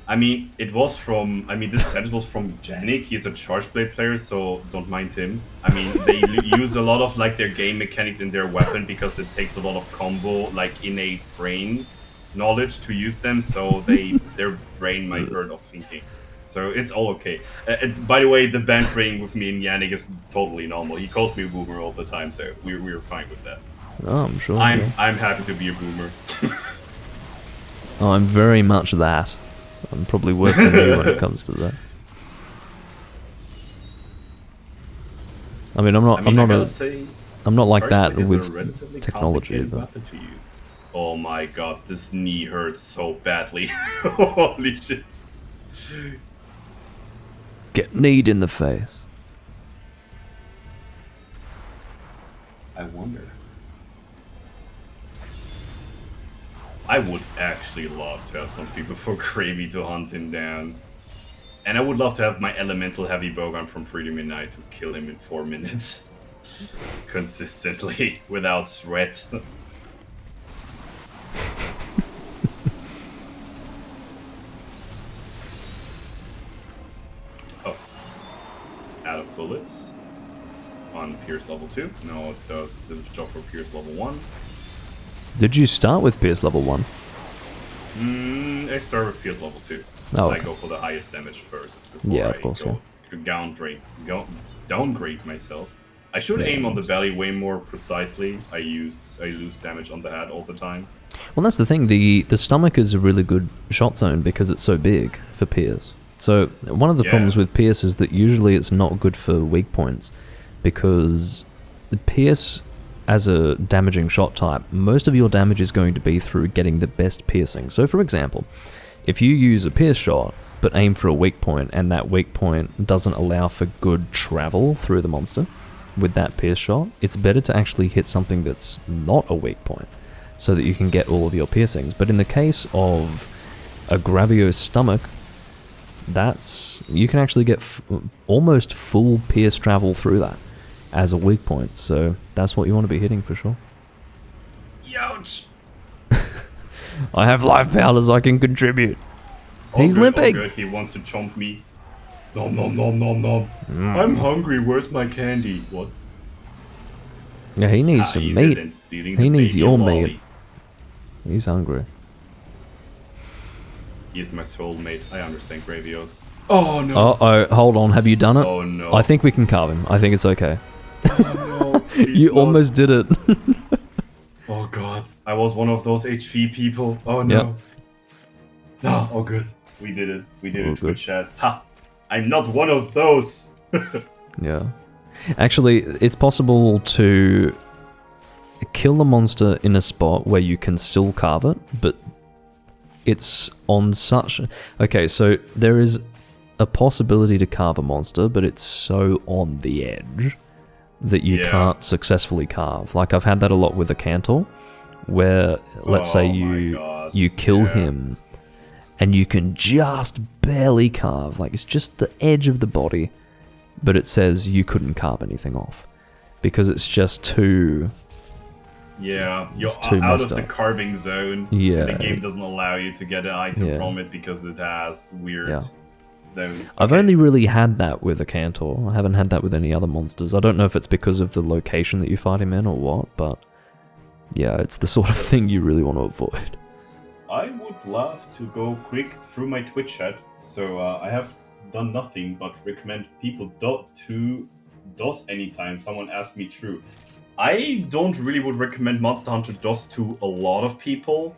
I mean, this sentence was from Janik. He's a Chargeblade player, so don't mind him. I mean, they use a lot of like their game mechanics in their weapon because it takes a lot of combo, like innate brain knowledge to use them, so their brain might hurt of thinking. So it's all okay. By the way, the bantering with me and Yannick is totally normal. He calls me a boomer all the time, so we're fine with that. Oh, I'm sure. I'm Yeah. I'm happy to be a boomer. Oh, I'm very much that. I'm probably worse than you when it comes to that. I mean, I'm not like that with technology, but weapon to use. Oh my god, this knee hurts so badly. Holy shit. get kneed in the face. I wonder. I would actually love to have some people for Gravy to hunt him down. And I would love to have my elemental heavy bowgun from Freedom Midnight to kill him in 4 minutes. Consistently, without sweat. Oh. Out of bullets. On Pierce level 2. No, it does the job for Pierce level 1. Did you start with Pierce level 1? I start with Pierce level 2. Oh, I okay. go for the highest damage first. Before Yeah, of course, downgrade myself. I should aim on the belly way more precisely. I lose damage on the head all the time. Well, that's the thing. The stomach is a really good shot zone because it's so big for Pierce. So one of the problems with Pierce is that usually it's not good for weak points because Pierce, as a damaging shot type, most of your damage is going to be through getting the best piercing. So for example, if you use a Pierce shot but aim for a weak point and that weak point doesn't allow for good travel through the monster with that Pierce shot, it's better to actually hit something that's not a weak point so that you can get all of your piercings. But in the case of a Gravio's stomach, you can actually get almost full Pierce travel through that as a weak point, so that's what you want to be hitting for sure. Youch! I have life powders, I can contribute. He's limping! Oh good, he wants to chomp me. Nom nom nom nom nom. I'm hungry, where's my candy? What? Yeah, he needs some meat. He needs your meat. He's hungry. He is my soulmate. I understand, Gravios. Oh no! Uh-oh, hold on, have you done it? Oh no. I think we can carve him. I think it's okay. Oh, no, you almost did it. Oh god, I was one of those HV people. Oh no. Yep. No, oh good. We did it. We did Oh, it, good. Twitch chat. Ha! I'm not one of those! Yeah. Actually, it's possible to kill the monster in a spot where you can still carve it, but it's on such... Okay, so there is a possibility to carve a monster, but it's so on the edge that you can't successfully carve. Like, I've had that a lot with a Cantor, where, let's say you kill him, and you can just barely carve. Like, it's just the edge of the body, but it says you couldn't carve anything off. Because it's just too... Yeah, you're too out of messed the up. carving zone. Yeah. And the game doesn't allow you to get an item from it because it has weird zones. I've only really had that with a Cantor. I haven't had that with any other monsters. I don't know if it's because of the location that you fight him in or what, but yeah, it's the sort of thing you really want to avoid. I would love to go quick through my Twitch chat. So I have done nothing but recommend people to DOS anytime someone asks me true. I don't really would recommend Monster Hunter DOS to a lot of people.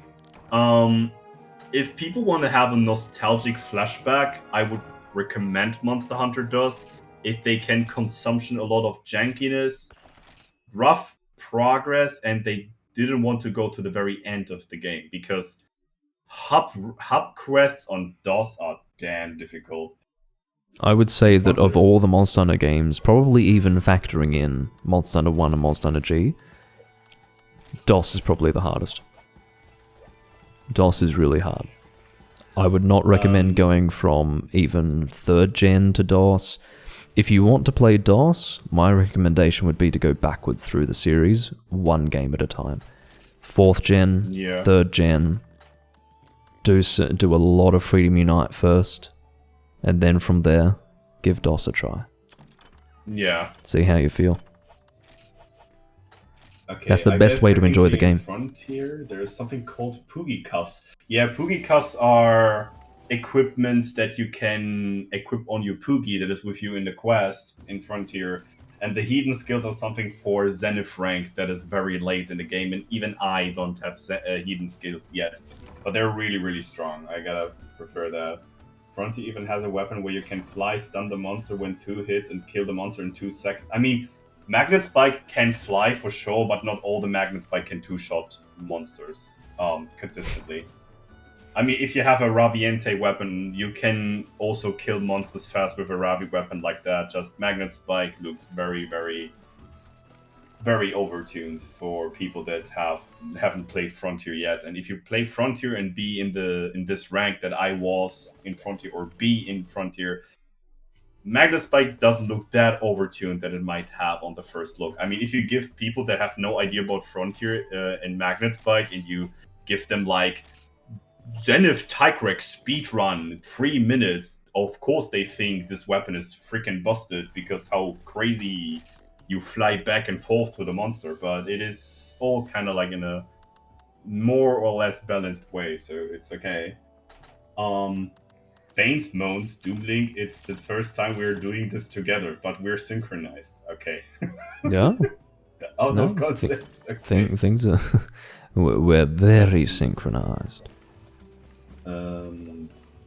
If people want to have a nostalgic flashback, I would recommend Monster Hunter DOS. If they can consumption a lot of jankiness, rough progress, and they didn't want to go to the very end of the game, because hub quests on DOS are damn difficult. I would say that of all the Monster Hunter games, probably even factoring in Monster Hunter 1 and Monster Hunter G, DOS is probably the hardest. DOS is really hard. I would not recommend going from even 3rd gen to DOS. If you want to play DOS, my recommendation would be to go backwards through the series, one game at a time. 4th gen, 3rd gen, do a lot of Freedom Unite first, and then from there, give DOS a try. Yeah. See how you feel. That's Okay, the I best guess way to enjoy the technically in game. Frontier, there is something called Poogie Cuffs. Yeah, Poogie Cuffs are equipments that you can equip on your Poogie that is with you in the quest in Frontier. And the Heathen skills are something for Zenith rank that is very late in the game, and even I don't have Heathen skills yet. But they're really, really strong. I gotta prefer that. Frontier even has a weapon where you can fly, stun the monster when 2 hits, and kill the monster in 2 seconds. I mean, Magnet Spike can fly for sure, but not all the Magnet Spike can two-shot monsters consistently. I mean, if you have a Raviente weapon, you can also kill monsters fast with a Ravi weapon like that. Just Magnet Spike looks very, very, very overtuned for people that haven't played Frontier yet. And if you play Frontier and be in this rank that I was in Frontier, or be in Frontier, Magnet Spike doesn't look that overtuned that it might have on the first look. I mean, if you give people that have no idea about Frontier and Magnet Spike, and you give them like Zenith Tigrex speedrun 3 minutes, of course they think this weapon is freaking busted because how crazy you fly back and forth to the monster. But it is all kind of like in a more or less balanced way, so it's okay. Baines moans, Doomlink, it's the first time we're doing this together, but we're synchronized. Okay. Yeah. Out No, of context. Okay. things are. We're very synchronized.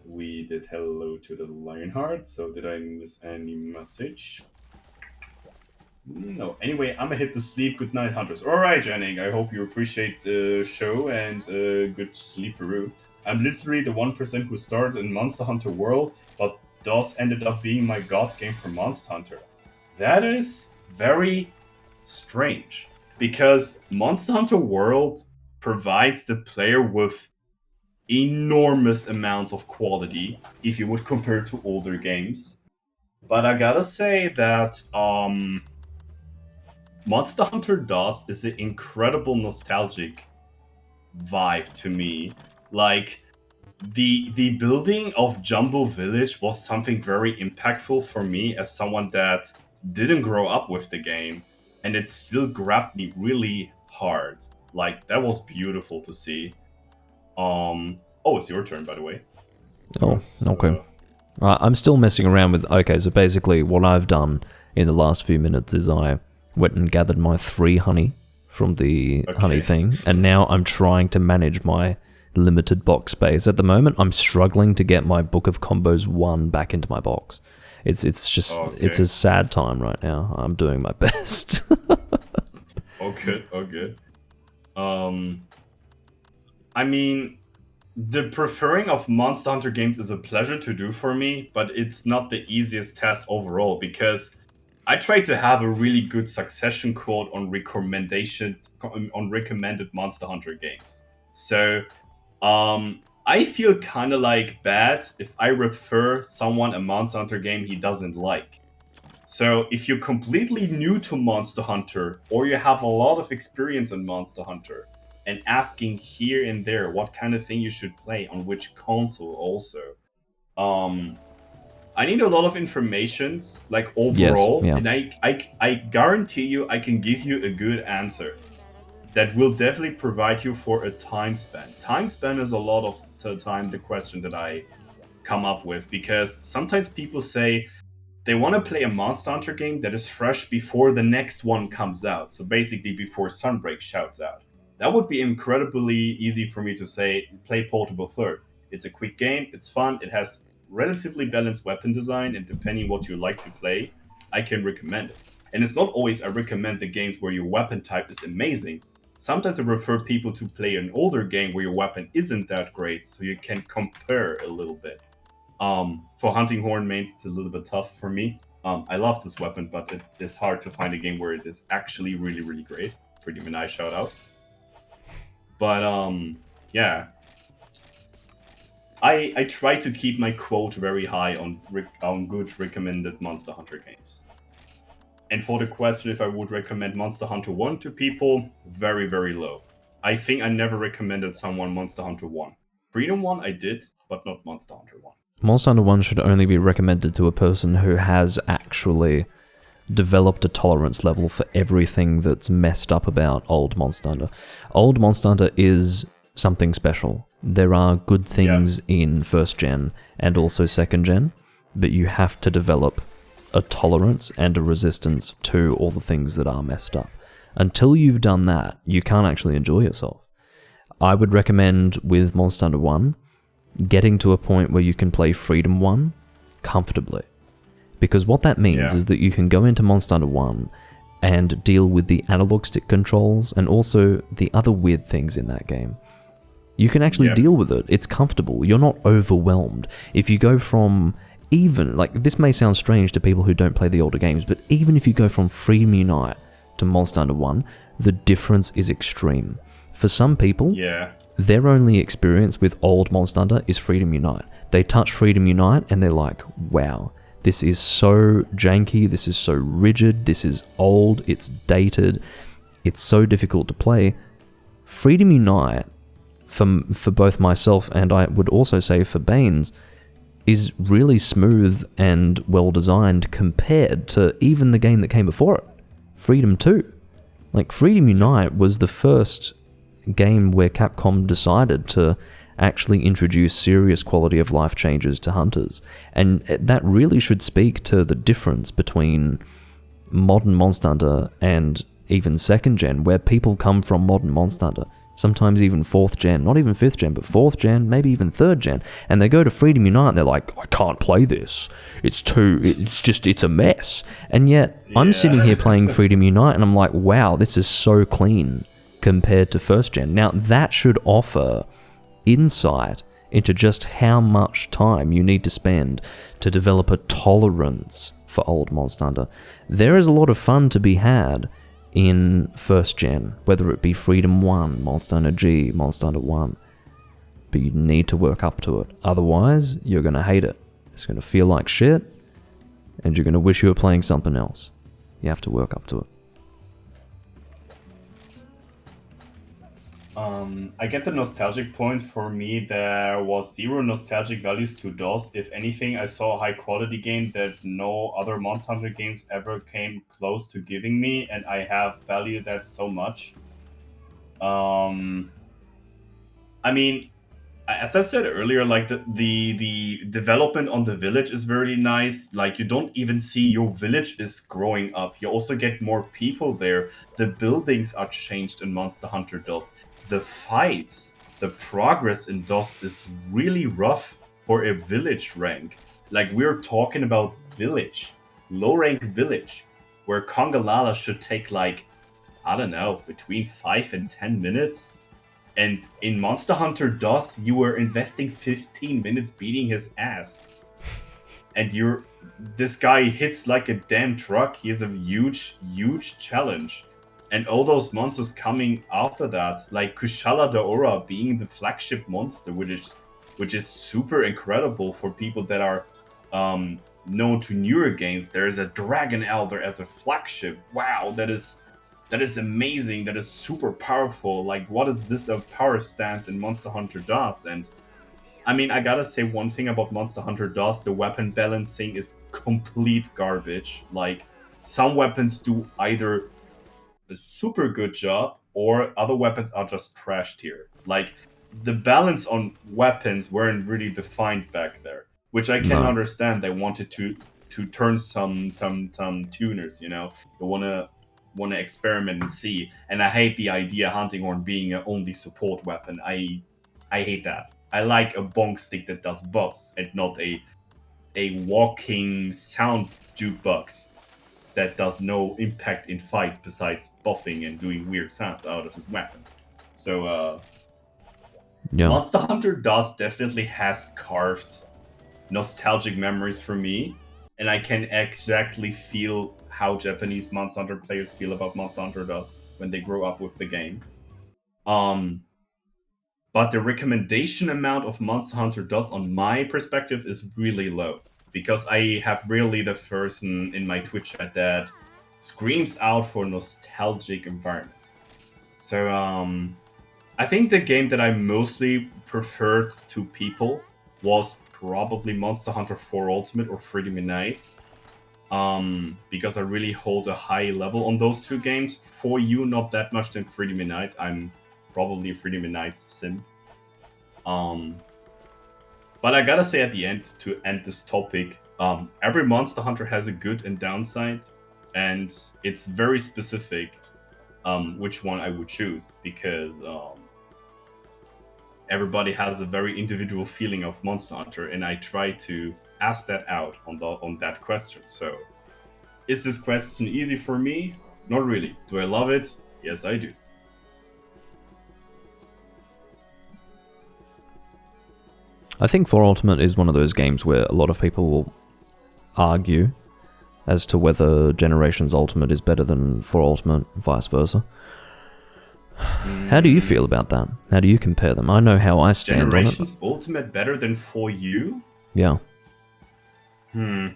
We did hello to the Lionheart, so did I miss any message? No. Anyway, I'm gonna hit the sleep. Good night, hunters. Alright, Jenning, I hope you appreciate the show and good sleep, Peru. I'm literally the 1% who started in Monster Hunter World, but DOS ended up being my god game for Monster Hunter. That is very strange, because Monster Hunter World provides the player with enormous amounts of quality if you would compare to older games. But I gotta say that Monster Hunter DOS is an incredible nostalgic vibe to me. Like, the building of Jumbo Village was something very impactful for me as someone that didn't grow up with the game, and it still grabbed me really hard. Like, that was beautiful to see. Oh, it's your turn, by the way. Oh, okay. I'm still messing around with. Okay, so basically, what I've done in the last few minutes is I went and gathered my 3 honey from the honey thing, and now I'm trying to manage my limited box space. At the moment, I'm struggling to get my Book of Combos 1 back into my box. It's just it's a sad time right now. I'm doing my best. Oh good. I mean, the preferring of Monster Hunter games is a pleasure to do for me, but it's not the easiest task overall, because I try to have a really good succession quote on recommended Monster Hunter games. So, I feel kind of like bad if I refer someone a Monster Hunter game he doesn't like. So, if you're completely new to Monster Hunter, or you have a lot of experience in Monster Hunter, and asking here and there what kind of thing you should play on which console also, I need a lot of informations, like overall, Yes, yeah. and I guarantee you I can give you a good answer that will definitely provide you for a time span. Time span is a lot of the time the question that I come up with, because sometimes people say they want to play a Monster Hunter game that is fresh before the next one comes out. So basically before Sunbreak shouts out. That would be incredibly easy for me to say, play Portable Third. It's a quick game, it's fun, it has relatively balanced weapon design, and depending what you like to play, I can recommend it. And it's not always I recommend the games where your weapon type is amazing. Sometimes I refer people to play an older game where your weapon isn't that great, so you can compare a little bit. For Hunting Horn mains, it's a little bit tough for me. I love this weapon, but it is hard to find a game where it is actually really, really great. Pretty nice shout out. But yeah, I try to keep my quote very high on good recommended Monster Hunter games. And for the question if I would recommend Monster Hunter 1 to people, very, very low. I think I never recommended someone Monster Hunter 1. Freedom 1 I did, but not Monster Hunter 1. Monster Hunter 1 should only be recommended to a person who has actually developed a tolerance level for everything that's messed up about old Monster Hunter. Old Monster Hunter is something special. There are good things in first gen and also second gen, but you have to develop a tolerance and a resistance to all the things that are messed up. Until you've done that, you can't actually enjoy yourself. I would recommend with Monster Hunter 1 getting to a point where you can play Freedom 1 comfortably. Because what that means is that you can go into Monster Hunter 1 and deal with the analog stick controls and also the other weird things in that game. You can actually deal with it. It's comfortable. You're not overwhelmed. If you go from even, like, this may sound strange to people who don't play the older games, but even if you go from Freedom Unite to Monster Hunter 1, the difference is extreme. For some people, their only experience with old Monster Hunter is Freedom Unite. They touch Freedom Unite and they're like, wow, this is so janky, this is so rigid, this is old, it's dated, it's so difficult to play. Freedom Unite, for both myself and I would also say for Baynes, is really smooth and well designed compared to even the game that came before it, Freedom 2. Like, Freedom Unite was the first game where Capcom decided to actually introduce serious quality of life changes to hunters. And that really should speak to the difference between modern Monster Hunter and even second gen, where people come from modern Monster Hunter, sometimes even 4th gen, not even 5th gen, but 4th gen, maybe even 3rd gen, and they go to Freedom Unite and they're like, I can't play this. It's a mess. And yet, I'm sitting here playing Freedom Unite and I'm like, wow, this is so clean compared to 1st gen. Now, that should offer insight into just how much time you need to spend to develop a tolerance for old Monster Hunter. There is a lot of fun to be had in 1st gen, whether it be Freedom 1, Monster Hunter G, Monster Hunter 1. But you need to work up to it. Otherwise, you're going to hate it. It's going to feel like shit, and you're going to wish you were playing something else. You have to work up to it. I get the nostalgic point. For me, there was zero nostalgic values to DOS. If anything, I saw a high quality game that no other Monster Hunter games ever came close to giving me, and I have valued that so much. I mean, as I said earlier, like the development on the village is very nice. Like, you don't even see your village is growing up. You also get more people there. The buildings are changed in Monster Hunter DOS. The fights, the progress in DOS is really rough for a village rank. Like, we're talking about village, low rank village, where Kongalala should take, like, I don't know, between 5 and 10 minutes. And in Monster Hunter DOS, you were investing 15 minutes beating his ass. And this guy hits like a damn truck. He is a huge, huge challenge. And all those monsters coming after that, like Kushala Daora being the flagship monster, which is super incredible for people that are known to newer games. There is a Dragon Elder as a flagship. Wow, that is amazing. That is super powerful. Like, what is this a power stance in Monster Hunter DOS? And I mean, I gotta say one thing about Monster Hunter DOS: the weapon balancing is complete garbage. Like, some weapons do either a super good job, or other weapons are just trash tier. Like, the balance on weapons weren't really defined back there, which I can understand. They wanted to turn some tuners, you know. They wanna experiment and see. And I hate the idea hunting horn being an only support weapon. I hate that. I like a bonk stick that does buffs and not a walking sound jukebox that does no impact in fights besides buffing and doing weird sounds out of his weapon. So, Monster Hunter DOS definitely has carved nostalgic memories for me, and I can exactly feel how Japanese Monster Hunter players feel about Monster Hunter DOS when they grow up with the game. But the recommendation amount of Monster Hunter DOS, on my perspective, is really low. Because I have really the person in my Twitch chat that screams out for nostalgic environment. So, I think the game that I mostly preferred to people was probably Monster Hunter 4 Ultimate or Freedom Unite. because I really hold a high level on those two games. For you, not that much than Freedom Unite. I'm probably a Freedom Unite sim. But I gotta say at the end, to end this topic, every Monster Hunter has a good and downside, and it's very specific which one I would choose, because everybody has a very individual feeling of Monster Hunter, and I try to ask that out on that question. So, is this question easy for me? Not really. Do I love it? Yes, I do. I think For Ultimate is one of those games where a lot of people will argue as to whether Generations Ultimate is better than For Ultimate, vice versa. How do you feel about that? How do you compare them? I know how I stand on it. Generations Ultimate better than For You? Yeah. To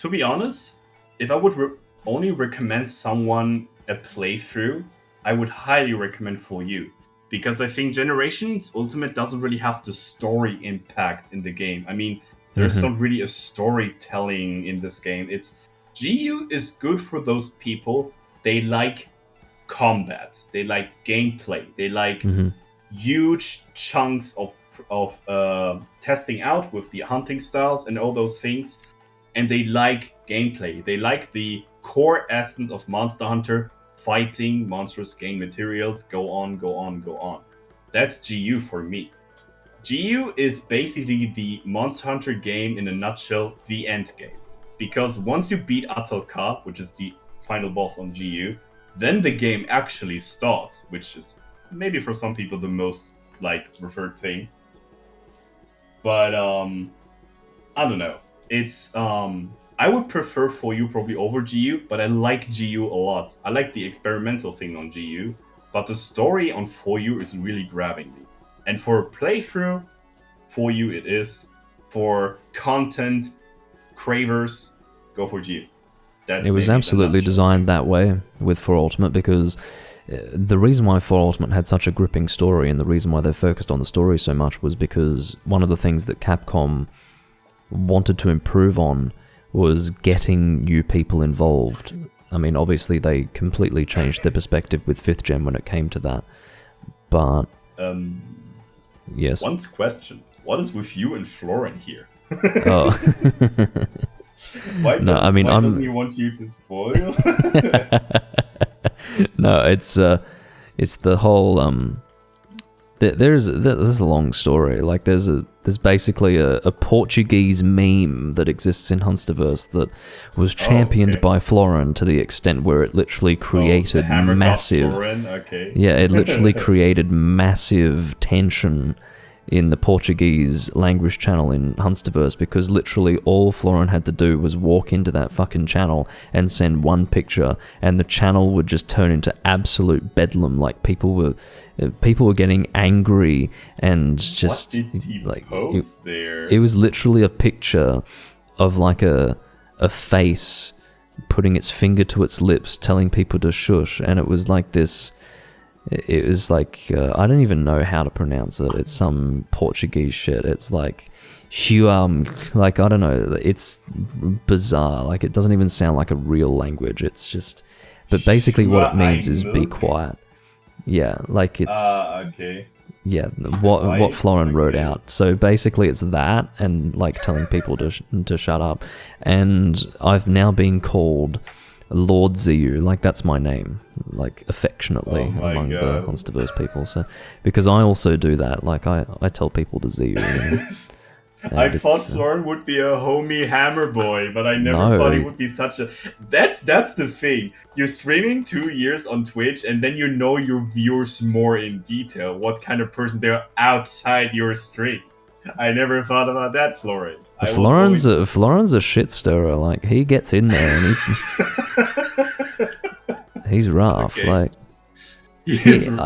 be honest, if I would only recommend someone a playthrough, I would highly recommend For You. Because I think Generations Ultimate doesn't really have the story impact in the game. I mean, there's not really a storytelling in this game. GU is good for those people. They like combat. They like gameplay. They like huge chunks of testing out with the hunting styles and all those things. And they like gameplay. They like the core essence of Monster Hunter. Fighting, monstrous game materials, go on, go on, go on. That's GU for me. GU is basically the Monster Hunter game in a nutshell, the end game. Because once you beat Atal-Ka, which is the final boss on GU, then the game actually starts, which is maybe for some people the most preferred thing. But I don't know. It's I would prefer For You probably over GU, but I like GU a lot. I like the experimental thing on GU, but the story on For You is really grabbing me. And for a playthrough, For You it is. For content cravers, go for GU. It was absolutely designed that way with For Ultimate, because the reason why For Ultimate had such a gripping story and the reason why they focused on the story so much was because one of the things that Capcom wanted to improve on was getting new people involved. I mean, obviously they completely changed their perspective with 5th Gen when it came to that. But yes. One question: what is with you and Florin here? Oh. Why doesn't he want you to spoil? No, it's the whole there's a long story. Like there's basically a Portuguese meme that exists in Hunsterverse that was championed by Florin to the extent where it literally created massive. Okay. Yeah, it literally created massive tension in the Portuguese language channel in Hunsterverse, because literally all Florin had to do was walk into that fucking channel and send one picture, and the channel would just turn into absolute bedlam. Like people were getting angry and just what did he post there? It was literally a picture of like a face putting its finger to its lips, telling people to shush, and it was like this. It was like, I don't even know how to pronounce it. It's some Portuguese shit. It's like, like, I don't know. It's bizarre. Like, it doesn't even sound like a real language. It's just, but basically what it means is be quiet. Yeah, like it's, okay. Yeah, what Florin wrote out. So basically it's that, and like telling people to shut up. And I've now been called Lord Ziyu, like that's my name, like affectionately among the Hunsterverse people. So because I also do that, like I tell people to Ziyu. You know? I thought Florin would be a homie hammer boy, but I never thought he would be such a. That's the thing. You're streaming 2 years on Twitch, and then you know your viewers more in detail. What kind of person they are outside your stream. I never thought about that, Florin. Florin's a shit stirrer. Like he gets in there and he's rough. Okay. Like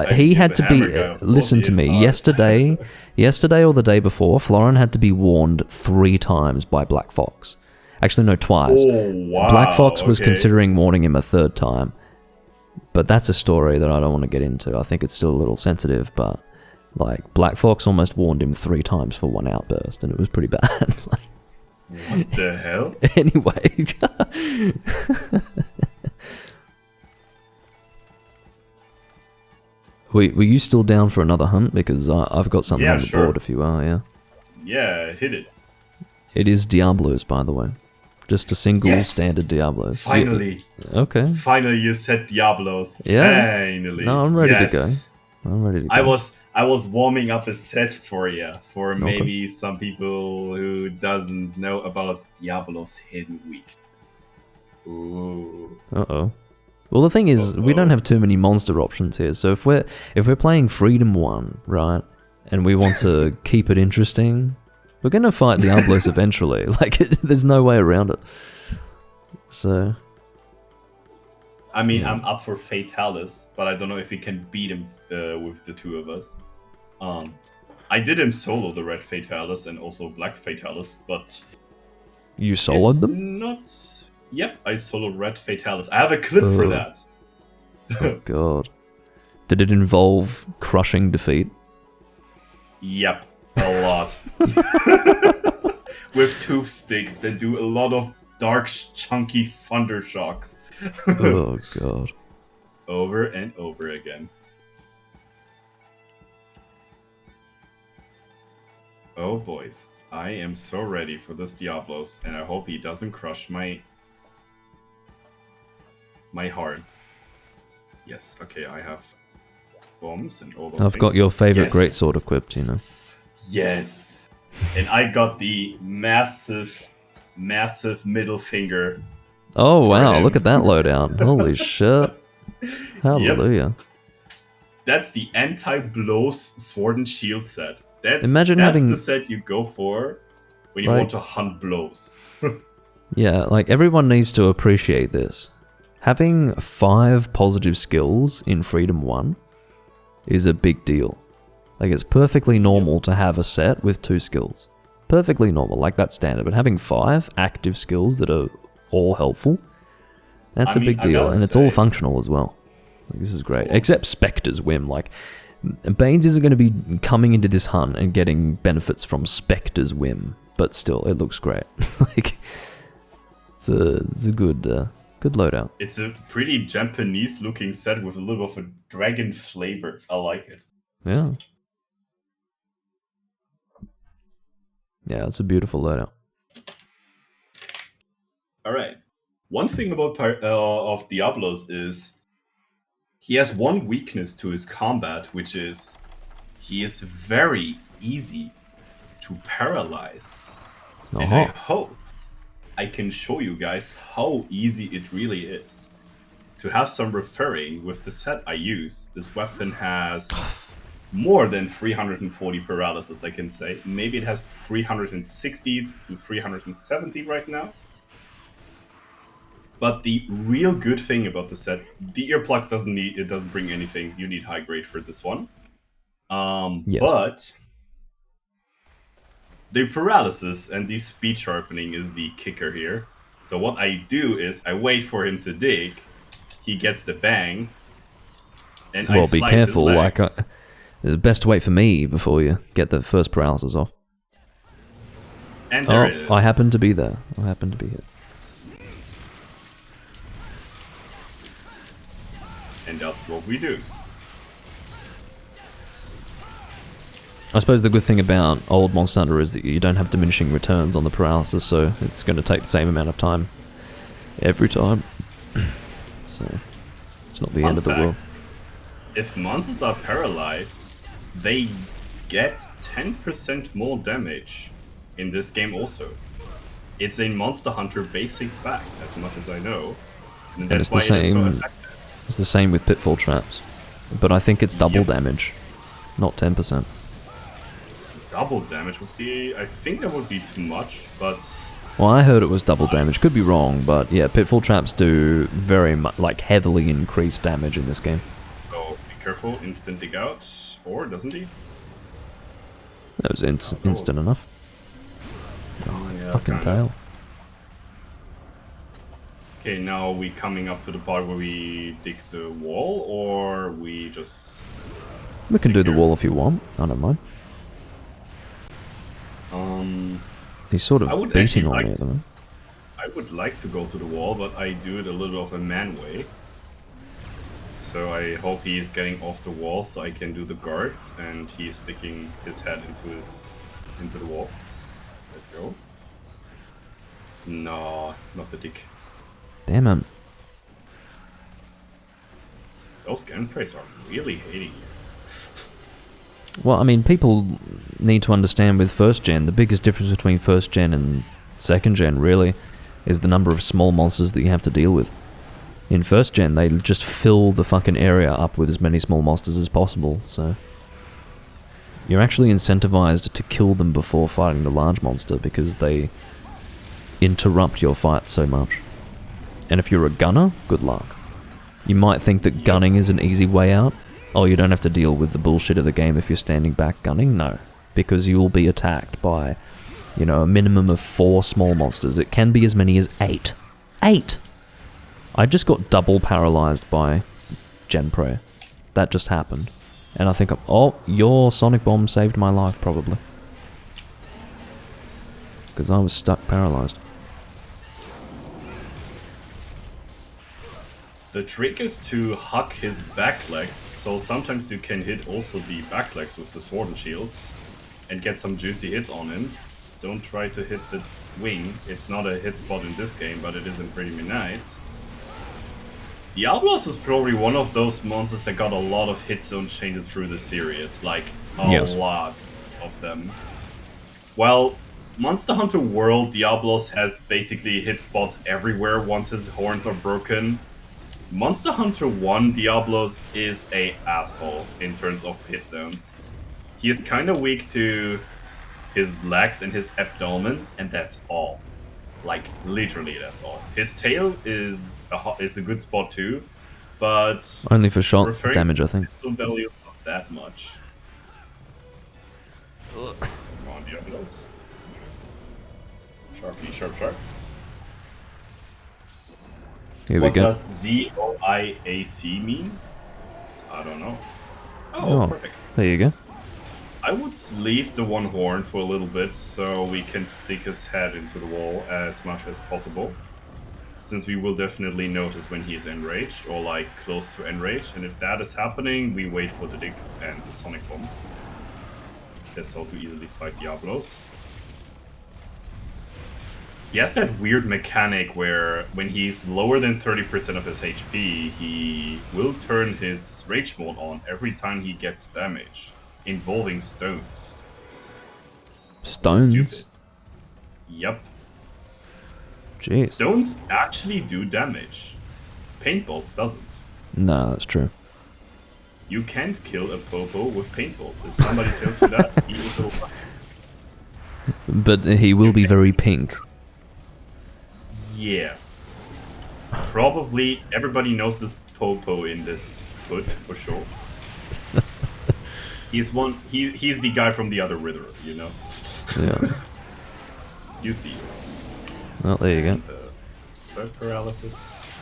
he had to be. Listen to me. Yesterday or the day before, Florin had to be warned 3 times by Black Fox. Actually, no, twice. Oh, wow. Black Fox was considering warning him a 3rd time, but that's a story that I don't want to get into. I think it's still a little sensitive, but. Like, Black Fox almost warned him 3 times for one outburst, and it was pretty bad. What the hell? Anyway. Were you still down for another hunt? Because I've got something on the board if you are, yeah. Yeah, hit it. It is Diablos, by the way. Just a single standard Diablos. Finally. Yeah. Okay. Finally, you said Diablos. Yeah. Finally. No, I'm ready to go. I'm ready to go. I was warming up a set for you, for maybe some people who doesn't know about Diablos' hidden weakness. Ooh. Uh-oh. Well, the thing is, we don't have too many monster options here. So if we're playing Freedom 1, right, and we want to keep it interesting, we're going to fight Diablos eventually. Like, there's no way around it. So... I mean, I'm up for Fatalis, but I don't know if we can beat him with the two of us. I did him solo, the red Fatalis, and also black Fatalis, but... You soloed them? Not... Yep, I soloed red Fatalis. I have a clip for that. Oh god. Did it involve crushing defeat? Yep, a lot. With tooth sticks that do a lot of dark, chunky thunder shocks. Oh god. Over and over again. Oh boys, I am so ready for this Diablos, and I hope he doesn't crush my heart. Yes, okay, I have bombs and all those I've things. got your favorite greatsword equipped, you know. Yes. And I got the massive middle finger. Oh wow, look at that loadout. Holy shit. Hallelujah. Yep. That's the anti-blows sword and shield set. That's the set you go for when you want to hunt blows. Yeah, like everyone needs to appreciate this. Having 5 positive skills in Freedom 1 is a big deal. Like, it's perfectly normal to have a set with 2 skills. Perfectly normal, like that's standard. But having 5 active skills that are all helpful, that's a big deal. And it's all functional as well. Like, this is great. Except Spectre's Whim. Like, Baynes isn't going to be coming into this hunt and getting benefits from Spectre's Whim. But still, it looks great. Like, it's a good... good loadout. It's a pretty Japanese-looking set with a little of a dragon flavor. I like it. Yeah. Yeah, it's a beautiful loadout. All right. One thing about of Diablos is he has one weakness to his combat, which is he is very easy to paralyze. And I hope I can show you guys how easy it really is. To have some referring with the set I use, this weapon has more than 340 paralysis, I can say. Maybe it has 360 to 370 right now. But the real good thing about the set, the earplugs doesn't bring anything. You need high grade for this one. Yes. But the paralysis and the speed sharpening is the kicker here. So what I do is I wait for him to dig, he gets the bang, and I slice be careful. his Like, legs. it's best to wait for me before you get the first paralysis off. And there it is. I happen to be there. I happen to be here. And that's what we do. I suppose the good thing about old Monster Hunter is that you don't have diminishing returns on the paralysis, so it's going to take the same amount of time every time. So it's not the end of the world. If monsters are paralyzed, they get 10% more damage in this game also. It's a Monster Hunter basic fact, as much as I know. And that's why it is so effective. It's the same with Pitfall Traps. But I think it's double damage, not 10%. Double damage would be... I think that would be too much, but... Well, I heard it was double damage. Could be wrong, but yeah, Pitfall Traps do very much, like, heavily increased damage in this game. So, be careful, instant dig out. Or doesn't he? That was instant enough. Oh, yeah, fucking tail. Okay, now are we coming up to the part where we dig the wall, or we just... We can do the wall if you want. I don't mind. He's sort I of would beating actually on like me at the moment. I would like to go to the wall, but I do it a little of a man way. So I hope he is getting off the wall so I can do the guards, and he's sticking his head into the wall. Let's go. No, not the dick. Damn it. Those gameplays are really hating you. Well, I mean, people need to understand with first gen, the biggest difference between first gen and second gen, really, is the number of small monsters that you have to deal with. In first gen, they just fill the fucking area up with as many small monsters as possible, so... You're actually incentivized to kill them before fighting the large monster, because they interrupt your fight so much. And if you're a gunner, good luck. You might think that gunning is an easy way out. Oh, you don't have to deal with the bullshit of the game if you're standing back gunning? No. Because you will be attacked by, you know, a minimum of 4 small monsters. It can be as many as 8. 8! I just got double paralyzed by Genpro. That just happened. And I think, oh, your Sonic Bomb saved my life, probably. Because I was stuck paralyzed. The trick is to huck his back legs, so sometimes you can hit also the back legs with the sword and shields and get some juicy hits on him. Don't try to hit the wing. It's not a hit spot in this game, but it is in Pretty Midnight. Diablos is probably one of those monsters that got a lot of hit zones changed through the series, like a lot of them. Well, Monster Hunter World, Diablos has basically hit spots everywhere once his horns are broken. Monster Hunter 1, Diablos is a asshole in terms of hit zones. He is kind of weak to his legs and his abdomen, and that's all. Like, literally, that's all. His tail is a good spot too, but... Only for shot damage, I think. So value is not that much. Come on, Diablos. Sharpie, sharp, sharp. Here we go. What does ZOIAC mean? I don't know. Oh, perfect. There you go. I would leave the one horn for a little bit so we can stick his head into the wall as much as possible. Since we will definitely notice when he is enraged or like close to enraged. And if that is happening, we wait for the dick and the Sonic Bomb. That's how to easily fight Diablos. He has that weird mechanic where when he's lower than 30% of his HP, he will turn his rage mode on every time he gets damage, involving stones. Stones? Stupid. Yep. Jeez. Stones actually do damage. Paintballs doesn't. No, that's true. You can't kill a Popo with paintballs. If somebody tells you that, he is over. But he will be very pink. Yeah. Probably everybody knows this Popo in this hood, for sure. He's the guy from the other Riddler, you know? Yeah. You see. Well, there you go. Bird paralysis.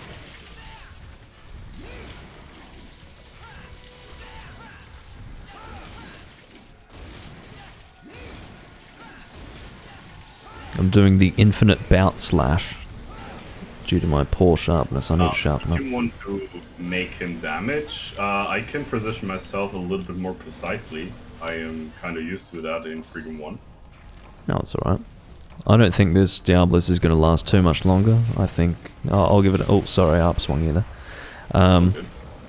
I'm doing the infinite bout slash. Due to my poor sharpness, I need to sharpen up. If you want to make him damage, I can position myself a little bit more precisely. I am kind of used to that in Freedom 1. No, it's alright. I don't think this Diablos is going to last too much longer. I think... I'll give it... Oh, sorry, I upswung you there.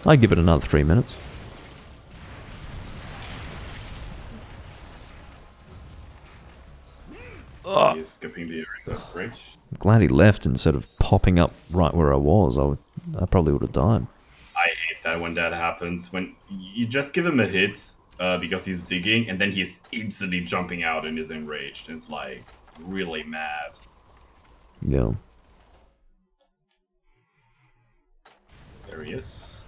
I'd give it another 3 minutes. He's skipping the area, that's great. I'm glad he left instead of popping up right where I was. I probably would have died. I hate that when that happens. When you just give him a hit because he's digging, and then he's instantly jumping out and is enraged. And it's like really mad. Yeah. There he is.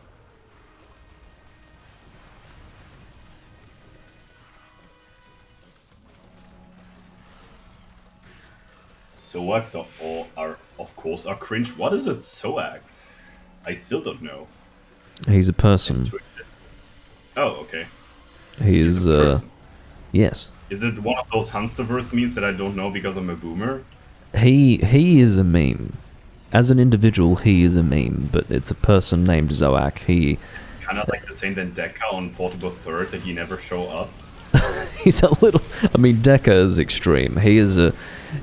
Soags are of course are cringe. What is a Soag? I still don't know. He's a person. Oh, okay. He is, yes. Is it one of those Hamsterverse memes that I don't know because I'm a boomer? He is a meme. As an individual, he is a meme, but it's a person named Zoak. Kind of like the same than Deca on Portable Third that he never show up. He's a little. I mean, Deca is extreme. He is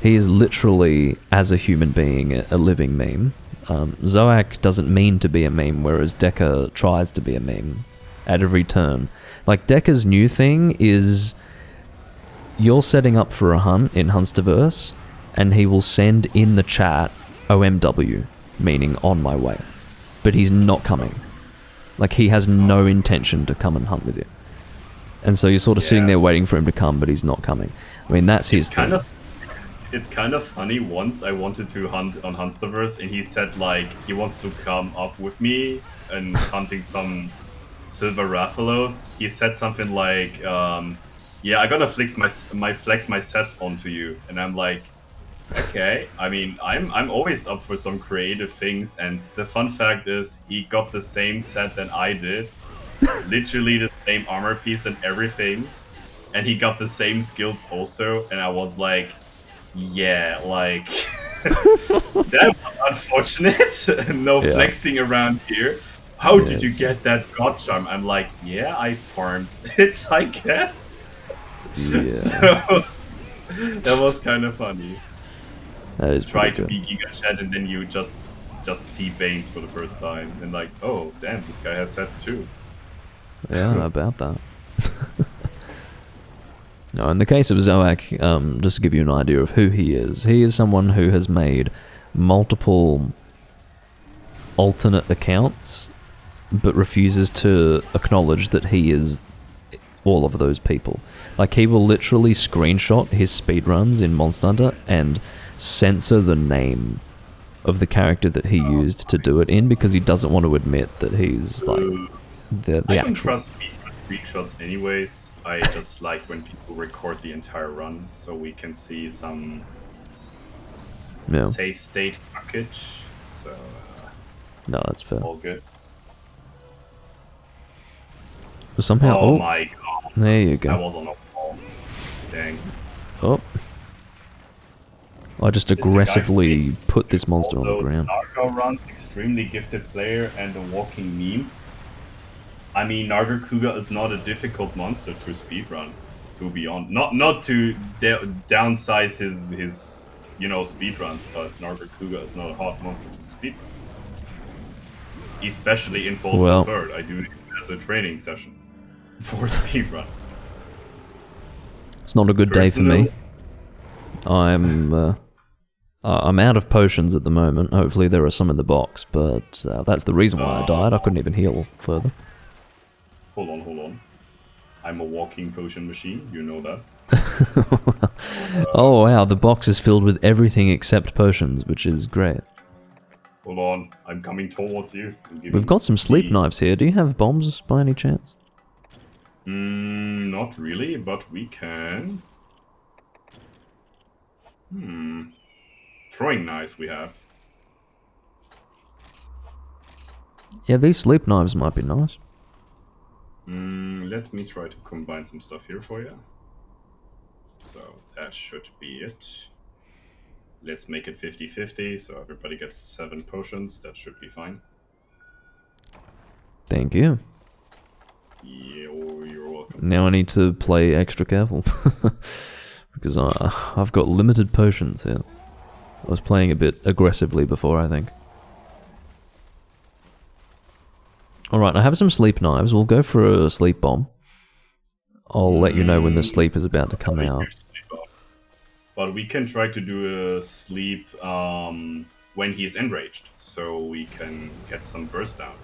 literally, as a human being, a living meme. Zoak doesn't mean to be a meme, whereas Deca tries to be a meme at every turn. Like, Deca's new thing is you're setting up for a hunt in Hunsterverse, and he will send in the chat OMW, meaning on my way. But he's not coming. Like, he has no intention to come and hunt with you. And so you're sort of sitting there waiting for him to come, but he's not coming. I mean, that's his thing. It's kind of funny. Once I wanted to hunt on Hunsterverse, and he said, like, he wants to come up with me and hunting some silver Rathalos. He said something like, yeah, I gotta flex my sets onto you. And I'm like, okay. I mean, I'm always up for some creative things, and the fun fact is he got the same set that I did. Literally the same armor piece and everything. And he got the same skills also, and I was like, yeah, like that was unfortunate. No flexing around here. How did you get that god charm? I'm like, yeah, I farmed it, I guess. Yeah. So that was kind of funny. That is try to good. be Giga Chat and then you just see Banes for the first time and like, oh damn, this guy has sets too. Yeah, about that. No, in the case of Zoak, just to give you an idea of who he is someone who has made multiple alternate accounts, but refuses to acknowledge that he is all of those people. Like, he will literally screenshot his speedruns in Monster Hunter and censor the name of the character that he used to do it in because he doesn't want to admit that he's like the I actual. don't trust screenshots anyways. I just like when people record the entire run so we can see some safe state package. So no, that's fair. All good. Somehow, oh my god. There you go. I was on a wall. Dang. Oh. I just aggressively put this monster on the ground. Nargo runs, extremely gifted player and a walking meme. I mean, Nargacuga is not a difficult monster to speedrun, to be honest. Not to downsize his speedruns, but Nargacuga is not a hard monster to speedrun. Especially in Bold Third. I do it as a training session for speedrun. It's not a good day for me. I'm out of potions at the moment. Hopefully there are some in the box, but that's the reason why I died. I couldn't even heal further. Hold on. I'm a walking potion machine, you know that. Oh wow, the box is filled with everything except potions, which is great. Hold on, I'm coming towards you. We've got some sleep knives here. Do you have bombs by any chance? Not really, but we can. Throwing knives we have. Yeah, these sleep knives might be nice. Let me try to combine some stuff here for you. So that should be it. Let's make it 50-50, so everybody gets 7 potions. That should be fine. Thank you. You're welcome. Now I need to play extra careful. Because I've got limited potions here. I was playing a bit aggressively before, I think. Alright, I have some sleep knives. We'll go for a sleep bomb. I'll let you know when the sleep is about to come out. But we can try to do a sleep when he is enraged, so we can get some burst down.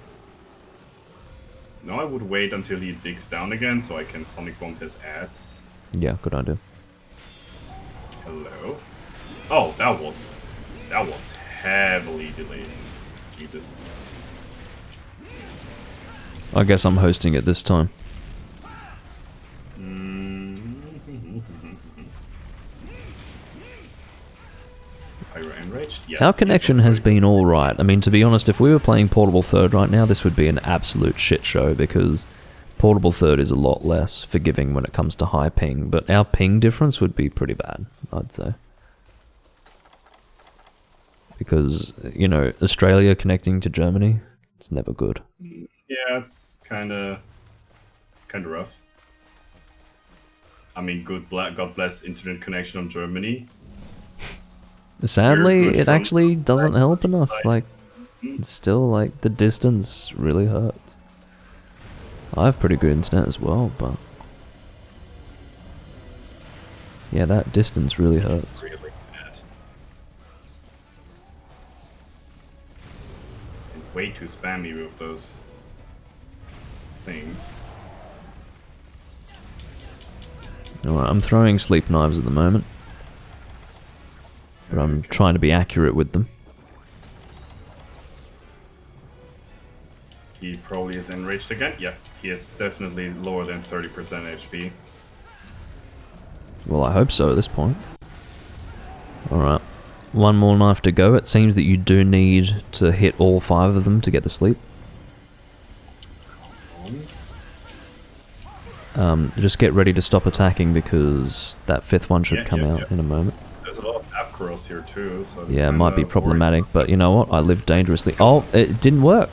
No, I would wait until he digs down again, so I can sonic bomb his ass. Yeah, good idea. Hello. Oh, that was heavily delayed. Jesus. I guess I'm hosting it this time. Are you enraged? Yes. Our connection has been alright. I mean, to be honest, if we were playing Portable Third right now, this would be an absolute shit show because Portable third is a lot less forgiving when it comes to high ping, but our ping difference would be pretty bad, I'd say. Because, you know, Australia connecting to Germany, it's never good. Yeah, it's kind of rough. I mean, God bless internet connection on Germany. Sadly, We're good it from actually doesn't help enough. sides. Like, it's still, like, the distance really hurts. I have pretty good internet as well, but... yeah, that distance really hurts. Really bad. And way too spammy with those things. Alright, I'm throwing sleep knives at the moment. But I'm trying to be accurate with them. He probably is enraged again. Yeah, he is definitely lower than 30% HP. Well, I hope so at this point. Alright. One more knife to go. It seems that you do need to hit all 5 of them to get the sleep. Just get ready to stop attacking because that 5th one should come out in a moment. There's a lot of app curls here too. So Yeah, it might be problematic, but you know what? I live dangerously. Oh, it didn't work.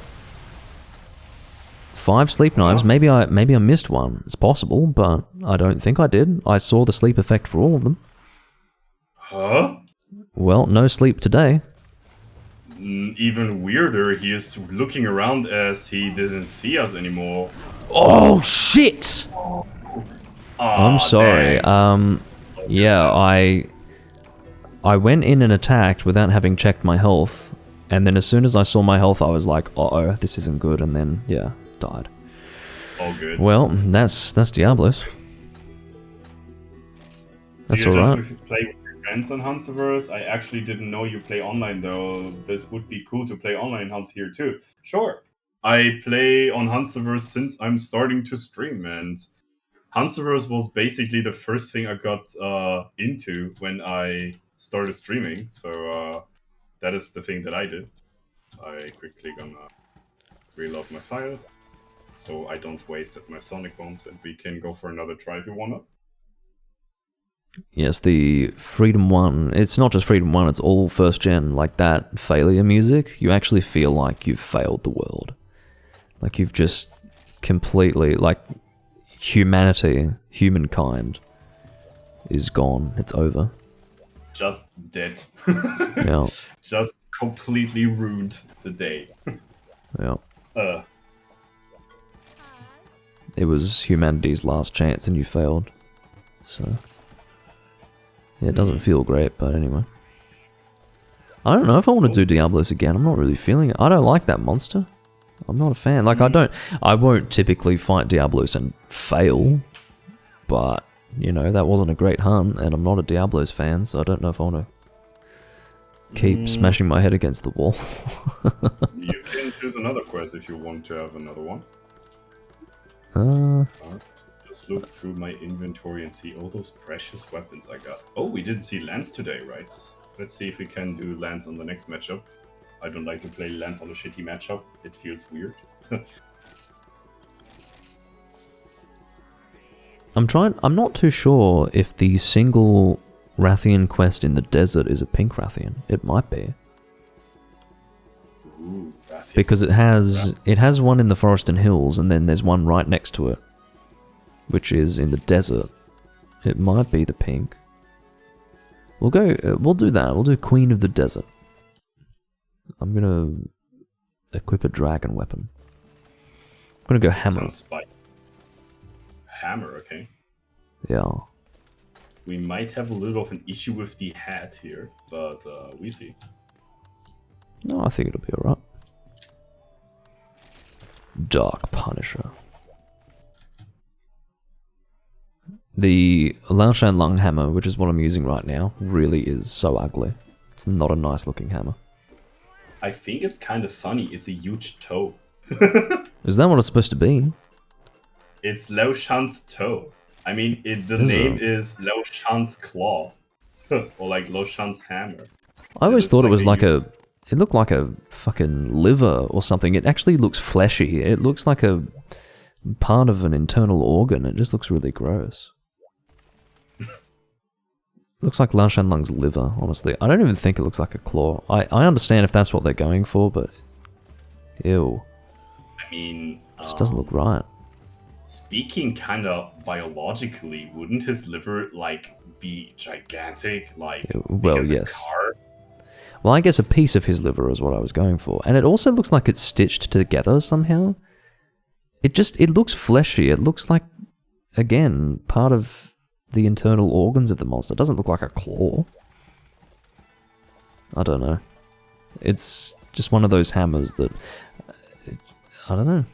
5 sleep knives. Maybe I missed one. It's possible, but I don't think I did. I saw the sleep effect for all of them. Huh? Well, no sleep today. Even weirder, he is looking around as he didn't see us anymore. Oh shit! I'm sorry. Dang. Yeah, I went in and attacked without having checked my health, and then as soon as I saw my health, I was like, "Uh-oh, this isn't good," and then yeah, died. All good. Well, that's Diablos. That's Do you alright. just play with your friends on Hansaverse? I actually didn't know you play online though. This would be cool to play online Hans here too. Sure. I play on Hansaverse since I'm starting to stream, and Hansaverse was basically the first thing I got into when I started streaming. So that is the thing that I did. I quickly gonna reload my file so I don't waste my sonic bombs, and we can go for another try if you wanna. Yes, the Freedom 1, it's not just Freedom 1, it's all first gen, like that failure music, you actually feel like you've failed the world. Like you've just completely, like, humankind is gone, it's over. Just dead. Yeah. Just completely ruined the day. Yeah. Uh, It was humanity's last chance and you failed. So... yeah, it doesn't feel great, but anyway. I don't know if I want to do Diablos again. I'm not really feeling it. I don't like that monster. I'm not a fan. Like, I won't typically fight Diablos and fail, but, you know, that wasn't a great hunt, and I'm not a Diablos fan, so I don't know if I want to keep smashing my head against the wall. you can choose another quest if you want to have another one. Just look through my inventory and see all those precious weapons I got. Oh, we didn't see Lance today, right? Let's see if we can do Lance on the next matchup. I don't like to play Lance on a shitty matchup. It feels weird. I'm not too sure if the single Rathian quest in the desert is a pink Rathian. It might be. Ooh, Rathian. Because it has one in the forest and hills, and then there's one right next to it, which is in the desert. It might be the pink. We'll do that. We'll do Queen of the Desert. I'm gonna equip a dragon weapon. I'm gonna go hammer. Sounds spicy. Hammer, okay. Yeah. We might have a little of an issue with the hat here, but we see. No, I think it'll be alright. Dark Punisher. The Laoshan Lung hammer, which is what I'm using right now, really is so ugly. It's not a nice looking hammer. I think it's kind of funny. It's a huge toe. Is that what it's supposed to be? It's Lao Shan's toe. I mean, the name is Lao Shan's claw. Or like Lao Shan's hammer. I always thought it was like it looked like a fucking liver or something. It actually looks fleshy. It looks like a part of an internal organ. It just looks really gross. Looks like Lao Shanlung's liver, honestly. I don't even think it looks like a claw. I understand if that's what they're going for, but... Ew. I mean... Just doesn't look right. Speaking kind of biologically, wouldn't his liver, like, be gigantic? Like, well, yes. A car? Well, I guess a piece of his liver is what I was going for. And it also looks like it's stitched together somehow. It looks fleshy. It looks like, again, part of the internal organs of the monster. It doesn't look like a claw. I don't know. It's just one of those hammers that... I don't know.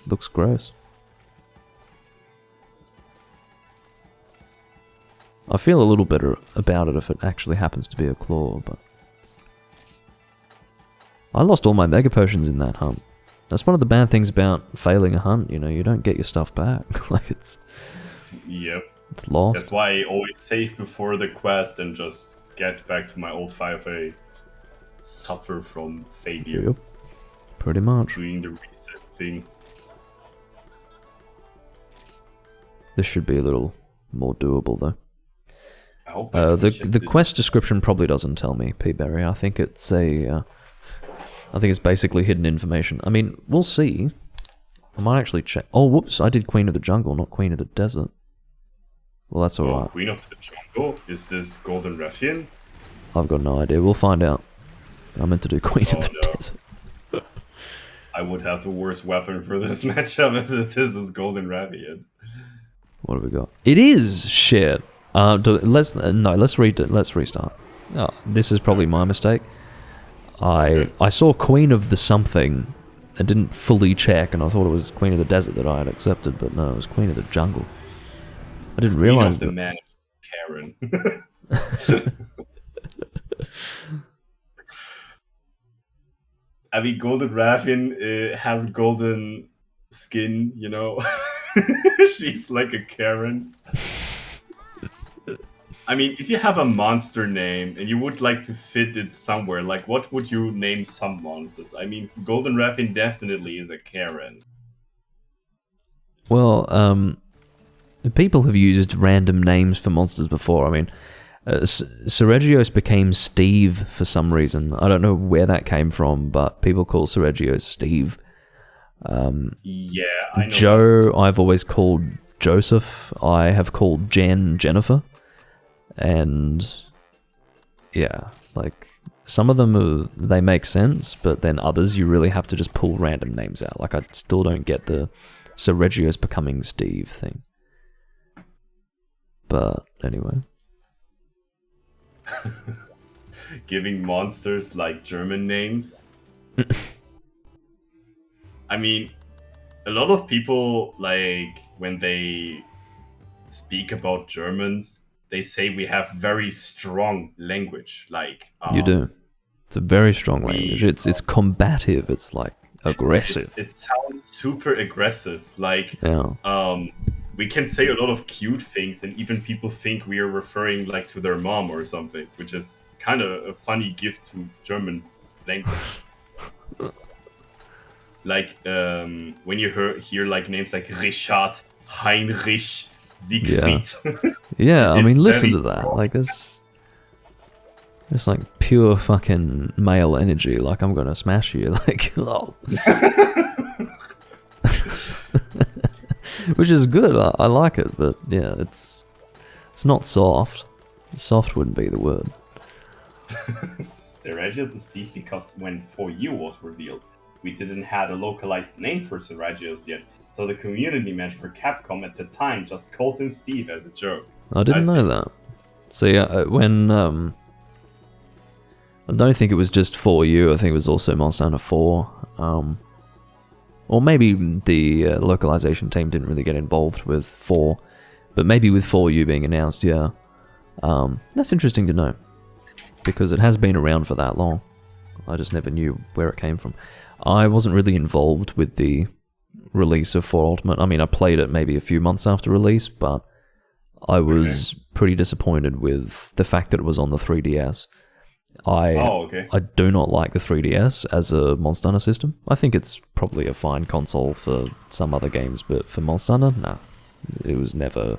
Looks gross. I feel a little better about it if it actually happens to be a claw, but... I lost all my mega potions in that hunt. That's one of the bad things about failing a hunt, you know, you don't get your stuff back. Like, it's... Yep. It's lost. That's why I always save before the quest and just get back to my old 5A. Suffer from failure. Yep. Pretty much. Doing the reset thing. This should be a little more doable, though. I hope the quest description probably doesn't tell me, P-Berry. I think it's I think it's basically hidden information. I mean, we'll see. I might actually check. Oh, whoops! I did Queen of the Jungle, not Queen of the Desert. Well, that's alright. Queen of the Jungle? Is this Golden Ruffian? I've got no idea. We'll find out. I meant to do Queen of the Desert. I would have the worst weapon for this matchup if this is Golden Ruffian. What have we got? It is shit. Let's read it. Let's restart. Oh, this is probably my mistake. I saw Queen of the something and didn't fully check, and I thought it was Queen of the Desert that I had accepted, but no, it was Queen of the Jungle. I didn't realize that. The man Karen. I mean, Golden Ruffian has golden skin, you know. She's like a Karen. I mean, if you have a monster name and you would like to fit it somewhere, like what would you name some monsters? I mean, Golden Ruffian definitely is a Karen. Well, people have used random names for monsters before. I mean, Seregios became Steve for some reason. I don't know where that came from, but people call Seregios Steve. Yeah, I know. Joe, I've always called Joseph. I have called Jen Jennifer. And yeah, like some of them they make sense, but then others you really have to just pull random names out. Like I still don't get the Seregios becoming Steve thing. But anyway. Giving monsters like German names. I mean, a lot of people, like, when they speak about Germans, they say we have very strong language. Like you do. It's a very strong language. It's combative. It's like aggressive. It sounds super aggressive. Like yeah. We can say a lot of cute things, and even people think we are referring like to their mom or something, which is kind of a funny gift to German language. Like when you hear like names like Richard, Heinrich, Siegfried. Yeah, I mean, listen to that. Like it's like pure fucking male energy. Like I'm gonna smash you. Like lol. Which is good. I like it, but yeah, it's not soft. Soft wouldn't be the word. Seregios is Steve because when 4U was revealed, we didn't have a localized name for Seregios yet, so the community manager for Capcom at the time just called him Steve as a joke. I didn't know that. See, when I don't think it was just 4U. I think it was also Monster Hunter 4. Or maybe the localization team didn't really get involved with 4, but maybe with 4U being announced, yeah. That's interesting to know, because it has been around for that long. I just never knew where it came from. I wasn't really involved with the release of 4 Ultimate. I mean, I played it maybe a few months after release, but I was pretty disappointed with the fact that it was on the 3DS. Oh, okay. I do not like the 3DS as a Monster Hunter system. I think it's probably a fine console for some other games, but for Monster Hunter, nah. It was never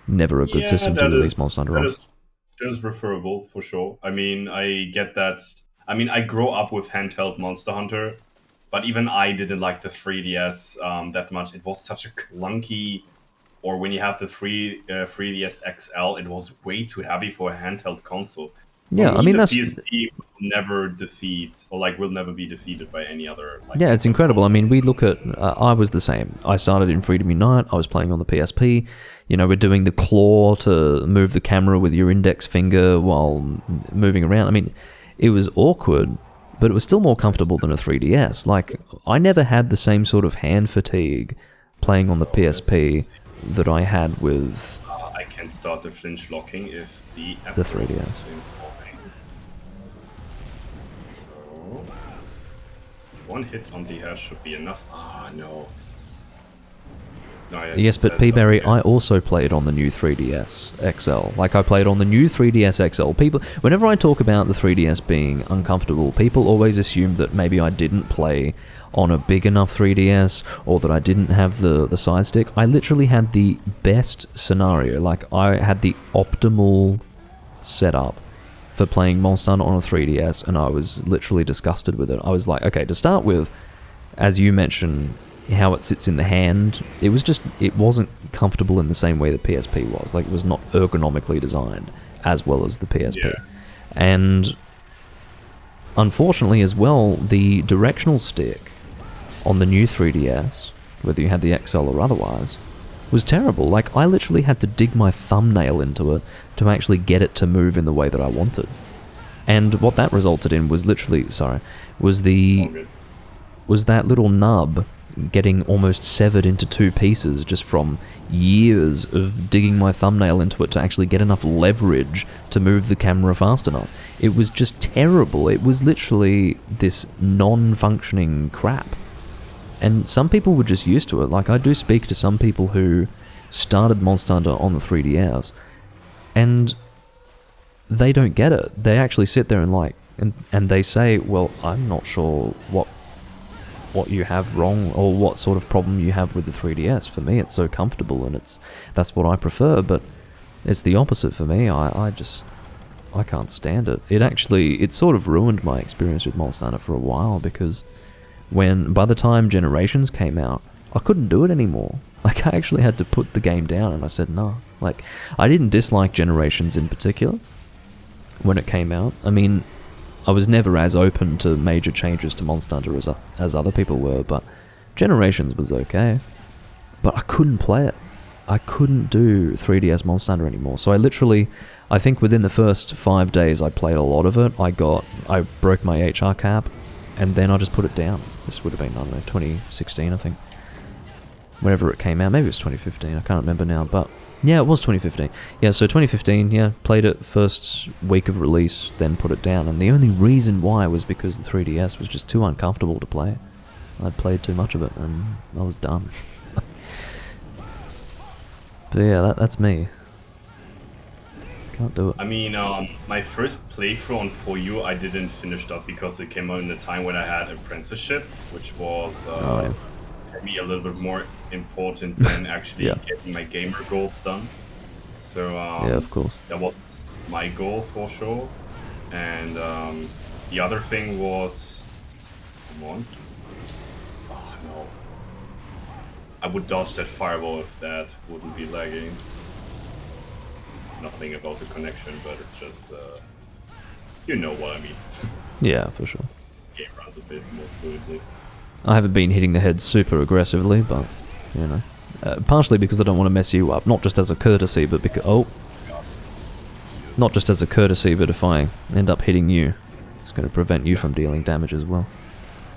a good system to release Monster Hunter on. That is referable for sure. I mean, I get that. I mean, I grew up with handheld Monster Hunter, but even I didn't like the 3DS that much. It was such a clunky. Or when you have the 3DS XL, it was way too heavy for a handheld console. For Yeah, me, I mean the that's PSP will never defeat, or like will never be defeated by any other. Like, yeah, it's incredible. I console. mean, we look at I was the same. I started in Freedom Unite. I was playing on the PSP. You know, we're doing the claw to move the camera with your index finger while moving around. I mean, it was awkward, but it was still more comfortable than a 3DS. Like, I never had the same sort of hand fatigue playing on the PSP that I had with I can start the flinch locking if the 3DS. is involving. So, one hit on the head should be enough. Ah, no. No, yeah, Yes, but P-Berry, I also played on the new 3DS XL. Like, I played on the new 3DS XL. People, whenever I talk about the 3DS being uncomfortable, people always assume that maybe I didn't play on a big enough 3DS, or that I didn't have the side stick. I literally had the best scenario. Like, I had the optimal setup for playing Monster Hunter on a 3DS, and I was literally disgusted with it. I was like, okay, to start with, as you mentioned, how it sits in the hand, it wasn't comfortable in the same way the PSP was. Like, it was not ergonomically designed as well as the PSP. Yeah. And unfortunately as well, the directional stick on the new 3DS, whether you had the XL or otherwise, was terrible. Like, I literally had to dig my thumbnail into it to actually get it to move in the way that I wanted. And what that resulted in was was that little nub getting almost severed into two pieces just from years of digging my thumbnail into it to actually get enough leverage to move the camera fast enough. It was just terrible. It was literally this non-functioning crap. And some people were just used to it. Like, I do speak to some people who started Monster Hunter on the 3DS, and they don't get it. They actually sit there and they say, well, I'm not sure what you have wrong, or what sort of problem you have with the 3DS. For me, it's so comfortable, and that's what I prefer, but it's the opposite for me. I can't stand it. It sort of ruined my experience with Monster Hunter for a while, because by the time Generations came out, I couldn't do it anymore. Like, I actually had to put the game down, and I said no. Like, I didn't dislike Generations in particular when it came out. I mean, I was never as open to major changes to Monster Hunter as other people were, but Generations was okay. But I couldn't play it. I couldn't do 3DS Monster Hunter anymore. So I think within the first 5 days I played a lot of it. I broke my HR cap, and then I just put it down. This would have been, I don't know, 2016, I think. Whenever it came out. Maybe it was 2015, I can't remember now, but yeah, it was 2015. Yeah, so 2015, yeah, played it first week of release, then put it down. And the only reason why was because the 3DS was just too uncomfortable to play. I'd played too much of it, and I was done. But yeah, that's me. Can't do it. I mean, my first playthrough on 4U I didn't finish up because it came out in the time when I had apprenticeship, which was for me a little bit more important than actually getting my gamer goals done. So yeah, of course, that was my goal for sure. And the other thing was, come on, oh no, I would dodge that fireball if that wouldn't be lagging. Nothing about the connection, but it's just you know what I mean. Yeah, for sure. Game runs a bit more fluidly. I haven't been hitting the head super aggressively, but, you know. Partially because I don't want to mess you up, not just as a courtesy, but because... Not just as a courtesy, but if I end up hitting you, it's going to prevent you from dealing damage as well.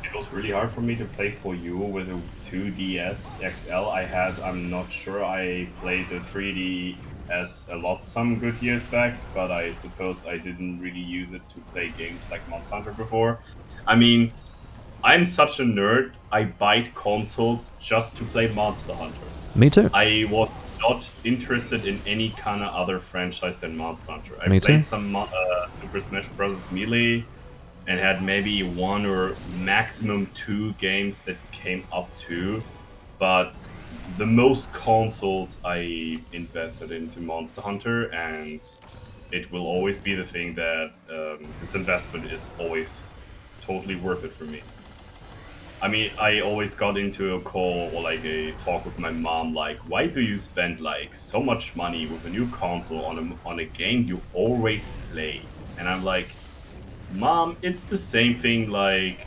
It was really hard for me to play for you with a 2DS XL. I'm not sure, I played the 3DS a lot some good years back, but I suppose I didn't really use it to play games like Monster Hunter before. I mean, I'm such a nerd, I bite consoles just to play Monster Hunter. Me too. I was not interested in any kind of other franchise than Monster Hunter. I Me played too. some Super Smash Bros. Melee and had maybe one or maximum two games that came up to, but the most consoles I invested into Monster Hunter, and it will always be the thing that this investment is always totally worth it for me. I mean, I always got into a call or like a talk with my mom, like, why do you spend like so much money with a new console on a game you always play? And I'm like, Mom, it's the same thing like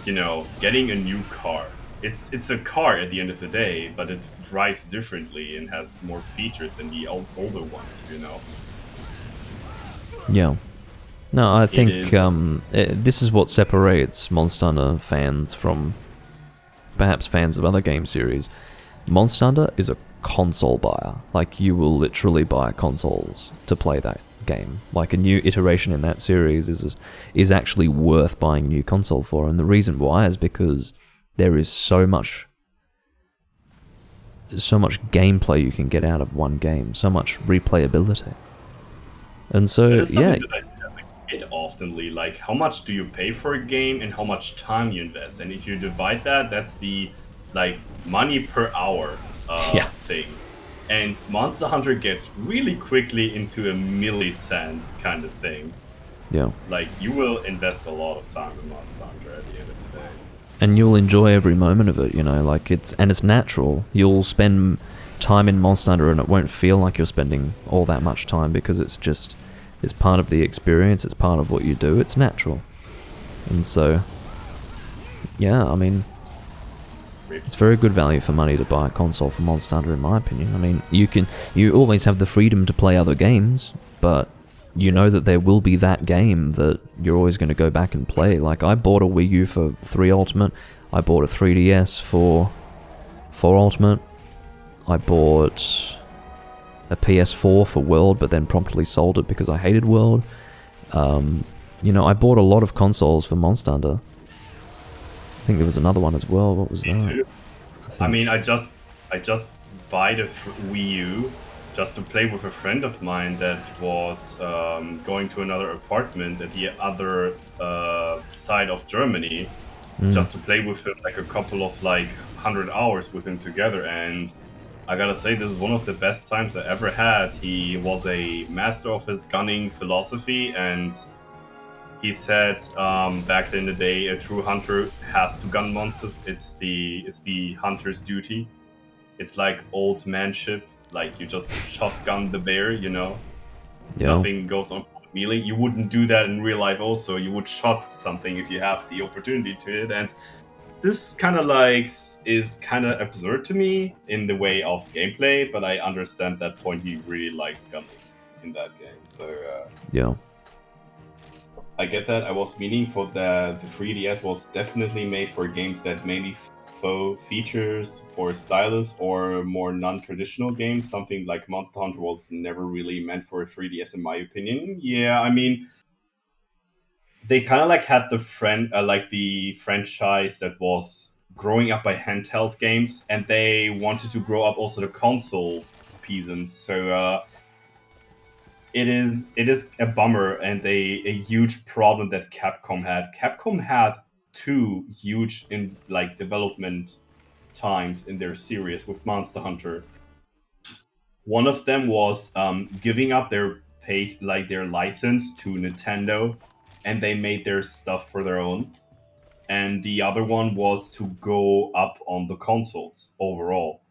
getting a new car. It's a car at the end of the day, but it drives differently and has more features than the older ones. Yeah. No, I think is- this is what separates Monster Hunter fans from perhaps fans of other game series. Monster Hunter is a console buyer. Like, you will literally buy consoles to play that game. Like, a new iteration in that series is actually worth buying a new console for, and the reason why is because there is so much gameplay you can get out of one game, so much replayability. And so, That is something yeah, that I do as a kid oftenly. Like, how much do you pay for a game and how much time you invest? And if you divide that, that's the like money per hour Yeah. thing. And Monster Hunter gets really quickly into a millicents kind of thing. yeah. Like, you will invest a lot of time in Monster Hunter at the end of the day. And you'll enjoy every moment of it, like it's natural. You'll spend time in Monster Hunter and it won't feel like you're spending all that much time because it's part of the experience, it's part of what you do, it's natural. And so, yeah, I mean, it's very good value for money to buy a console for Monster Hunter, in my opinion. I mean, you always have the freedom to play other games, but you know that there will be that game that you're always going to go back and play. Like, I bought a Wii U for 3 Ultimate, I bought a 3DS for 4 Ultimate, I bought a PS4 for World, but then promptly sold it because I hated World. I bought a lot of consoles for Monster Hunter. I think there was another one as well. What was Me that? too. I mean, I just buy the Wii U just to play with a friend of mine that was going to another apartment at the other side of Germany, just to play with him like a couple of 100 hours with him together. And I gotta say, this is one of the best times I ever had. He was a master of his gunning philosophy, and he said back in the day, a true hunter has to gun monsters. It's the hunter's duty. It's like old manship. Like, you just shotgun the bear, Yeah. Nothing goes on melee. You wouldn't do that in real life also. You would shot something if you have the opportunity to it. And this kind of is kind of absurd to me in the way of gameplay, but I understand that point. He really likes gunning in that game. So Yeah. I get that. I was meaning for the 3DS was definitely made for games that mainly features for stylus or more non-traditional games. Something like Monster Hunter was never really meant for a 3DS, in my opinion. Yeah, I mean, they kind of had the the franchise that was growing up by handheld games, and they wanted to grow up also the console peasants. So it is a bummer and a huge problem that Capcom had. Capcom had 2 huge development times in their series with Monster Hunter. One of them was giving up their their license to Nintendo, and they made their stuff for their own. And the other one was to go up on the consoles overall,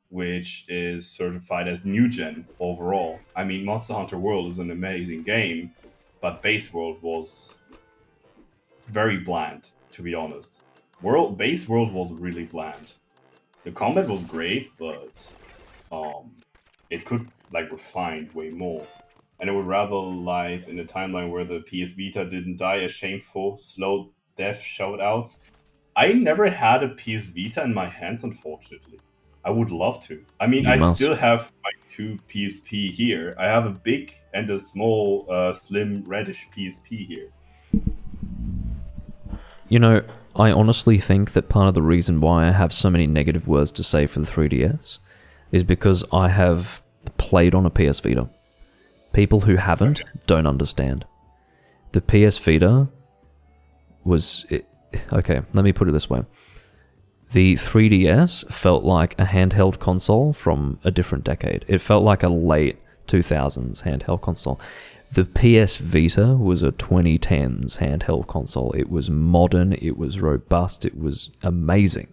which is certified as new gen overall. I mean, Monster Hunter World is an amazing game, but Base World was very bland, to be honest. Base World was really bland. The combat was great, but it could refine way more. And I would rather live in a timeline where the PS Vita didn't die a shameful, slow death shoutouts. I never had a PS Vita in my hands, unfortunately. I would love to. I mean, You I must. still have my 2 PSP here. I have a big and a small, slim, reddish PSP here. I honestly think that part of the reason why I have so many negative words to say for the 3DS is because I have played on a PS Vita. People who haven't don't understand. The PS Vita was... Okay, let me put it this way. The 3DS felt like a handheld console from a different decade. It felt like a late 2000s handheld console. The PS Vita was a 2010s handheld console. It was modern, it was robust, it was amazing.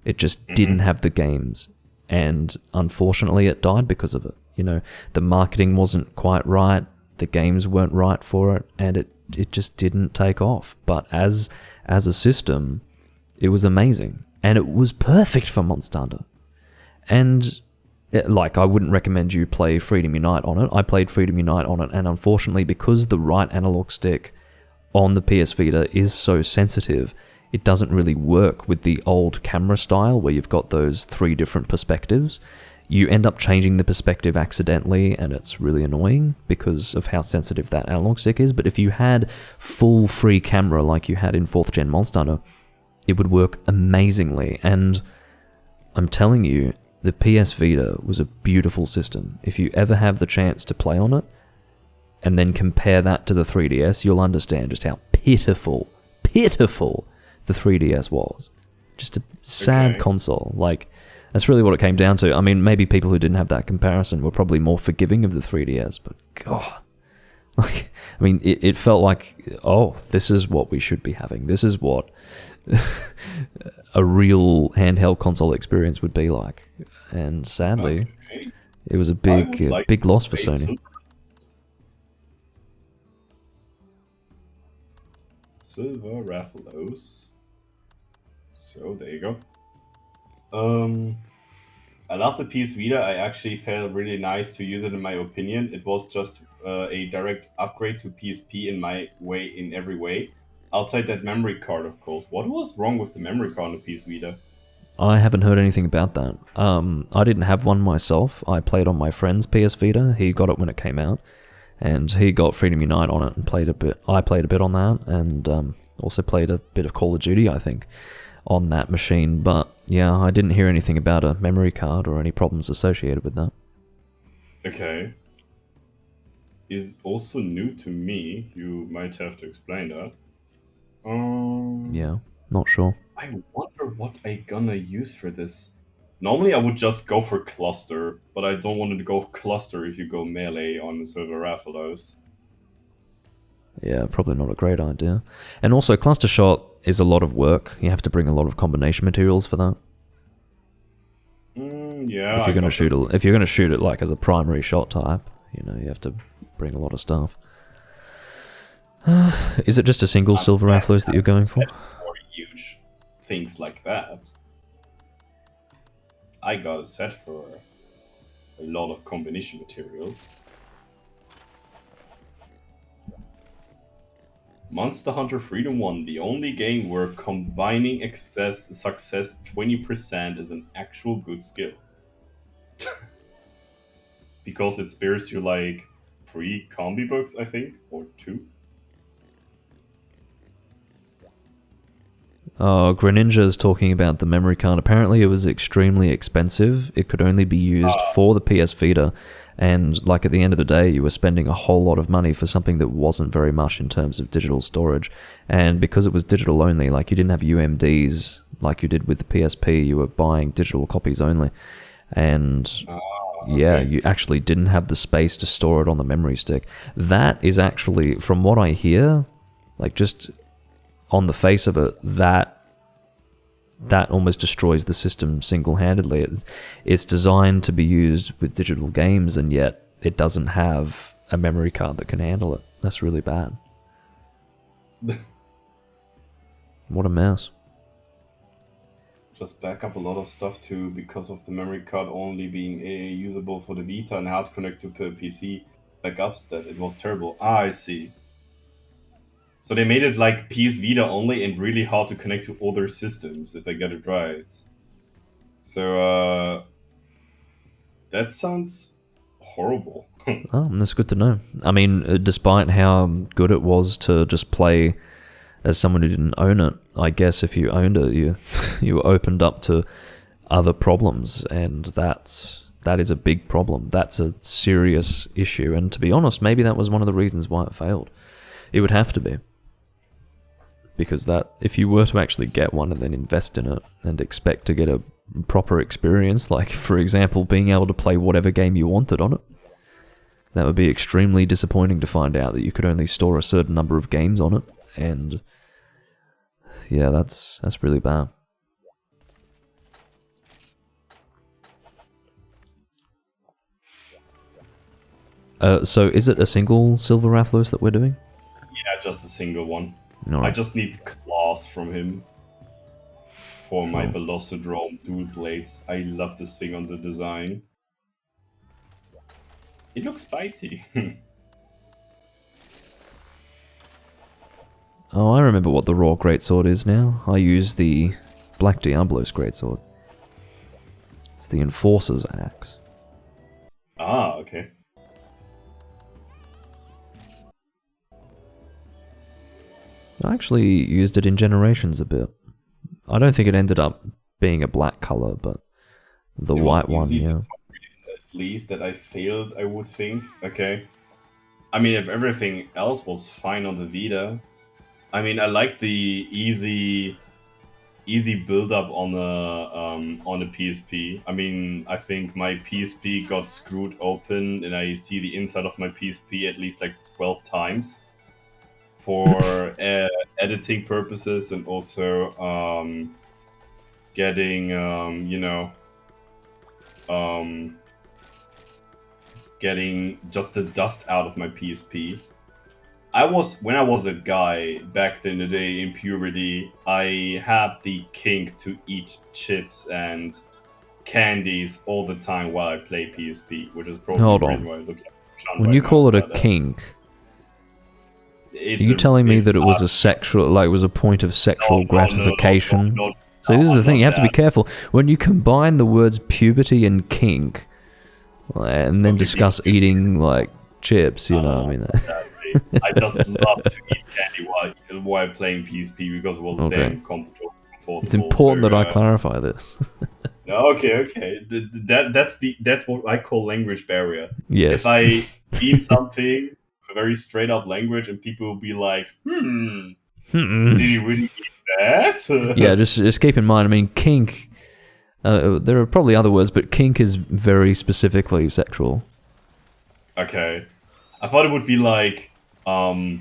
It just didn't have the games. And unfortunately, it died because of it. You know, the marketing wasn't quite right, the games weren't right for it, and it just didn't take off. But as a system, it was amazing. And it was perfect for Monster Hunter. And I wouldn't recommend you play Freedom Unite on it. I played Freedom Unite on it, and unfortunately, because the right analog stick on the PS Vita is so sensitive, it doesn't really work with the old camera style where you've got those 3 different perspectives. You end up changing the perspective accidentally, and it's really annoying because of how sensitive that analog stick is. But if you had full free camera like you had in 4th Gen Monster Hunter, it would work amazingly. And I'm telling you, the PS Vita was a beautiful system. If you ever have the chance to play on it, and then compare that to the 3DS, you'll understand just how pitiful the 3DS was. Just a sad console. Like, that's really what it came down to. I mean, maybe people who didn't have that comparison were probably more forgiving of the 3DS, but God. Like, I mean, it felt like, oh, this is what we should be having. This is what a real handheld console experience would be like. And sadly, it was a big loss for Sony. Silver Rathalos. So there you go. I love the PS Vita. I actually felt really nice to use it in my opinion. It was just a direct upgrade to PSP in my way, in every way. Outside that memory card, of course. What was wrong with the memory card on the PS Vita? I haven't heard anything about that. I didn't have one myself. I played on my friend's PS Vita. He got it when it came out, and he got Freedom Unite on it and played a bit. I played a bit on that, and also played a bit of Call of Duty, I think, on that machine. But yeah, I didn't hear anything about a memory card or any problems associated with that. Okay. Is also new to me. You might have to explain that. Yeah, not sure. I wonder what I gonna use for this. Normally I would just go for cluster, but I don't want to go cluster if you go melee on the Silver Rathalos. Yeah, probably not a great idea. And also, cluster shot is a lot of work. You have to bring a lot of combination materials for that. Yeah. If you're gonna shoot it like as a primary shot type, you know, you have to bring a lot of stuff. Is it just a single Silver Rathalos that you're going for? Or huge things like that. I got a set for a lot of combination materials. Monster Hunter Freedom 1, the only game where combining success 20% is an actual good skill. Because it spares you like 3 combi books, I think, or 2. Greninja is talking about the memory card. Apparently it was extremely expensive. It could only be used for the PS Vita, and like at the end of the day, you were spending a whole lot of money for something that wasn't very much in terms of digital storage. And because it was digital only, like you didn't have UMDs like you did with the PSP, you were buying digital copies only. And yeah, you actually didn't have the space to store it on the memory stick. That is actually, from what I hear, like just on the face of it, that almost destroys the system single-handedly. It's designed to be used with digital games, and yet it doesn't have a memory card that can handle it. That's really bad. What a mess. Just back up a lot of stuff too, because of the memory card only being usable for the Vita and hard to connect to PC backups. That it was terrible. I see. So they made it like PS Vita only and really hard to connect to other systems, if I get it right. So, that sounds horrible. Oh, that's good to know. I mean, despite how good it was to just play as someone who didn't own it, I guess if you owned it, you were opened up to other problems, and that is a big problem. That's a serious issue, and to be honest, maybe that was one of the reasons why it failed. It would have to be. Because that, if you were to actually get one and then invest in it and expect to get a proper experience, like for example being able to play whatever game you wanted on it, that would be extremely disappointing to find out that you could only store a certain number of games on it, and yeah, that's really bad. So is it a single Silver Rathlos that we're doing? Yeah, just a single one. All right. I just need claws from him for my Sure. Velocidrome dual blades. I love this thing on the design. It looks spicy. Oh, I remember what the raw greatsword is now. I use the Black Diablo's greatsword. It's the Enforcer's axe. Ah, okay. I actually used it in Generations a bit. I don't think it ended up being a black color, but the It white was one, easy to yeah. find reason, at least that I failed, I would think. Okay. I mean, if everything else was fine on the Vita, I mean, I like the easy build up on the PSP. I mean, I think my PSP got screwed open, and I see the inside of my PSP at least like 12 times for editing purposes, and also getting getting just the dust out of my PSP. When I was a guy back in the day in puberty, I had the kink to eat chips and candies all the time while I play PSP, which is probably Hold the on. reason why I look like Sean When right you now, call it a but, kink, are it's you telling me it's that it was not- a sexual, like it was a point of sexual gratification? no, So this is the thing, you have to be that. careful. When you combine the words puberty and kink, and then Okay, discuss eating, like, chips, you know, I mean... I just love to eat candy while playing PSP because it was Okay. damn comfortable. It's important so, that I clarify this. Okay. That's what I call language barrier. Yes. If I mean something, a very straight up language, and people will be like, did he really mean that? Yeah, just keep in mind, I mean, kink... there are probably other words, but kink is very specifically sexual. Okay. I thought it would be like a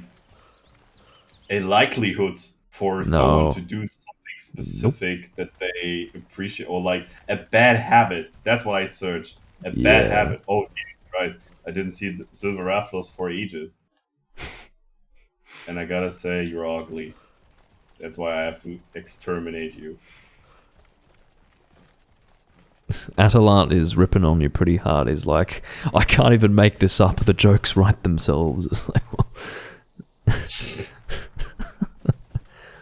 likelihood for someone to do something specific that they appreciate, or like a bad habit. That's what I searched. A bad habit. Oh, Jesus Christ. I didn't see the Silver Raffles for ages. And I gotta say, you're ugly. That's why I have to exterminate you. Atalant is ripping on you pretty hard. He's like, I can't even make this up. The jokes write themselves. It's like, well...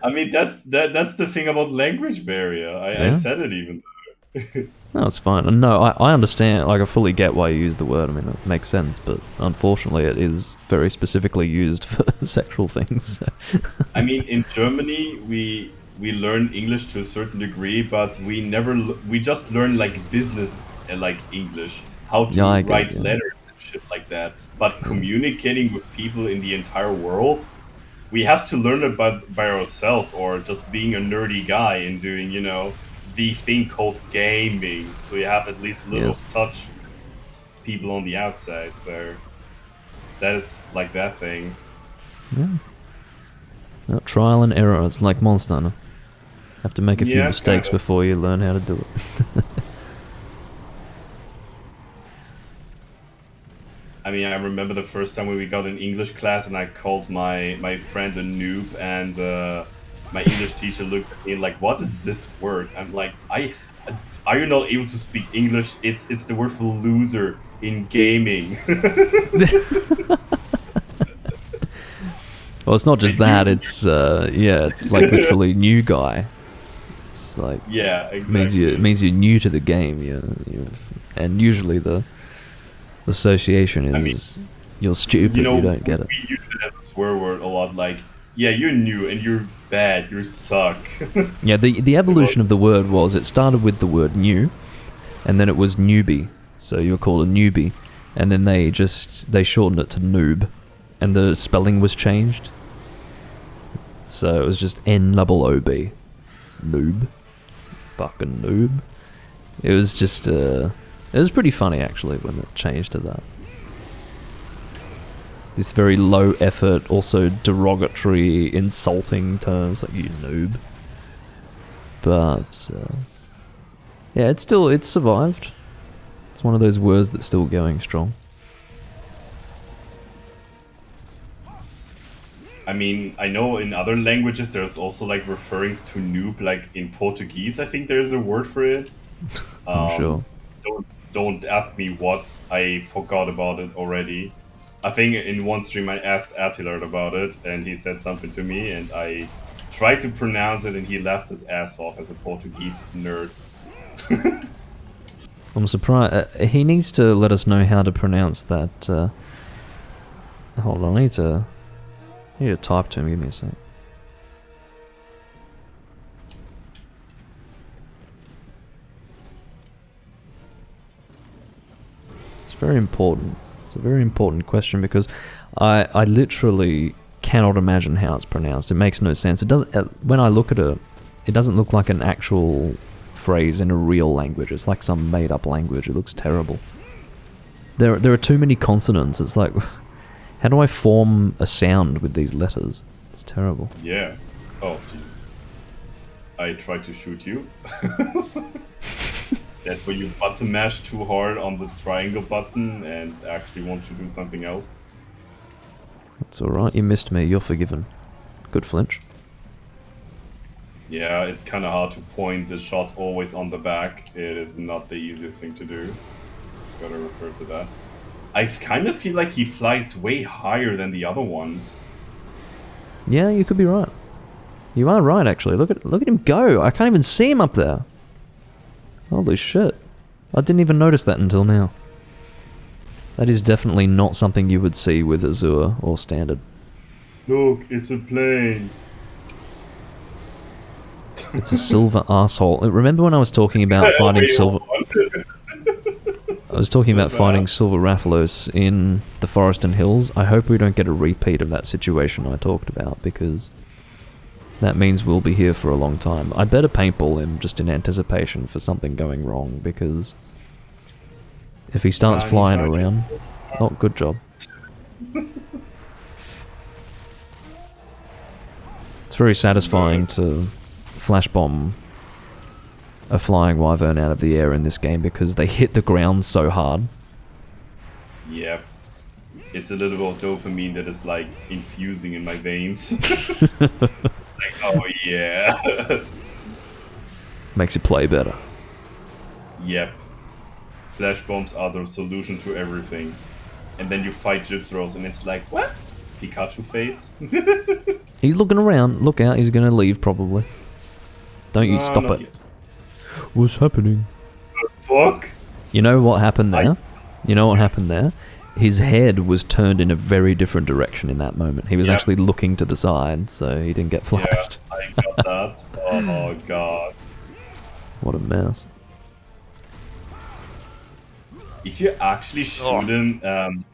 I mean, that's the thing about language barrier. I said it even. No, it's fine. No, I understand. Like, I fully get why you use the word. I mean, it makes sense. But unfortunately, it is very specifically used for sexual things. So. I mean, in Germany, we learn English to a certain degree, but we just learn like business like English, how to write letters and shit like that. But communicating with people in the entire world, we have to learn it by ourselves, or just being a nerdy guy and doing, the thing called gaming. So you have at least a little touch with people on the outside. So that is like that thing. Yeah. No, trial and error. It's like Monster Hunter. Have to make a few mistakes before you learn how to do it. I mean, I remember the first time when we got an English class and I called my friend a noob, and my English teacher looked at me like, what is this word? I'm like, are you not able to speak English? It's the word for loser in gaming. Well, it's not just that. It's it's like literally new guy. It's like exactly. means you're new to the game. And usually the association is you're stupid. You don't get it. We use it as a swear word a lot. Like, Yeah, you're new and you're bad. You suck. Yeah, the evolution of the word was it started with the word new, and then it was newbie. So you were called a newbie, and then they shortened it to noob, and the spelling was changed. So it was just N-double-O-B, noob, fucking noob. It was just it was pretty funny actually when it changed to that. It's this very low effort, also derogatory, insulting terms like you noob. But yeah, it's survived. It's one of those words that's still going strong. I mean, I know in other languages there's also like referrings to noob, like in Portuguese. I think there's a word for it. I'm sure. Don't ask me what. I forgot about it already. I think in one stream I asked Attila about it, and he said something to me, and I tried to pronounce it, and he laughed his ass off as a Portuguese nerd. I'm surprised. He needs to let us know how to pronounce that. Hold on, I need to type to him. Give me a sec. It's very important. It's a very important question because I literally cannot imagine how it's pronounced. It makes no sense. It doesn't. When I look at it, it doesn't look like an actual phrase in a real language. It's like some made-up language. It looks terrible. There are too many consonants. It's like, how do I form a sound with these letters? It's terrible. Yeah. Oh, Jesus. I tried to shoot you. That's where you button mash too hard on the triangle button and actually want to do something else. It's alright, you missed me. You're forgiven. Good flinch. Yeah, it's kind of hard to point the shots always on the back. It is not the easiest thing to do. Gotta refer to that. I kind of feel like he flies way higher than the other ones. Yeah, you could be right. You are right, actually. Look at him go. I can't even see him up there. Holy shit. I didn't even notice that until now. That is definitely not something you would see with Azure or Standard. Look, it's a plane. It's a silver asshole. Remember when I was talking about fighting silver... I was talking about fighting Silver Rathalos in the Forest and Hills. I hope we don't get a repeat of that situation I talked about, because that means we'll be here for a long time. I better paintball him just in anticipation for something going wrong, because if he starts flying around... Oh, good job. It's very satisfying to flash bomb a flying wyvern out of the air in this game because they hit the ground so hard. Yep. It's a little bit of dopamine that is like infusing in my veins. Like, oh yeah. Makes it play better. Yep. Flash bombs are the solution to everything. And then you fight Gypsros and it's like, what? Pikachu face? He's looking around. Look out, he's gonna leave probably. Don't you stop it. Yet. What's happening? Fuck? You know what happened there? You know what happened there? His head was turned in a very different direction in that moment. He was actually looking to the side, so he didn't get flashed. Yeah, I got that. Oh god. What a mess. If you actually shoot him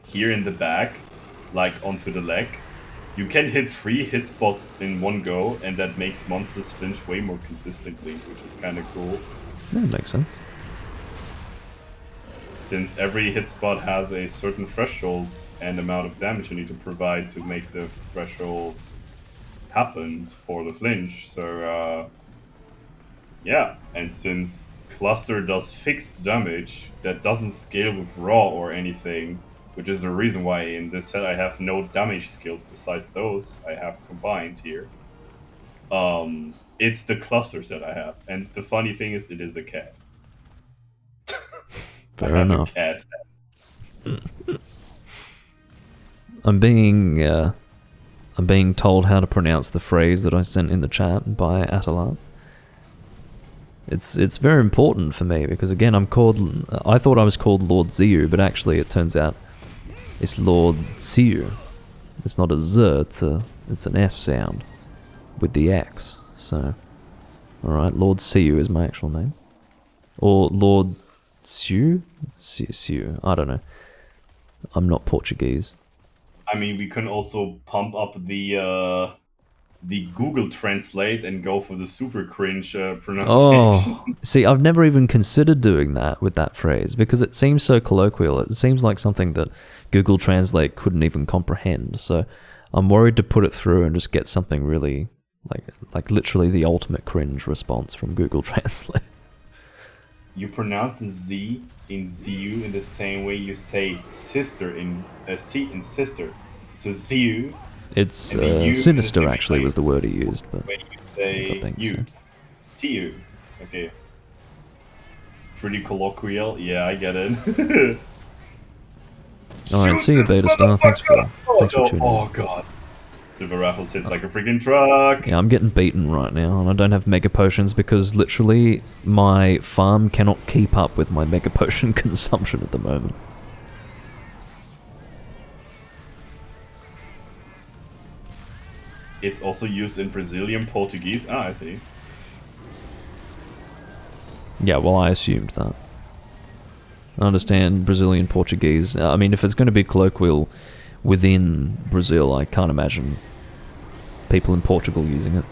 here in the back, like onto the leg, you can hit 3 hit spots in one go, and that makes monsters flinch way more consistently, which is kind of cool. That makes sense. Since every hit spot has a certain threshold and amount of damage you need to provide to make the threshold happen for the flinch. So, yeah, and since Cluster does fixed damage that doesn't scale with raw or anything, which is the reason why in this set I have no damage skills besides those I have combined here. It's the clusters that I have, and the funny thing is, it is a cat. Fair enough. A cat. I'm being told how to pronounce the phrase that I sent in the chat by Attila. It's very important for me because again I thought I was called Lord Ziu, but actually it turns out it's Lord Siu. It's not a Z, it's an S sound with the X. So, alright, Lord Siu is my actual name. Or Lord Siu? Siu, I don't know. I'm not Portuguese. I mean, we can also pump up the Google Translate and go for the super cringe pronunciation. Oh, see, I've never even considered doing that with that phrase because it seems so colloquial. It seems like something that Google Translate couldn't even comprehend. So I'm worried to put it through and just get something really, like literally the ultimate cringe response from Google Translate. You pronounce Z in ZU in the same way you say sister in C in sister. So ZU. It's And the U sinister, is the actually, way- was the word he used, but When you say it's a thing, you. so. See you. Okay. Pretty colloquial. Yeah, I get it. Alright, see you, Beta Star. Thanks for tuning in. Oh god. Silver Raffles hits like a freaking truck. Yeah, I'm getting beaten right now, and I don't have Mega Potions because literally my farm cannot keep up with my Mega Potion consumption at the moment. It's also used in Brazilian Portuguese. Ah, I see. Yeah, well, I assumed that. I understand Brazilian Portuguese. I mean, if it's going to be colloquial within Brazil, I can't imagine people in Portugal using it.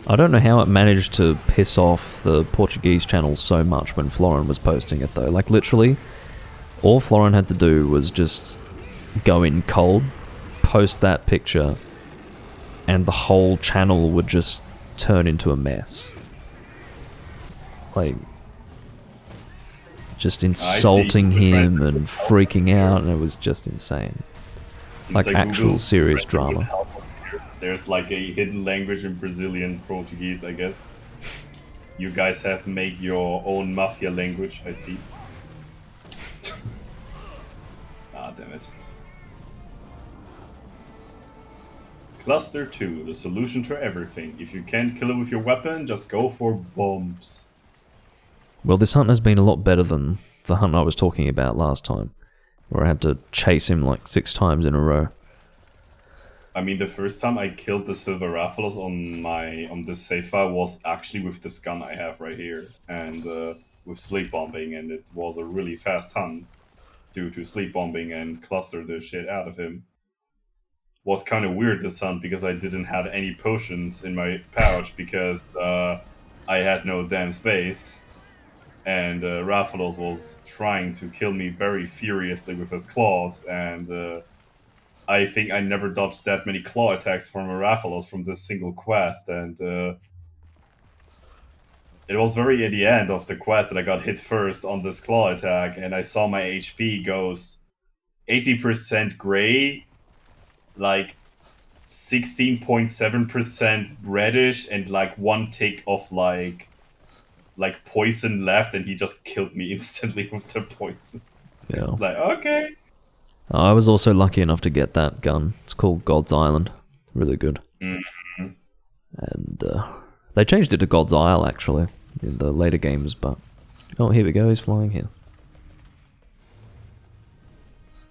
I don't know how it managed to piss off the Portuguese channel so much when Florin was posting it, though. Like, literally, all Florin had to do was just go in cold, post that picture, and the whole channel would just turn into a mess. Like, just insulting him and freaking out, and it was just insane. Seems Like actual Google serious tried to drama. help us here. There's like a hidden language in Brazilian Portuguese, I guess. You guys have made your own mafia language, I see. Ah, damn it. Cluster 2, the solution to everything. If you can't kill it with your weapon, just go for bombs. Well, this hunt has been a lot better than the hunt I was talking about last time, where I had to chase him like 6 times in a row. I mean, the first time I killed the Silver Rathalos on this save file was actually with this gun I have right here, and with sleep bombing, and it was a really fast hunt due to sleep bombing and cluster the shit out of him. Was kind of weird this hunt because I didn't have any potions in my pouch because I had no damn space, and Rathalos was trying to kill me very furiously with his claws, and I think I never dodged that many claw attacks from a Rathalos from this single quest, and it was very at the end of the quest that I got hit first on this claw attack, and I saw my HP goes 80% gray, like 16.7% reddish, and like 1 tick of like poison left, and he just killed me instantly with the poison. Yeah. It's like, okay. I was also lucky enough to get that gun. It's called God's Island. Really good. Mm-hmm. And they changed it to God's Isle, actually, in the later games, but... Oh, here we go, he's flying here.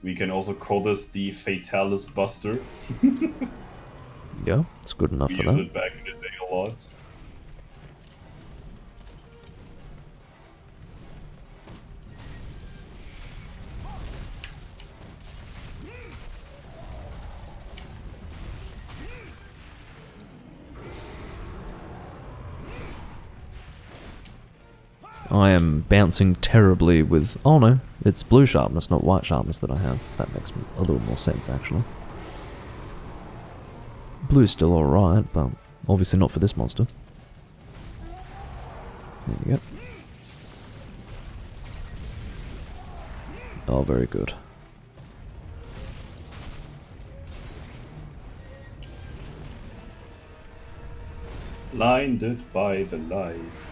We can also call this the Fatalis Buster. Yeah, it's good enough We for use that. it back in the day a lot. I am bouncing terribly with... Oh no, it's blue sharpness, not white sharpness that I have. That makes a little more sense, actually. Blue's still alright, but obviously not for this monster. There we go. Oh, very good. Blinded by the lights.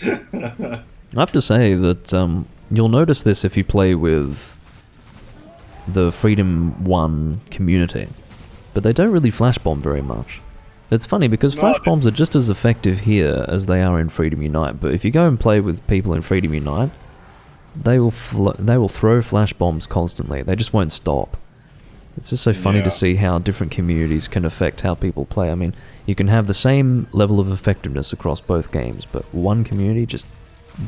I have to say that you'll notice this if you play with the Freedom 1 community. but they don't really flash bomb very much. It's funny because flash bombs are just as effective here as they are in Freedom Unite, but if you go and play with people in Freedom Unite, they will throw flash bombs constantly. They just won't stop. It's just so funny to see how different communities can affect how people play. I mean, you can have the same level of effectiveness across both games, but one community just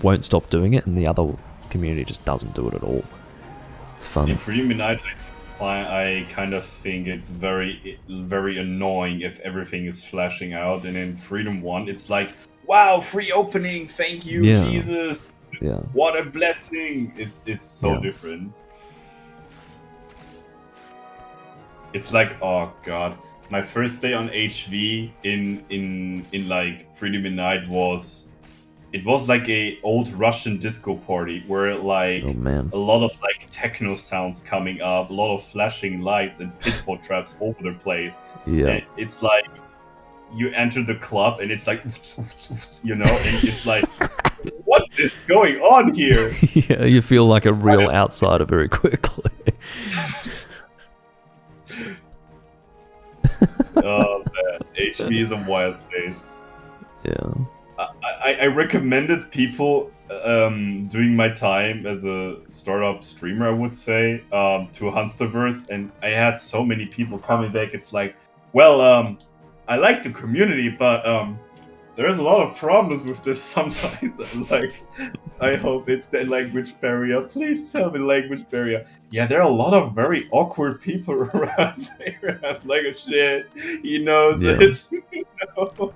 won't stop doing it, and the other community just doesn't do it at all. It's fun. In Freedom Unite, I kind of think it's very, very annoying if everything is flashing out, and in Freedom 1, it's like, wow, free opening, thank you, Jesus. Yeah. What a blessing! It's so different. It's like, oh god, my first day on HV in like Freedom Unite was like a old Russian disco party where like a lot of like techno sounds coming up, a lot of flashing lights and pitfall traps over the place. Yeah, and it's like you enter the club and it's like, you know, and it's like, what is going on here? Yeah, you feel like a real outsider very quickly. Oh man, HV is a wild place. Yeah. I recommended people doing my time as a startup streamer, I would say, to Hunsterverse, and I had so many people coming back. It's like, well, I like the community, but there's a lot of problems with this sometimes. Like, I hope it's the language barrier. Please tell me language barrier. Yeah, there are a lot of very awkward people around here. I'm like, oh, shit, he knows it. You know?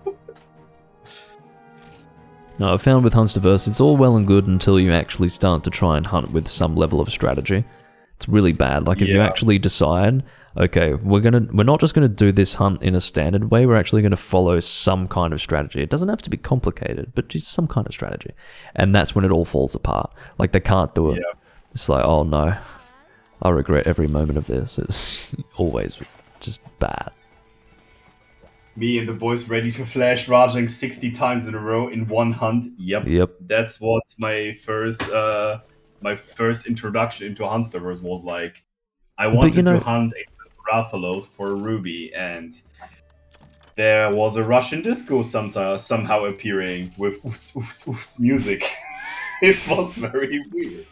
No, I've found with Hunsterverse, it's all well and good until you actually start to try and hunt with some level of strategy. It's really bad. Like if you actually decide, okay, we're not just gonna do this hunt in a standard way. We're actually gonna follow some kind of strategy. It doesn't have to be complicated, but just some kind of strategy. And that's when it all falls apart. Like they can't do it. Yeah. It's like, oh no, I regret every moment of this. It's always just bad. Me and the boys ready to flash Rajang 60 times in a row in one hunt. Yep. That's what my first introduction into Hunsterverse was like. I wanted to hunt a Rathalos for Ruby, and there was a Russian disco somehow appearing with music. It was very weird.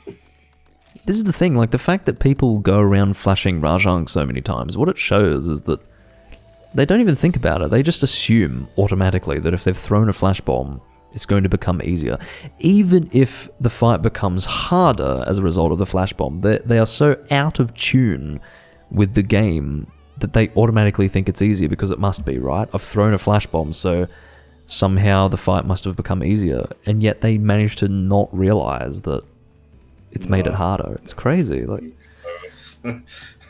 This is the thing, like the fact that people go around flashing Rajang so many times, what it shows is that they don't even think about it. They just assume automatically that if they've thrown a flash bomb, it's going to become easier. Even if the fight becomes harder as a result of the flash bomb, they are so out of tune with the game that they automatically think it's easier because it must be, right? I've thrown a flash bomb, so somehow the fight must have become easier. And yet they manage to not realize that it's made it harder. It's crazy. Like,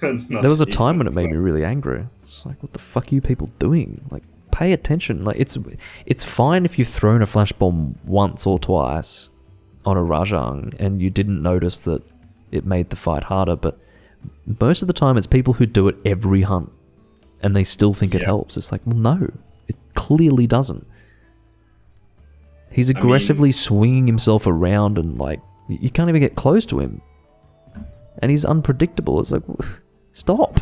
there was a time when it made me really angry. It's like, what the fuck are you people doing? Like, pay attention. Like, it's fine if you've thrown a flash bomb once or twice on a Rajang and you didn't notice that it made the fight harder, but most of the time it's people who do it every hunt and they still think it helps. It's like, well, no, it clearly doesn't. He's aggressively swinging himself around and like, you can't even get close to him. And he's unpredictable. It's like, stop.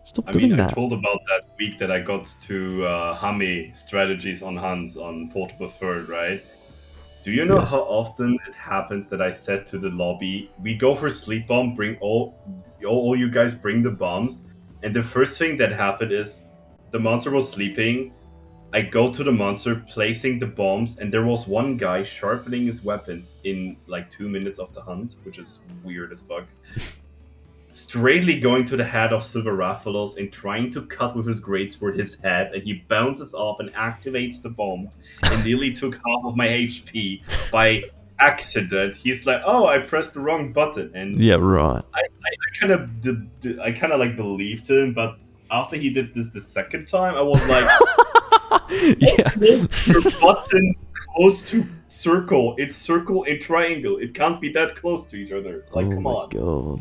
Stop doing that. I told about that week that I got to Hame strategies on Hans on Portable Third, right? Do you know how often it happens that I said to the lobby, we go for sleep bomb, bring all you guys bring the bombs, and the first thing that happened is the monster was sleeping. I go to the monster, placing the bombs, and there was one guy sharpening his weapons in like 2 minutes of the hunt, which is weird as fuck. Straightly going to the head of Silver Rathalos and trying to cut with his greatsword his head, and he bounces off and activates the bomb and nearly took half of my HP by accident. He's like, oh, I pressed the wrong button. And yeah, right. I kind of like believed him, but after he did this the second time, I was like, close your button close to circle. It's circle and triangle. It can't be that close to each other. Like, come on. God.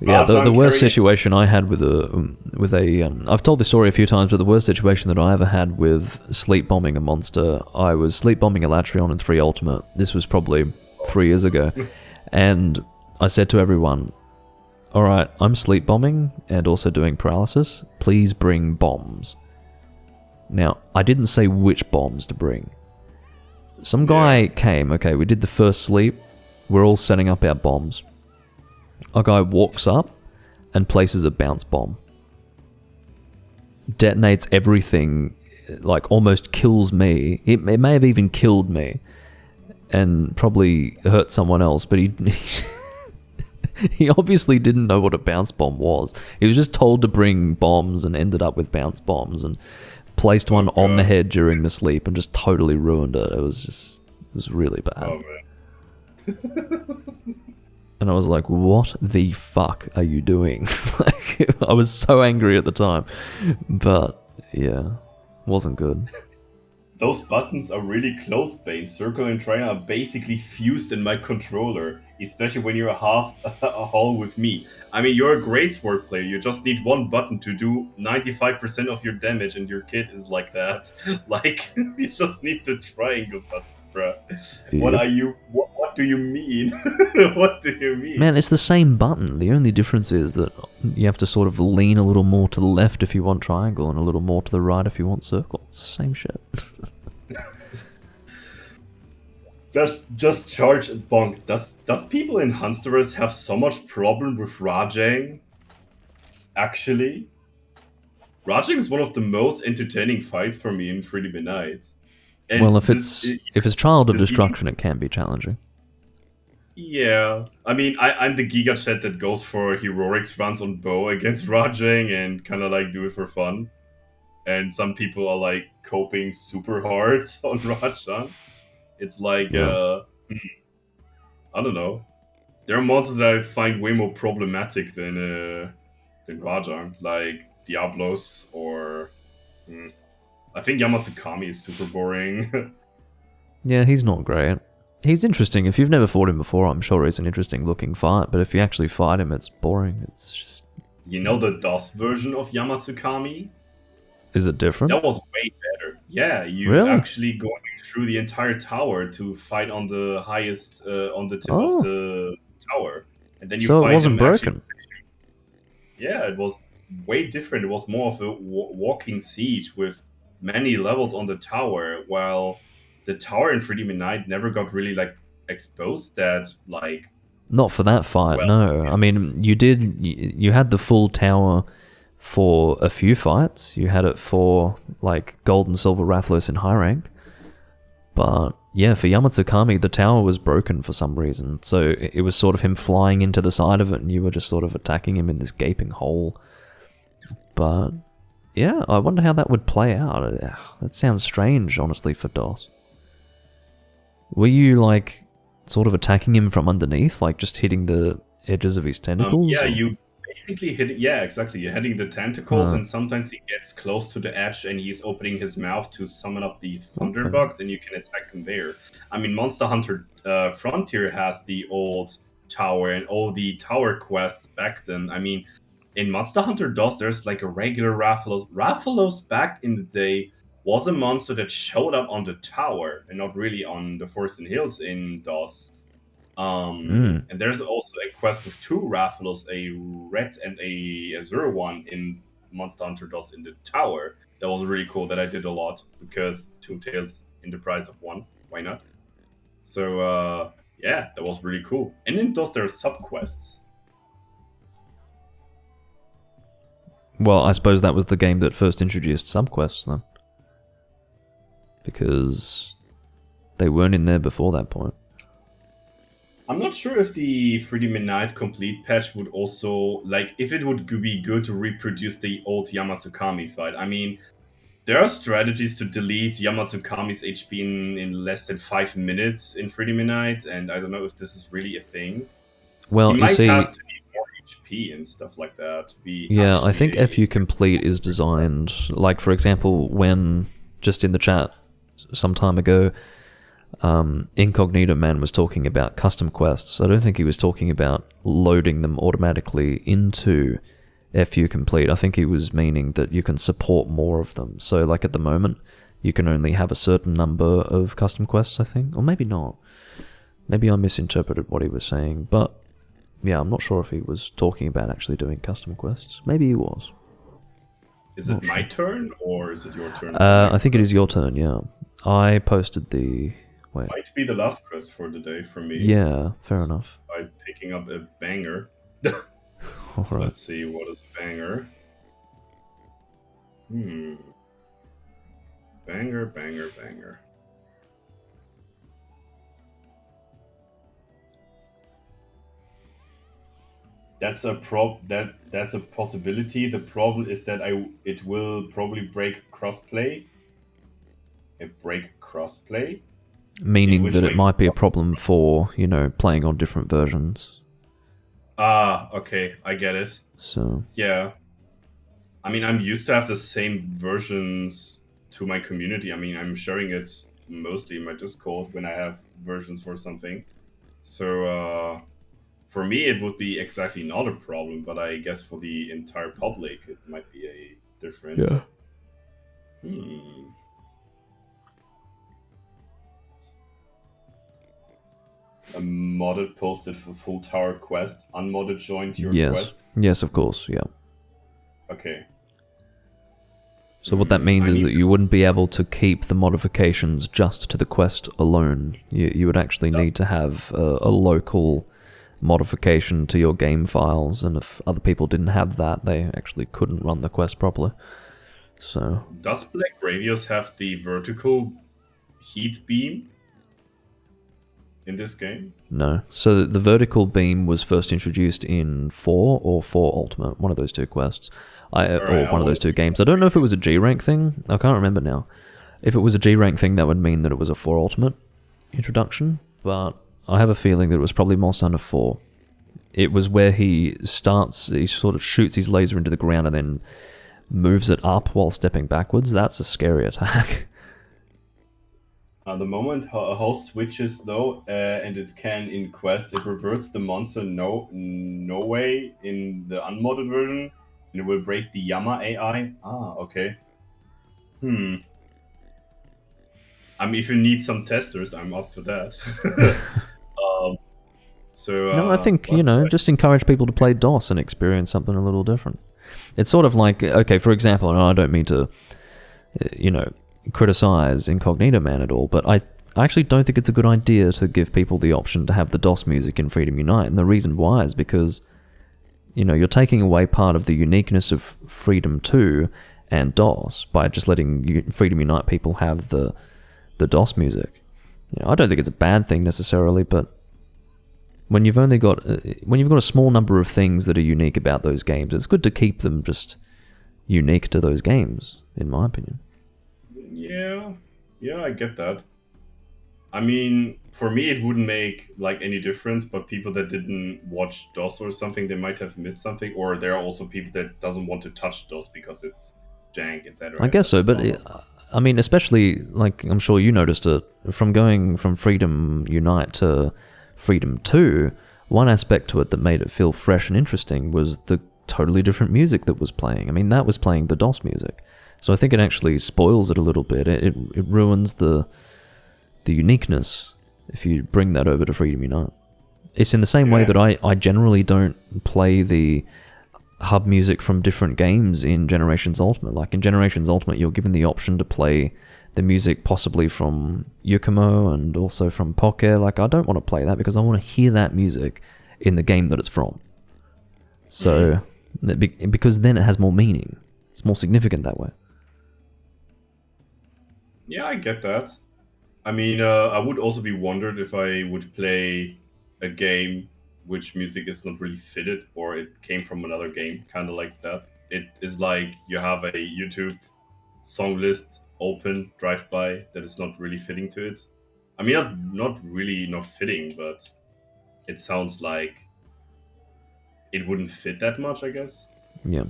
Yeah, the worst situation I had with a I've told this story a few times, but the worst situation that I ever had with sleep bombing a monster, I was sleep bombing a Latreon in 3 Ultimate. This was probably 3 years ago. And I said to everyone, alright, I'm sleep bombing and also doing paralysis. Please bring bombs. Now, I didn't say which bombs to bring. Some guy came, okay, we did the first sleep. We're all setting up our bombs. A guy walks up and places a bounce bomb. Detonates everything, like almost kills me. It may have even killed me. And probably hurt someone else, but he he obviously didn't know what a bounce bomb was. He was just told to bring bombs and ended up with bounce bombs and placed one on the head during the sleep and just totally ruined it. It was really bad. Oh, man. And I was like, what the fuck are you doing? Like, I was so angry at the time. But yeah, wasn't good. Those buttons are really close, Bane. Circle and triangle are basically fused in my controller, especially when you're half a hall with me. I mean, you're a great sword player. You just need one button to do 95% of your damage, and your kit is like that. Like, you just need the triangle button, bruh. What are you? What do you mean? What do you mean? Man, it's the same button. The only difference is that you have to sort of lean a little more to the left if you want triangle and a little more to the right if you want circle. It's the same shit. Just charge and bonk. Does people in Hunsterverse have so much problem with raging? Actually, raging is one of the most entertaining fights for me in 3D Midnight. And well, if it's Child of Destruction, it can be challenging. Yeah, I mean, I'm the Giga Chat that goes for heroics runs on bow against raging and kind of like do it for fun. And some people are like coping super hard on Rajang. It's like, I don't know. There are monsters that I find way more problematic than Rajang, like Diablos or I think Yamatsukami is super boring. Yeah, he's not great. He's interesting. If you've never fought him before, I'm sure he's an interesting looking fight. But if you actually fight him, it's boring. It's just... You know the DOS version of Yamatsukami? Is it different? That was way better. Yeah, you Really? actually going through the entire tower to fight on the highest, on the tip of the tower. And then you so fight it wasn't him broken? Yeah, it was way different. It was more of a walking siege with many levels on the tower, while the tower in 3D Midnight never got really like exposed that like... Not for that fight, no. I mean, you had the full tower for a few fights. You had it for like Gold and Silver Rathalos in high rank. But yeah, for Yamatsukami, the tower was broken for some reason. So it was sort of him flying into the side of it and you were just sort of attacking him in this gaping hole. But yeah, I wonder how that would play out. That sounds strange, honestly, for DOS. Were you like sort of attacking him from underneath, like just hitting the edges of his tentacles? Yeah, you basically hit it. Yeah, exactly. You're hitting the tentacles, and sometimes he gets close to the edge and he's opening his mouth to summon up the Thunderbugs, and you can attack him there. I mean, Monster Hunter Frontier has the old tower and all the tower quests back then. I mean, in Monster Hunter DOS, there's like a regular Rathalos. Rathalos back in the day was a monster that showed up on the tower and not really on the Forest Hills in DOS. And there's also a quest with two Rathalos, a red and a azure one in Monster Hunter DOS in the tower. That was really cool, that I did a lot, because two tails in the price of one. Why not? So, yeah, that was really cool. And in DOS, there are sub-quests. Well, I suppose that was the game that first introduced sub-quests, then. Because they weren't in there before that point. I'm not sure if the 3D Midnight Complete patch would also, like, if it would be good to reproduce the old Yamatsukami fight. I mean, there are strategies to delete Yamatsukami's HP in less than 5 minutes in 3D Midnight, and I don't know if this is really a thing. Well, you you see, have to need more HP and stuff like that to be... Yeah, I think FU Complete is designed, like, for example, when, just in the chat some time ago, Incognito Man was talking about custom quests. I don't think he was talking about loading them automatically into FU Complete. I think he was meaning that you can support more of them. So like at the moment, you can only have a certain number of custom quests, I think. Or maybe not. Maybe I misinterpreted what he was saying. But yeah, I'm not sure if he was talking about actually doing custom quests. Maybe he was. Is it my turn or is it your turn? I think it is your turn, yeah. I posted the... Wait. Might be the last quest for the day for me. Yeah, fair enough. By picking up a banger. All So right. let's see, what is a banger? Banger, banger, banger. That's a that's a possibility. The problem is that it will probably break crossplay. Meaning which that way? it might be a problem for, you know, playing on different versions. Ah, okay, I get it. So Yeah. I mean, I'm used to have the same versions to my community. I mean, I'm sharing it mostly in my Discord when I have versions for something. So for me, it would be exactly not a problem, but I guess for the entire public, it might be a difference. yeah. A modded posted for full tower quest. Unmodded joined your Yes. quest. Yes, of course, yeah. Okay. So what that means is that you wouldn't be able to keep the modifications just to the quest alone. You would actually need to have a local modification to your game files, and if other people didn't have that, they actually couldn't run the quest properly. So Does Black Radius have the vertical heat beam in this game? no. So the vertical beam was first introduced in 4 or 4 Ultimate, one of those two quests. Or one of those two games. I don't know if it was a G rank thing. I can't remember now. If it was a G rank thing, that would mean that it was a 4 Ultimate introduction. But I have a feeling that it was probably Monster Hunter 4. It was where he sort of shoots his laser into the ground and then moves it up while stepping backwards. That's a scary attack. The moment a host switches though, and it can in quest, it reverts the monster no way in the unmodded version. And it will break the Yama AI. Ah, okay. I mean, if you need some testers, I'm up for that. No, I think, just encourage people to play DOS and experience something a little different. It's sort of like, okay, for example, and I don't mean to, criticize Incognito Man at all, but I actually don't think it's a good idea to give people the option to have the DOS music in Freedom Unite. And the reason why is because you're taking away part of the uniqueness of Freedom 2 and DOS by just letting Freedom Unite people have the DOS music. I don't think it's a bad thing necessarily, but when you've got a small number of things that are unique about those games, it's good to keep them just unique to those games, in my opinion. Yeah, I get that. I mean, for me, it wouldn't make any difference, but people that didn't watch DOS or something, they might have missed something, or there are also people that doesn't want to touch DOS because it's jank, etc. I guess so, but I mean, especially, I'm sure you noticed it, from going from Freedom Unite to Freedom 2, one aspect to it that made it feel fresh and interesting was the totally different music that was playing. I mean, that was playing the DOS music. So I think it actually spoils it a little bit. It ruins the uniqueness if you bring that over to Freedom Unite. It's in the same way that I generally don't play the hub music from different games in Generations Ultimate. Like in Generations Ultimate, you're given the option to play the music possibly from Yukumo and also from Poke. I don't want to play that because I want to hear that music in the game that it's from. So, because then it has more meaning. It's more significant that way. Yeah, I get that. I mean, I would also be wondered if I would play a game which music is not really fitted or it came from another game, kind of like that. It is like you have a YouTube song list open, drive-by, that is not really fitting to it. I mean, not really not fitting, but it sounds like it wouldn't fit that much, I guess. Yeah.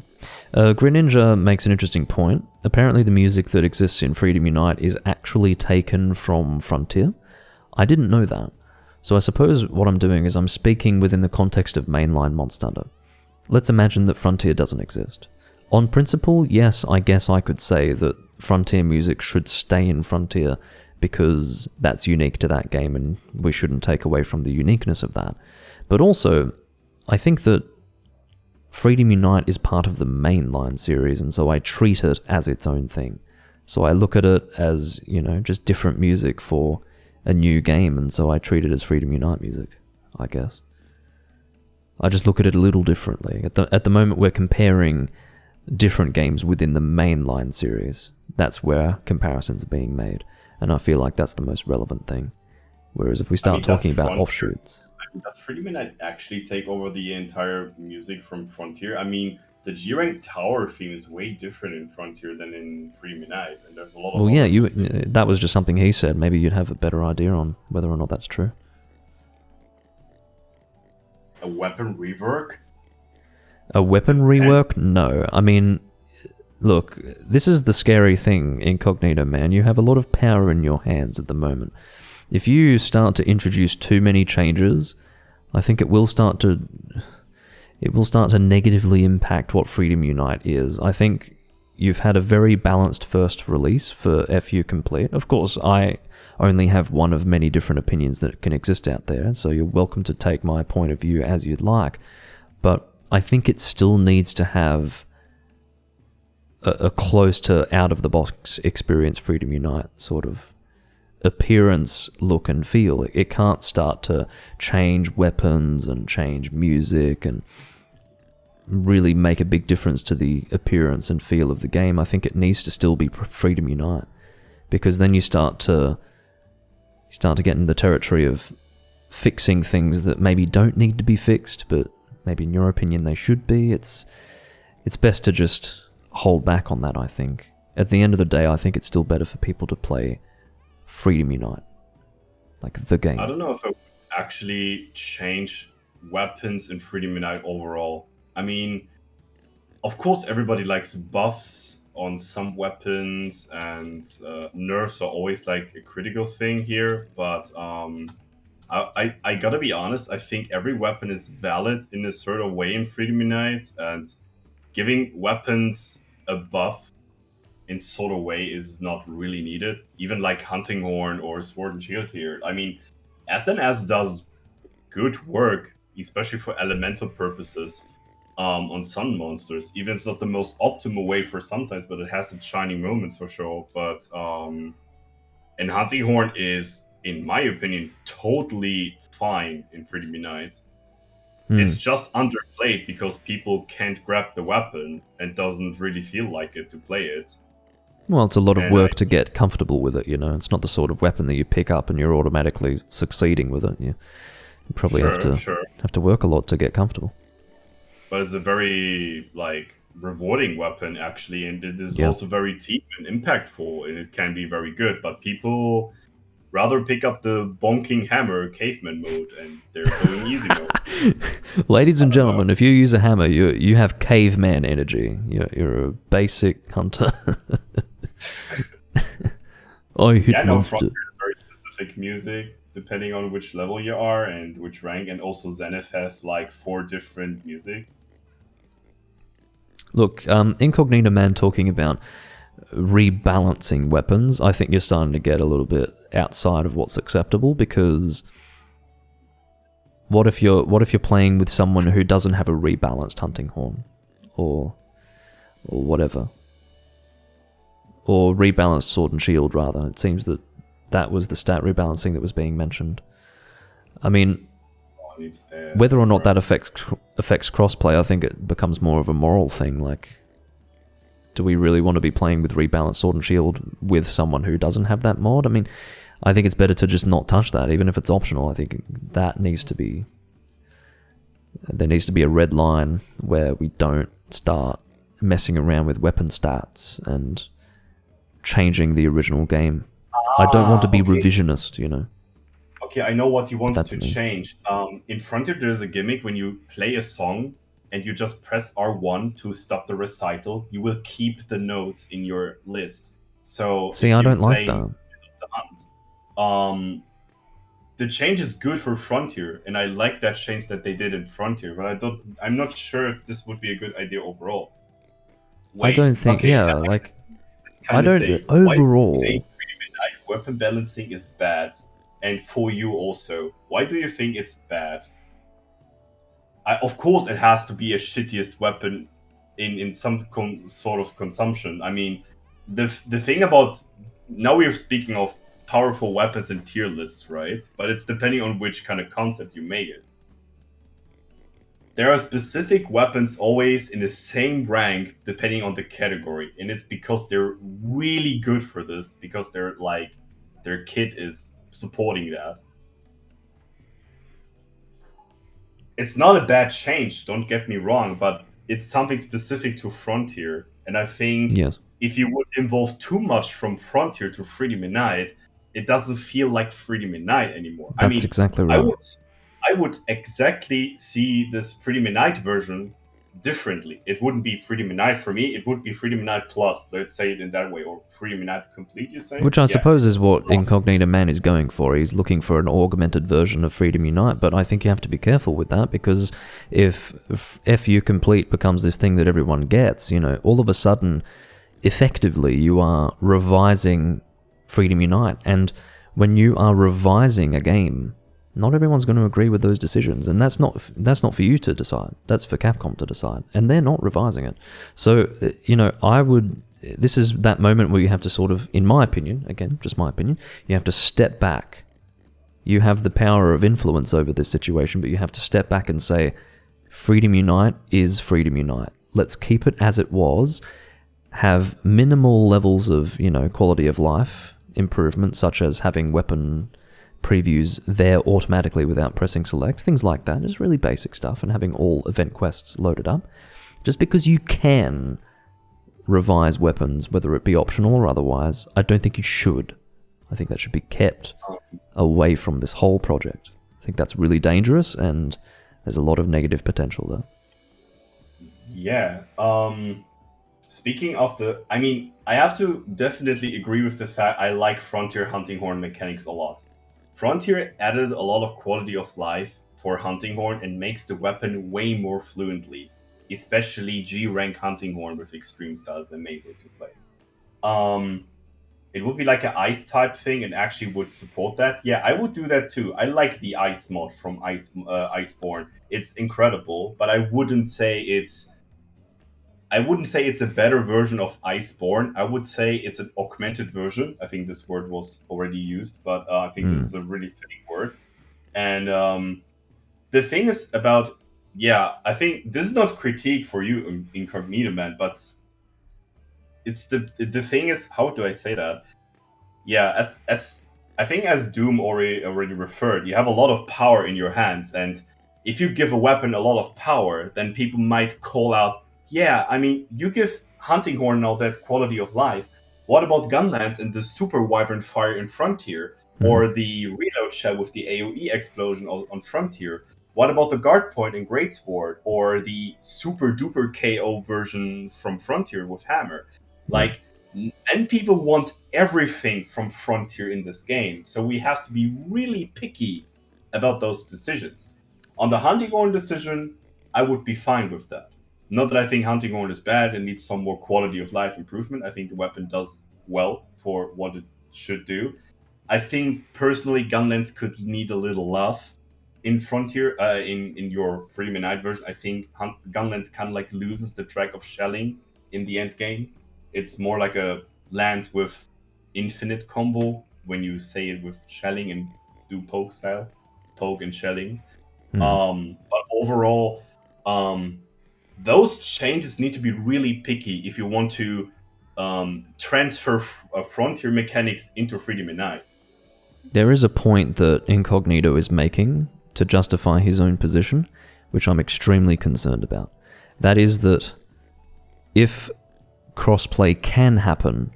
Greninja makes an interesting point. Apparently the music that exists in Freedom Unite is actually taken from Frontier. I didn't know that. So I suppose what I'm doing is I'm speaking within the context of mainline Monster Hunter. Let's imagine that Frontier doesn't exist. On principle, yes, I guess I could say that Frontier music should stay in Frontier because that's unique to that game and we shouldn't take away from the uniqueness of that. But also, I think that Freedom Unite is part of the mainline series, and so I treat it as its own thing. So I look at it as, just different music for a new game, and so I treat it as Freedom Unite music, I guess. I just look at it a little differently. At the moment, we're comparing different games within the mainline series. That's where comparisons are being made, and I feel like that's the most relevant thing. Whereas if we start talking about offshoots... Does Freedom Unite actually take over the entire music from Frontier? I mean, the G-Rank Tower theme is way different in Frontier than in Freedom Unite, and there's a lot of... Well, yeah, that was just something he said. Maybe you'd have a better idea on whether or not that's true. A weapon rework? A weapon rework? No. I mean, look, this is the scary thing, Incognito Man. You have a lot of power in your hands at the moment. If you start to introduce too many changes, I think it will start to negatively impact what Freedom Unite is. I think you've had a very balanced first release for FU Complete. Of course, I only have one of many different opinions that can exist out there, so you're welcome to take my point of view as you'd like. But I think it still needs to have a close to out-of-the-box experience Freedom Unite sort of appearance, look and feel. It can't start to change weapons and change music and really make a big difference to the appearance and feel of the game. I think it needs to still be Freedom Unite, because then you start to get in the territory of fixing things that maybe don't need to be fixed, but maybe in your opinion they should be. It's best to just hold back on that, I think. At the end of the day, I think it's still better for people to play Freedom Unite, like the game. I don't know if I would actually change weapons in Freedom Unite overall. I mean, of course everybody likes buffs on some weapons, and nerfs are always like a critical thing here, but I gotta be honest, I think every weapon is valid in a certain way in Freedom Unite, and giving weapons a buff in sort of way is not really needed. Even like Hunting Horn or Sword and Shield here. I mean, SNS does good work, especially for elemental purposes, on sun monsters. Even it's not the most optimal way for sometimes, but it has its shining moments for sure. But and Hunting Horn is, in my opinion, totally fine in Freedom Unite. It's just underplayed because people can't grab the weapon and doesn't really feel like it to play it. Well, it's a lot of work to get comfortable with it, It's not the sort of weapon that you pick up and you're automatically succeeding with it. You probably have to work a lot to get comfortable. But it's a very, rewarding weapon, actually, and it is also very deep and impactful, and it can be very good, but people rather pick up the bonking hammer caveman mode, and they're going easy mode. Ladies and gentlemen, if you use a hammer, you have caveman energy. You're a basic hunter. I hit monster. Very specific music, depending on which level you are and which rank, and also Zenith have 4 different music. Look, Incognito Man talking about rebalancing weapons, I think you're starting to get a little bit outside of what's acceptable, because what if you're playing with someone who doesn't have a rebalanced Hunting Horn or whatever, or rebalanced Sword and Shield rather? It seems that was the stat rebalancing that was being mentioned. I mean, whether or not that affects crossplay, I think it becomes more of a moral thing. Do we really want to be playing with rebalanced Sword and Shield with someone who doesn't have that mod? I mean, I think it's better to just not touch that, even if it's optional. I think there needs to be a red line where we don't start messing around with weapon stats and changing the original game. I don't want to be revisionist, Okay, I know what he wants to change. In Frontier, there's a gimmick when you play a song and you just press R1 to stop the recital, you will keep the notes in your list. So see, I don't like that. The change is good for Frontier, and I like that change that they did in Frontier, but I'm not sure if this would be a good idea overall. I don't think, I don't, overall... Weapon balancing is bad, and for you also. Why do you think it's bad? of course, it has to be a shittiest weapon in some sort of consumption. I mean, the thing about now we're speaking of powerful weapons and tier lists, right? But it's depending on which kind of concept you make it. There are specific weapons always in the same rank depending on the category, and it's because they're really good for this, because they're like their kit is supporting that. It's not a bad change, don't get me wrong, but it's something specific to Frontier. And I think Yes. if you would involve too much from Frontier to Freedom Unite, it doesn't feel like Freedom Unite anymore. That's exactly right. I would exactly see this Freedom Unite version differently. It wouldn't be Freedom Unite for me, it would be Freedom Unite Plus, let's say it in that way, or Freedom Unite Complete, you say? Which I suppose is what Incognito Man is going for. He's looking for an augmented version of Freedom Unite, but I think you have to be careful with that, because if FU Complete becomes this thing that everyone gets, all of a sudden, effectively, you are revising Freedom Unite, and when you are revising a game, not everyone's going to agree with those decisions, and that's not for you to decide. That's for Capcom to decide, and they're not revising it. So, this is that moment where you have to sort of, in my opinion, again, just my opinion, you have to step back. You have the power of influence over this situation, but you have to step back and say, Freedom Unite is Freedom Unite. Let's keep it as it was, have minimal levels of, quality of life improvement, such as having weapon previews there automatically without pressing select, things like that. Just really basic stuff, and having all event quests loaded up. Just because you can revise weapons, whether it be optional or otherwise, I don't think you should. I think that should be kept away from this whole project. I think that's really dangerous, and there's a lot of negative potential there. Yeah. Speaking of I have to definitely agree with the fact I like Frontier hunting horn mechanics a lot. Frontier added a lot of quality of life for hunting horn and makes the weapon way more fluently. Especially G rank hunting horn with extreme style is amazing to play. It would be like an ice type thing and actually would support that. Yeah, I would do that too. I like the ice mod from Iceborne. It's incredible, but I wouldn't say it's a better version of Iceborne. I would say it's an augmented version. I think this word was already used, but I think this is a really fitting word. And the thing is about, I think this is not critique for you, Incognito Man, but it's the thing is, how do I say that? Yeah, as I think as Doom already referred, you have a lot of power in your hands, and if you give a weapon a lot of power, then people might call out, yeah, I mean, you give Hunting Horn all that quality of life. What about Gunlance and the super vibrant fire in Frontier? Or the reload shell with the AoE explosion on Frontier? What about the guard point in Greatsword? Or the super duper KO version from Frontier with Hammer? Like, and people want everything from Frontier in this game. So we have to be really picky about those decisions. On the Hunting Horn decision, I would be fine with that. Not that I think Hunting Horn is bad and needs some more quality of life improvement. I think the weapon does well for what it should do. I think personally Gunlance could need a little love in Frontier, in your Freedom Unite version. I think Gunlance kind of like loses the track of shelling in the end game. It's more like a lance with infinite combo when you say it with shelling and do poke style, poke and shelling. But overall, those changes need to be really picky if you want to transfer Frontier mechanics into Freedom Unite. There is a point that Incognito is making to justify his own position, which I'm extremely concerned about. That is that if crossplay can happen,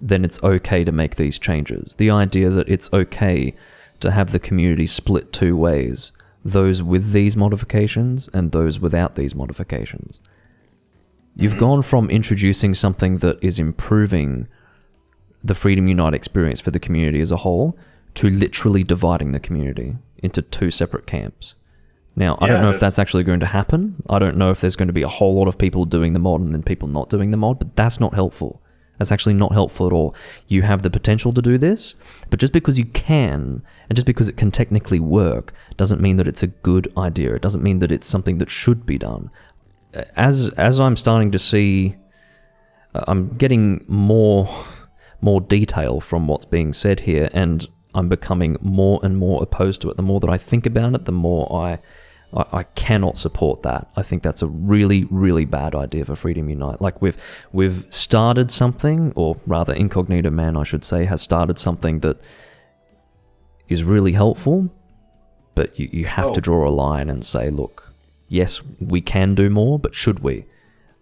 then it's okay to make these changes. The idea that it's okay to have the community split two ways, those with these modifications and those without these modifications. You've gone from introducing something that is improving the Freedom Unite experience for the community as a whole to literally dividing the community into two separate camps. Now, I don't know if that's actually going to happen. I don't know if there's going to be a whole lot of people doing the mod and then people not doing the mod, but that's not helpful. That's actually not helpful at all. You have the potential to do this, but just because you can, and just because it can technically work, doesn't mean that it's a good idea. It doesn't mean that it's something that should be done. As I'm starting to see, I'm getting more detail from what's being said here, and I'm becoming more and more opposed to it. The more that I think about it, the more I cannot support that. I think that's a really, really bad idea for Freedom Unite. Like we've started something, or rather Incognito Man, I should say, has started something that is really helpful, but you have to draw a line and say, look, yes, we can do more, but should we?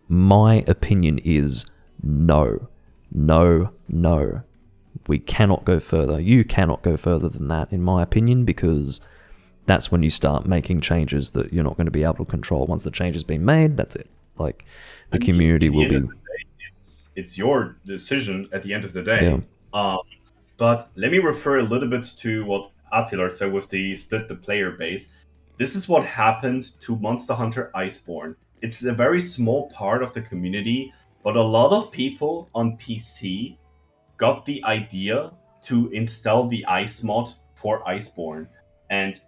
My opinion is no. We cannot go further. You cannot go further than that, in my opinion, because that's when you start making changes that you're not going to be able to control. Once the change has been made, that's it. Like, the community will be... It's your decision at the end of the day. Yeah. But let me refer a little bit to what Attila said with the split the player base. This is what happened to Monster Hunter Iceborne. It's a very small part of the community, but a lot of people on PC got the idea to install the Ice mod for Iceborne. And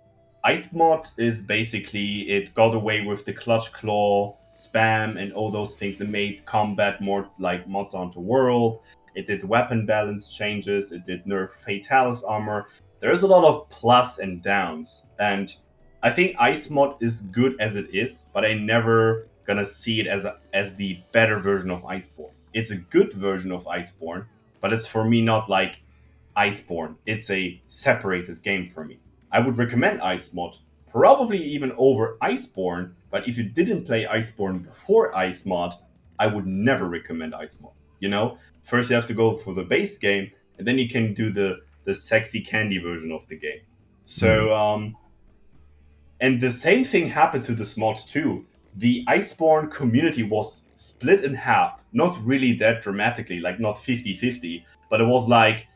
Ice mod is basically, it got away with the Clutch Claw, spam, and all those things. It made combat more like Monster Hunter World. It did weapon balance changes. It did nerf Fatalis armor. There's a lot of plus and downs. And I think Ice mod is good as it is, but I never gonna see it as the better version of Iceborne. It's a good version of Iceborne, but it's for me not like Iceborne. It's a separated game for me. I would recommend Ice mod, probably even over Iceborne, but if you didn't play Iceborne before Ice mod, I would never recommend Ice mod. You know, first you have to go for the base game, and then you can do the sexy candy version of the game. So, and the same thing happened to this mod too. The Iceborne community was split in half, not really that dramatically, like not 50-50, but it was like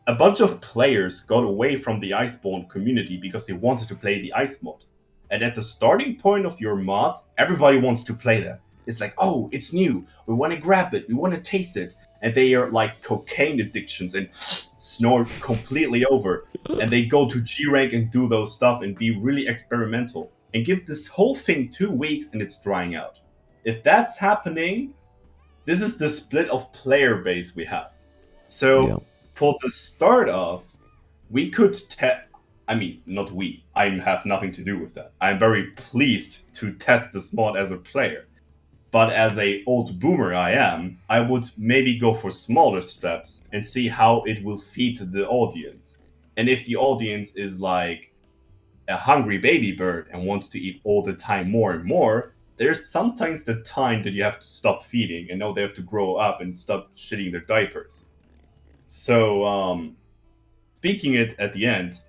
a bunch of players got away from the Iceborne community because they wanted to play the Ice mod. And at the starting point of your mod, everybody wants to play that. It's like, oh, it's new. We want to grab it. We want to taste it. And they are like cocaine addictions and snort completely over. And they go to G rank and do those stuff and be really experimental. And give this whole thing 2 weeks and it's drying out. If that's happening, this is the split of player base we have. So for the start of, we could I mean, not we. I have nothing to do with that. I'm very pleased to test this mod as a player. But as a old boomer I would maybe go for smaller steps and see how it will feed the audience. And if the audience is like a hungry baby bird and wants to eat all the time more and more, there's sometimes the time that you have to stop feeding and now they have to grow up and stop shitting their diapers. So, speaking it at the end,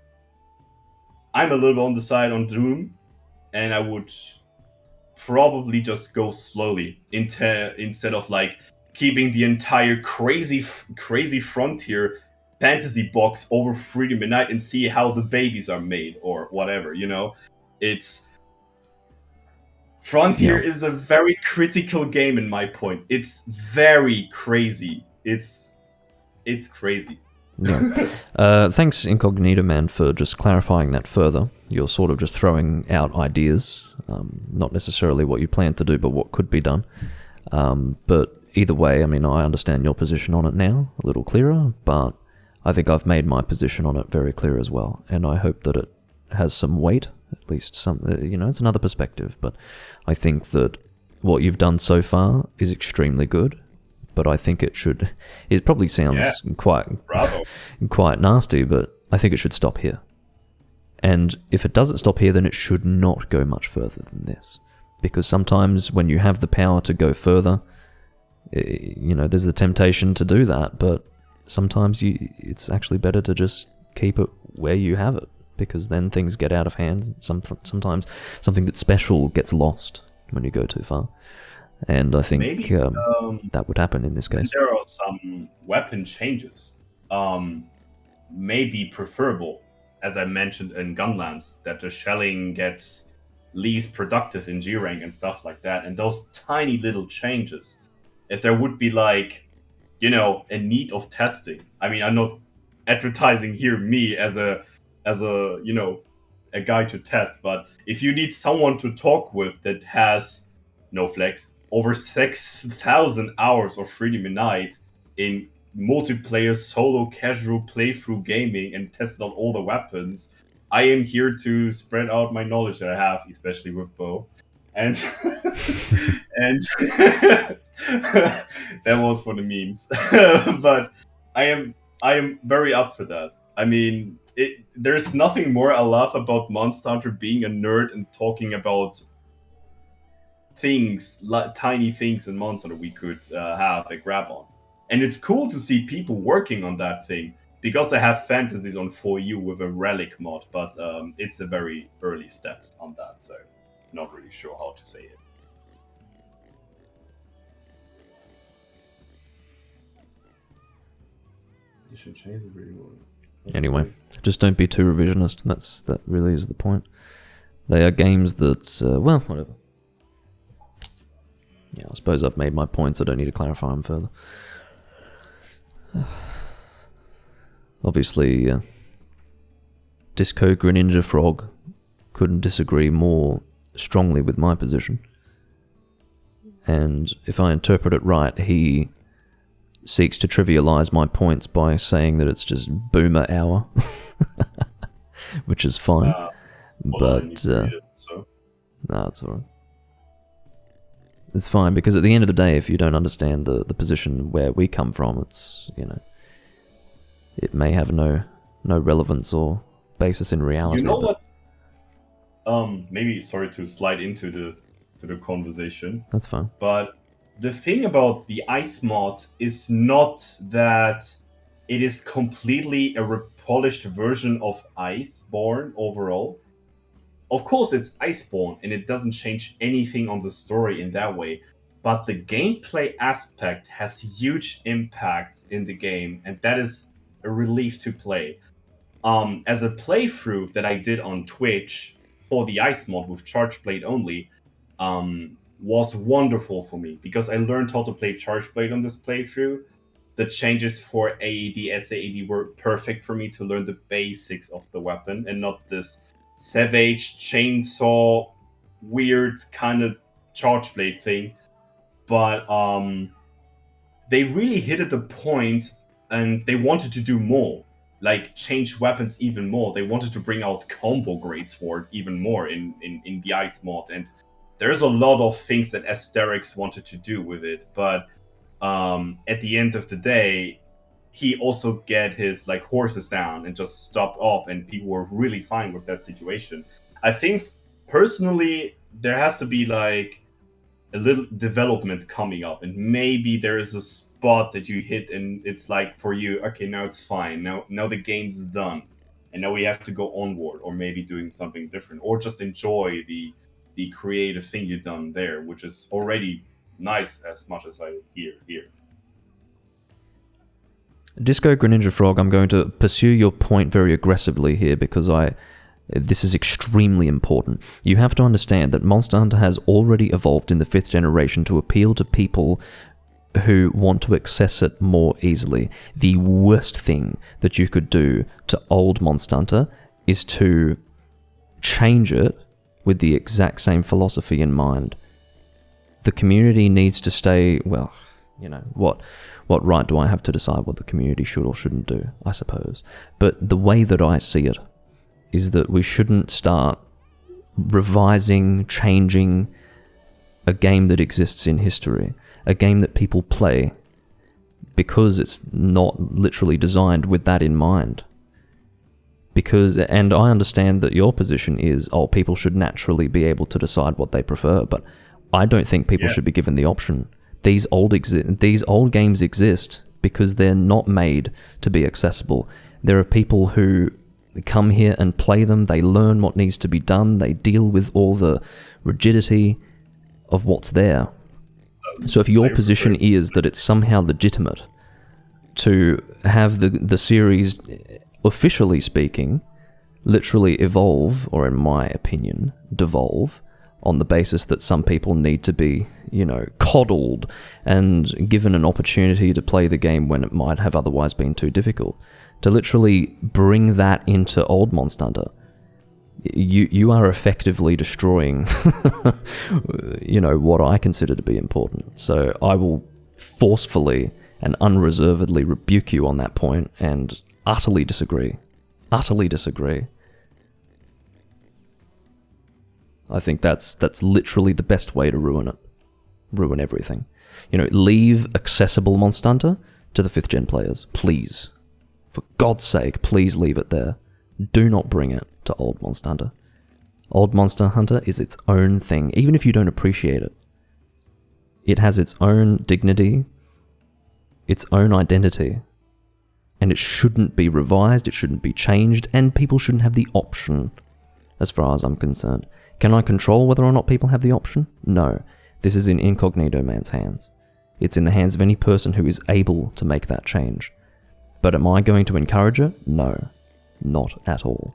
I'm a little bit on the side on Doom, and I would probably just go slowly instead of like keeping the entire crazy frontier fantasy box over Freedom Unite and see how the babies are made or whatever, you know? It's Frontier is a very critical game in my point. It's very crazy. It's crazy. Yeah. Thanks, Incognito Man, for just clarifying that further. You're sort of just throwing out ideas, not necessarily what you plan to do, but what could be done. But either way, I mean, I understand your position on it now, a little clearer, but I think I've made my position on it very clear as well, and I hope that it has some weight, at least some, it's another perspective, but I think that what you've done so far is extremely good. But I think it probably sounds quite nasty, but I think it should stop here. And if it doesn't stop here, then it should not go much further than this. Because sometimes when you have the power to go further, there's the temptation to do that, but sometimes it's actually better to just keep it where you have it, because then things get out of hand. Sometimes something that's special gets lost when you go too far. And I think maybe, that would happen in this case. There are some weapon changes. Maybe preferable, as I mentioned in Gunland, that the shelling gets least productive in G rank and stuff like that. And those tiny little changes, if there would be like in need of testing. I mean, I'm not advertising here me as a a guy to test, but if you need someone to talk with that has no flex over 6,000 hours of freedom a night in multiplayer solo casual playthrough gaming and tested on all the weapons, I am here to spread out my knowledge that I have, especially with bow. And and that was for the memes. But I am very up for that. I mean, there's nothing more I love about Monster Hunter being a nerd and talking about things, tiny things in Monster Hunter we could have a grab on. And it's cool to see people working on that thing, because I have fantasies on 4U with a relic mod, but it's a very early steps on that, so not really sure how to say it. You should change the reward. Anyway, just don't be too revisionist. That really is the point. They are games that, well, whatever. Yeah, I suppose I've made my points. I don't need to clarify them further. Obviously, Disco Greninja Frog couldn't disagree more strongly with my position. And if I interpret it right, he seeks to trivialize my points by saying that it's just boomer hour, which is fine. But no, it's alright. It's fine, because at the end of the day, if you don't understand the position where we come from, it's, it may have no relevance or basis in reality. You know what? Maybe sorry to slide into the conversation. That's fine. But the thing about the Ice mod is not that it is completely a repolished version of Iceborne overall. Of course, it's Iceborne, and it doesn't change anything on the story in that way. But the gameplay aspect has huge impact in the game, and that is a relief to play. As a playthrough that I did on Twitch for the Ice mod with Charge Blade only, was wonderful for me, because I learned how to play Charge Blade on this playthrough. The changes for AED, SAED were perfect for me to learn the basics of the weapon, and not this savage chainsaw weird kind of Charge Blade thing. But they really hit at the point, and they wanted to do more, like change weapons even more. They wanted to bring out combo grades for it even more in the Ice mod, and there's a lot of things that Asterix wanted to do with it, but at the end of the day, he also get his horses down and just stopped off, and people were really fine with that situation. I think personally there has to be a little development coming up, and maybe there is a spot that you hit and it's for you, okay, now it's fine, now the game's done, and now we have to go onward, or maybe doing something different, or just enjoy the creative thing you've done there, which is already nice as much as I hear here. Disco Greninja Frog, I'm going to pursue your point very aggressively here, because this is extremely important. You have to understand that Monster Hunter has already evolved in the 5th generation to appeal to people who want to access it more easily. The worst thing that you could do to old Monster Hunter is to change it with the exact same philosophy in mind. The community needs to stay, well, what right do I have to decide what the community should or shouldn't do, I suppose. But the way that I see it is that we shouldn't start revising, changing a game that exists in history, a game that people play, because it's not literally designed with that in mind. And I understand that your position is, people should naturally be able to decide what they prefer, but I don't think people should be given the option. These old games exist because they're not made to be accessible. There are people who come here and play them, they learn what needs to be done, they deal with all the rigidity of what's there. So if your position is that it's somehow legitimate to have the series, officially speaking, literally evolve, or in my opinion, devolve, on the basis that some people need to be, coddled and given an opportunity to play the game when it might have otherwise been too difficult. To literally bring that into Old Monster Hunter, you are effectively destroying, what I consider to be important. So I will forcefully and unreservedly rebuke you on that point and utterly disagree. Utterly disagree. I think that's literally the best way to ruin it. Ruin everything. Leave accessible Monster Hunter to the 5th gen players, please. For God's sake, please leave it there. Do not bring it to Old Monster Hunter. Old Monster Hunter is its own thing, even if you don't appreciate it. It has its own dignity, its own identity, and it shouldn't be revised, it shouldn't be changed, and people shouldn't have the option, as far as I'm concerned. Can I control whether or not people have the option? No. This is in Incognito Man's hands. It's in the hands of any person who is able to make that change. But am I going to encourage it? No. Not at all.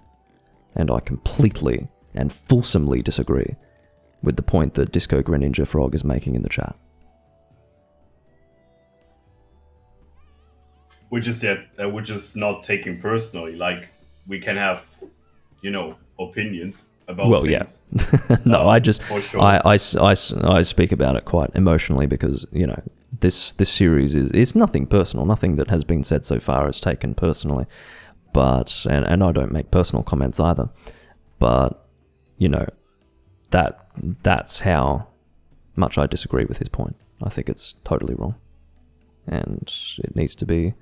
And I completely and fulsomely disagree with the point that Disco Greninja Frog is making in the chat. We're just not taking personally. Like, we can have, opinions about things. Yeah. No, For sure. I speak about it quite emotionally because, this series is nothing personal. Nothing that has been said so far is taken personally. But, and I don't make personal comments either. But, that's how much I disagree with his point. I think it's totally wrong. And it needs to be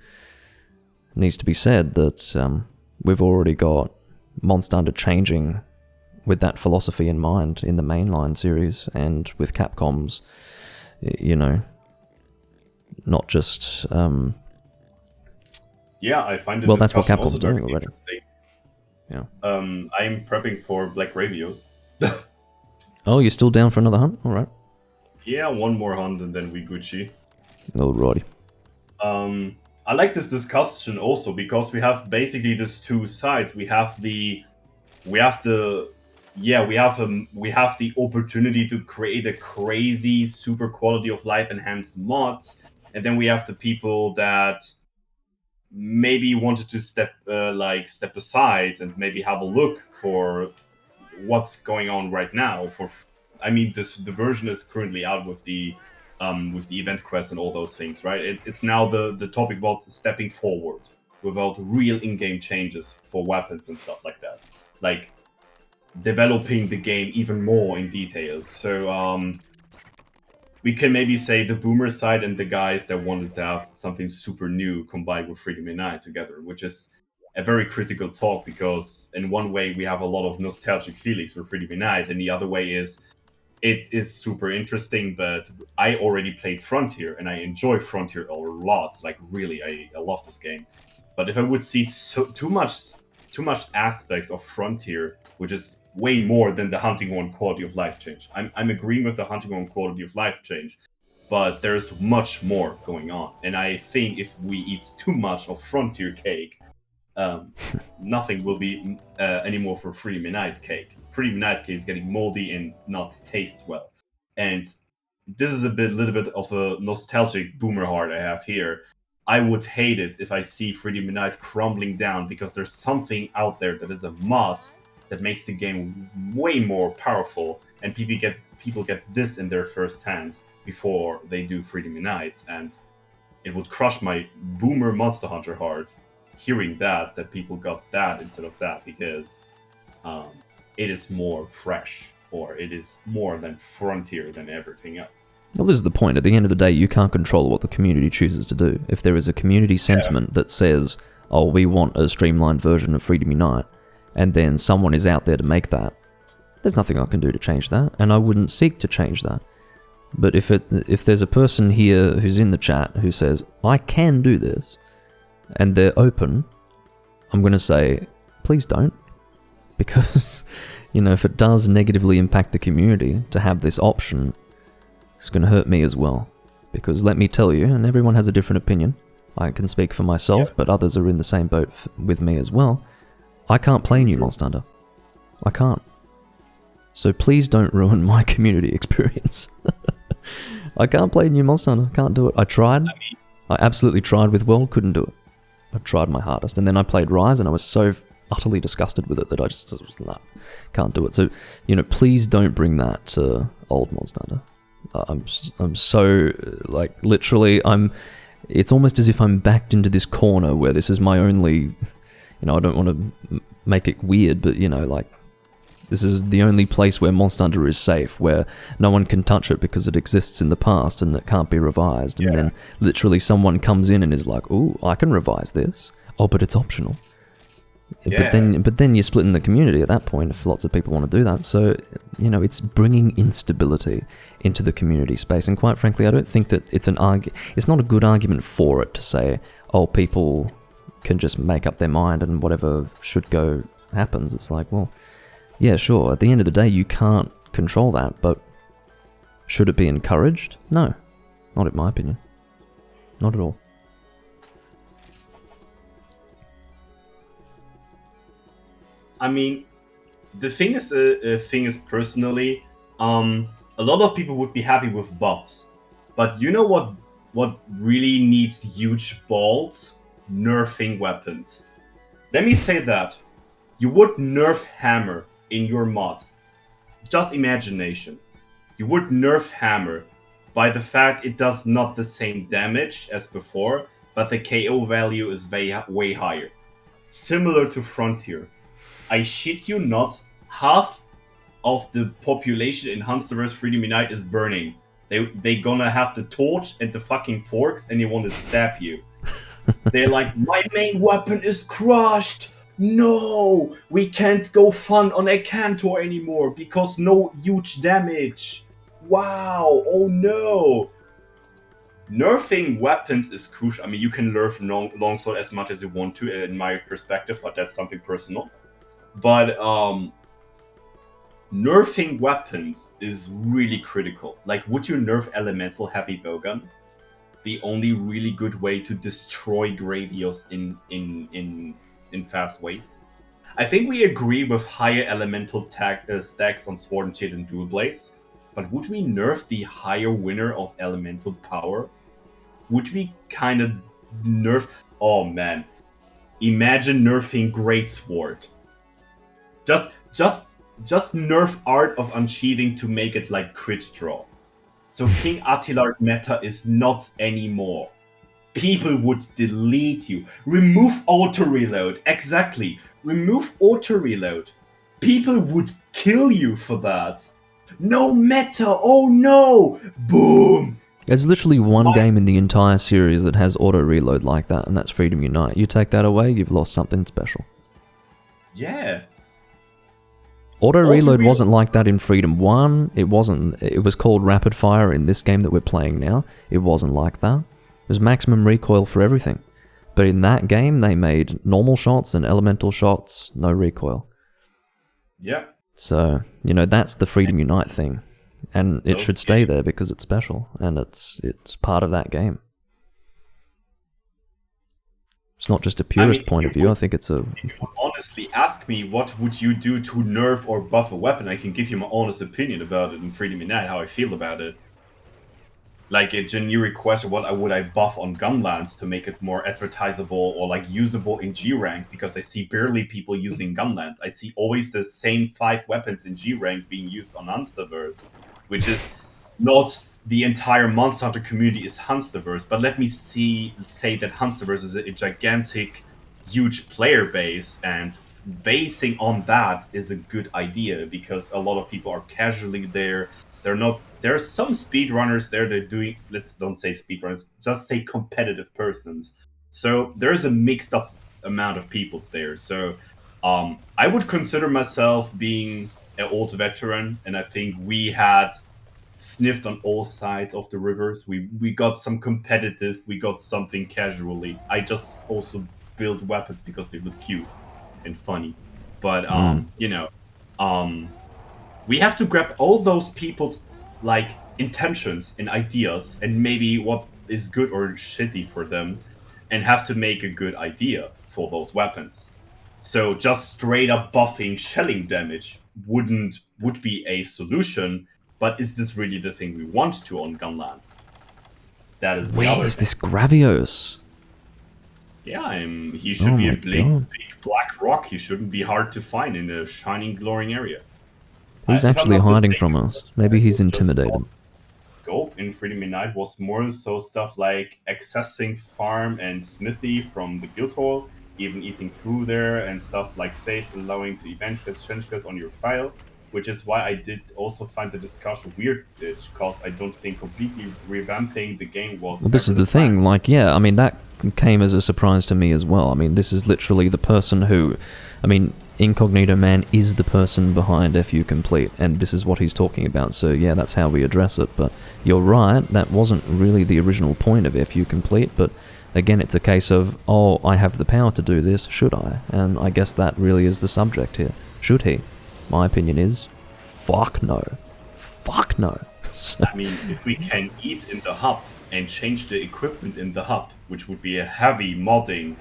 said that we've already got Monster Hunter changing with that philosophy in mind in the mainline series, and with Capcom's, not just... yeah, I find it. Well, that's what Capcom's doing already. Yeah. I'm prepping for Black Radios. Oh, you're still down for another hunt? All right. Yeah, one more hunt and then we Gucci. Alrighty. I like this discussion also because we have basically these two sides. We have the opportunity to create a crazy super quality of life enhanced mods, and then we have the people that maybe wanted to step aside and maybe have a look for what's going on right now. The version is currently out with the event quest and all those things, right? It's now the topic about stepping forward without real in-game changes for weapons and stuff like that, like developing the game even more in detail. So we can maybe say the boomer side and the guys that wanted to have something super new combined with Freedom Unite together, which is a very critical talk, because in one way we have a lot of nostalgic feelings for Freedom Unite, and the other way is it is super interesting, but I already played Frontier and I enjoy Frontier a lot. Like, really, I love this game. But if I would see too much aspects of Frontier, which is way more than the Hunting One quality of life change. I'm agreeing with the Hunting One quality of life change, but there's much more going on. And I think if we eat too much of Frontier cake, nothing will be anymore for Freedom Unite cake. Freedom Unite cake is getting moldy and not tastes well. And this is little bit of a nostalgic boomer heart I have here. I would hate it if I see Freedom Unite crumbling down, because there's something out there that is a mod that makes the game way more powerful, and people get this in their first hands before they do Freedom Unite, and it would crush my boomer Monster Hunter heart hearing that people got that instead of that, because it is more fresh, or it is more than Frontier than everything else. Well, this is the point. At the end of the day, you can't control what the community chooses to do. If there is a community sentiment that says, oh, we want a streamlined version of Freedom Unite, and then someone is out there to make that, there's nothing I can do to change that, and I wouldn't seek to change that. But if there's a person here who's in the chat who says, I can do this, and they're open, I'm going to say, please don't. Because, if it does negatively impact the community to have this option, it's going to hurt me as well. Because let me tell you, and everyone has a different opinion, I can speak for myself, but others are in the same boat with me as well, I can't play New Monster Hunter. I can't. So please don't ruin my community experience. I can't play New Monster Hunter. Can't do it. I tried. I absolutely tried with World. Couldn't do it. I tried my hardest. And then I played Rise, and I was so utterly disgusted with it that I just was nah, can't do it. So, please don't bring that to old Monster Hunter. I'm so, like, literally, it's almost as if I'm backed into this corner where this is my only, I don't want to make it weird, but, like, this is the only place where Monster Hunter is safe, where no one can touch it because it exists in the past and it can't be revised. And then literally someone comes in and is like, "Ooh, I can revise this." Oh, but it's optional. Yeah. But then you're splitting the community at that point if lots of people want to do that. So, it's bringing instability into the community space. And quite frankly, I don't think that it's not a good argument for it to say, "Oh, people can just make up their mind and whatever should go happens." It's like, well, yeah, sure. At the end of the day, you can't control that, but should it be encouraged? No, not in my opinion. Not at all. I mean, the thing is personally, a lot of people would be happy with buffs, but you know what really needs huge balls? Nerfing weapons. Let me say that. You would nerf hammer in your mod. Just imagination. You would nerf hammer by the fact it does not the same damage as before, but the KO value is way higher. Similar to Frontier. I shit you not, half of the population in Hunsterverse Freedom Unite is burning. They gonna have the torch and the fucking forks and they want to stab you. They're like, my main weapon is crushed! No! We can't go fun on a Cantor anymore because no huge damage! Wow! Oh no! Nerfing weapons is crucial. I mean, you can nerf longsword as much as you want to, in my perspective, but that's something personal. But nerfing weapons is really critical. Like, would you nerf elemental heavy bowgun? The only really good way to destroy Gravios in fast ways. I think we agree with higher elemental stacks on Sword and Shield and Dual Blades, but would we nerf the higher winner of elemental power? Would we kind of nerf? Oh man, imagine nerfing Greatsword. Just nerf Art of Unsheathing to make it like crit draw. So King Attilar meta is not anymore. People would delete you. Remove auto reload. Exactly. Remove auto reload. People would kill you for that. No meta. Oh no. Boom. There's literally one game in the entire series that has auto reload like that, and that's Freedom Unite. You take that away, you've lost something special. Yeah. Auto reload wasn't like that in Freedom 1. It wasn't. It was called Rapid Fire in this game that we're playing now. It wasn't like that. There's maximum recoil for everything. But in that game, they made normal shots and elemental shots, no recoil. Yeah. So, that's the Freedom Unite thing. And it should stay there because it's special, and it's part of that game. It's not just a purist point of view, I think it's a... If you would honestly ask me what would you do to nerf or buff a weapon, I can give you my honest opinion about it in Freedom Unite, how I feel about it. Like a generic question, what would I buff on Gunlance to make it more advertisable or like usable in G rank? Because I see barely people using Gunlance. I see always the same 5 weapons in G rank being used on Hunsterverse, which is not the entire Monster Hunter community is Hunsterverse. But let me say that Hunsterverse is a gigantic, huge player base, and basing on that is a good idea because a lot of people are casually there. There are some speedrunners there that are doing, let's don't say speedrunners, just say competitive persons. So there's a mixed up amount of peoples there. So I would consider myself being an old veteran, and I think we had sniffed on all sides of the rivers. We got some competitive, we got something casually. I just also build weapons because they look cute and funny. But we have to grab all those people's like intentions and ideas and maybe what is good or shitty for them, and have to make a good idea for those weapons. So just straight up buffing shelling damage would be a solution. But is this really the thing we want to on Gunlands? That is the Where other is thing. this Gravios? Yeah, he should be my a God. big black rock. He shouldn't be hard to find in a shining, glowing area. He's If I'm actually not hiding mistaken, from us. Maybe he's just intimidated. scope in Freedom Unite was more so stuff like accessing farm and smithy from the guild hall, even eating through there, and stuff like saves allowing to event change quests on your file. Which is why I did also find the discussion weird, because I don't think completely revamping the game was Well, this ever is the plan. thing, like, yeah, I mean, that came as a surprise to me as well. I mean, this is literally the person who, I mean, Incognito Man is the person behind FU Complete, and this is what he's talking about, so yeah, that's how we address it. But you're right, that wasn't really the original point of FU Complete, but again, it's a case of, oh, I have the power to do this, should I? And I guess that really is the subject here. Should he? My opinion is, fuck no. Fuck no. I mean, if we can eat in the hub and change the equipment in the hub, which would be a heavy modding,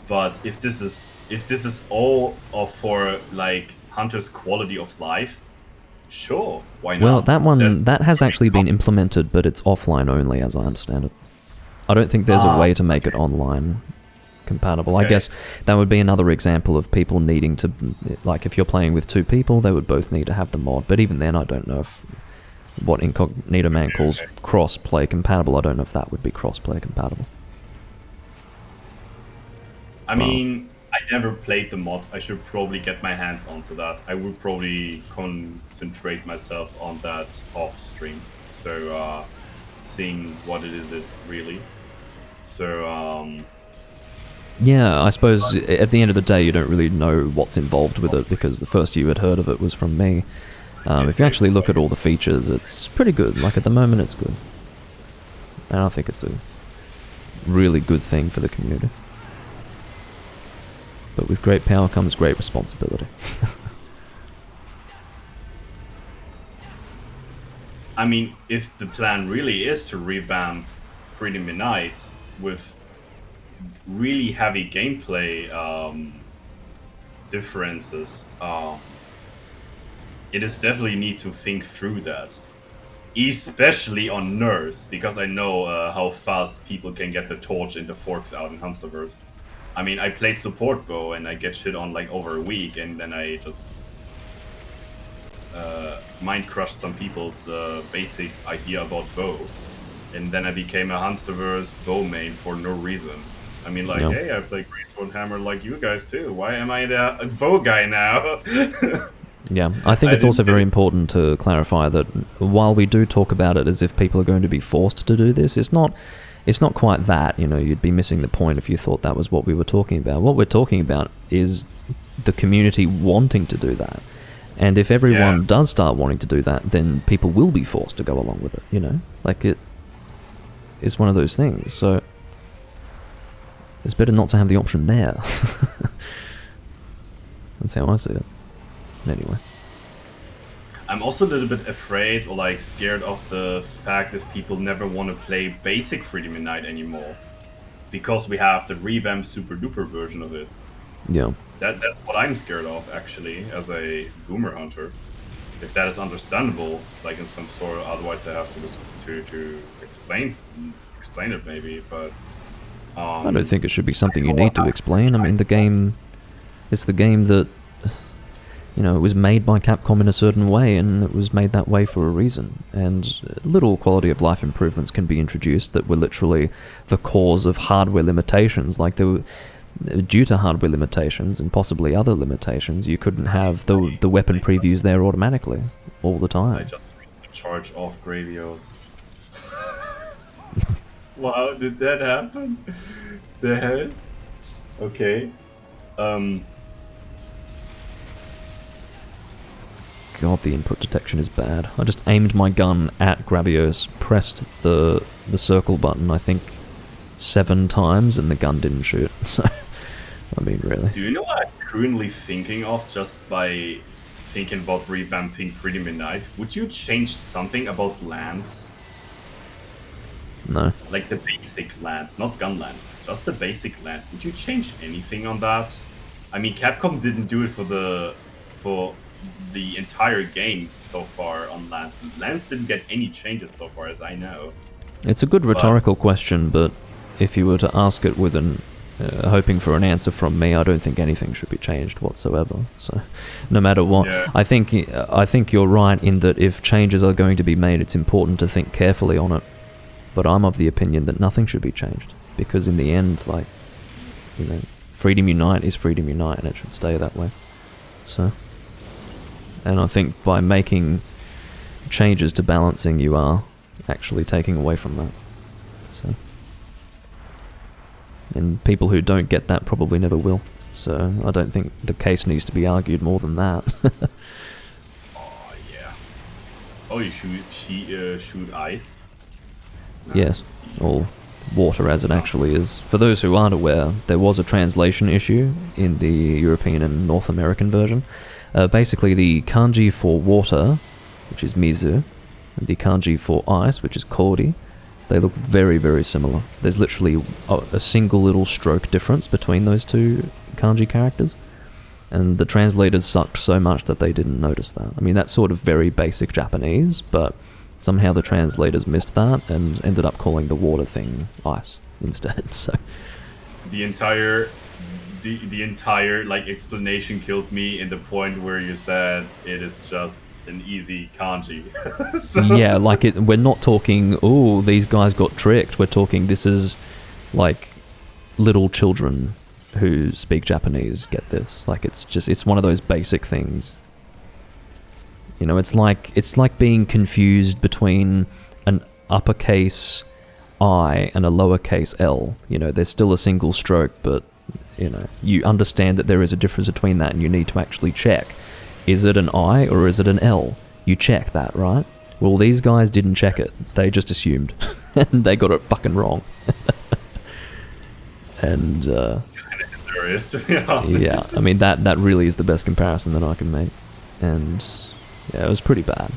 but if this is all for like Hunter's quality of life, sure, why not? Well, that has actually been implemented, but it's offline only, as I understand it. I don't think there's a way to make it online compatible. I guess that would be another example of people needing to, like, if you're playing with two people, they would both need to have the mod. But even then, I don't know if what Incognito Man calls cross-play compatible, I don't know if that would be cross-play compatible. I mean, I never played the mod. I should probably get my hands onto that. I would probably concentrate myself on that off stream. So, seeing what it is really. So, yeah, I suppose at the end of the day, you don't really know what's involved with it because the first you had heard of it was from me. If you actually look at all the features, it's pretty good. Like, at the moment, it's good. And I think it's a really good thing for the community. But with great power comes great responsibility. I mean, if the plan really is to revamp Freedom Unite with really heavy gameplay differences, it is definitely need to think through that, especially on Nurse, because I know how fast people can get the torch and the forks out in Hunsterverse. I mean, I played support bow and I get shit on like over a week, and then I just mind crushed some people's basic idea about bow, and then I became a Hunsterverse bow main for no reason. I mean, like, hey, I play Greatsword Hammer like you guys too. Why am I the bow guy now? Yeah, I think it's also very important to clarify that while we do talk about it as if people are going to be forced to do this, it's not quite that. You know, you'd be missing the point if you thought that was what we were talking about. What we're talking about is the community wanting to do that. And if everyone does start wanting to do that, then people will be forced to go along with it, you know? Like, it's one of those things, so it's better not to have the option there. That's how I see it. Anyway. I'm also a little bit afraid or like scared of the fact if people never want to play basic Freedom Unite anymore, because we have the revamped super duper version of it. Yeah. That's what I'm scared of, actually, as a boomer hunter. If that is understandable, like in some sort, otherwise I have to explain it maybe. But I don't think it should be something you need to explain. I mean, it's the game that, you know, it was made by Capcom in a certain way, and it was made that way for a reason. And little quality of life improvements can be introduced that were literally the cause of hardware limitations. Like, they were, due to hardware limitations and possibly other limitations, you couldn't have the weapon previews there automatically all the time. I just read the charge off Gravios. Wow, did that happen? The hell? Okay. God, the input detection is bad. I just aimed my gun at Gravios, pressed the circle button, I think, 7 times, and the gun didn't shoot. So, I mean, really. Do you know what I'm currently thinking of just by thinking about revamping Freedom Unite? Would you change something about lands? No. Like the basic lands, not gun lands, just the basic lands. Would you change anything on that? I mean, Capcom didn't do it for the entire game so far on Lance. Lance didn't get any changes so far as I know. It's a good rhetorical question, but if you were to ask it with an hoping for an answer from me, I don't think anything should be changed whatsoever. So, no matter what, Yeah. I think you're right in that if changes are going to be made, it's important to think carefully on it. But I'm of the opinion that nothing should be changed, because in the end, like, you know, Freedom Unite is Freedom Unite, and it should stay that way. So, and I think by making changes to balancing, you are actually taking away from that. So, and people who don't get that probably never will. So I don't think the case needs to be argued more than that. Oh yeah. Oh, you shoot ice. Yes, or water as it actually is. For those who aren't aware, there was a translation issue in the European and North American version. Basically, the kanji for water, which is mizu, and the kanji for ice, which is kori, they look very, very similar. There's literally a single little stroke difference between those two kanji characters, and the translators sucked so much that they didn't notice that. I mean, that's sort of very basic Japanese, but somehow the translators missed that and ended up calling the water thing ice instead. So The entire like explanation killed me in the point where you said it is just an easy kanji. So, yeah, like we're not talking, oh, these guys got tricked. We're talking, this is like little children who speak Japanese get this. Like, it's one of those basic things. You know, it's like being confused between an uppercase I and a lowercase L. You know, there's still a single stroke, but you know, you understand that there is a difference between that, and you need to actually check. Is it an I or is it an L? You check that, right? Well, these guys didn't check it. They just assumed. And they got it fucking wrong. And, hilarious, to be honest. yeah, I mean, that really is the best comparison that I can make. And, yeah, it was pretty bad.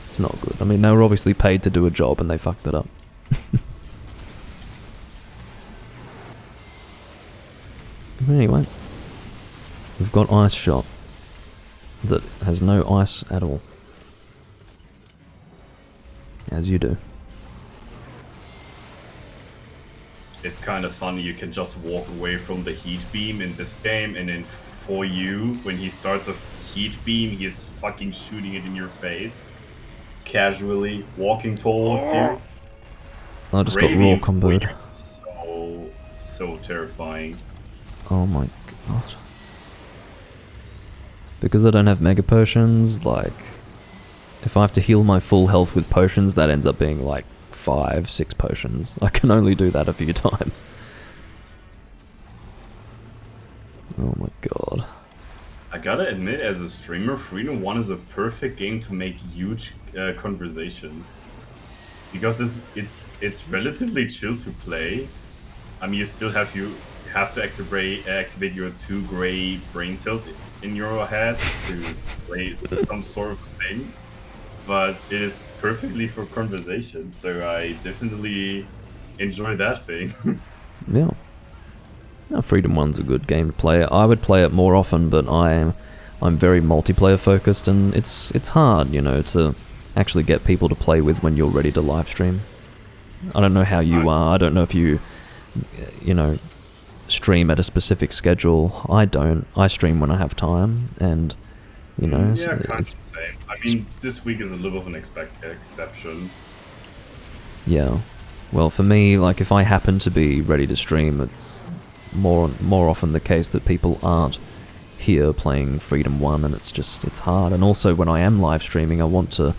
It's not good. I mean, they were obviously paid to do a job, and they fucked it up. Anyway, we've got Ice Shot that has no ice at all. As you do. It's kind of funny, you can just walk away from the heat beam in this game, and then for you, when he starts a heat beam, he is fucking shooting it in your face. Casually walking towards you. I just got raw Ravian comboed. So terrifying. Oh my god. Because I don't have mega potions, like, if I have to heal my full health with potions, that ends up being like 5-6 potions. I can only do that a few times. Oh my god. I gotta admit, as a streamer, Freedom 1 is a perfect game to make huge conversations. Because it's relatively chill to play. I mean, you still have to activate your 2 gray brain cells in your head to play some sort of thing. But it is perfectly for conversation, so I definitely enjoy that thing. Yeah. No, Freedom 1's a good game to play. I would play it more often, but I'm very multiplayer focused, and it's hard, you know, to actually get people to play with when you're ready to live stream. I don't know how you are. I don't know if you know, stream at a specific schedule. I don't. I stream when I have time, and you know, yeah, kind of the same. I mean, this week is a little bit of an exception. Yeah. Well, for me, like, if I happen to be ready to stream, it's more often the case that people aren't here playing Freedom 1, and it's hard. And also, when I am live streaming, I want to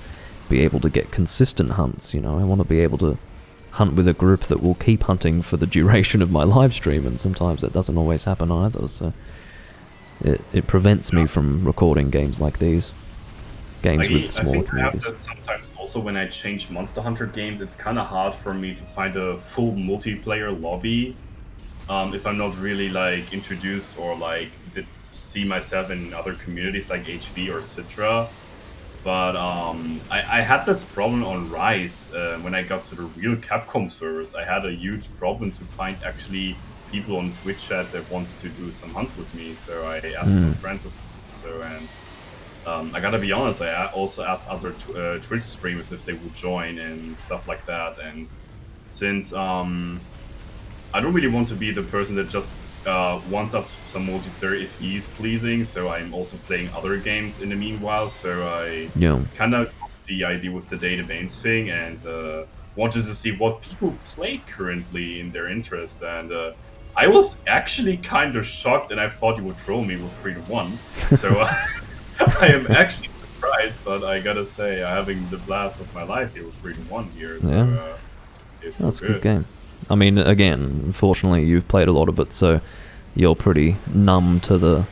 be able to get consistent hunts, you know. I want to be able to hunt with a group that will keep hunting for the duration of my live stream, and sometimes that doesn't always happen either, so it prevents me from recording games like these. Games with smaller communities. I have this sometimes also when I change Monster Hunter games, it's kind of hard for me to find a full multiplayer lobby if I'm not really like introduced or like see myself in other communities like HV or Citra. But I had this problem on Rise when I got to the real Capcom servers. I had a huge problem to find actually people on Twitch chat that wants to do some hunts with me. So I asked some friends of so and I gotta be honest, I also asked other Twitch streamers if they would join and stuff like that. And since I don't really want to be the person that just wants up some multiplayer if he's pleasing, so I'm also playing other games in the meanwhile. So I kind of got the idea with the ItsBaynes thing and wanted to see what people play currently in their interest. And I was actually kind of shocked, and I thought you would troll me with 3-1. So I am actually surprised, but I gotta say, I'm having the blast of my life here with 3-1 here. So it's that's a good game. I mean, again, unfortunately, you've played a lot of it, so you're pretty numb to the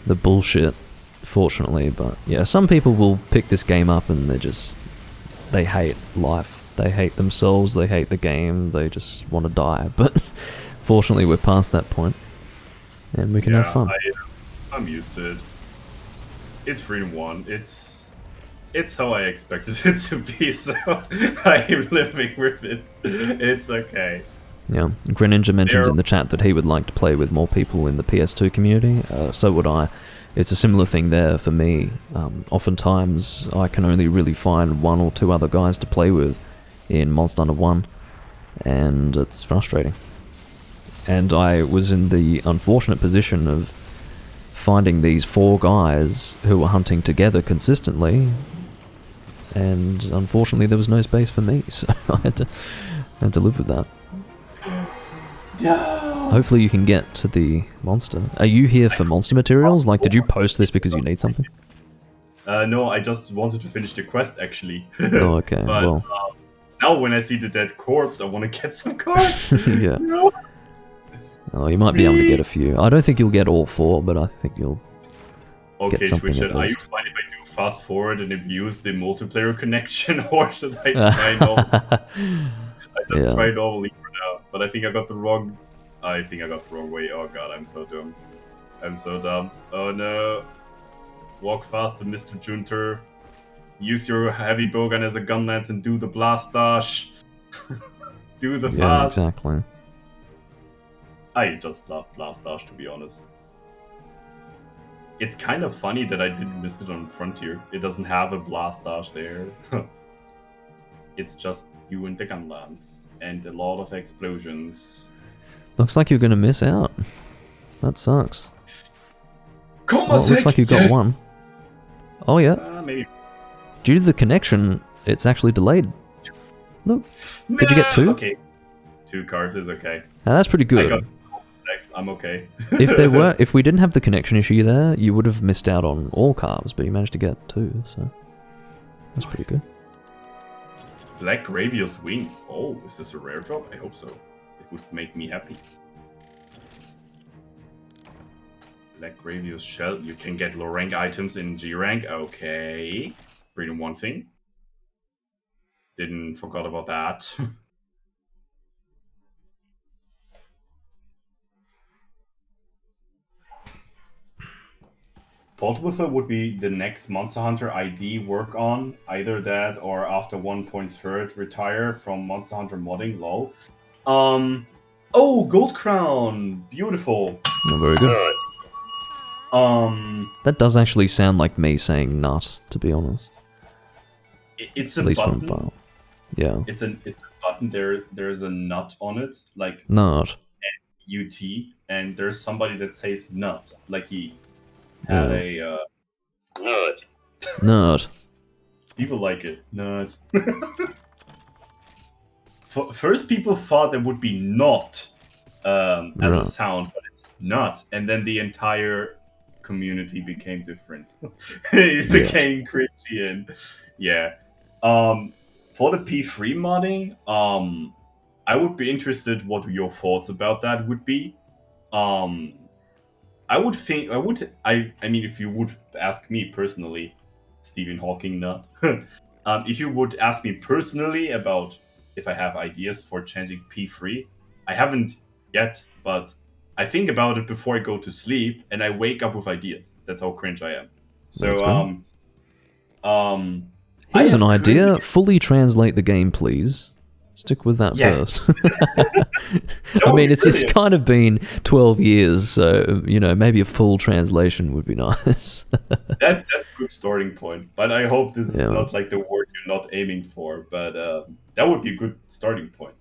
bullshit, fortunately. But yeah, some people will pick this game up and they hate life. They hate themselves, they hate the game, they just want to die. But fortunately, we're past that point, and we can have fun. I'm used to it. It's 3-1. It's how I expected it to be, so I'm living with it. It's okay. Yeah, Greninja mentions in the chat that he would like to play with more people in the PS2 community. So would I. It's a similar thing there for me. Oftentimes, I can only really find 1 or 2 other guys to play with in Monster Hunter 1, and it's frustrating. And I was in the unfortunate position of finding these 4 guys who were hunting together consistently, and unfortunately there was no space for me, so I had to live with that. No. Hopefully you can get to the monster. Are you here for monster materials? Like, did you post this because you need something? No, I just wanted to finish the quest, actually. Oh, okay, but, well. now when I see the dead corpse, I want to get some cards. Yeah. No. Oh, you might be able to get a few. I don't think you'll get all 4, but I think you'll get something Twitch, at are you least. fine if I do fast forward and abuse the multiplayer connection, or should I try normal? I just try normally for now, but I think I got the wrong way. Oh god, I'm so dumb. I'm so dumb. Oh no. Walk faster, Mr. Junter. Use your heavy bowgun as a gun lance and do the blast dash. Do the fast. Yeah, exactly. I just love blast dash, to be honest. It's kind of funny that I didn't miss it on Frontier. It doesn't have a blast dash there. It's just you and the gun lance and a lot of explosions. Looks like you're gonna miss out. That sucks. Well, it looks like you got 1. Oh yeah. Maybe. Due to the connection, it's actually delayed. Look. Did you get 2? Okay. 2 cards is okay. Now, that's pretty good. I got 6. I'm okay. If we didn't have the connection issue there, you would have missed out on all carves, but you managed to get 2, so that's pretty good. Black Gravios Wing. Oh, is this a rare drop? I hope so. It would make me happy. Black Gravios Shell. You can get low rank items in G rank. Okay. 3-1 thing. Forgot about that. Poltwiffer would be the next Monster Hunter ID work on. Either that or after 1.3 retire from Monster Hunter modding. Lol. Oh, Gold Crown. Beautiful. Not very good. That does actually sound like me saying nut, to be honest. It's a At least button. from file. Yeah. It's a button. There's a nut on it, like Nut. UT, and there's somebody that says nut, like he had a nut. Nut. People like it. Nut. First, people thought it would be not as a sound, but it's not. And then the entire community became different. It became cringy and for the P3 modding, I would be interested what your thoughts about that would be. I mean, if you would ask me personally, Stephen Hawking, not. If you would ask me personally about if I have ideas for changing P3, I haven't yet, but I think about it before I go to sleep, and I wake up with ideas. That's how cringe I am. So, here's an idea. Fully translate the game, please. Stick with that Yes. first. That I would mean, be it's brilliant. kind of been 12 years, so, maybe a full translation would be nice. That's a good starting point. But I hope this is Yeah. not like the word you're not aiming for. But that would be a good starting point.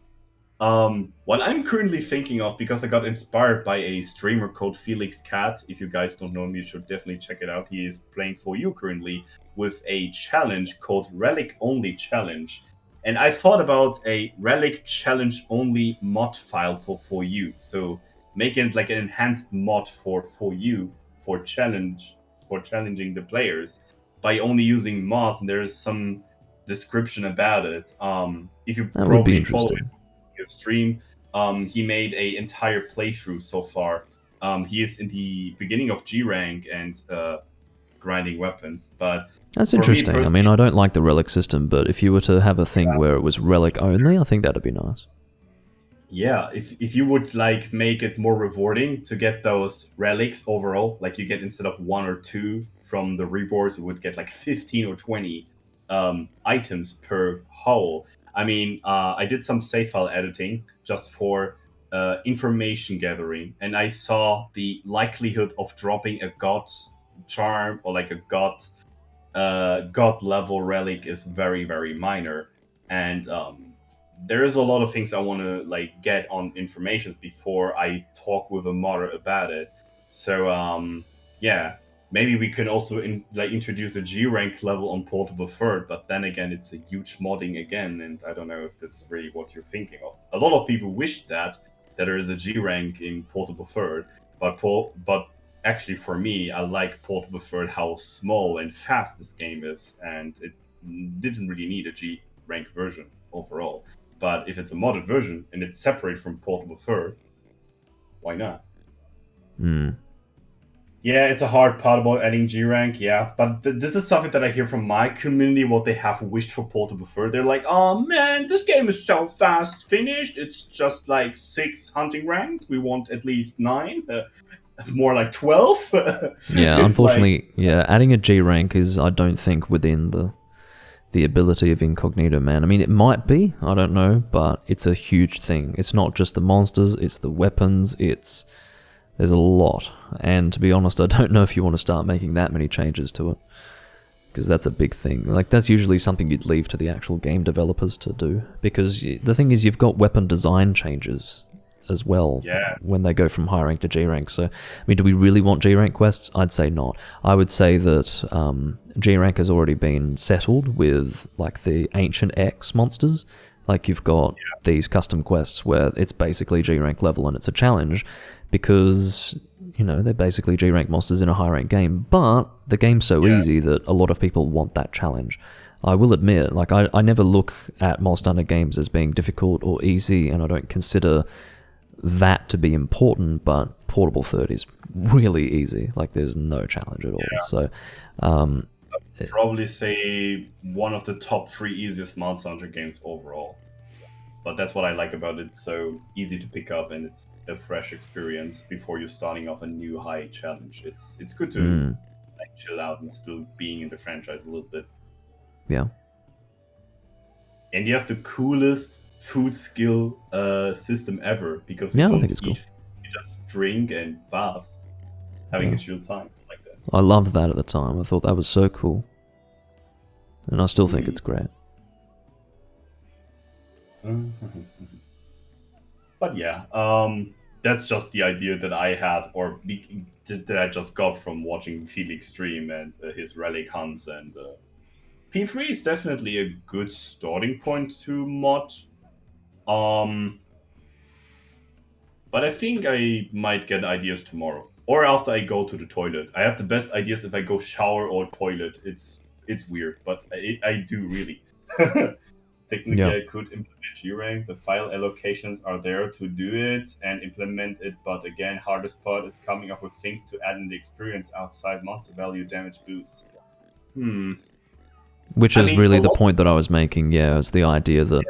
What I'm currently thinking of, because I got inspired by a streamer called Felix Cat. If you guys don't know him, you should definitely check it out. He is playing for you currently with a challenge called Relic Only Challenge. And I thought about a Relic Challenge only mod file for you. So making it like an enhanced mod for you for challenging the players by only using mods. And there is some description about it. If you That would be probably follow interesting. his stream. He made a entire playthrough so far. He is in the beginning of G rank and grinding weapons. But That's for me interesting. I mean, personally, I don't like the relic system, but if you were to have a thing where it was relic only, I think that'd be nice. yeah, if you would like make it more rewarding to get those relics overall, like you get instead of one or two from the rewards, you would get like 15 or 20 items per haul. I mean, I did some save file editing just for information gathering, and I saw the likelihood of dropping a god charm or like a god level relic is very very minor, and there is a lot of things I want to like get on informations before I talk with a modder about it. So yeah, maybe we can also introduce a G rank level on portable third, but then again, it's a huge modding again, and I don't know if this is really what you're thinking of. A lot of people wish that there is a G rank in portable third, but actually for me, I like portable third how small and fast this game is, and it didn't really need a G rank version overall. But if it's a modded version and it's separate from portable third, why not? Hmm. Yeah, it's a hard part about adding G rank, yeah. But this is something that I hear from my community, what they have wished for portable third. They're like, oh man, this game is so fast finished. It's just like 6 hunting ranks. We want at least 9. More like 12. Yeah, It's like, unfortunately, yeah, adding a G rank is, I don't think, within the ability of Incognito Man. I mean, it might be, I don't know, but it's a huge thing. It's not just the monsters, it's the weapons, there's a lot. And to be honest, I don't know if you want to start making that many changes to it, because that's a big thing. Like, that's usually something you'd leave to the actual game developers to do, because the thing is, you've got weapon design changes as well yeah. when they go from high rank to G rank. So, I mean, do we really want G rank quests? I'd say not. I would say that G rank has already been settled with like the Ancient X monsters. Like, you've got these custom quests where it's basically G rank level and it's a challenge, because they're basically G rank monsters in a high rank game. But the game's so easy that a lot of people want that challenge. I will admit, like, I never look at Monster Hunter games as being difficult or easy, and I don't consider that to be important, but portable third is really easy. Like, there's no challenge at all. So Probably say one of the top 3 easiest Monster Hunter games overall. But that's what I like about it. It's so easy to pick up, and it's a fresh experience before you're starting off a new high challenge. It's good to like chill out and still being in the franchise a little bit. yeah. And you have the coolest food skill system ever, because you Yeah, I don't think it's eat, cool. you just drink and bath, having a chill time like that. I loved that at the time. I thought that was so cool. And I still think it's great. But yeah, that's just the idea that I had, or that I just got from watching Felix stream and his relic hunts. And P3 is definitely a good starting point to mod. But I think I might get ideas tomorrow or after I go to the toilet. I have the best ideas if I go shower or toilet. It's weird, but I do really. Technically, Yeah. I could implement G-Rank. The file allocations are there to do it and implement it, but again, hardest part is coming up with things to add in the experience outside monster value damage boosts. Which I is mean, really a the lot- point that I was making. Yeah, it's the idea that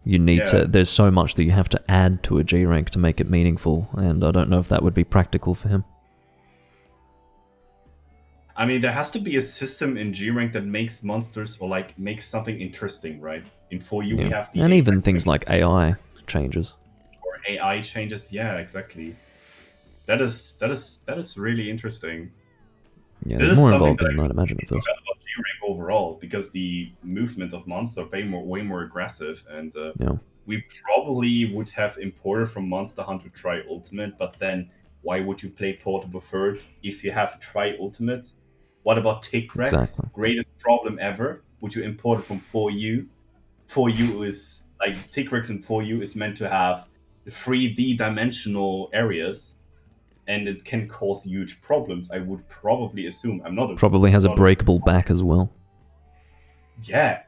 you need to. There's so much that you have to add to a G rank to make it meaningful, and I don't know if that would be practical for him. I mean, there has to be a system in G rank that makes monsters or like makes something interesting, right? In 4U we Yeah, have the and A even rank things like AI changes. or AI changes. Yeah, exactly. That is really interesting. Yeah, This there's is more something involved that than you I might imagine at first. forgot about G rank overall because the movements of monsters are way more aggressive, and Yeah, we probably would have imported from Monster Hunter Try Ultimate, but then why would you play Portable Third if you have Try Ultimate? What about Ticrex? exactly. Greatest problem ever. Would you import it from 4U? 4U is like Ticrex in 4U is meant to have 3D dimensional areas, and it can cause huge problems. I would probably assume. Probably has a Not a breakable back as well. yeah.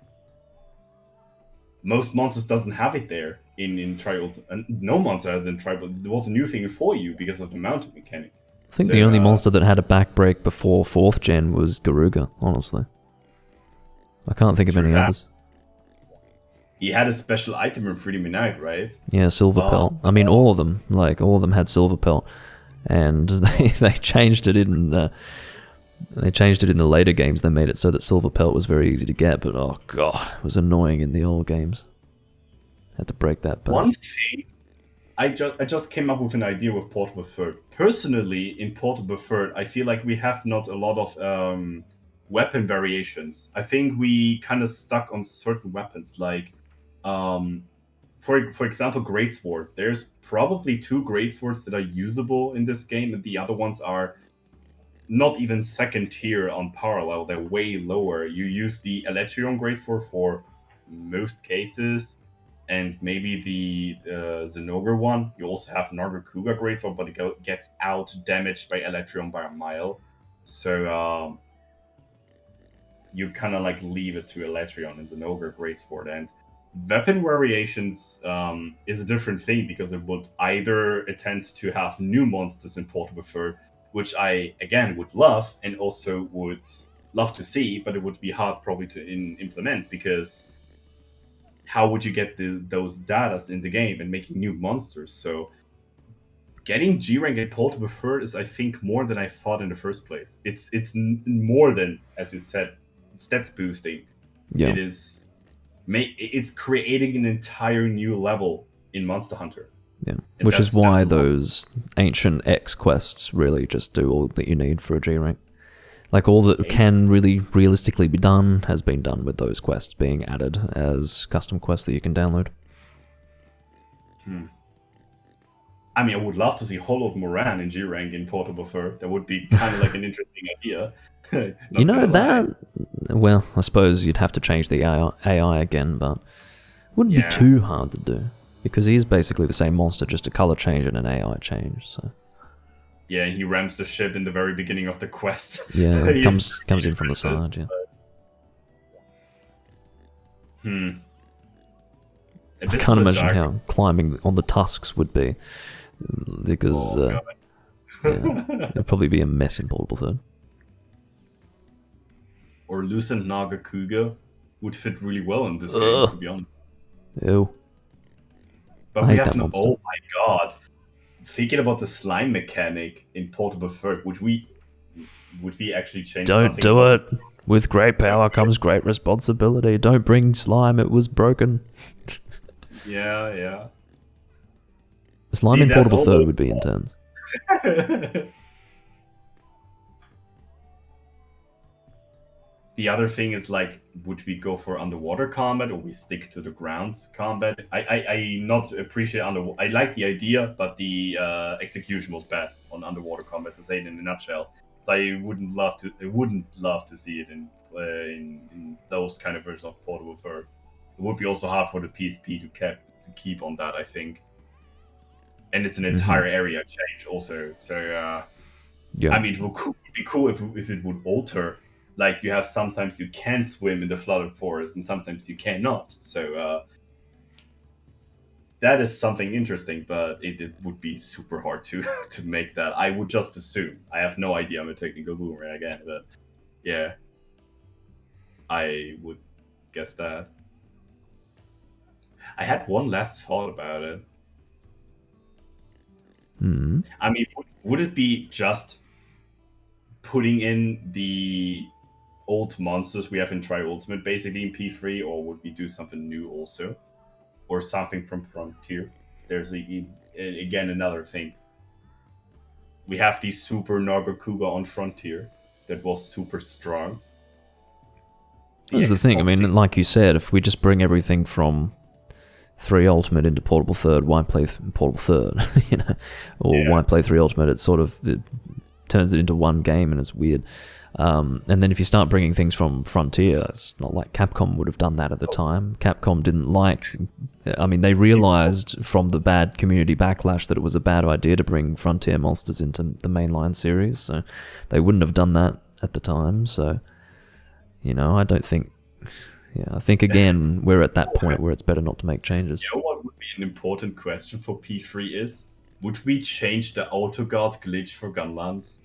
Most monsters doesn't have it there in Trial, and no monster has it in Trial. It was a new thing for you because of the mountain mechanic. I think So the only monster that had a back break before 4th gen was Garuga, honestly. I can't think of true any that. others. He had a special item in Freedom Unite, right? Yeah, Silver Oh, Pelt. I mean, all of them. Like, all of them had Silver Pelt. And they changed it in... they changed it in the later games. They made it so that Silver Pelt was very easy to get, but oh god, it was annoying in the old games. Had to break that back. One thing I just came up with an idea with Portable Third. Personally, in Portable Third, I feel like we have not a lot of weapon variations. I think we kind of stuck on certain weapons, like um, for example, Greatsword. There's probably 2 Greatswords that are usable in this game, and the other ones are not even second tier on parallel. They're way lower. You use the Electrion Greatsword for most cases, and maybe the Zenogre one. You also have Nargacuga Greatsword, but it gets out damaged by Electrion by a mile. So you kind of like leave it to Electrion and Zenogre Greatsword. And weapon variations is a different thing because it would either attempt to have new monsters in Portable Third, which I again would love and also would love to see, but it would be hard probably to implement because how would you get those datas in the game and making new monsters? So getting G rank in Portable Third is I think more than I thought in the first place. It's more than, as you said, stats boosting. Yeah. It's creating an entire new level in Monster Hunter. Yeah, And which is that's why a lot. those ancient X quests really just do all that you need for a G rank. Like all that can really realistically be done has been done with those quests being added as custom quests that you can download. I mean, I would love to see Hollowed Moran in G rank in Portable Third. That would be kind of like an interesting idea. You know Not gonna lie. that? Well, I suppose you'd have to change the AI again, but wouldn't Yeah. be too hard to do because he is basically the same monster, just a color change and an AI change. So Yeah, he ramps the ship in the very beginning of the quest. yeah, it He comes is in from the side. Yeah, And I this can't is a imagine dark- how climbing on the tusks would be because Oh, God. yeah, it'd probably be a mess in Portable Third. Or Lucent Nagakuga would fit really well in this game, Ugh. to be honest. Ew. But I we hate have that no. monster. Oh my god! Thinking about the slime mechanic in Portable Third, would we actually change? Don't something do about it. With great power comes great responsibility. Don't bring slime. It was broken. Yeah. Slime See, in that's Portable Third almost- would be intense. The other thing is like, would we go for underwater combat or we stick to the ground combat? I not appreciate I like the idea, but the execution was bad on underwater combat, to say it in a nutshell. So I wouldn't love to see it in those kind of versions of Portable Third. It would be also hard for the PSP to keep on that, I think. And it's an entire area change also. So Yeah. I mean, it would be cool if it would alter. Like you have sometimes you can swim in the flooded forest and sometimes you cannot. So that is something interesting, but it would be super hard to to make that. I would just assume. I have no idea. I'm a technical boomer again, but yeah, I would guess that. I had one last thought about it. I mean, would it be just putting in the old monsters we have in Tri Ultimate basically in P3, or would we do something new also, or something from Frontier? There's again another thing. We have the Super Nargacuga on Frontier that was super strong. That's the thing. I mean, like you said, if we just bring everything from 3 Ultimate into Portable Third, why play Portable Third? You know, or why play 3 Ultimate? It turns it into one game, and it's weird. And then if you start bringing things from Frontier, it's not like Capcom would have done that at the time. Capcom didn't like... I mean, they realized from the bad community backlash that it was a bad idea to bring Frontier monsters into the mainline series, so they wouldn't have done that at the time, so... You know, I don't think... Yeah, I think, again, we're at that point where it's better not to make changes. You know what would be an important question for P3 is? Would we change the AutoGuard glitch for Gunlands?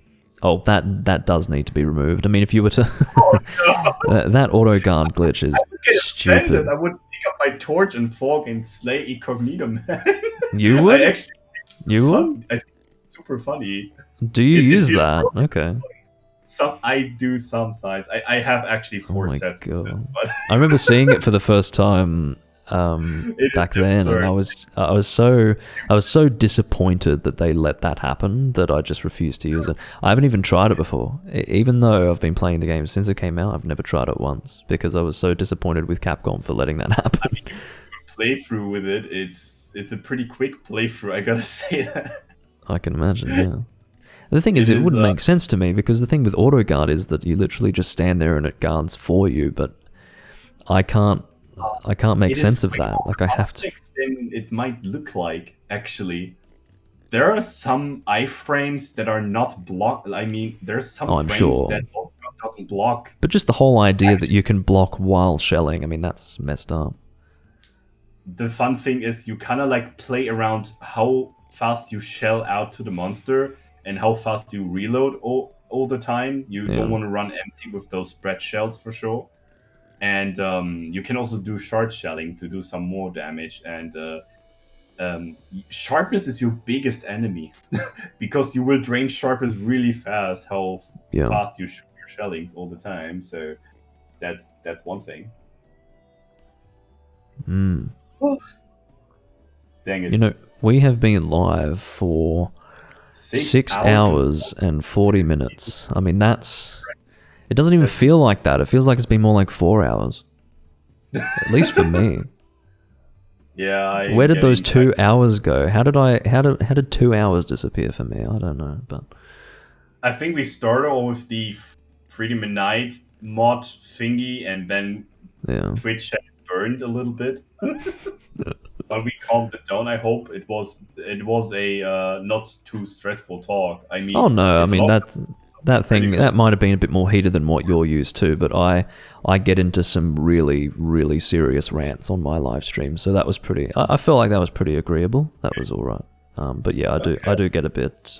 Oh, that does need to be removed. I mean, if you were to... that AutoGuard glitch is stupid. I would pick up my torch and fork and slay Incognito Man. You would? You would? I think it's super funny. Do you use that? Okay. I do sometimes. I have actually 4 sets of this, but I remember seeing it for the first time back then, and I was so disappointed that they let that happen that I just refused to use it. I haven't even tried it before, even though I've been playing the game since it came out. I've never tried it once because I was so disappointed with Capcom for letting that happen. I mean, playthrough with it, it's a pretty quick playthrough. I gotta say that. I can imagine. Yeah. The thing is, it wouldn't make sense to me because the thing with AutoGuard is that you literally just stand there and it guards for you, but I can't make sense of that. Like, I have to. It might look like, actually, there are some iframes that are not blocked. I mean, there's some frames that AutoGuard doesn't block. But just the whole idea that you can block while shelling, I mean, that's messed up. The fun thing is you kind of like play around how fast you shell out to the monster and how fast you reload all the time. You don't want to run empty with those spread shells for sure. And you can also do shard shelling to do some more damage. And sharpness is your biggest enemy because you will drain sharpness really fast. How fast you shoot your shellings all the time. So that's one thing. Oh. Dang it! You know, we have been live for 6 hours and 40 minutes. I mean, it doesn't even feel like that. It feels like it's been more like 4 hours. At least for me. Yeah. Where did those 2 hours go? How did 2 hours disappear for me? I don't know, but I think we started all with the Freedom at Night mod thingy, and then Twitch had burned a little bit. But we calmed it down. I hope it was a not too stressful talk. I mean, oh no, I mean that thing that might have been a bit more heated than what you're used to, but I get into some really, really serious rants on my live stream, so that was pretty. I feel like that was pretty agreeable. That was all right. But yeah, I do get a bit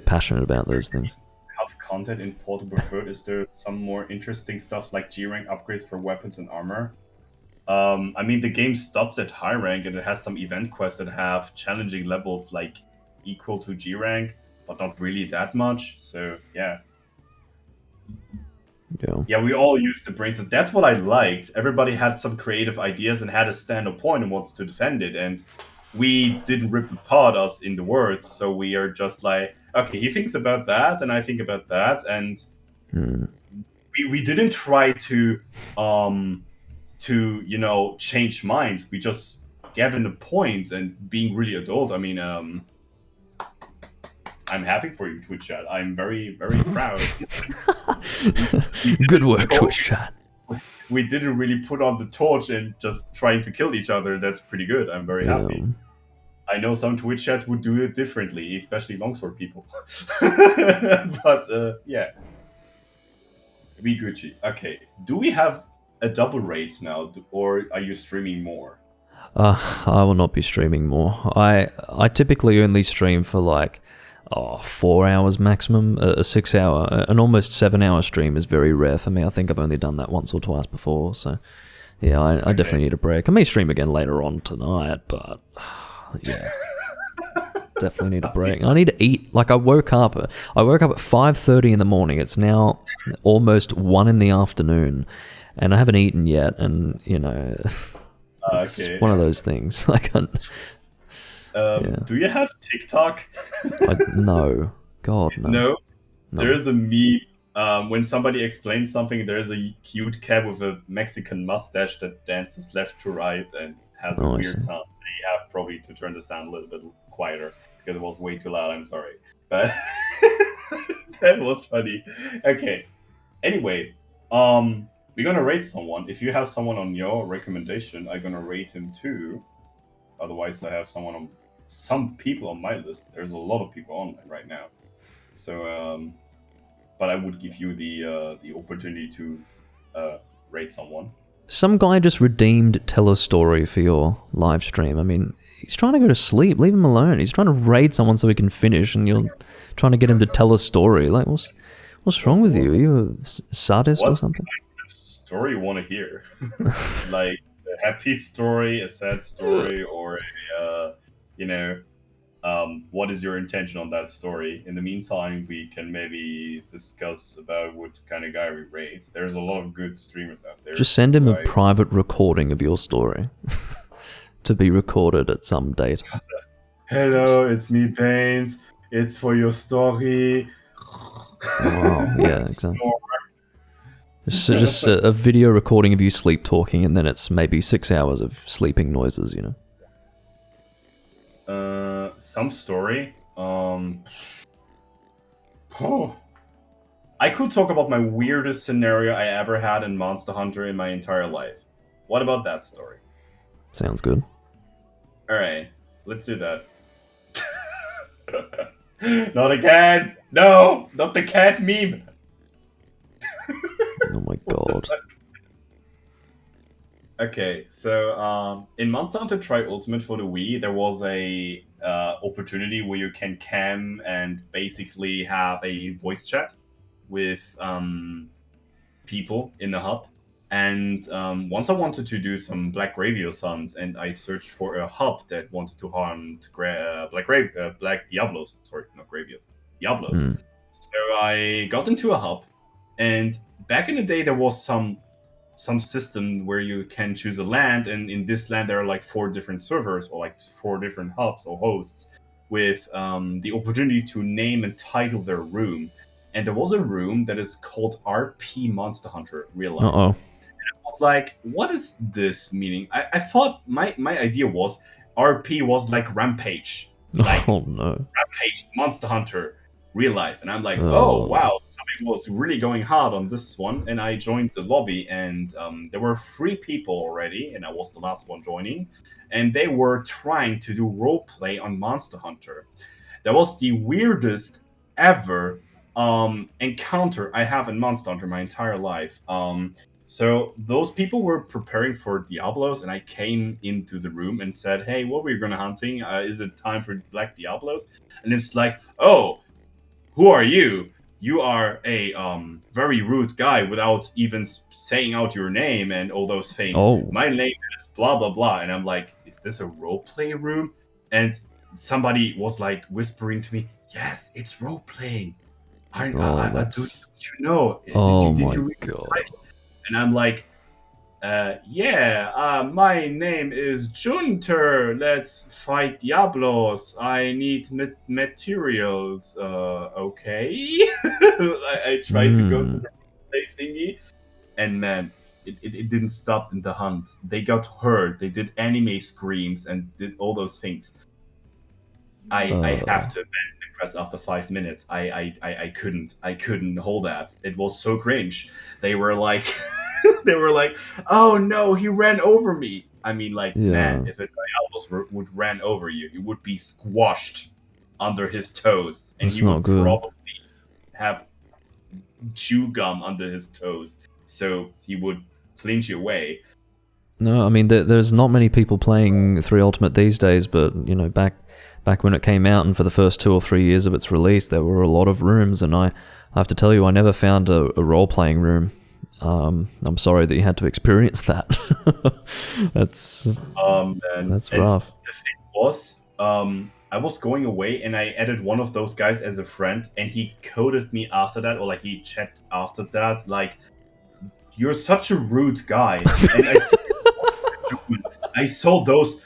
passionate about those things. How to content in Portable Third? Is there some more interesting stuff like G rank upgrades for weapons and armor? I mean, the game stops at high rank and it has some event quests that have challenging levels like equal to G rank, but not really that much. So yeah, we all used the brains. That's what I liked. Everybody had some creative ideas and had a stand-up point and wants to defend it, and we didn't rip apart us in the words. So we are just like, okay, he thinks about that and I think about that, and we didn't try to change minds. We just gave in a point and being really adult. I mean, I'm happy for you, Twitch chat. I'm very, very proud. Good work, Twitch chat. We didn't really put on the torch and just trying to kill each other. That's pretty good. I'm very happy. I know some Twitch chats would do it differently, especially longsword people. But yeah. We Gucci. Okay. Do we have a double rate now, or are you streaming more? I will not be streaming more. I typically only stream for like 4 hours maximum. A 6 hour, an almost 7 hour stream is very rare for me. I think I've only done that once or twice before. So yeah, I definitely need a break. I may stream again later on tonight, but yeah. Definitely need a break. I need to eat. Like I woke up at 5:30 in the morning. It's now almost 1 in the afternoon, and I haven't eaten yet. And it's one of those things. I can't. Do you have TikTok? No. God, no. No. There's a meme. When somebody explains something, there's a cute cat with a Mexican mustache that dances left to right and has a weird sound. You have probably to turn the sound a little bit quieter because it was way too loud. I'm sorry, but that was funny. Okay. Anyway, we're gonna rate someone. If you have someone on your recommendation, I'm gonna rate him too. Otherwise, I have some people on my list. There's a lot of people online right now. So, but I would give you the opportunity to rate someone. Some guy just redeemed Tell a Story for your live stream. I mean, he's trying to go to sleep. Leave him alone. He's trying to raid someone so he can finish, and you're trying to get him to tell a story. Like, what's wrong with you? Are you a sadist or something? What story you want to hear? Like a happy story, a sad story, or what is your intention on that story? In the meantime, we can maybe discuss about what kind of guy we rate. There's a lot of good streamers out there. Just send him a private recording of your story to be recorded at some date. Hello, it's me, Baynes. It's for your story. Wow, yeah, exactly. Just a video recording of you sleep talking, and then it's maybe 6 hours of sleeping noises, Some story. I could talk about my weirdest scenario I ever had in Monster Hunter in my entire life. What about that story? Sounds good. Alright, let's do that. Not again! No! Not the cat meme! Oh my god. Okay, so in Monster Hunter Tri Ultimate for the Wii, there was a opportunity where you can cam and basically have a voice chat with people in the hub. And once I wanted to do some Black Gravios hunts, and I searched for a hub that wanted to hunt Black Diablos. Sorry, not Gravios. Diablos. So I got into a hub, and back in the day, there was some system where you can choose a land, and in this land there are like 4 different servers or like 4 different hubs or hosts with the opportunity to name and title their room. And there was a room that is called RP Monster Hunter Real Life. Uh-oh. And I was like, what is this meaning? I thought my idea was RP was like Rampage. Like, oh no. Rampage Monster Hunter Real Life. And I'm like, oh wow, something was really going hard on this one. And I joined the lobby, and there were 3 people already, and I was the last one joining, and they were trying to do roleplay on Monster Hunter. That was the weirdest ever encounter I have in Monster Hunter my entire life. So those people were preparing for Diablos, and I came into the room and said, hey, what were you gonna hunting? Is it time for Black Diablos? And it's like, oh, who are you? You are a very rude guy without even saying out your name and all those things. Oh. My name is blah, blah, blah. And I'm like, is this a roleplay room? And somebody was like whispering to me, yes, it's roleplaying. I do you know. Oh did my you god. And I'm like, my name is Junter. Let's fight Diablos. I need materials. Okay. I tried to go to the play thingy, and man, it didn't stop in the hunt. They got hurt. They did anime screams and did all those things. I have to abandon the quest after 5 minutes. I couldn't hold that. It was so cringe. They were like. They were like, oh no, he ran over me. I mean, like, man, if a Diablos would ran over you, you would be squashed under his toes. And That's he not would good. probably have chew gum under his toes. So he would flinch you away. No, I mean, there's not many people playing 3 Ultimate these days, but, back when it came out and for the first 2 or 3 years of its release, there were a lot of rooms, and I have to tell you, I never found a role-playing room. I'm sorry that you had to experience that's man. that's rough. The thing was, I I was going away and I added one of those guys as a friend, and he coded me after that, or like he chatted after that, like, "You're such a rude guy." And I saw those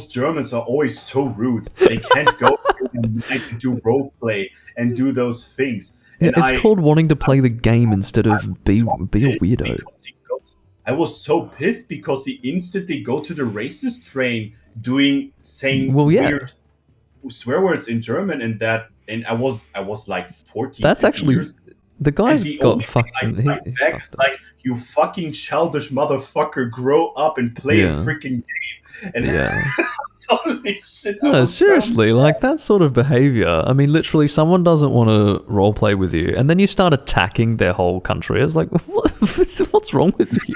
Germans are always so rude. They can't go and do role play and do those things. Yeah, And it's called wanting to play the game instead of be a weirdo. I was so pissed because he instantly go to the racist train saying weird swear words in German, and I was like 14. That's 15 actually years. the guy's And the got only fucking. thing I text, like, "You fucking childish motherfucker, grow up and play a freaking game." And holy shit! No, seriously, like that sort of behavior. I mean, literally, someone doesn't want to roleplay with you, and then you start attacking their whole country. It's like, what's wrong with you?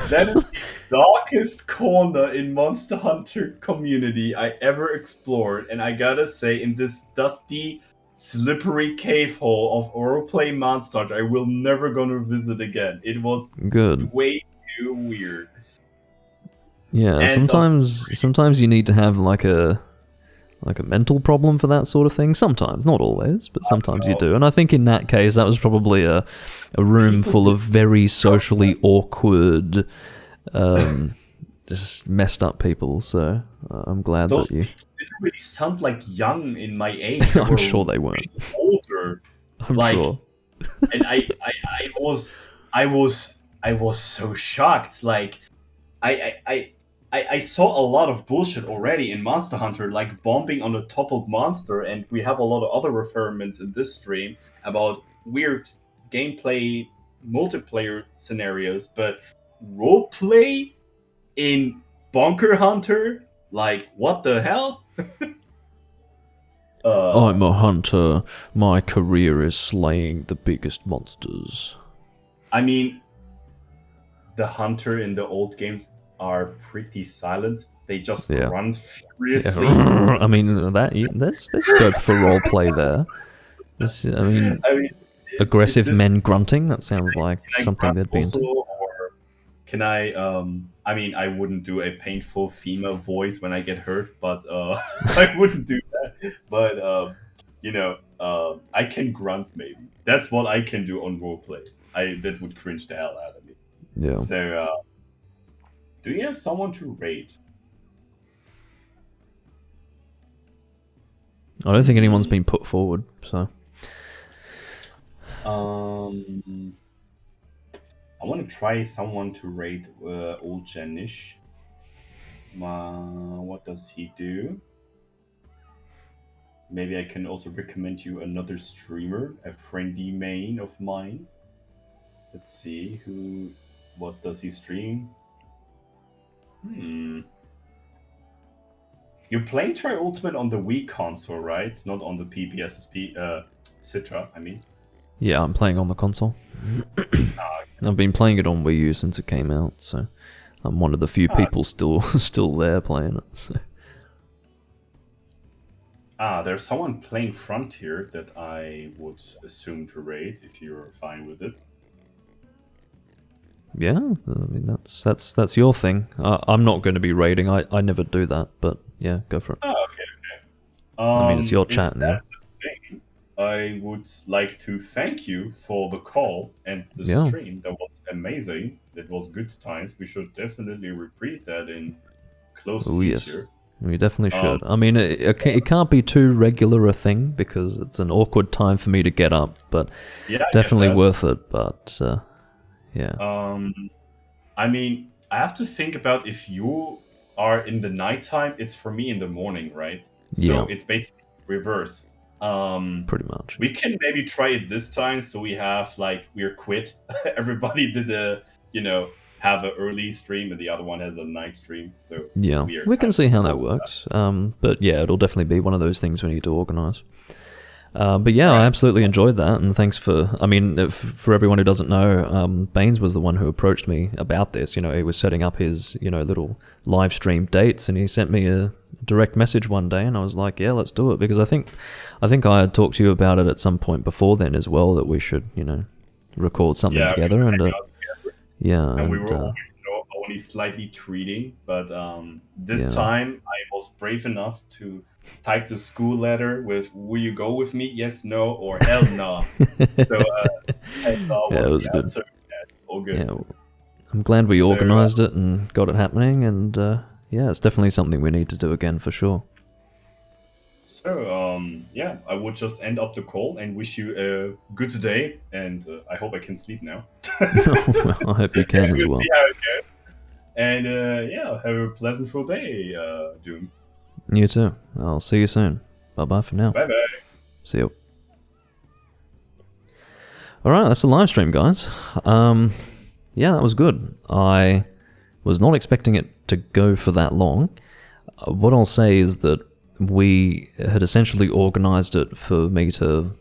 That is the darkest corner in Monster Hunter community I ever explored, and I gotta say, in this dusty, slippery cave hole of roleplay Monster Hunter, I will never gonna visit again. It was way too weird. Yeah, And sometimes you need to have like a mental problem for that sort of thing. Sometimes, not always, but sometimes you do. And I think in that case, that was probably a room full of very socially awkward, just messed up people. So I'm glad those that you. People didn't really sound like young in my age. I'm sure they weren't. Older, I'm sure. And I was so shocked. Like I saw a lot of bullshit already in Monster Hunter, like bombing on a toppled monster, and we have a lot of other referments in this stream about weird gameplay multiplayer scenarios, but roleplay in Bonker Hunter? Like, what the hell? I'm a hunter. My career is slaying the biggest monsters. I mean, the hunter in the old games are pretty silent. They just grunt furiously. Yeah. I mean, there's scope for roleplay there. Aggressive men grunting. That sounds like something they'd be into. Or can I? I mean, I wouldn't do a painful female voice when I get hurt, but I wouldn't do that. But I can grunt maybe. That's what I can do on roleplay. That would cringe the hell out of me. Yeah. So, do you have someone to rate? I don't think anyone's been put forward, so. I want to try someone to rate Old Janish. What does he do? Maybe I can also recommend you another streamer, a friendly main of mine. Let's see, what does he stream? You're playing Tri Ultimate on the Wii console, right? Not on the PPSSP, Citra, I mean. Yeah, I'm playing on the console. I've been playing it on Wii U since it came out, so I'm one of the few people still there playing it. So. There's someone playing Frontier that I would assume to rate if you're fine with it. Yeah, I mean that's your thing. I'm not going to be raiding. I never do that, but yeah, go for it. Oh, okay. I mean, it's your chat now. I would like to thank you for the call and the stream. That was amazing. It was good times. We should definitely repeat that in close future. Yes. We definitely should. I mean, it can't be too regular a thing because it's an awkward time for me to get up, but definitely worth it. But yeah. I mean, I have to think about if you are in the nighttime, it's for me in the morning, right? So it's basically reverse. Pretty much. We can maybe try it this time, so we have we're quit. Everybody did have an early stream, and the other one has a night stream. So yeah, we can see how that works. But yeah, it'll definitely be one of those things we need to organize. But yeah, I absolutely enjoyed that, and thanks for. I mean, for everyone who doesn't know, Baynes was the one who approached me about this. He was setting up his little live stream dates, and he sent me a direct message one day, and I was like, yeah, let's do it, because I think I had talked to you about it at some point before then as well, that we should record something together, and and we were always only slightly treating, but this Yeah. time I was brave enough to type the school letter with "Will you go with me? Yes, no, or hell no." So hell no Yeah, it was was the good. answer. Yeah, all good. Yeah, I'm glad we So, organised it and got it happening, and yeah, it's definitely something we need to do again for sure. Yeah, I would just end up the call and wish you a good day, and I hope I can sleep now. I hope you can as We'll well. see how it goes. And yeah, have a pleasantful day, Doom. You too. I'll see you soon. Bye bye for now. Bye bye. See you. Alright, that's the live stream, guys. Yeah, that was good. I was not expecting it to go for that long. What I'll say is that we had essentially organised it for me to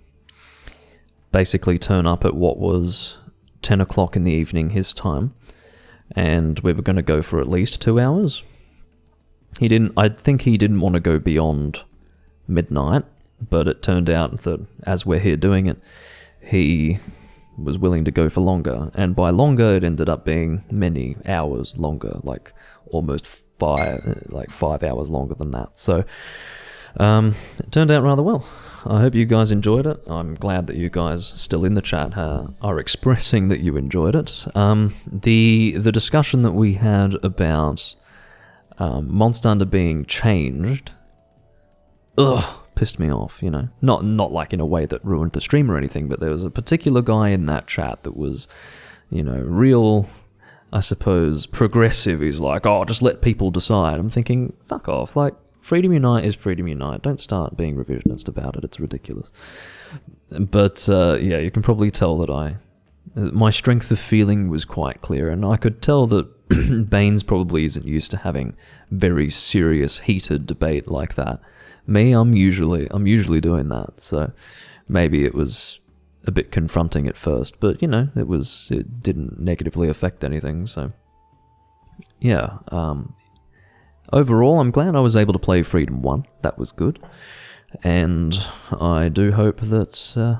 basically turn up at what was 10 o'clock in the evening his time, and we were going to go for at least 2 hours. I think he didn't want to go beyond midnight, but it turned out that as we're here doing it, he was willing to go for longer, and by longer it ended up being many hours longer, like almost 5 hours longer than that. So it turned out rather well. I hope you guys enjoyed it. I'm glad that you guys still in the chat are expressing that you enjoyed it. The discussion that we had about Monster Hunter being changed, pissed me off, you know. Not like in a way that ruined the stream or anything, but there was a particular guy in that chat that was, you know, real, I suppose, progressive. He's like, oh, just let people decide. I'm thinking, fuck off. Like, Freedom Unite is Freedom Unite. Don't start being revisionist about it. It's ridiculous. But yeah, you can probably tell that my strength of feeling was quite clear, and I could tell that Baynes probably isn't used to having very serious, heated debate like that. Me, I'm usually doing that, so maybe it was a bit confronting at first, but you know, it didn't negatively affect anything. So yeah, overall, I'm glad I was able to play Freedom 1. That was good, and I do hope that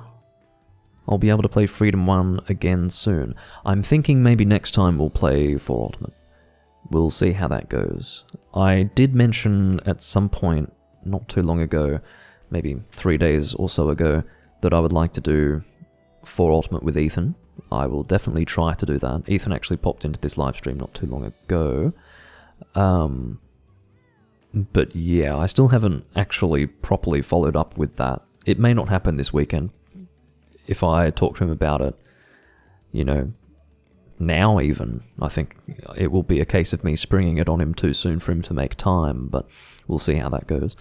I'll be able to play Freedom 1 again soon. I'm thinking maybe next time we'll play 4 Ultimate. We'll see how that goes. I did mention at some point not too long ago, maybe 3 days or so ago, that I would like to do 4 Ultimate with Ethan. I will definitely try to do that. Ethan actually popped into this live stream not too long ago. But yeah, I still haven't actually properly followed up with that. It may not happen this weekend. If I talk to him about it, you know, now even, I think it will be a case of me springing it on him too soon for him to make time, but we'll see how that goes.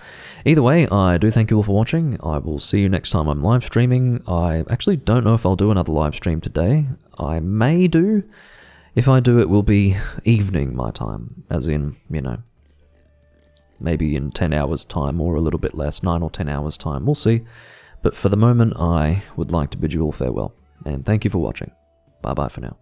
Either way, I do thank you all for watching. I will see you next time I'm live streaming. I actually don't know if I'll do another live stream today. I may do. If I do, it will be evening my time, as in, you know, maybe in 10 hours time or a little bit less, 9 or 10 hours time. We'll see. But for the moment, I would like to bid you all farewell, and thank you for watching. Bye bye for now.